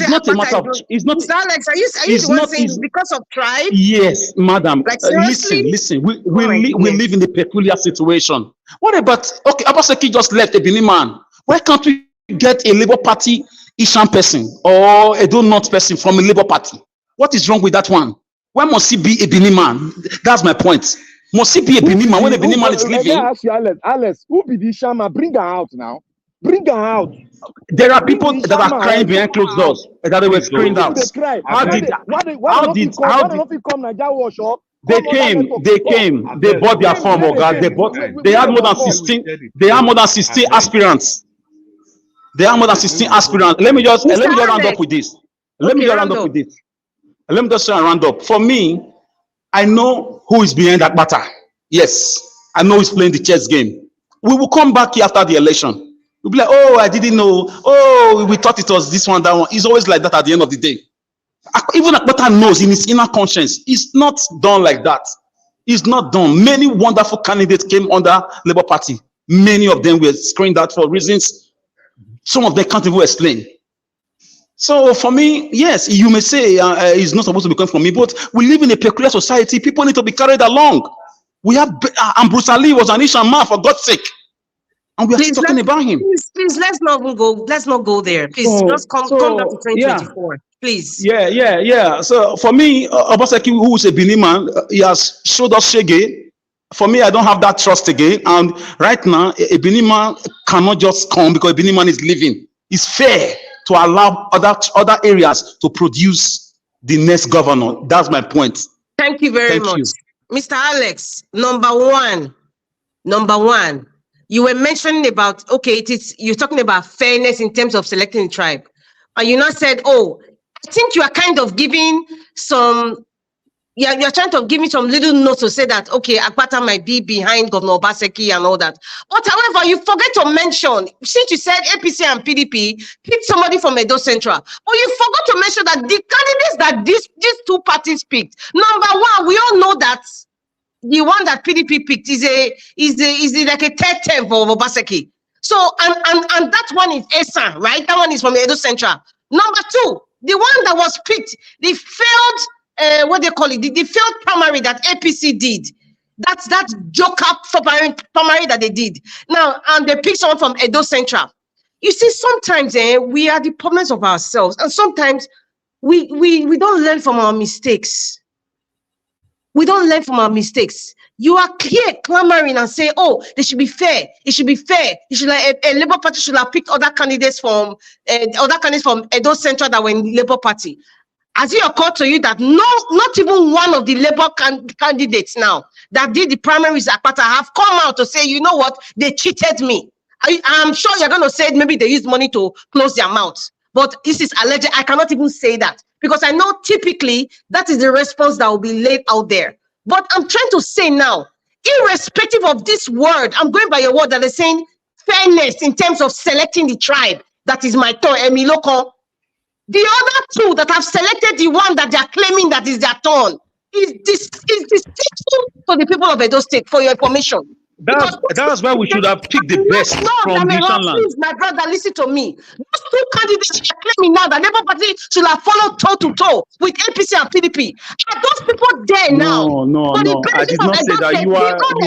not a matter of. It's not. Mr. Alex, are you the one saying because of tribe? Yes, madam. Like, seriously? Listen. We live in a peculiar situation. What about Obaseki just left a Benin man? Why can't we get a Labour Party Ishan person or a Donut person from a Labour Party? What is wrong with that one? Why must he be a Benin man? That's my point. Must he be a Benin man when a Benin man is living? Alex, who be the Shama? Bring her out now. Bring her out. There are people that are crying behind closed doors that they were screened out. How did they come Nigeria wash up? They came. They bought their form, they had more than 16. They have more than 16 aspirants. Let me just round up with this. Let me just round up. For me, I know who is behind that matter. Yes, I know who's playing the chess game. We will come back here after the election. We'll be like, oh, I didn't know. Oh, we thought it was this one, that one. It's always like that at the end of the day. Even Akpata knows in his inner conscience, it's not done like that. It's not done. Many wonderful candidates came under Labour Party. Many of them were screened out for reasons some of them can't even explain. So for me, yes, you may say it's not supposed to be coming from me, but we live in a peculiar society. People need to be carried along. We have, and Bruce Ali was an Ishan man, for God's sake. And we are still talking about him. Please, let's not go there. Please, just come back to 2024. Please. Yeah. So for me, Obaseki, who is a Benin man, he has showed us Shege. For me, I don't have that trust again. And right now, a Benin man cannot just come because a Benin man is living. It's fair to allow other areas to produce the next governor. That's my point. Thank you very much. Mr. Alex, number one, you were mentioning about, you're talking about fairness in terms of selecting the tribe. And you now said, oh, I think you are kind of giving some, you're trying to give me some little notes to say that, okay, Akpata might be behind Governor Obaseki and all that. But however, you forget to mention, since you said APC and PDP picked somebody from Edo Central, but you forgot to mention that the candidates that these two parties picked, number one, we all know that the one that PDP picked is like a third term for Obaseki. So, and that one is Esa, right? That one is from Edo Central. Number two, the one that was picked, the failed, what they call it, the failed primary that APC did. That's that joke up primary that they did. Now, and they picked someone from Edo Central. You see, sometimes we are the problems of ourselves, and sometimes we don't learn from our mistakes. We don't learn from our mistakes. You are here clamoring and say, oh, they should be fair. It should be fair. It should like a Labour Party should have picked other candidates from Edo Central that were in Labour Party. Has it occurred to you that not even one of the Labour candidates now that did the primaries at Qatar have come out to say, you know what, they cheated me? I'm sure you're going to say maybe they used money to close their mouths. But this is alleged. I cannot even say that because I know typically that is the response that will be laid out there. But I'm trying to say now, irrespective of this word, I'm going by your word that is saying fairness in terms of selecting the tribe. That is my turn, Emiloko. The other two that have selected the one that they are claiming that is their turn is deceitful to the people of Edo State, for your information. That's why we should have picked the best from the land. Please, my brother, listen to me. Those two candidates are claiming now that Labour Party should have followed toe to toe with APC and PDP. Are those people there now? No. I did not say that. You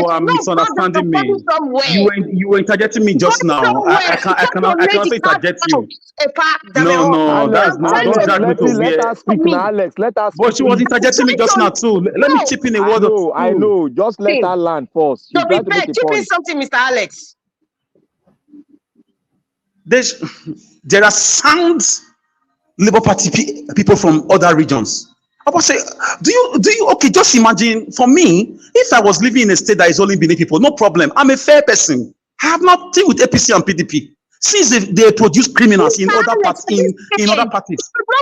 are misunderstanding me. You were interjecting me just now. I cannot interject you. No, that's not. Don't drag me to let her speak now, Alex. Let her speak. But she was interjecting me just now too. Let me chip in a word. I know. Just let her land first. So be fair, chip in something, Mr. Alex. There are sound Labour Party people from other regions. I would say, do you okay, just imagine, for me, if I was living in a state that is only Benin people, no problem. I'm a fair person. I have nothing with APC and PDP. Since they produce criminals in other parties. We will not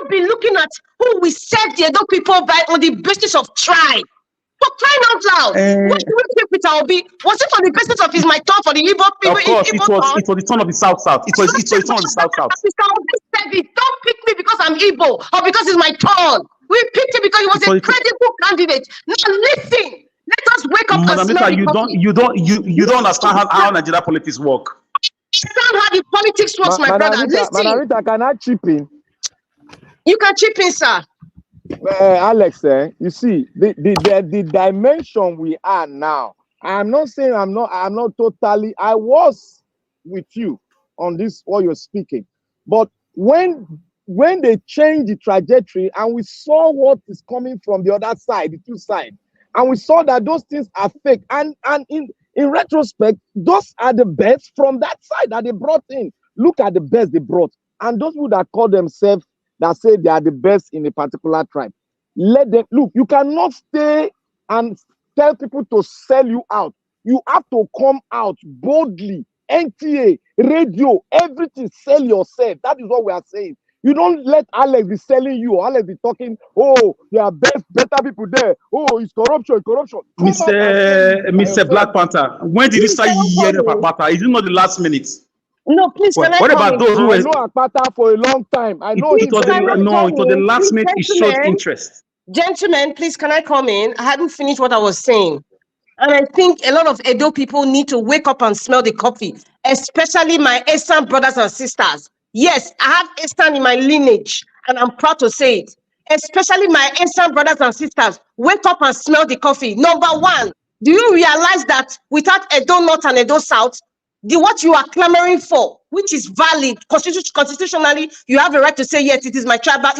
be looking at who we serve the other people by on the basis of tribe. For crying out loud, what do we think Peter Obi? Was it on the basis of his my turn for the Igbo people? Of course, it was the turn of the South. It was the turn of the South. Mr. Obi said it, don't pick me because I'm Igbo or because it's my turn. We picked him because he was a credible candidate. Now listen, let us wake up and smell you don't understand how Nigeria politics work. Understand how the politics works, my brother. Listen. Rita, can I chip in? You can chip in, sir. Alex, you see the dimension we are now. I'm not saying I'm not totally. I was with you on this what you're speaking, but when they changed the trajectory and we saw what is coming from the other side, the two sides, and we saw that those things are fake, and in retrospect, those are the best from that side that they brought in. Look at the best they brought, and those who that call themselves that say they are the best in a particular tribe. Let them look. You cannot stay and tell people to sell you out. You have to come out boldly. NTA, radio, everything, sell yourself. That is what we are saying. You don't let Alex be selling you, or Alex be talking, oh, there are better people there. Oh, it's corruption. Mr. Black Panther, when did you start hearing about Akpata? Is it not the last minute? No, please. What about those who I know Akpata for a long time. I know it was the last minute he showed interest. Gentlemen, please, can I come in? I hadn't finished what I was saying. And I think a lot of Edo people need to wake up and smell the coffee, especially my Eastern brothers and sisters. Yes, I have Eastern in my lineage, and I'm proud to say it. Especially my Eastern brothers and sisters, wake up and smell the coffee. Number one, do you realize that without Edo North and Edo South, what you are clamoring for, which is valid constitutionally, you have a right to say yes, it is my tribal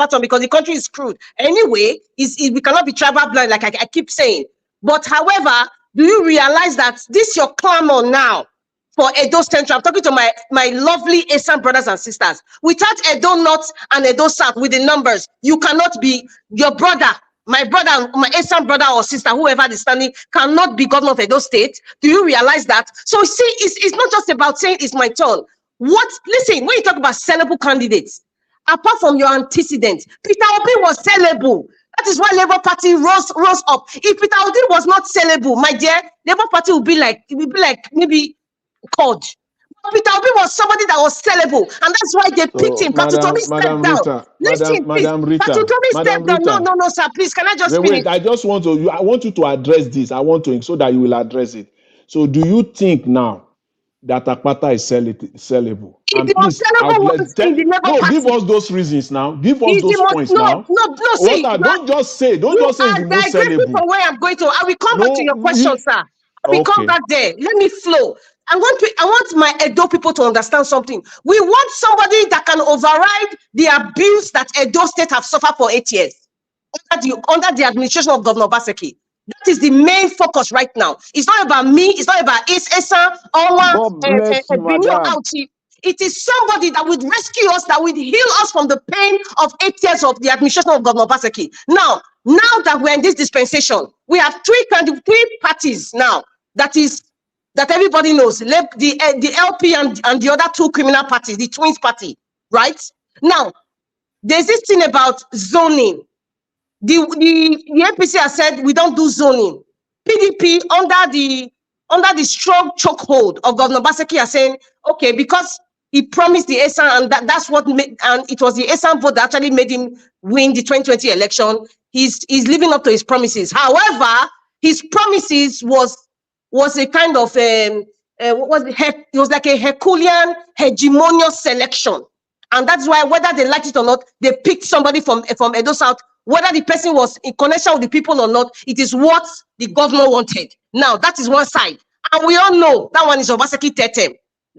turn, because the country is screwed. Anyway, we cannot be tribal blind, like I keep saying. But however, do you realize that this your clamor now for Edo Central? I'm talking to my lovely Eastern brothers and sisters. Without Edo North and Edo South with the numbers, you cannot be your brother. My brother, my Eastern brother or sister, whoever is standing, cannot be governor of Edo State. Do you realize that? So see, it's not just about saying it's my turn. Listen, when you talk about sellable candidates, apart from your antecedents, Peter Obi was sellable. That is why Labour Party rose up. If Peter Obi was not sellable, my dear, Labour Party would be like maybe called. Peter Obi was somebody that was sellable, and that's why they picked him. Patutobi stepped down. Listen, please. Patutobi stepped down. No, sir. Please, can I just finish? Wait, I want you to address this. so that you will address it. So, do you think now that Akpata is sellable? And please, give us those reasons now. Give us those points now. See, don't just say it's sellable. From where I'm going to, I will come back to your question, sir. I will come back there. Let me flow. I want my Edo people to understand something. We want somebody that can override the abuse that Edo State have suffered for 8 years under the administration of Governor Obaseki. That is the main focus right now. It's not about me. It's not about Esa, Ouchi. It is somebody that would rescue us, that would heal us from the pain of 8 years of the administration of Governor Obaseki. Now that we're in this dispensation, we have three parties now. That everybody knows, the LP and the other two criminal parties, the twins party, right? Now, there's this thing about zoning. The APC has said we don't do zoning. PDP under the strong chokehold of Governor Obaseki are saying, okay, because he promised the ESAN, and that's what made, and it was the ESAN vote that actually made him win the 2020 election. He's living up to his promises. However, his promises was was a kind of what was it was like a Herculean hegemonious selection. And that's why, whether they liked it or not, they picked somebody from Edo South. Whether the person was in connection with the people or not, it is what the governor wanted. Now, that is one side. And we all know that one is Obaseki Tetem.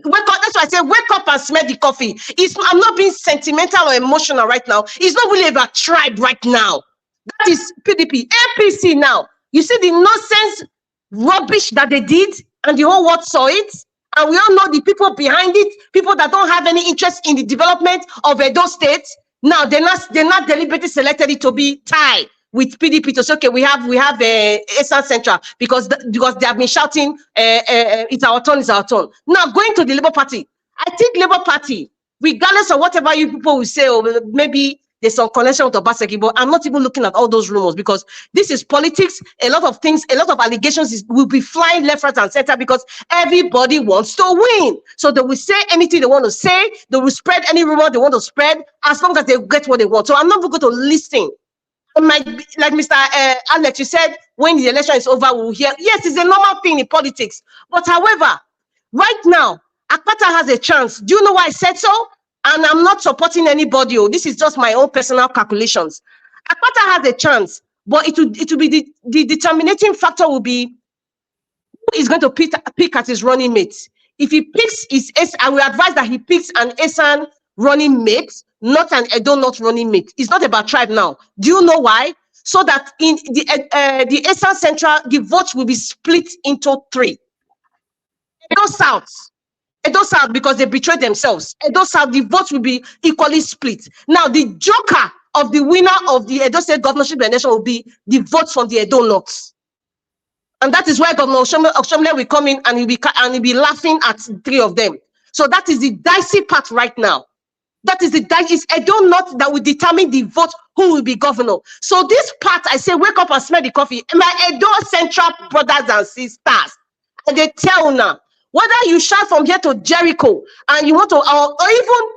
Wake up, that's why I say, wake up and smell the coffee. I'm not being sentimental or emotional right now. It's not really about tribe right now. That is PDP. APC now. You see the nonsense rubbish that they did, and the whole world saw it. And we all know the people behind it, people that don't have any interest in the development of Edo State. Now they're not deliberately selected it to be tied with PDP to say, okay, we have Esan Central because they have been shouting, it's our turn, it's our turn. Now going to the Labour Party, I think Labour Party, regardless of whatever you people will say, or maybe there's some connection with Obaseki, but I'm not even looking at all those rumors because this is politics. A lot of things, a lot of allegations will be flying left, right, and center because everybody wants to win. So they will say anything they want to say. They will spread any rumor they want to spread as long as they get what they want. So I'm not going to listen. Like Mr. Alex, you said, when the election is over, we'll hear. Yes, it's a normal thing in politics. But however, right now, Akpata has a chance. Do you know why I said so? And I'm not supporting anybody. This is just my own personal calculations. Akpata has a chance, but it will be the determinating factor will be who is going to pick at his running mate. If he picks I will advise that he picks an Esan running mate, not an Edo not running mate. It's not about tribe now. Do you know why? So that in the Esan Central, the votes will be split into 3. Edo South, because they betrayed themselves. Edo South, the votes will be equally split. Now, the joker of the winner of the Edo State governorship election will be the votes from the Edo North. And that is where Governor Oshomle will come in and he'll be laughing at 3 of them. So that is the dicey part right now. That is it's Edo North that will determine the vote who will be governor. So this part, I say, wake up and smell the coffee. My Edo Central brothers and sisters, and they tell now, whether you shout from here to Jericho and you want to, or even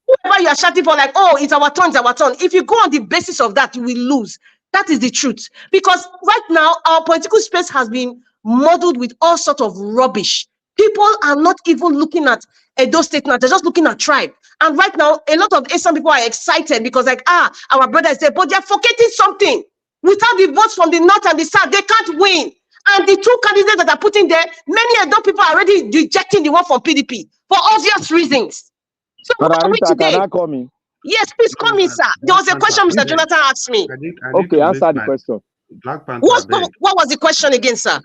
whoever you are shouting for, like, oh, it's our turn, it's our turn. If you go on the basis of that, you will lose. That is the truth. Because right now, our political space has been muddled with all sorts of rubbish. People are not even looking at Edo State now, they're just looking at tribe. And right now, a lot of Asian people are excited because, like, our brother is there, but they're forgetting something. Without the votes from the north and the south, they can't win. And the 2 candidates that are putting there, many Edo people are already rejecting the one from PDP for obvious reasons. So what are we today? Can I come in? Yes, please come in, sir. There was a question Mr. Jonathan asked me. Okay, answer the question. What was the question again, sir?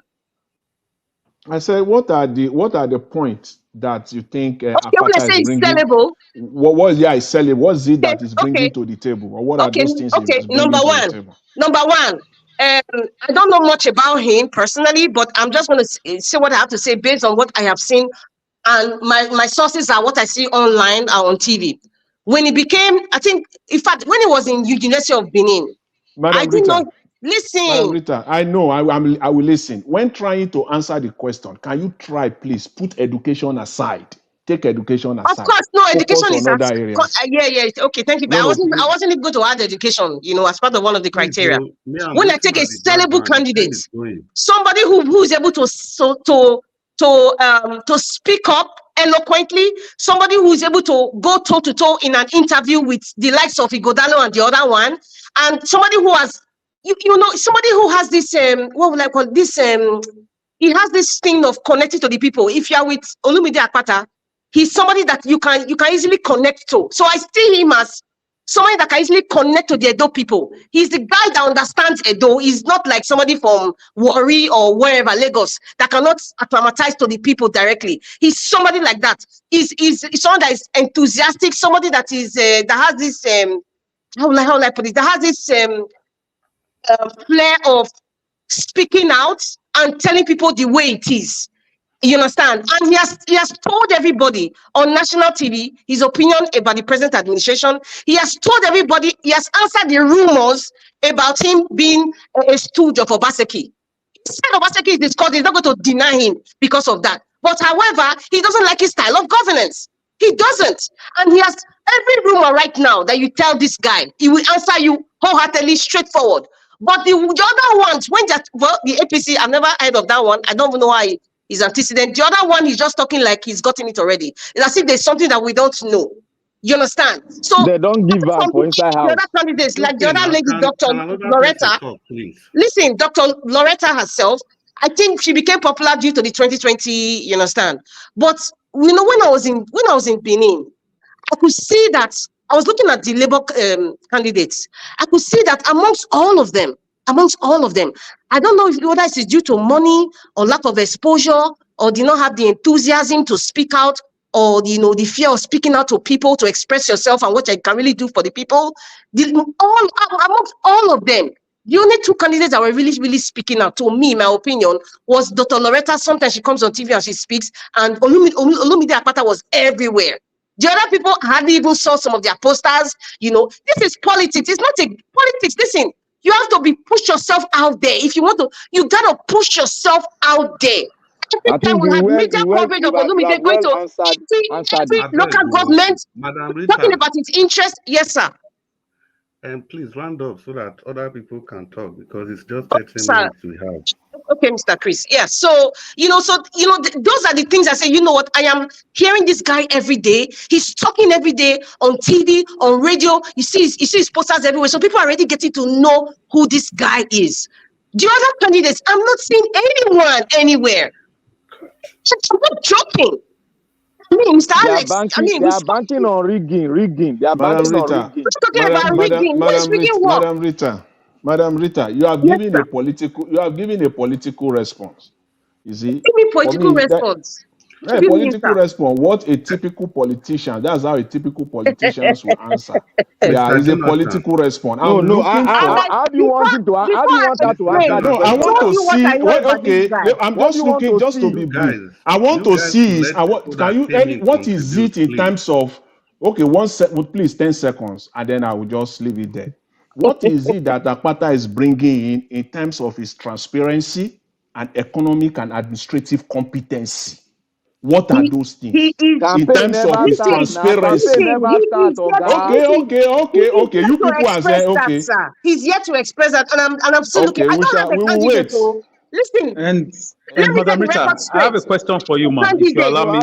I said, what are the points that you think Akpata is bringing? Sellable. It's sellable. What is it that is bringing to the table? Or what are those things he's bringing to the table? Number one, I don't know much about him personally, but I'm just going to say what I have to say based on what I have seen. And my sources are what I see online or on TV. When he became, I think, in fact, when he was in University of Benin, Madam I did not listen. Madam Rita, I know, I will listen. When trying to answer the question, can you try, please, put education aside? Take education aside. Of course, no, education is other areas. Yeah. Okay, thank you. But I wasn't even going to add education, as part of one of the criteria. When I take a sellable candidate, somebody who is able to speak up eloquently, somebody who is able to go toe to toe in an interview with the likes of Igodalo and the other one, and somebody who has, somebody who has this what would I call this? He has this thing of connecting to the people. If you are with Olumide Akpata, he's somebody that you can easily connect to. So I see him as somebody that can easily connect to the Edo people. He's the guy that understands Edo. He's not like somebody from Warri or wherever, Lagos, that cannot acclimatize to the people directly. He's somebody like that. He's someone that is enthusiastic, somebody that is that has this how will I put it? That has this flair of speaking out and telling people the way it is. You understand? And he has told everybody on national TV his opinion about the present administration. He has told everybody, he has answered the rumors about him being a stooge of Obaseki. He said Obaseki is discussed, he's not going to deny him because of that. But however, he doesn't like his style of governance. He doesn't. And he has every rumor right now that you tell this guy, he will answer you wholeheartedly, straightforward. But the other ones, when that, well, the APC, I've never heard of that one. I don't even know why he's antecedent. The other one, he's just talking like he's gotten it already. It's as if there's something that we don't know. You understand? So They don't give up for inside the house. other candidates, like the Okay, other now lady, Dr. can another person Loretta. talk, please? Listen, Dr. Loretta herself, I think she became popular due to the 2020, you understand? But you know, when I was in Benin, I could see that I was looking at the Labour candidates. I could see that amongst all of them, I don't know if whether it is due to money or lack of exposure, or did not have the enthusiasm to speak out, or the fear of speaking out to people to express yourself and what I can really do for the people. Amongst all of them, the only two candidates that were really, really speaking out, to me, my opinion, was Dr. Loretta. Sometimes she comes on TV and she speaks, and Olumide Akpata was everywhere. The other people hardly even saw some of their posters. This is politics. It's not a politics. Listen, you have to push yourself out there. If you want to, you gotta push yourself out there. Every time we had media coverage of Olumide going to every local government, talking about its interest. Yes, sir. And please round up so that other people can talk, because it's just 30 minutes we have. Okay, Mr. Chris. Yeah. So, those are the things I say, you know what? I am hearing this guy every day. He's talking every day on TV, on radio. You see his posters everywhere. So people are already getting to know who this guy is. The other candidates, I'm not seeing anyone anywhere. I'm not joking. I mean, Mr. Alex. They are banking on rigging. They are banking on rigging. We're talking about rigging. Where's rigging work? Madam Rita, you have given a political response. You see, give me political response. Political response. What a typical politician. That's how a typical politicians will answer. Yeah, it's a political response. How do you want to answer? No, I want to see. Okay, I'm just looking just to be brief. I want to see is what is it in terms of? Okay, 1 second, please, 10 seconds, and then I will just leave it there. What is it that Akpata is bringing in terms of his transparency and economic and administrative competency? What are those things in terms of his transparency? Okay. You people are saying okay. He's yet to express that, and I'm still looking. I don't have a candidate. Listen, and Madam Rita, I have a question for you, ma'am. If you allow me.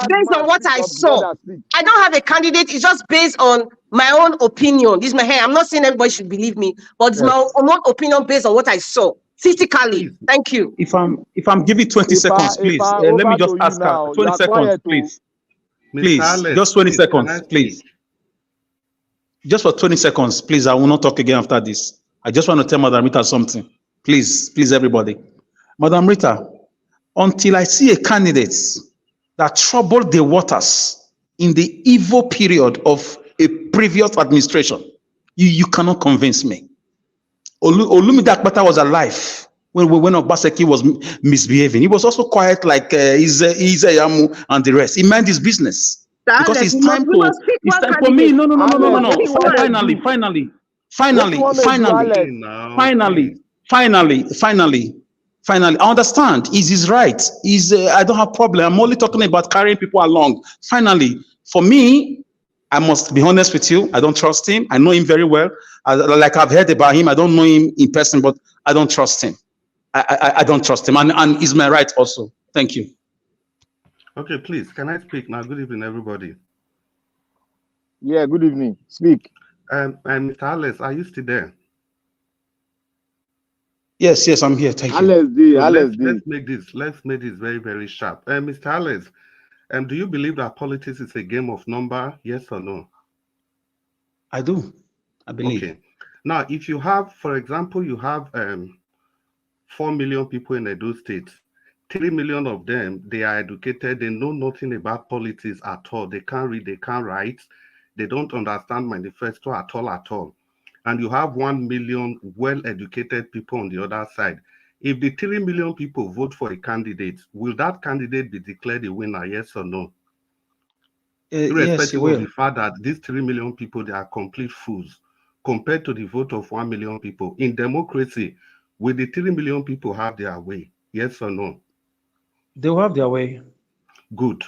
Based on what I saw, I don't have a candidate. It's just based on my own opinion. This is my hair. I'm not saying everybody should believe me, but it's my own opinion based on what I saw physically. Thank you. If I'm giving 20 seconds, please. Let me just ask her. 20 seconds, please. Please, just 20 seconds, please. Just for 20 seconds, please. I will not talk again after this. I just want to tell Madam Rita something. Please, everybody. Madam Rita, until I see a candidate that troubled the waters in the evil period of a previous administration, you cannot convince me. Olumide Akpata was alive when Obaseki was misbehaving. He was also quiet like Izayamu and the rest. He minded his business. Because it's time for me. No. Finally, I understand. He's right. I don't have problem. I'm only talking about carrying people along. Finally, for me, I must be honest with you. I don't trust him. I know him very well. Like I've heard about him. I don't know him in person, but I don't trust him. I don't trust him, and he's my right also. Thank you. Okay, please, can I speak now? Good evening, everybody. Yeah, good evening. Speak. And Mr. Alex, are you still there? Yes, I'm here. Thank you. Let's make this very, very sharp. Mr. Alex, do you believe that politics is a game of number? Yes or no? I do. I believe. Okay. Now, if you have, for example, you have 4 million people in Edo State, 3 million of them, they are educated, they know nothing about politics at all. They can't read, they can't write, they don't understand manifesto at all. And you have 1 million well-educated people on the other side. If the 3 million people vote for a candidate, will that candidate be declared a winner, yes or no? Irrespective of the fact that these 3 million people, they are complete fools compared to the vote of 1 million people. In democracy, will the 3 million people have their way, yes or no? They will have their way. Good.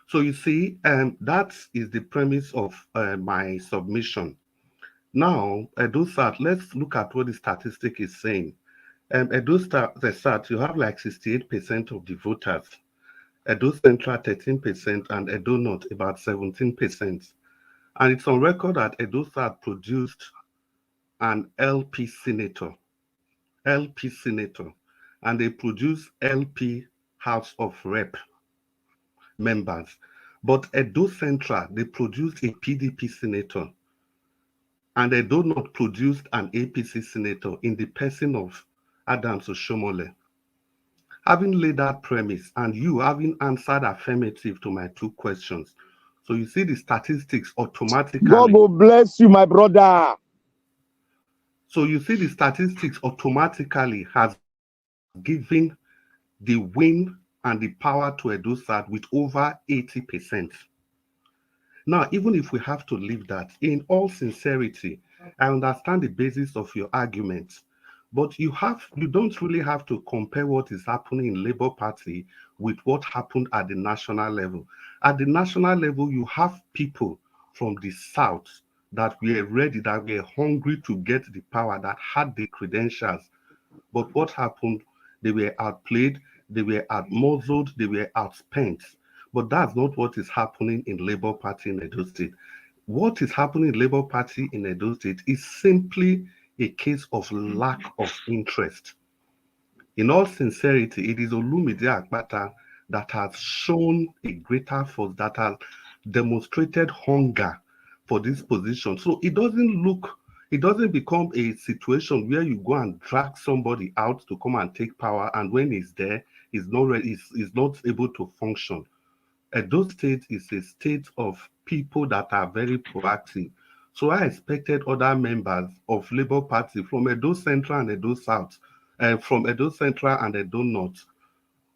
So you see, that is the premise of my submission. Now, EduSat, let's look at what the statistic is saying. EduSat, you have like 68% of the voters. Edo Central 13% and Edo North about 17%. And it's on record that EduSat produced an LP senator, and they produce LP House of Rep members. But Edo Central, they produced a PDP senator, and Edo North produced an APC senator in the person of Adams Oshomole. Having laid that premise and you having answered affirmative to my two questions, so you see the statistics automatically. God will bless you, my brother. So you see the statistics automatically has given the win and the power to EduSat with over 80%. Now, even if we have to leave that, in all sincerity, I understand the basis of your argument, but you don't really have to compare what is happening in Labour Party with what happened at the national level. At the national level, you have people from the South that were ready, that were hungry to get the power, that had the credentials. But what happened? They were outplayed, they were outmuzzled, they were outspent. But that's not what is happening in Labour Party in Edo State. What is happening in Labour Party in Edo State is simply a case of lack of interest. In all sincerity, it is Olumide Akpata that has shown a greater force, that has demonstrated hunger for this position. So it doesn't become a situation where you go and drag somebody out to come and take power, and when he's there, he's not ready, he's not able to function. Edo State is a state of people that are very proactive. So I expected other members of Labour Party from Edo Central and Edo South, from Edo Central and Edo North,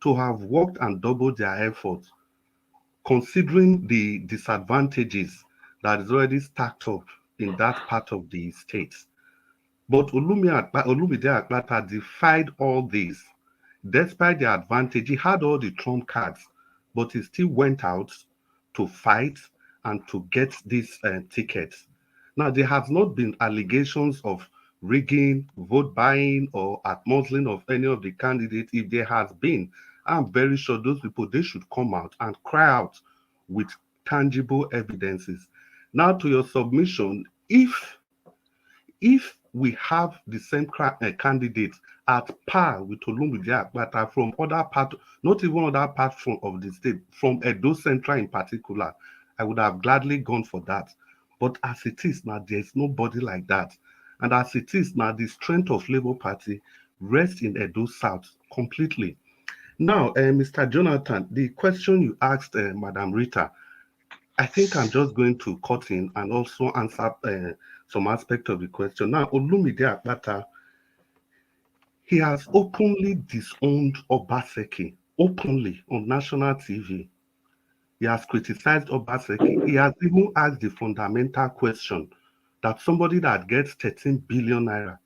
to have worked and doubled their efforts, considering the disadvantages that is already stacked up in that part of the state. But Olumide Akpata defied all this. Despite the advantage, he had all the trump cards, but he still went out to fight and to get these tickets. Now, there has not been allegations of rigging, vote buying, or outmuzzling of any of the candidates. If there has been, I'm very sure those people, they should come out and cry out with tangible evidences. Now, to your submission, if we have the same candidate at par with Olumide Akpata from other parts, not even other parts of the state, from Edo Central in particular, I would have gladly gone for that. But as it is now, there's nobody like that. And as it is now, the strength of Labour Party rests in Edo South completely. Now, Mr. Jonathan, the question you asked Madam Rita, I think I'm just going to cut in and also answer some aspect of the question. Now, Olumide Akpata, he has openly disowned Obaseki, openly on national TV. He has criticized Obaseki. He has even asked the fundamental question that somebody that gets 13 billion naira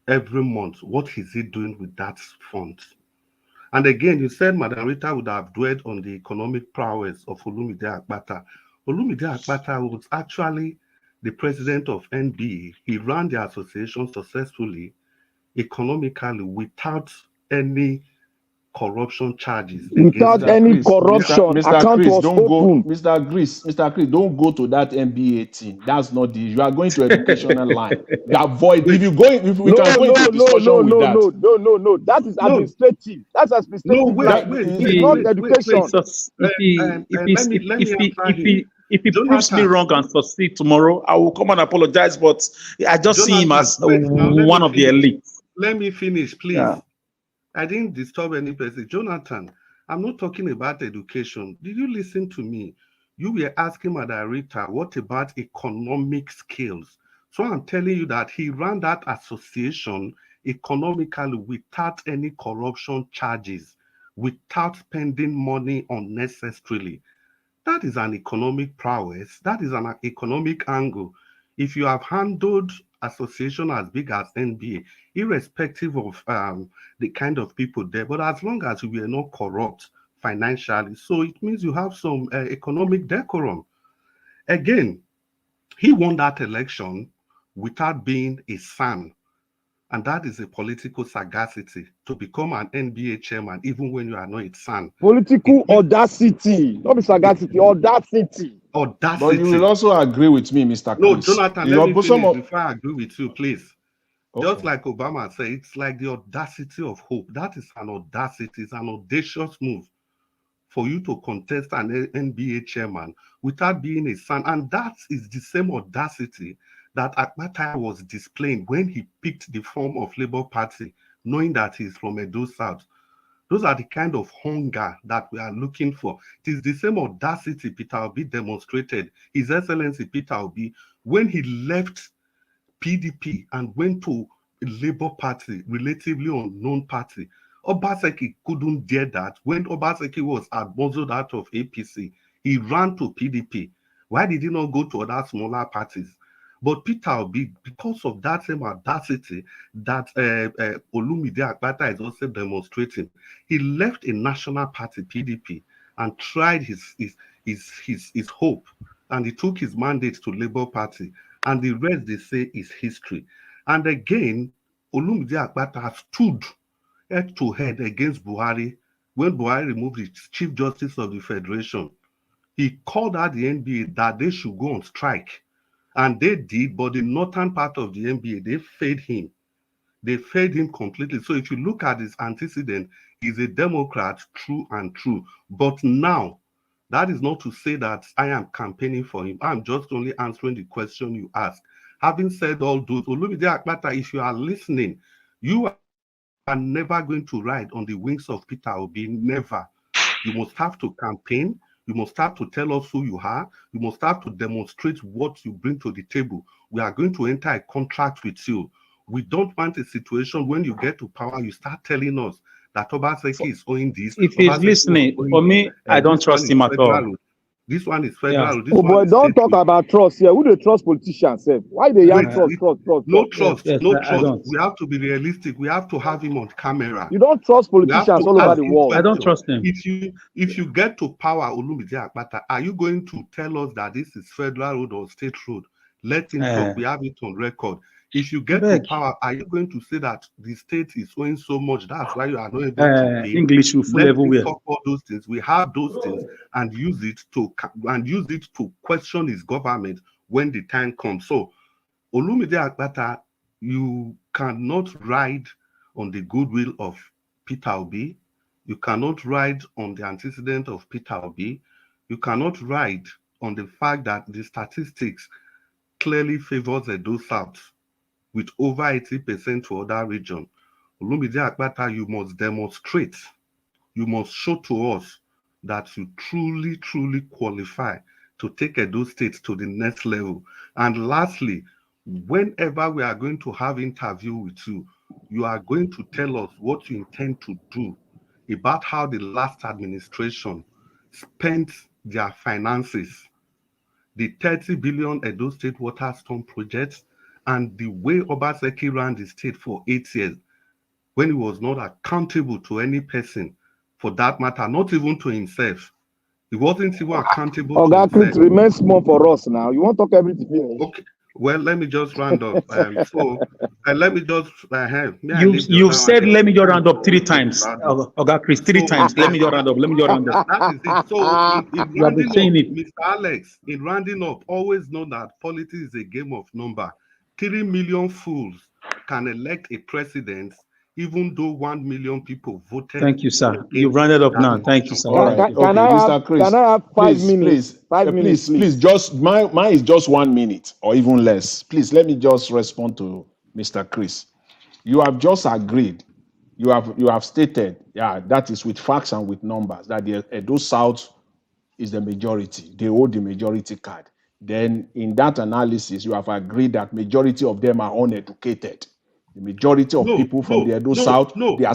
every month, what is he doing with that fund? And again, you said Madam Rita would have dwelled on the economic prowess of Olumide Akpata. Olumide Akpata was actually the president of NBA. He ran the association successfully, economically, without any corruption charges. Without any corruption, Mr. account Chris, was don't open. go, Mr. Chris, don't go to that MBA team. That's not the. You are going to educational line. You avoid. If you go, if we can go into discussion with that. No. That is administrative. That's administrative line. It's not education. If he proves me wrong and succeed tomorrow, I will come and apologize. But I just see him as one of the elite. Let me finish, please. Yeah. I didn't disturb any person. Jonathan, I'm not talking about education. Did you listen to me? You were asking Madam Rita, what about economic skills? So I'm telling you that he ran that association economically without any corruption charges, without spending money unnecessarily. That is an economic prowess. That is an economic angle. If you have handled association as big as NBA, irrespective of the kind of people there, but as long as we are not corrupt financially, so it means you have some economic decorum. Again, He won that election without being a son. And that is a political sagacity to become an NBA chairman, even when you are not its son. Political audacity, not sagacity, audacity. Audacity. But you will also agree with me, Mr. No, Chris. Jonathan, You let know, me some finish of- before I agree with you, please. Okay. Just like Obama said, it's like the audacity of hope. That is an audacity, it's an audacious move for you to contest an NBA chairman without being a son. And that is the same audacity that Akpata was displaying when he picked the form of Labour Party, knowing that he's from Edo South. Those are the kind of hunger that we are looking for. It is the same audacity Peter Obi demonstrated, His Excellency Peter Obi, when he left PDP and went to a Labour Party, relatively unknown party. Obaseki couldn't dare that. When Obaseki was muzzled out of APC, he ran to PDP. Why did he not go to other smaller parties? But Peter Obi, because of that same audacity that Olumide Akpata is also demonstrating, he left a national party, PDP, and tried his hope, and he took his mandate to Labour Party, and the rest they say is history. And again, Olumide Akpata stood head to head against Buhari when Buhari removed the Chief Justice of the Federation. He called out the NBA that they should go on strike. And they did, but the northern part of the NBA, they fed him. They fed him completely. So if you look at his antecedent, he's a Democrat, true and true. But now, that is not to say that I am campaigning for him. I'm just only answering the question you asked. Having said all those, Olumide Akpata, if you are listening, you are never going to ride on the wings of Peter Obi, never. You must have to campaign. You must have to tell us who you are. You must have to demonstrate what you bring to the table. We are going to enter a contract with you. We don't want a situation when you get to power, you start telling us that Obaseki is owing this. If he's listening, for me, I don't trust him at all. This one is federal. Yeah. This Oh one boy, is don't state. talk about trust here. Who they trust politicians? Sef? Why they young trust? No trust. Yes, No I trust. don't. We have to be realistic. We have to have him on camera. You don't trust politicians all over the world. I don't trust him. If you get to power, Olumide Akpata, are you going to tell us that this is federal road or state road? Let him talk. We have it on record. If you get to power, are you going to say that the state is owing so much? That's why you are not able to pay. English will full Let everywhere. him talk all those things. We have those things and use it to question his government when the time comes. So, Olumide Akpata, you cannot ride on the goodwill of Peter Obi. You cannot ride on the antecedent of Peter Obi. You cannot ride on the fact that the statistics clearly favors Edo South with over 80% to other regions. Olumide Akpata, you must demonstrate, you must show to us that you truly, truly qualify to take Edo State to the next level. And lastly, whenever we are going to have interview with you, you are going to tell us what you intend to do about how the last administration spent their finances, the 30 billion Edo State Water Storm project, and the way Obaseki ran the state for 8 years, when he was not accountable to any person, for that matter, not even to himself. He wasn't even accountable to that himself. remains small for us now. You want to talk everything finish? Okay. Well, let me just round up. Let me just. You've said let me just round up 3 times. Oga Chris, 3 times. Let me just round up. Let me just round up. That is it. So in You have been saying it. Mr. Alex, in rounding up, always know that politics is a game of number. 3 million fools can elect a president, even though 1 million people voted. Thank you, sir. You rounded up now. Thank you, sir. All right. Can I have 5 minutes? Please, just mine is just 1 minute or even less. Please let me just respond to Mr. Chris. You have just agreed. You have stated, that is with facts and with numbers, that the Edo South is the majority. They hold the majority card. Then in that analysis, you have agreed that majority of them are uneducated. The majority of people from the Edo South, they are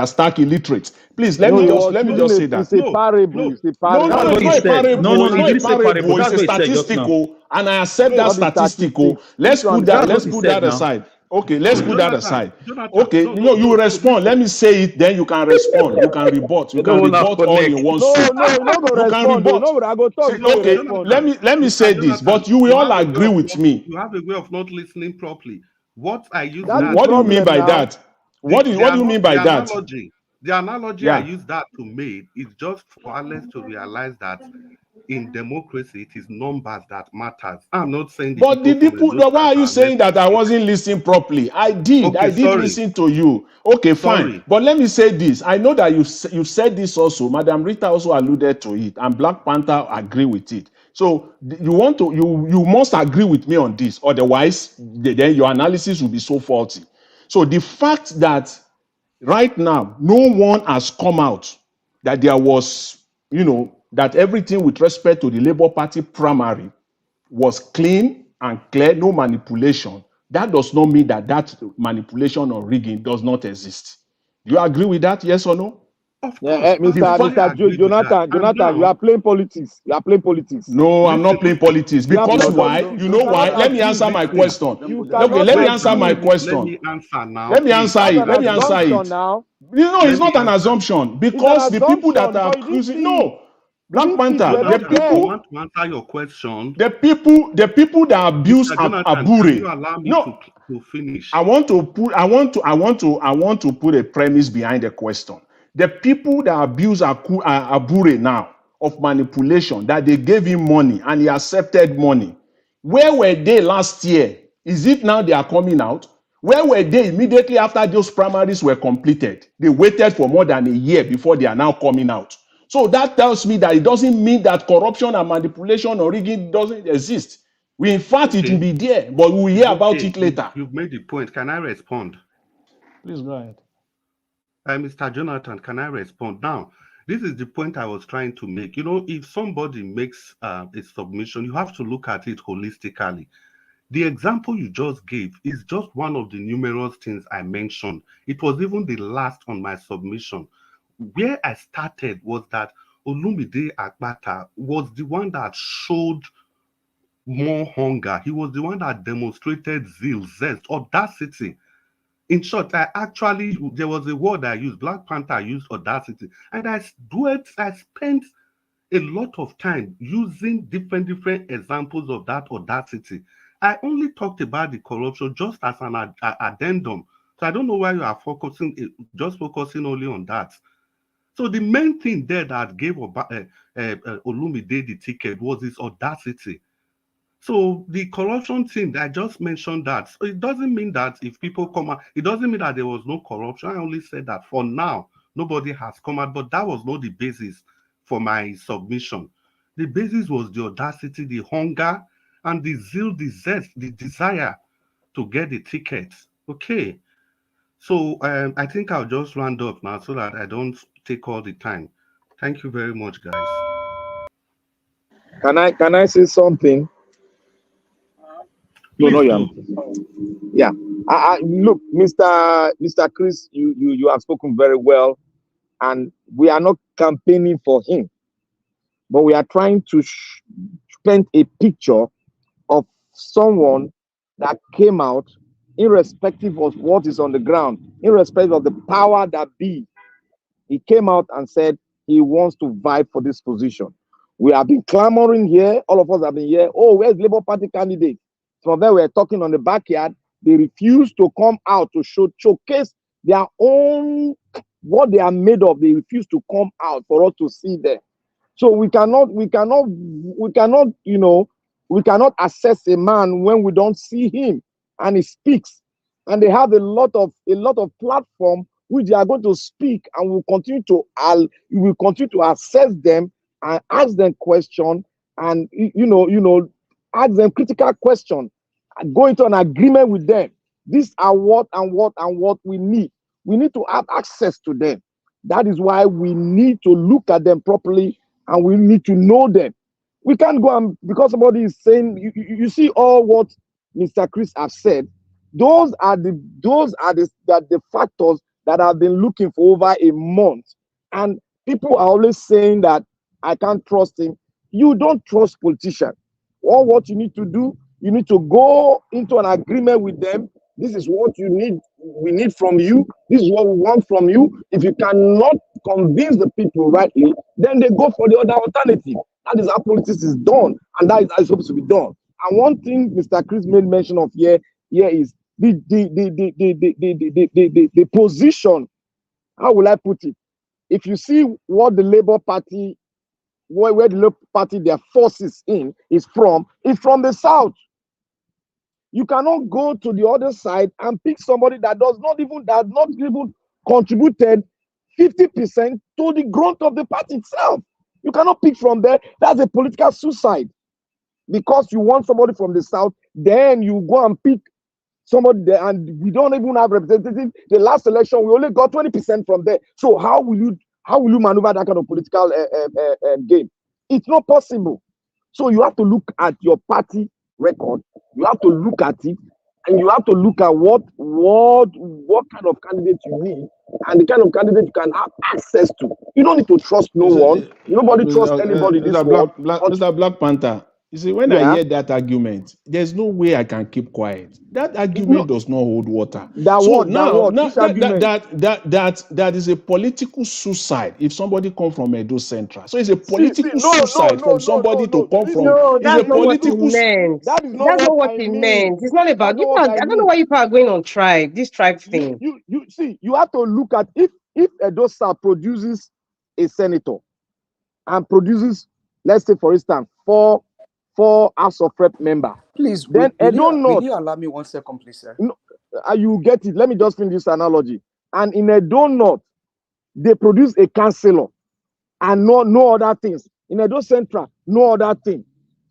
stark illiterate. Please let me just say that. It's a parable. It's a parable. No, it's not a parable. No, it's not a parable. It's a statistical, and I accept that statistical. Let's put that aside. Okay, let's So put that Jonathan, aside. Jonathan, Okay, no, you no, know, you no. So respond. Let me say it, then you can respond. You can rebut. You can rebut all in one No, swoop. no, you not go You can respond. No, rebut. I go talk. See, You know, Okay, respond. let me say Mr. this, Jonathan, but you will you all have a way agree of with not, me. you have a way of not listening properly. What I use That's the that What do you mean problem by now. that? What do you mean by that? The analogy I Yeah. use that to make is just for Alex to realize that in democracy it is numbers that matters. I'm not saying the But the people from people, Edo why are you are less saying that I educated. wasn't listening properly? I did Okay, sorry. listen to you. Okay, fine. Sorry. But let me say this. I know that you said this also. Madam Rita also alluded to it, and Black Panther agree with it. So you must agree with me on this. Otherwise, then your analysis will be so faulty. So the fact that right now no one has come out that there was, that everything with respect to the Labour Party primary was clean and clear, no manipulation, that does not mean that manipulation or rigging does not exist. Do you agree with that? Yes or no? Of Yeah, course. Jonathan, you are playing politics. You are playing politics. No, I'm not playing politics. Because why? You know why? Let me answer my question. Okay, let me answer my question. Let me answer now. Let me answer it. Let me answer it. Now. No, it's not an assumption. Because the people that are accusing, no, Black Panther, the people want to answer your question. The people that abuse Abure. You allow me to finish. I want to put a premise behind the question. The people that abuse Abure now of manipulation, that they gave him money and he accepted money. Where were they last year? Is it now they are coming out? Where were they immediately after those primaries were completed? They waited for more than a year before they are now coming out. So that tells me that it doesn't mean that corruption and manipulation or rigging doesn't exist. In fact, it will be there, but we will hear about it later. You've made the point. Can I respond? Please go ahead. Mr. Jonathan, can I respond? Now, this is the point I was trying to make. If somebody makes a submission, you have to look at it holistically. The example you just gave is just one of the numerous things I mentioned. It was even the last on my submission. Where I started was that Olumide Akpata was the one that showed more hunger. He was the one that demonstrated zeal, zest, audacity. In short, there was a word I used, Black Panther used audacity. And I spent a lot of time using different examples of that audacity. I only talked about the corruption just as an addendum. So I don't know why you are just focusing only on that. So the main thing there that gave Olumide the ticket was his audacity. So the corruption thing, I just mentioned that. So it doesn't mean that if people come out, it doesn't mean that there was no corruption. I only said that for now, nobody has come out, but that was not the basis for my submission. The basis was the audacity, the hunger, and the zeal, the zest, the desire to get the ticket. Okay. So I think I'll just round up now so that I don't take all the time. Thank you very much, guys. Can I say something? Please do. Yeah. Look, Mr. Chris, you have spoken very well, and we are not campaigning for him, but we are trying to paint a picture of someone that came out, irrespective of what is on the ground, irrespective of the power that be. He came out and said he wants to vie for this position. We have been clamoring here. All of us have been here. Oh, where's Labour Party candidate? Some of them were talking on the backyard. They refuse to come out to showcase their own, what they are made of. They refuse to come out for us to see them. So we cannot assess a man when we don't see him and he speaks. And they have a lot of platform which they are going to speak, and we will continue to assess them and ask them questions, and ask them critical questions, and go into an agreement with them. These are what we need. We need to have access to them. That is why we need to look at them properly, and we need to know them. We can't go and, because somebody is saying, you see all what Mr. Chris has said. Those are the factors that I've been looking for over a month. And people are always saying that I can't trust him. You don't trust politicians. Or what you need to do, you need to go into an agreement with them This is what you need. We need from you. This is what we want from you. If you cannot convince the people rightly, then they go for the other alternative. That is how politics is done, and that is how it's supposed to be done. And one thing Mr. Chris made mention of here is the position. How will I put it? If you see what the Labour Party, where the Labour Party, their forces is from the south. You cannot go to the other side and pick somebody that has not even contributed 50% to the growth of the party itself. You cannot pick from there. That's a political suicide. Because you want somebody from the south, then you go and pick somebody there, and we don't even have representatives. The last election, we only got 20% from there. So how will you maneuver that kind of political game? It's not possible. So you have to look at your party record. You have to look at it, and you have to look at what kind of candidate you need, and the kind of candidate you can have access to. You don't need to trust no one. Nobody trusts anybody in this world. Mr. Black Panther, you see, when I hear that argument, there's no way I can keep quiet. That argument does not hold water. That is a political suicide if somebody comes from Edo Central. So it's a political suicide from somebody to come from. No, that's not what it meant. That's not what it meant. It's not about. I don't know why you are going on tribe. This tribe thing. You see, you have to look at if Edo South produces a senator and produces, let's say, for instance, four House of Rep member. Please, then will you allow me 1 second, please, sir? No, you get it. Let me just finish this analogy. And in Edo North, they produce a councillor and no other things. In Edo Central, no other thing.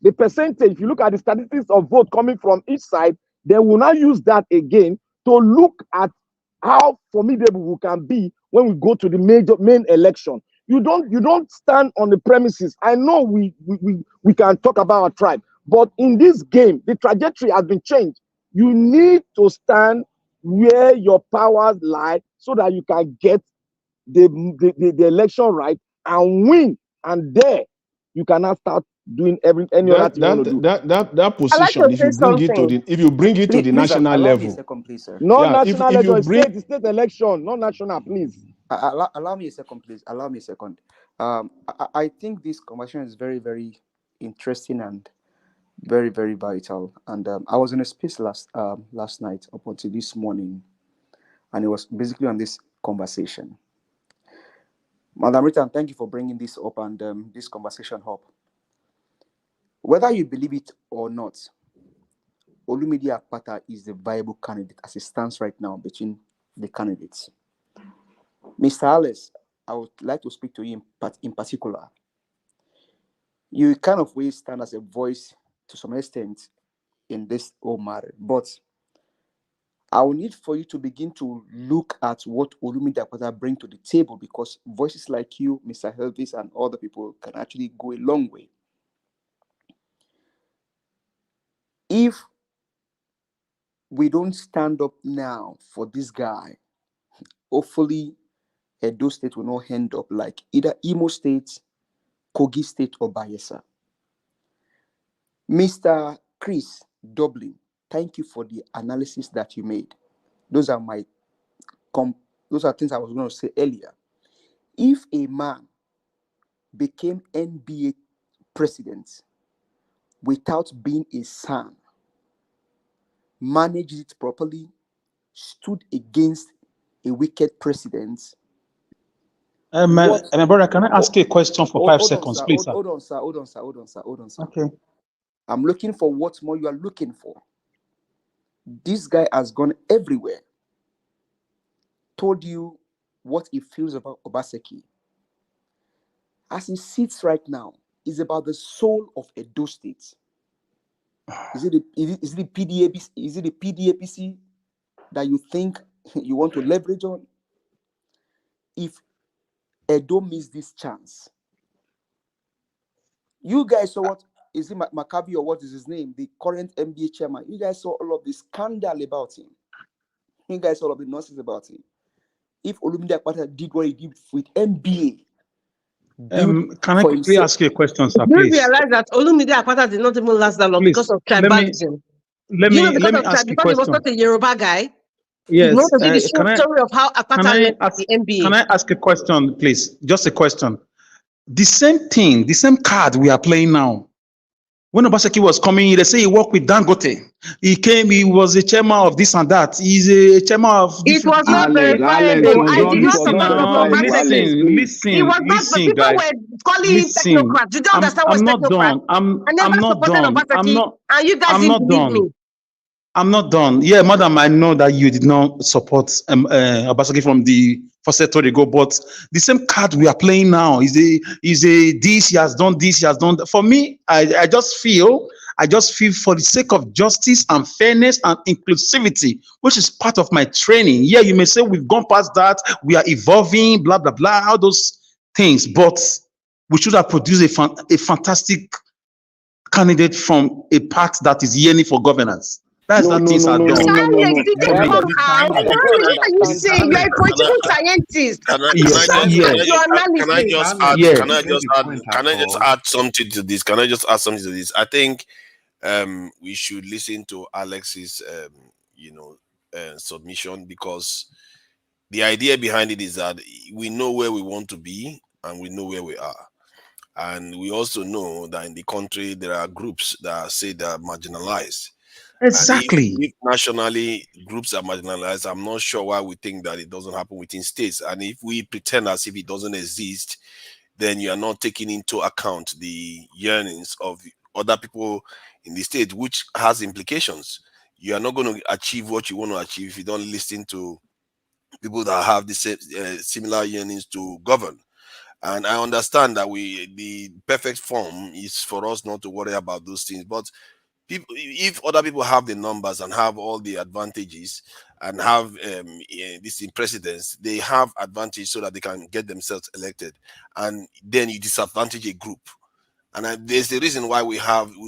The percentage, if you look at the statistics of vote coming from each side, they will not use that again to look at how formidable we can be when we go to the main election. You don't stand on the premises. I know we can talk about our tribe, but in this game, the trajectory has been changed. You need to stand where your powers lie so that you can get the election right and win. And there, you cannot start doing any other thing you want to do. That position, like if you bring it to the national level, national level, state election, not national, please. Allow me a second, please. Allow me a second. I think this conversation is very, very interesting and very, very vital. And I was in a space last night up until this morning, and it was basically on this conversation. Madam Rita, thank you for bringing this up and this conversation up. Whether you believe it or not, Olumide Akpata is the viable candidate as it stands right now between the candidates. Mr. Alice, I would like to speak to you in particular. You kind of way stand as a voice to some extent in this whole matter, but I will need for you to begin to look at what Olumide Akpata bring to the table, because voices like you, Mr. Elvis, and other people can actually go a long way. If we don't stand up now for this guy, hopefully Edo State will not end up like either Imo State, Kogi State, or Bayelsa. Mr. Chris Dublin, thank you for the analysis that you made. Those are things I was going to say earlier. If a man became NBA president without being a son, managed it properly, stood against a wicked president. My brother, can I ask you a question for 5 seconds, please? Hold on, sir. Okay. I'm looking for what more you are looking for. This guy has gone everywhere. Told you what he feels about Obaseki. As he sits right now, it's about the soul of Edo State. Is it the PDAPC? Is it the PDAPC that you think you want to leverage on? If Edo missed this chance, you guys saw what is it, Maccabi, or what is his name, the current NBA chairman? You guys saw all of the scandal about him. You guys saw all of the nonsense about him. If Olumide Akpata did what he did with NBA, can I quickly ask you a question, sir? Do you realize that Olumide Akpata did not even last that long because of tribalism? let You know, me because ask you a he was question. not a Yoruba guy. You Yes, want to do the full story of how Akpata went to the NBA. can I ask a question, please? Just a question. The same thing, the same card we are playing now. When Obaseki was coming, they say he worked with Dangote. He came, he was a chairman of this and that. He's a chairman of this. It was not verifiable. I did not support Obaseki. Listen, It was not, but people guys. were calling him technocrat. You don't understand I'm what's not technocrat. done. I never not supported done. Obaseki, and you guys I'm didn't not believe done. me. I'm not done. Yeah, madam, I know that you did not support Obaseki from the first sector they go, but the same card we are playing now is a this, he has done this, he has done that. For me, I just feel for the sake of justice and fairness and inclusivity, which is part of my training. Yeah, you may say we've gone past that, we are evolving, blah, blah, blah, all those things, but we should have produced a fantastic candidate from a part that is yearning for governance. That's No, that no, things no, are no, done. no, no, no, Alex, no. did you Alex, come out? Alex, Alex, go and what are you understand. saying? You're a political scientist. Can I just add? Yeah. Can I just add something to this? Can I just add something to this? I think we should listen to Alex's submission, because the idea behind it is that we know where we want to be and we know where we are. And we also know that in the country there are groups that say they are marginalized. Exactly. And if nationally groups are marginalized, I'm not sure why we think that it doesn't happen within states. And if we pretend as if it doesn't exist, then you are not taking into account the yearnings of other people in the state, which has implications. You are not going to achieve what you want to achieve if you don't listen to people that have the same similar yearnings to govern. And I understand that the perfect form is for us not to worry about those things. But if other people have the numbers and have all the advantages and have this in precedence, they have advantage so that they can get themselves elected. And then you disadvantage a group. And there's the reason why we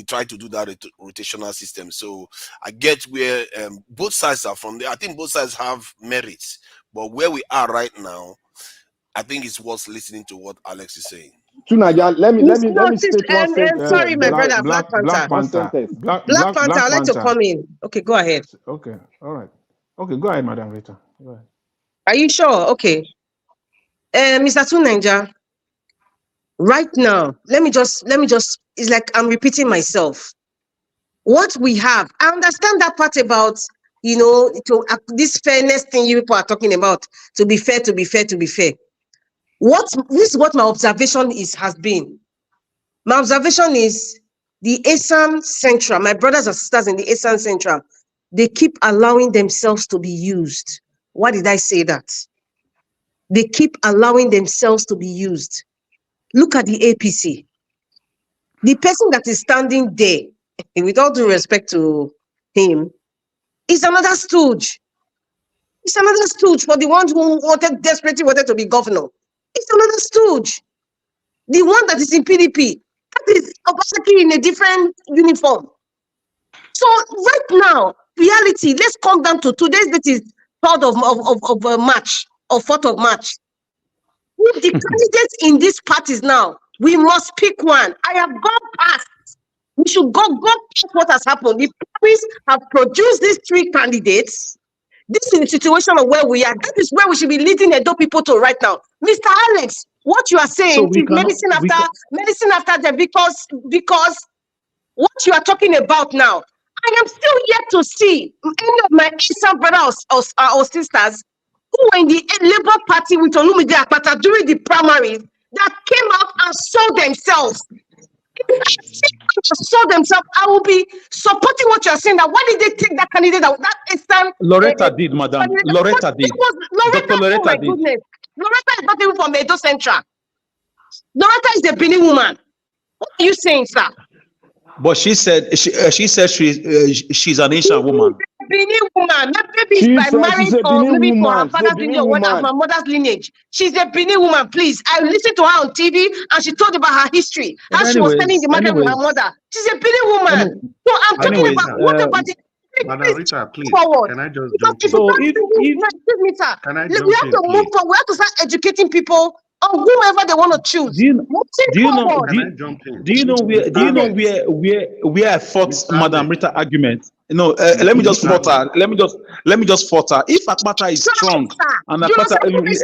try to do that rotational system. So I get where both sides are from there. I think both sides have merits. But where we are right now, I think it's worth listening to what Alex is saying. Tunaja, let me state one sentence. Sorry, my brother, Black Panther. Black Panther, I'd like to come in. Okay, go ahead. Okay, all right. Okay, go ahead, Madam Rita. Go ahead. Are you sure? Okay. Mr. Tunanja, right now, let me just, it's like I'm repeating myself. What we have, I understand that part about, this fairness thing you people are talking about, to be fair. This is what my observation has been. My observation is the ASAM Central, my brothers and sisters in the ASAM Central, they keep allowing themselves to be used. Why did I say that? They keep allowing themselves to be used. Look at the APC. The person that is standing there, with all due respect to him, is another stooge. It's another stooge for the ones who desperately wanted to be governor. It's another stooge. The one that is in PDP, that is Obaseki in a different uniform. So right now, reality, let's come down to today's date is 3rd of March or 4th of March. With the candidates in these parties now, we must pick one. I have gone past. We should go past what has happened. The parties have produced these 3 candidates. This is the situation of where we are. That is where we should be leading Edo people to right now. Mr. Alex, what you are saying is medicine after them, because what you are talking about now, I am still yet to see any of my Eastern brothers or sisters who were in the Labour Party with Olumide Akpata during the primaries that came out and sold themselves. I will be supporting what you are saying. That why did they take that candidate out? That Eastern Loretta did, madam. Loretta did. Loretta, oh my goodness. Loretta is not even from Edo Central. Loretta is a Benin woman. What are you saying, sir? But she said she's an Asian woman. Benin woman, maybe by marriage or maybe for her father's lineage or whatever, my mother's lineage. She's a Benin woman, please. I listened to her on TV and she told about her history, how she was selling the market with her mother. She's a Benin woman. So I'm talking about what about it? Madam Rita, please, forward. can I just Because jump in? excuse me, sir. Can I We jump have to in, move please? forward. We have to start educating people or whoever they want to choose. Do you know? Forward. Do you know where? Do you know where I fought Madam Rita argument? No, let me just fought her. Let me just fought her. If Akpata is strong and Akpata,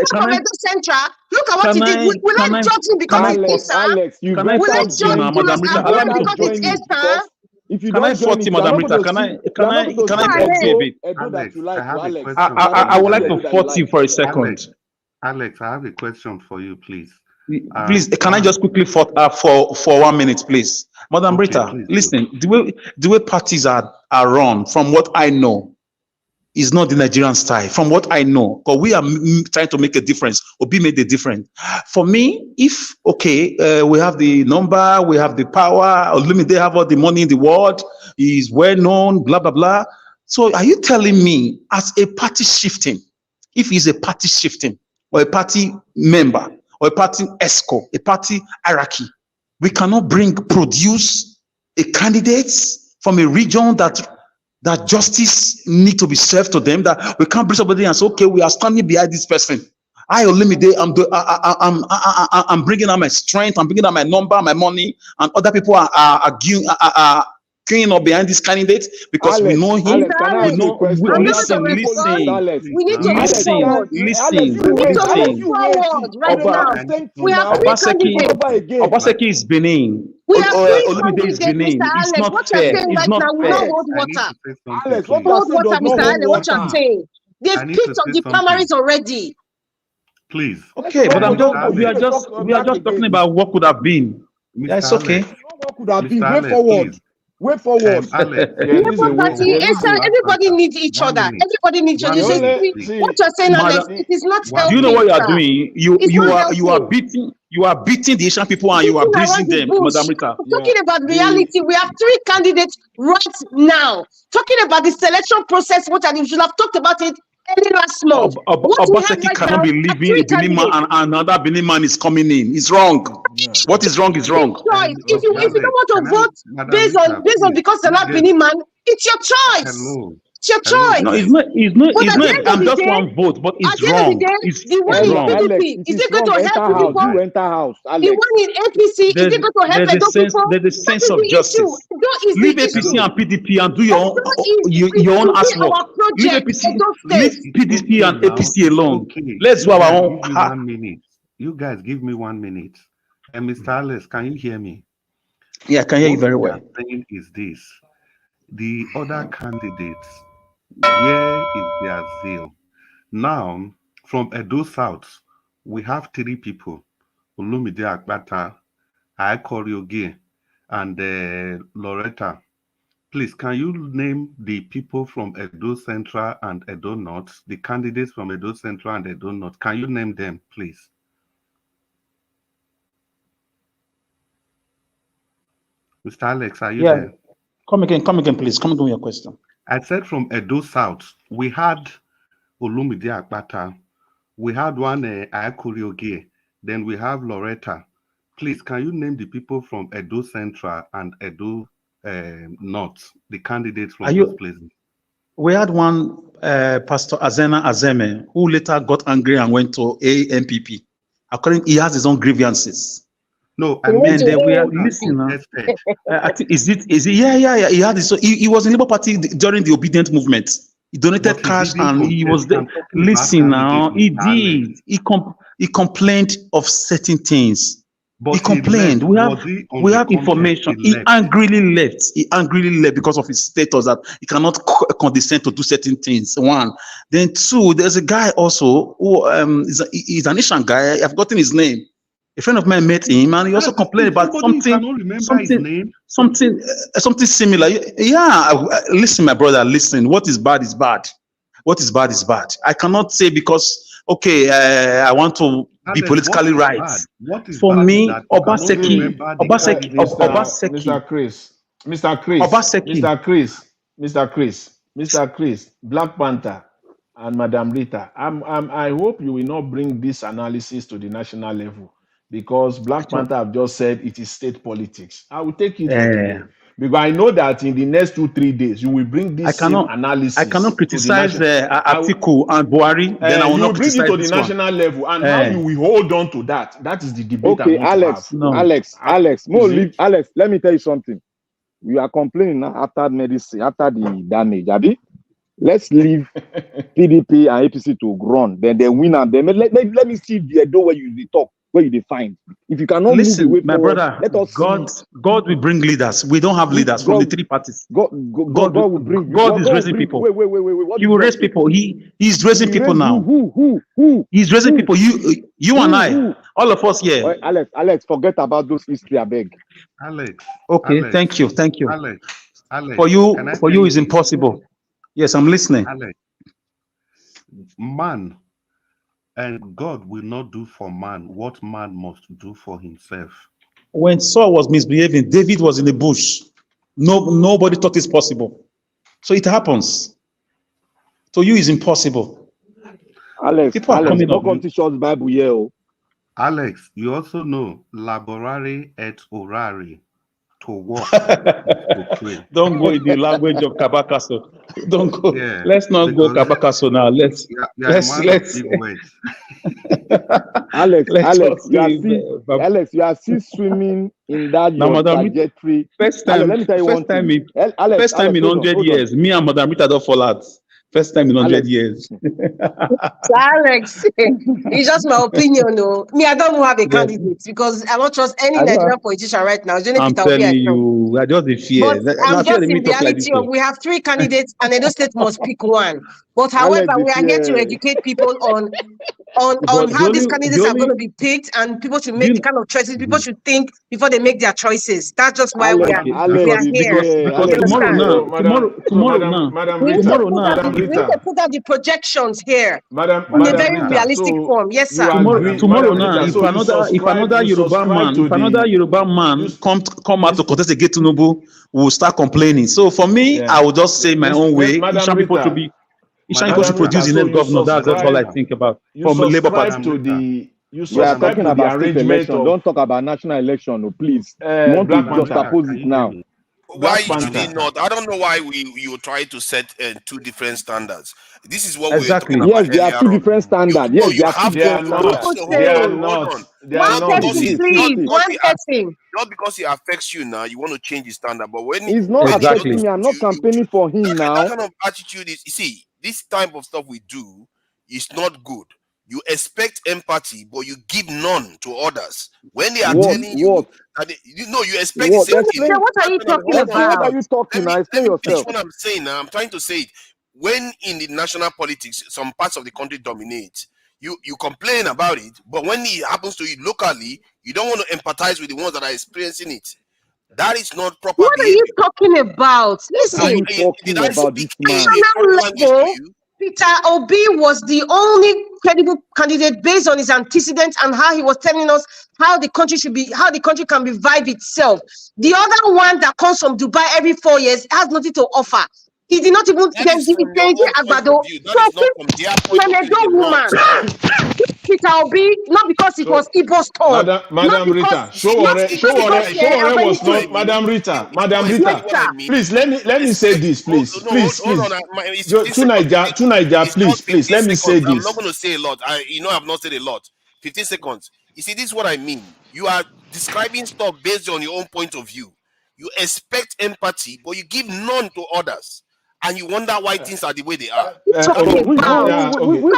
From Edo Central, look at what he did. We not judge him because it's Esther. Alex, you can I better fought him, Madam Rita? Allow me to because it's Esther. If you can I don't join fought me, him, you are Madam not Rita? going to see. Can I fought David? Alex, I would like to fought you for a second. Alex, I have a question for you, please. Please, can I just quickly for 1 minute, please, Madam Rita? Please, listen, the way parties are run, from what I know, is not the Nigerian style. From what I know, because we are trying to make a difference. Obi made a difference. For me, if we have the number, we have the power, they have all the money in the world, he's well known, blah blah blah. So, are you telling me, as a party shifting, if he's a party shifting or a party member or a party ESCO, a party hierarchy, we cannot produce a candidate from a region that justice need to be served to them, that we can't bring somebody and say, okay, we are standing behind this person. I'm bringing out my strength, I'm bringing out my number, my money, and other people are queuing up behind this candidate because we know him. Listen. We need to move forward. We need to move forward right now. We have three candidates. Obaseki is Benin. We have three Olumide is candidates, Benin. Mr. It's Alex. not What you're fair. saying It's right not now, we fair. don't hold water. Alex, what Hold water, Mr. Alex. Alex. What you're saying. They've picked up the primaries already. Please. Okay, but we are just talking about what could have been. Yeah, it's okay. What could have been? Way forward. Everybody needs each other. Everybody needs each other. What you're saying, Alex, it is not healthy. Do you know what you are doing? You are beating the Asian people and you are breezing them, Madam Rita. Talking about reality, we have three candidates right now. Talking about the selection process, you should have talked about it early last month. Obaseki cannot be leaving a Benin man and another Benin man is coming in. It's wrong. Yeah. What is wrong is wrong. If you don't want to vote based on because they're not Benin man, it's your choice. It's your choice. No, it's not. I'm just one vote, but it's wrong. It's wrong. PDP, is it going to help people? You enter house. The one in APC, is it going to help those people? There's a sense of justice. Leave APC and PDP and do your own ass work. Leave PDP and APC alone. Let's do our own. You guys, give me 1 minute. And Mr. Alex, can you hear me? Yeah, I can hear you very well. What I'm saying is this: the other candidates, where is their zeal? Now, from Edo South, we have 3 people: Olumide Akpata, Akorioge, and Loretta. Please, can you name the people from Edo Central and Edo North, the candidates from Edo Central and Edo North? Can you name them, please? Mr. Alex, are you there? Come again, please. Come again with your question. I said from Edo South, we had Olumide Akpata, we had one Akurioge, then we have Loretta. Please, can you name the people from Edo Central and Edo North, the candidates from those places? We had one Pastor Azena Azeme, who later got angry and went to AMPP. He has his own grievances. No, I mean, we are listening. I think is it? Yeah. He had this. So he was in Labour Party during the obedient movement. He donated cash and he was there. Listen now, he did. He complained of certain things. But he complained. We have information. He angrily left. He angrily left because of his status that he cannot condescend to do certain things. 1. Then 2, there's a guy also who is an Asian guy. I've forgotten his name. A friend of mine met him, and he also complained about something similar. Yeah, listen, my brother, listen. What is bad is bad. What is bad is bad. I cannot say because I want to be politically right. For me, Obaseki, Mr. Chris, Black Panther, and Madam Rita. I hope you will not bring this analysis to the national level, because Black Panther have just said it is state politics. I will take it. Because I know that in the next 2-3 days you will bring this same analysis. I cannot criticize national, Atiku and Buhari. Then I will you not will bring it criticize to the this national level, and how you will hold on to that. That is the debate I Okay, want Alex, to have. Alex, Is Alex, let me tell you something. We are complaining now after medicine, after the damage, Abi. Let's leave PDP and APC to run. Then they win and then let me see the door where you talk, where you define. If you cannot move away my forward, brother, let us God see. will bring leaders. We don't have leaders from the three parties. God will bring. God is raising people. Wait. He will raise people. He's raising people now. Who? He's raising people. You and I, all of us here. Well, Alex, forget about those history, I beg. Alex. Okay, Alex, thank you. Alex. For you, it's impossible. Yes, I'm listening. Alex, man and God will not do for man what man must do for himself. When Saul was misbehaving, David was in the bush. Nobody thought it's possible. So it happens. To you, it's impossible. Alex, People are coming up. come teach us Bible here. Alex, you also know laborare et orare, to work. Don't go in the language of Kabakaso. Don't go. Yeah, let's not go Kabakaso now. Let's. Alex, you are still swimming in that your trajectory. First time, let me tell you one thing. First time in 100 years, me and Madam Rita don't fall out. First time in 100 years. So Alex, it's just my opinion, though. Me, I don't have a candidate because I don't trust any Nigerian politician right now. I'm telling you, I just the fear. But I'm just in reality of we have 3 candidates and Edo State must pick one. But however, we are here to educate people on how these candidates are going to be picked, and people should make the kind of choices people should think before they make their choices. That's just why we are here. Because tomorrow now, we need to put out the projections here in a very realistic form. Yes, sir. Tomorrow now, if another Yoruba man come out to contest against Tinubu, will start complaining. So for me, I will just say my own way. Ishan people should produce the next governor. That's all I think about from the Labour Party. You are talking about state election. Don't talk about national election, no, please. You want to just oppose it now. Why should they not? I don't know why you try to set 2 different standards. This is what exactly. we're talking about. Yes, there are 2 different standards. Yes, they are not. Not because it affects you now, you want to change the standard. But when it's not affecting me, I'm not campaigning for him now. That kind of attitude is, you see, this type of stuff we do is not good. You expect empathy, but you give none to others. When they are telling you that you expect the same thing. What are you talking about? What are you talking about? Explain yourself. What I'm saying now, I'm trying to say it. When in the national politics, some parts of the country dominate, you complain about it, but when it happens to you locally, you don't want to empathize with the ones that are experiencing it. That is not proper. What are you talking about? Listen, talking about this man. Peter Obi was the only credible candidate based on his antecedents and how he was telling us how the country should be, how the country can revive itself. The other one that comes from Dubai every 4 years has nothing to offer. He did not even give it Agbado. So woman. Peter Obi, not because it was Igbo's turn. Madam Rita, Showore was not Madam Rita. Please let me say this, please. Please. To Niger, please. Let me say this. I'm not going to say a lot. I've not said a lot. 15 seconds. You see, this is what I mean. You are describing stuff based on your own point of view. You expect empathy, but you give none to others. And you wonder why things are the way they are.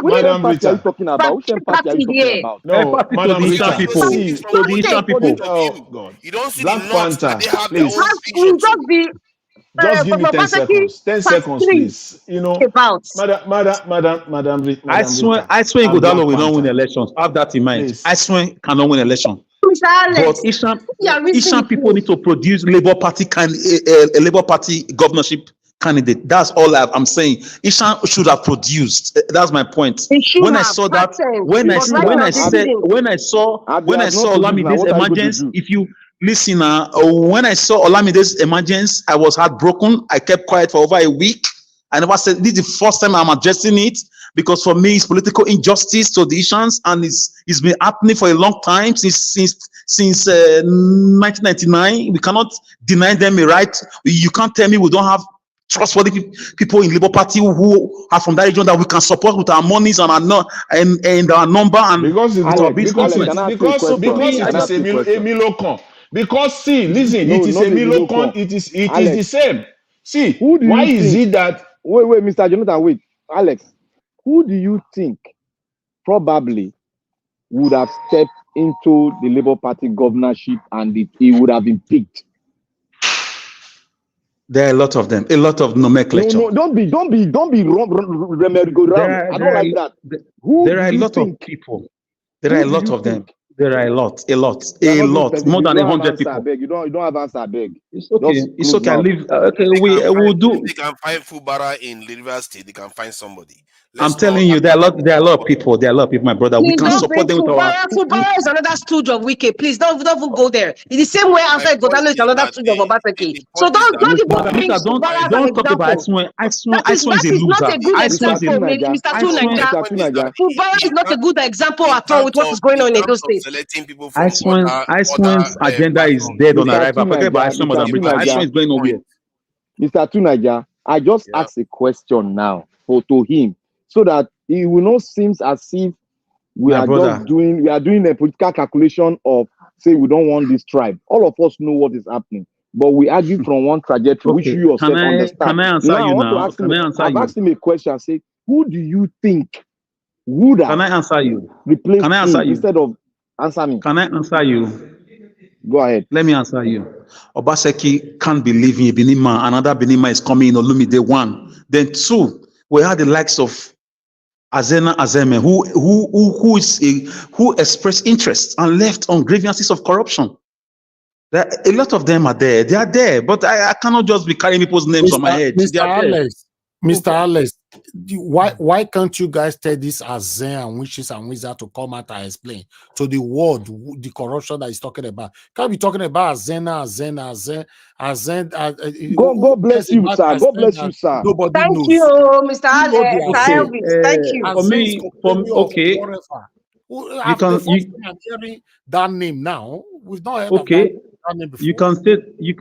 Madam Rita, talking about? Which empathy are you talking about? No, Madam Rita, people. Oh God! You don't see Black the nuts that they have their own vision. Just give me 10 seconds. 10 seconds, please. Madam Rita. I swear, Godalo will not win elections. Have that in mind. Please. I swear, cannot win elections. But Ishan people need to produce Labour Party a Labour Party governorship candidate. That's all I'm saying. Ishan should have produced. That's my point. When I saw Olamide's emergence, if you listen, when I saw Olamide's emergence, I was heartbroken. I kept quiet for over a week. I never said this is the first time I'm addressing it. because for me, it's political injustice to the Ishans, and it's been happening for a long time since 1999. We cannot deny them a right. You can't tell me we don't have trustworthy people in Labour Party who are from that region that we can support with our monies and our our number and because it's our because it is a Milocon. Because see, listen, it is a Milocon. It is the same. See, who do why you is think, it that? Wait, Mr. Jonathan, wait, Alex. Who do you think probably would have stepped into the Labour Party governorship and he would have been picked? There are a lot of them, a lot of nomenclature. No, don't be merry-go-round. I don't like that. There are a lot of people. There are a lot of them. There are a lot, more than 100 people. You don't have answer, beg. It's okay. It's okay. I leave. Okay, we will do. They can find Fubara in River State. They can find somebody. I'm telling you, there are a lot of people. There are a lot of people, my brother. Please we can support them with our. Fubara is another stooge of Wike. Please don't even go there. In the same way, outside Godano is another stooge of Obaseki. So don't even bring Fubara as an talk about example. That is not a good example, Mr. Tunaja. Fubara is not a good example at all with what is going on in Edo State. Iceland's agenda is dead on arrival. Forget about Iceland is going nowhere. Mr. Tunaja, I just asked a question now to him, so that it will not seem as if we are doing a political calculation of, say, we don't want this tribe. All of us know what is happening, but we argue from one trajectory, which you yourself understand. Can I answer you now? I've asked him a question. Say, who do you think would have? Can I answer you? Replace him instead of answer me? Can I answer you? Go ahead. Let me answer you. Obaseki can't believe in Benima. Another Benima is coming in Olumide 1. Then 2. We had the likes of Azena Azeme, who expressed interest and left on grievances of corruption. A lot of them are there. They are there, but I cannot just be carrying people's names on my head. Mr. Alex, why can't you guys tell this Azen and witches and wizards to come out and explain to the world the corruption that he's talking about? Can't be talking about Azen. God bless you, sir. God bless you, sir. Thank knows. you, Mr. Alex. Thank you. For me, okay. I'm hearing that name now. We've not heard of that name before. You can say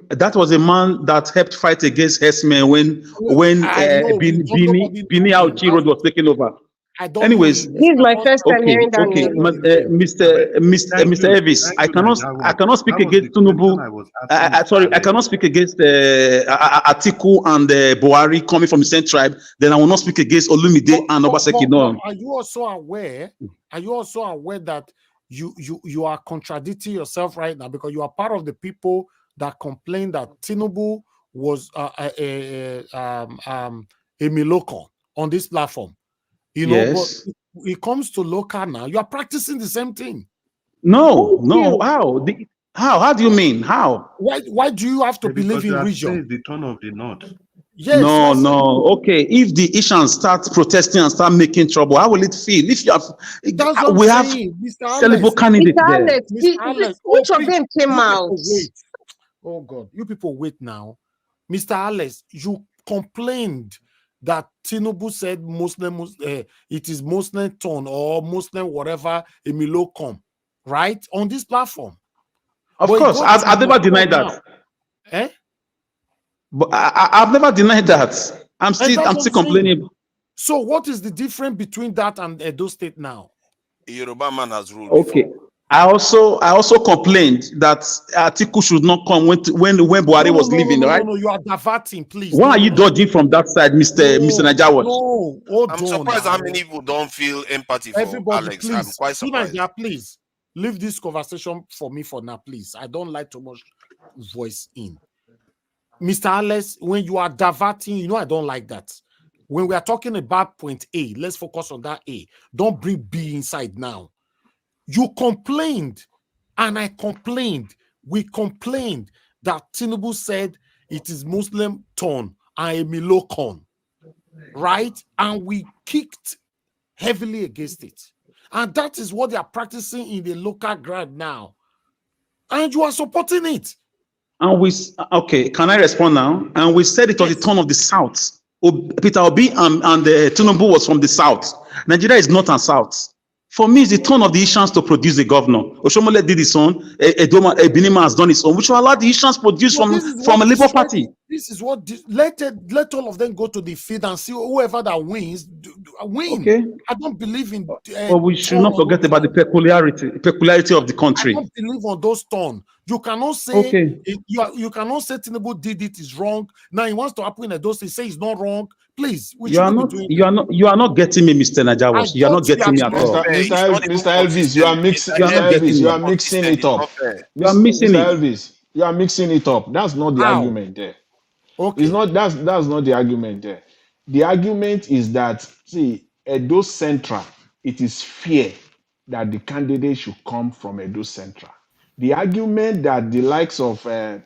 that was a man that helped fight against herdsmen when Bini Auchi Road was taken over. Anyways, this is my first time hearing that name. Mr. Elvis, I cannot speak against Tinubu. Sorry, I cannot speak against Atiku and Buhari coming from the same tribe. Then I will not speak against Olumide and Obaseki. No. Are you also aware? That you are contradicting yourself right now, because you are part of the people that complain that Tinubu was a Milocon on this platform? You know, yes. But it comes to local now. You are practicing the same thing. No. How do you mean? How? Why do you have to believe in region? The turn of the north. Yes. No. Okay. If the Ishans start protesting and start making trouble, how will it feel? If you have, we have sellable candidates there. Which of them came out? Oh God, you people wait now. Mr. Alex, you complained that Tinubu said it is Muslim turn or Muslim whatever, Emilocom, right? On this platform. Of course, I've never denied that. But I've never denied that. I'm still complaining. So what is the difference between that and Edo State now? A Yoruba man has ruled. Okay. Before. I also complained that Atiku should not come when Buhari was leaving, right? No, you are diverting, please. Why are you dodging from that side, Mr. Najawa? No, I'm surprised how many people don't feel empathy for Alex. Please. I'm quite surprised. Please leave this conversation for me for now, please. I don't like too much voice in. Mr. Alex, when you are diverting, you know I don't like that. When we are talking about point A, let's focus on that A. Don't bring B inside now. You complained, and I complained. We complained that Tinubu said it is Muslim turn and a Milocon, right? And we kicked heavily against it. And that is what they are practicing in the local ground now. And you are supporting it. And can I respond now? And we said it was the turn of the South. Peter Obi and Tinubu was from the south. Nigeria is north and south. For me, it's the turn of the Ishans to produce the governor. Oshomole did his own. Benima has done his own, which will allow the Ishans produce from a Labour Party. This is what let all of them go to the field and see whoever that wins win. Okay. I don't believe in. But we should not forget about the peculiarity of the country. I don't believe on those turns. You cannot say you cannot say Tinubu did it is wrong. Now he wants to happen in those. He say it's not wrong. Please, you are not getting me, Mr. Najawas. You are not getting me at all. Mr. Elvis, you are mixing. You are mixing it up. You are mixing it. Elvis, you are mixing it up. That's not the argument there. Okay. It's not. That's not the argument there. The argument is that see, Edo Central. It is fair that the candidate should come from Edo Central. The argument that the likes of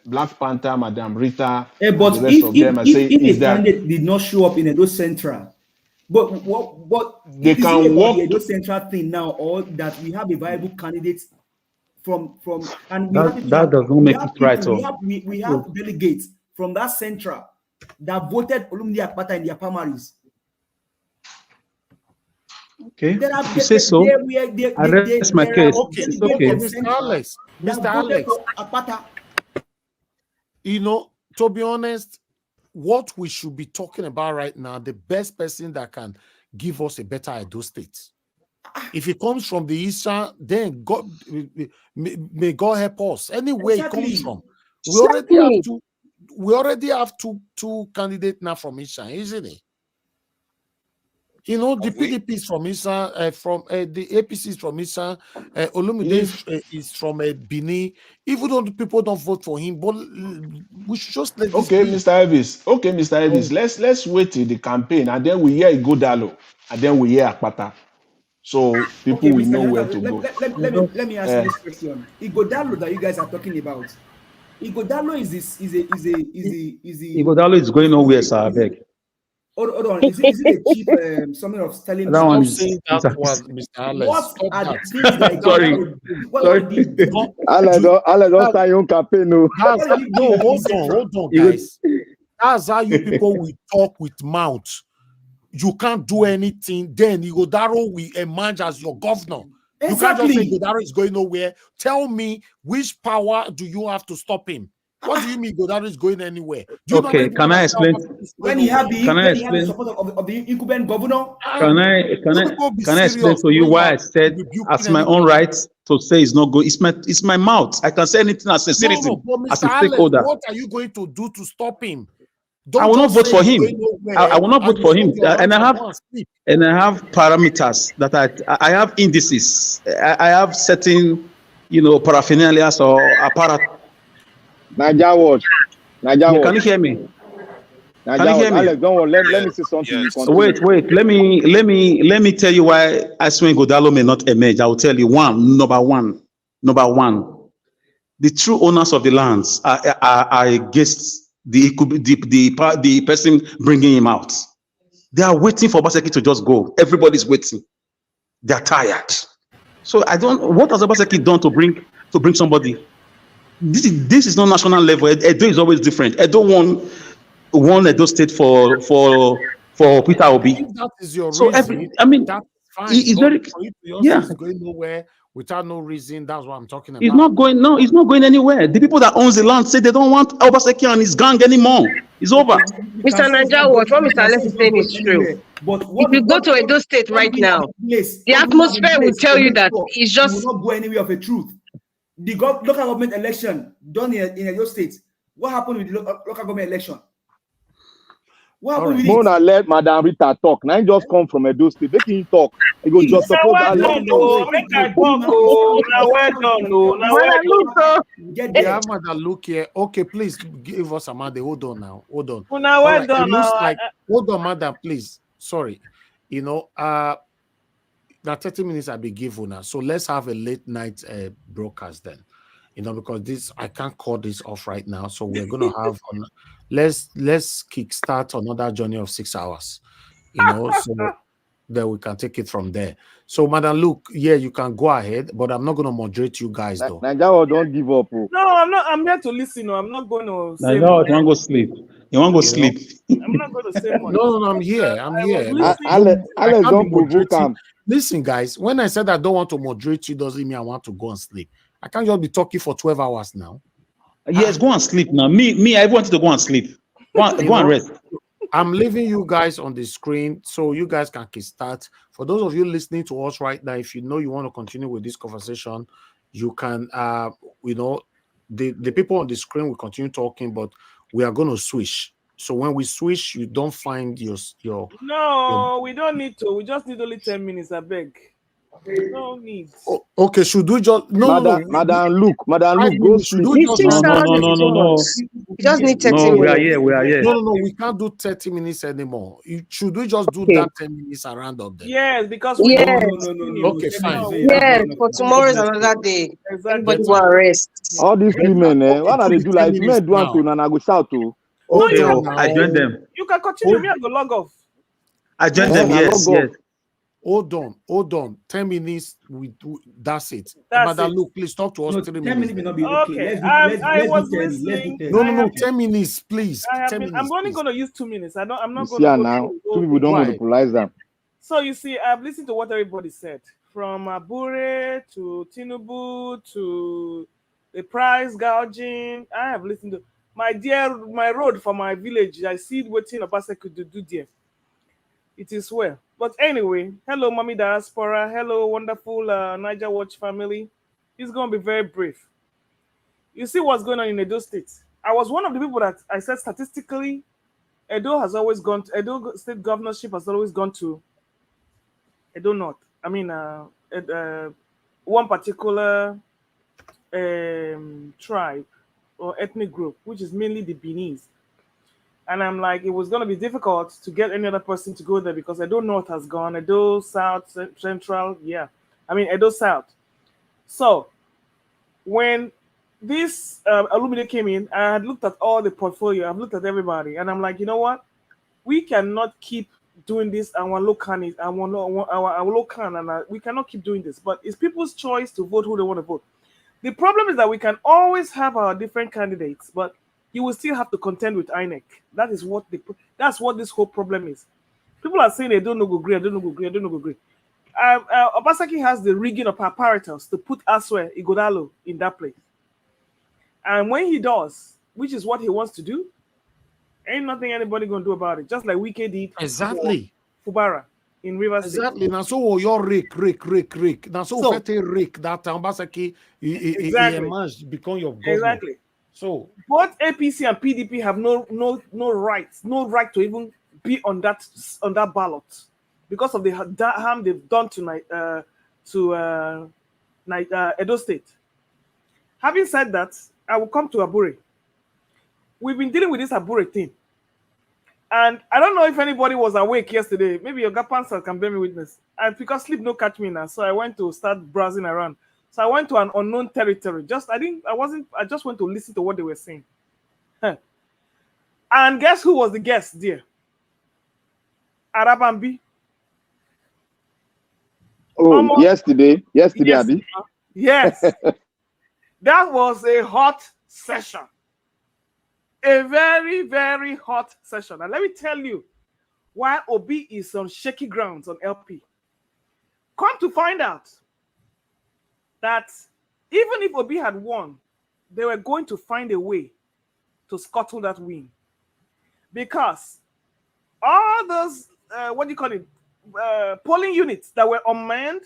Black Panther, Madam Rita, but the rest of them are saying is that candidate did not show up in Edo Central, but what they can walk the Edo Central thing now, or that we have a viable candidate from and that does not make it right. We have delegates from that central that voted Olumide Akpata in their primaries. Okay, if you say so, I rest my case. Okay, it's okay. Mr. Alex, you know, to be honest, what we should be talking about right now, the best person that can give us a better Edo State. If it comes from the Eastern, then God may God help us. Anywhere it comes from, we already have two candidates now from Eastern, isn't it? You know, the PDP is from Eastern, the APC is from Eastern, Olumide is from Benin. Even though the people don't vote for him, but we should just let this be. Mr. Elvis. Okay, Mr. Elvis. Let's wait till the campaign, and then we hear Igodalo, and then we hear Akpata. So people will know where to go. Let me ask you this question. Igodalo that you guys are talking about. Igodalo is Igodalo is going nowhere, sir. I beg. Hold on. Is it a cheap something of Stalin? That one is Mr. Alex. What are the things that sorry. Alex, don't start your campaign. No, hold on, guys. That's how you people will talk with mouth. You can't do anything. Then Igodaro will emerge as your governor. Exactly. You can't just say Igodaro is going nowhere. Tell me which power do you have to stop him? What do you mean Igodaro is going anywhere? Okay, can I explain? When he had the support of the incumbent governor? Can I explain to you why I said as my own right to say it's not good? It's my mouth. I can say anything as a citizen, as a stakeholder. What are you going to do to stop him? I will not vote for him. I will not vote for him. And I have parameters that I have indices. I have certain, paraphernalia or apparatus. Naija, can you hear me? Can you hear me? Alex, don't worry. Let me say something. Yes. Wait. Let me tell you why Aswin Godalo may not emerge. I will tell you number one. The true owners of the lands are against the person bringing him out. They are waiting for Obaseki to just go. Everybody's waiting. They are tired. So what has Obaseki done to bring somebody? This is not national level. Edo is always different. Edo won Edo State for Peter Obi. That is your reason. That's fine. It's very It's going nowhere without no reason. That's what I'm talking about. It's not going. No, it's not going anywhere. The people that owns the land say they don't want Obaseki and his gang anymore. It's over. Mr. Naija, what Mr. Alex is saying is true. But if you go to Edo State right now, the atmosphere will tell you that it's just. You will not go anywhere of a truth. The local government election done in Edo State. What happened with the local government election? What happened with it? Mona let Madam Rita talk. Now just come from Edo State. They can talk. He go just suppose Yeah, Madam, look here. Okay, please give us a Amanda. Hold on now. Hold on. Hold on, Madam, please. Sorry. Now 30 minutes I'll be given now. So let's have a late night broadcast then. Because I can't call this off right now. So we're gonna have let's kickstart another journey of 6 hours. So then we can take it from there. So, Madam Luke, yeah, you can go ahead, but I'm not going to moderate you guys, though. Nigeria don't give up. Oh. No, I'm not. I'm here to listen. No, I'm not going to say Now, much. you want to go sleep. You want to go You know? sleep. I'm not going to say much. No, I'm here. I'm here. Look, Alex I can't be don't provoke moderating. him. Listen, guys, when I said I don't want to moderate you, doesn't mean I want to go and sleep. I can't just be talking for 12 hours now. Yes, go and sleep now. Me, I wanted to go and sleep. Go and rest. I'm leaving you guys on the screen so you guys can start. For those of you listening to us right now, if you know you want to continue with this conversation, you can, you know, the people on the screen will continue talking, but we are going to switch. So when we switch, you don't find your No, we don't need to. We just need only 10 minutes, I beg. No need. Okay, should we just Madam Luke, go sleep. We just 6 run hours is too much. You just need 30 minutes. We are here. No, we can't do 30 minutes anymore. Should we just do that 10 minutes around up there? Yes, because we Okay, fine. Yes, for tomorrow is another day. Everybody go and rest. All these women, what are they do? Like, if men do want to, and go shout to. Okay, I join them. You can continue. Me, I go log off. I join them. Yes. Hold on. 10 minutes. That's it. That's Madam it. Luke, please talk to us. No, 3 10 minutes. minutes may not be okay. Okay, Let's I do was 10. listening. No, 10 minutes, please. 10 minutes. I'm only going to use 2 minutes. I'm not You going see to her go now. through- Two people don't monopolize them. So you see, I've listened to what everybody said, from Abure to Tinubu to the price gouging. I have listened to my road for my village. I see it waiting Obasa could do there. It is well. But anyway, hello, Mommy Diaspora. Hello, wonderful Niger Watch family. It's going to be very brief. You see what's going on in Edo State. I was one of the people that I said statistically, Edo State governorship has always gone to Edo North. I mean, one particular tribe or ethnic group, which is mainly the Beninese. And I'm like, it was going to be difficult to get any other person to go there because Edo North has gone, Edo South, Central, Edo South. So when this alumni came in, I had looked at all the portfolio, I've looked at everybody, and I'm like, you know what? We cannot keep doing this. We cannot keep doing this. But it's people's choice to vote who they want to vote. The problem is that we can always have our different candidates, but you will still have to contend with INEC. That's what this whole problem is. People are saying they don't know go agree. Obasaki has the rigging of apparatus to put Aswe Igodalo in that place. And when he does, which is what he wants to do, ain't nothing anybody gonna do about it. Just like Wike did exactly for Fubara in Rivers State. Exactly. Now so your rake. Now so rake that Obasaki he become your governor. Exactly. So both APC and PDP have no right to even be on that ballot because of the harm they've done to Edo State. Having said that, I will come to Abure. We've been dealing with this Abure thing, and I don't know if anybody was awake yesterday. Maybe your Gapansa can bear me witness. And because sleep no catch me now, so I went to start browsing around. So I went to an unknown territory. I just went to listen to what they were saying. And guess who was the guest there? Arabambi. Oh, yesterday, Abi. Yes. That was a hot session. A very, very hot session. And let me tell you why Obi is on shaky grounds on LP. Come to find out that even if Obi had won, they were going to find a way to scuttle that win. Because all those, polling units that were unmanned,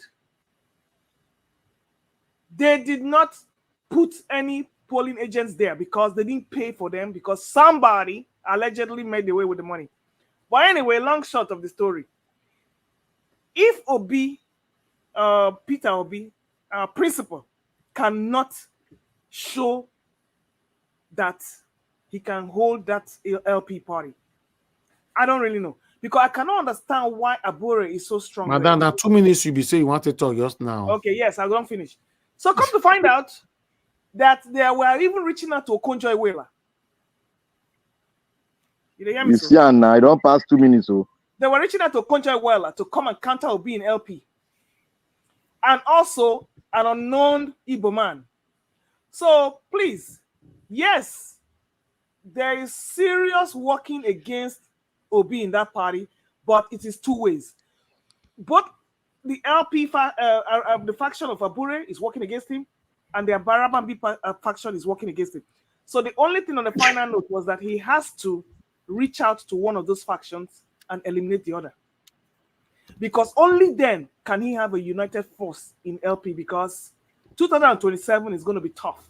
they did not put any polling agents there because they didn't pay for them because somebody allegedly made away with the money. But anyway, long short of the story. If Obi, Peter Obi, principal, cannot show that he can hold that LP party, I don't really know. Because I cannot understand why Abure is so strong. Madam, now 2 minutes you be saying you want to talk just now. Okay, yes, I don't finish. So come to find out that they were even reaching out to Okonjo Iweala. You see, and I don't pass 2 minutes. Oh. They were reaching out to Konja-Iweala to come and counter Obi in LP. And also an unknown Igbo man. So please, yes, there is serious working against Obi in that party, but it is two ways. Both the LP, the faction of Abure is working against him, and the Barabambi faction is working against him. So the only thing on the final note was that he has to reach out to one of those factions and eliminate the other. Because only then can he have a united force in LP, because 2027 is going to be tough.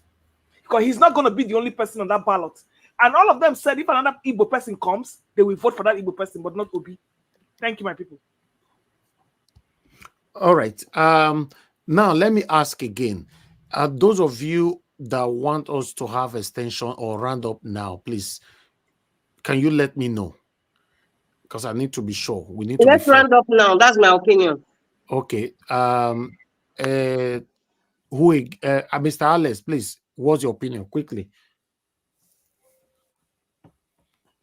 Because he's not going to be the only person on that ballot. And all of them said if another Igbo person comes, they will vote for that Igbo person, but not Obi. Thank you, my people. All right. Now, let me ask again. Those of you that want us to have extension or round up now, please, can you let me know? Because I need to be sure. We need to Let's round up now. That's my opinion. Okay. Mr. Alex, please, what's your opinion? Quickly.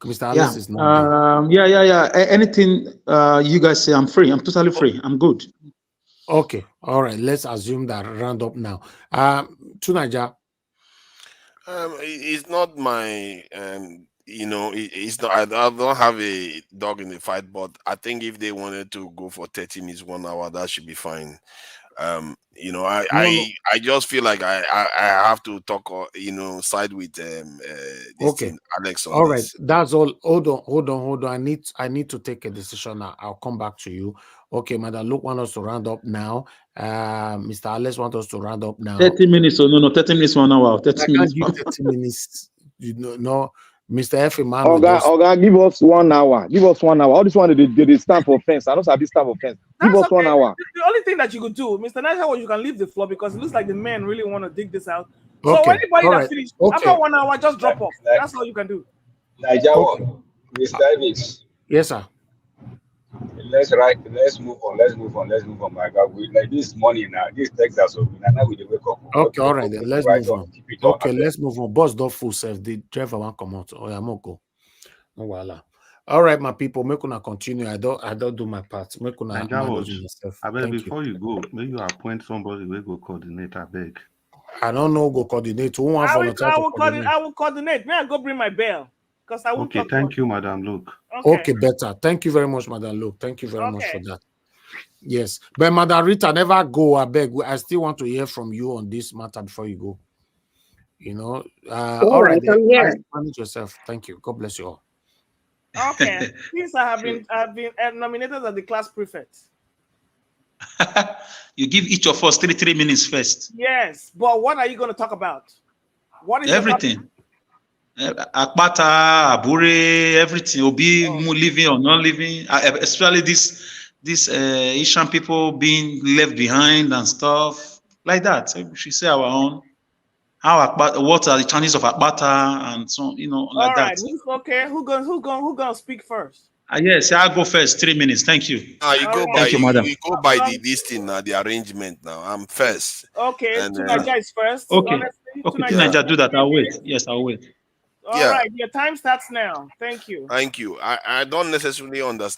Mr. Alex is not yeah. Anything you guys say, I'm free. I'm totally free. I'm good. Okay. All right. Let's assume that round up now. To Niger. It's not my it's not. I don't have a dog in the fight, but I think if they wanted to go for 30 minutes, 1 hour, that should be fine. I just feel like I have to talk or side with this Okay, thing, Alex, on all right, this. that's all. Hold on. I need to take a decision now. I'll come back to you. Okay, Madam Luke want us to round up now. Mr. Alex want us to round up now. 30 minutes. No, 30 minutes, 1 hour. 30 I minutes. can't give 30 minutes. No, Mr. F. Man. Oga, give us 1 hour. Give us 1 hour. All this one they stand for offense. I don't have this type of offense. Give us 1 hour. The only thing that you could do, Mr. Niger, you can leave the floor because it looks like the men really want to dig this out. So Okay, anybody all that right. finished Okay. after 1 hour, just drop off. That's all you can do. Niger one, Mr. Davis. Yes, sir. Let's move on, my God. Like this morning now, this Texas, so now we wake up. Okay, all right, then let's move on. Okay, let's move on. Boss don't full self. The driver won't come out. Oh, yeah, go. No, voila. All right, my people, make una continue. I don't do my part. Make una manage yourself. I bet Thank before you go, maybe you appoint somebody will go coordinate. I beg. I don't know. Go coordinate. Who want volunteer to coordinate? I will coordinate. May I go bring my bell? Because I will. Okay, thank you, Madam Luke. Okay, better. Thank you very much, Madam Luke. Thank you very much for that. Yes, but Madam Rita, never go. I beg. I still want to hear from you on this matter before you go. All right. Manage yourself. Thank you. God bless you all. Okay. Since I have been nominated as the class prefect. You give each of us 3 minutes first. Yes, but what are you going to talk about? What is everything? Akbata, Abure, everything. Obi living or not living, especially this Asian people being left behind and stuff like that. So we should say our own. What are the challenges of Akbata and so like all right, that. Okay, who gonna speak first? Yes, I'll go first. 3 minutes. Thank you. Thank you, madam. We go by this thing now, the arrangement now. I'm first. Okay, Tunaja is first. Okay. Honestly, Okay, Tunaja, do that. I'll wait. Yes, I'll wait. All right, your time starts now. Thank you. Thank you. I don't necessarily understand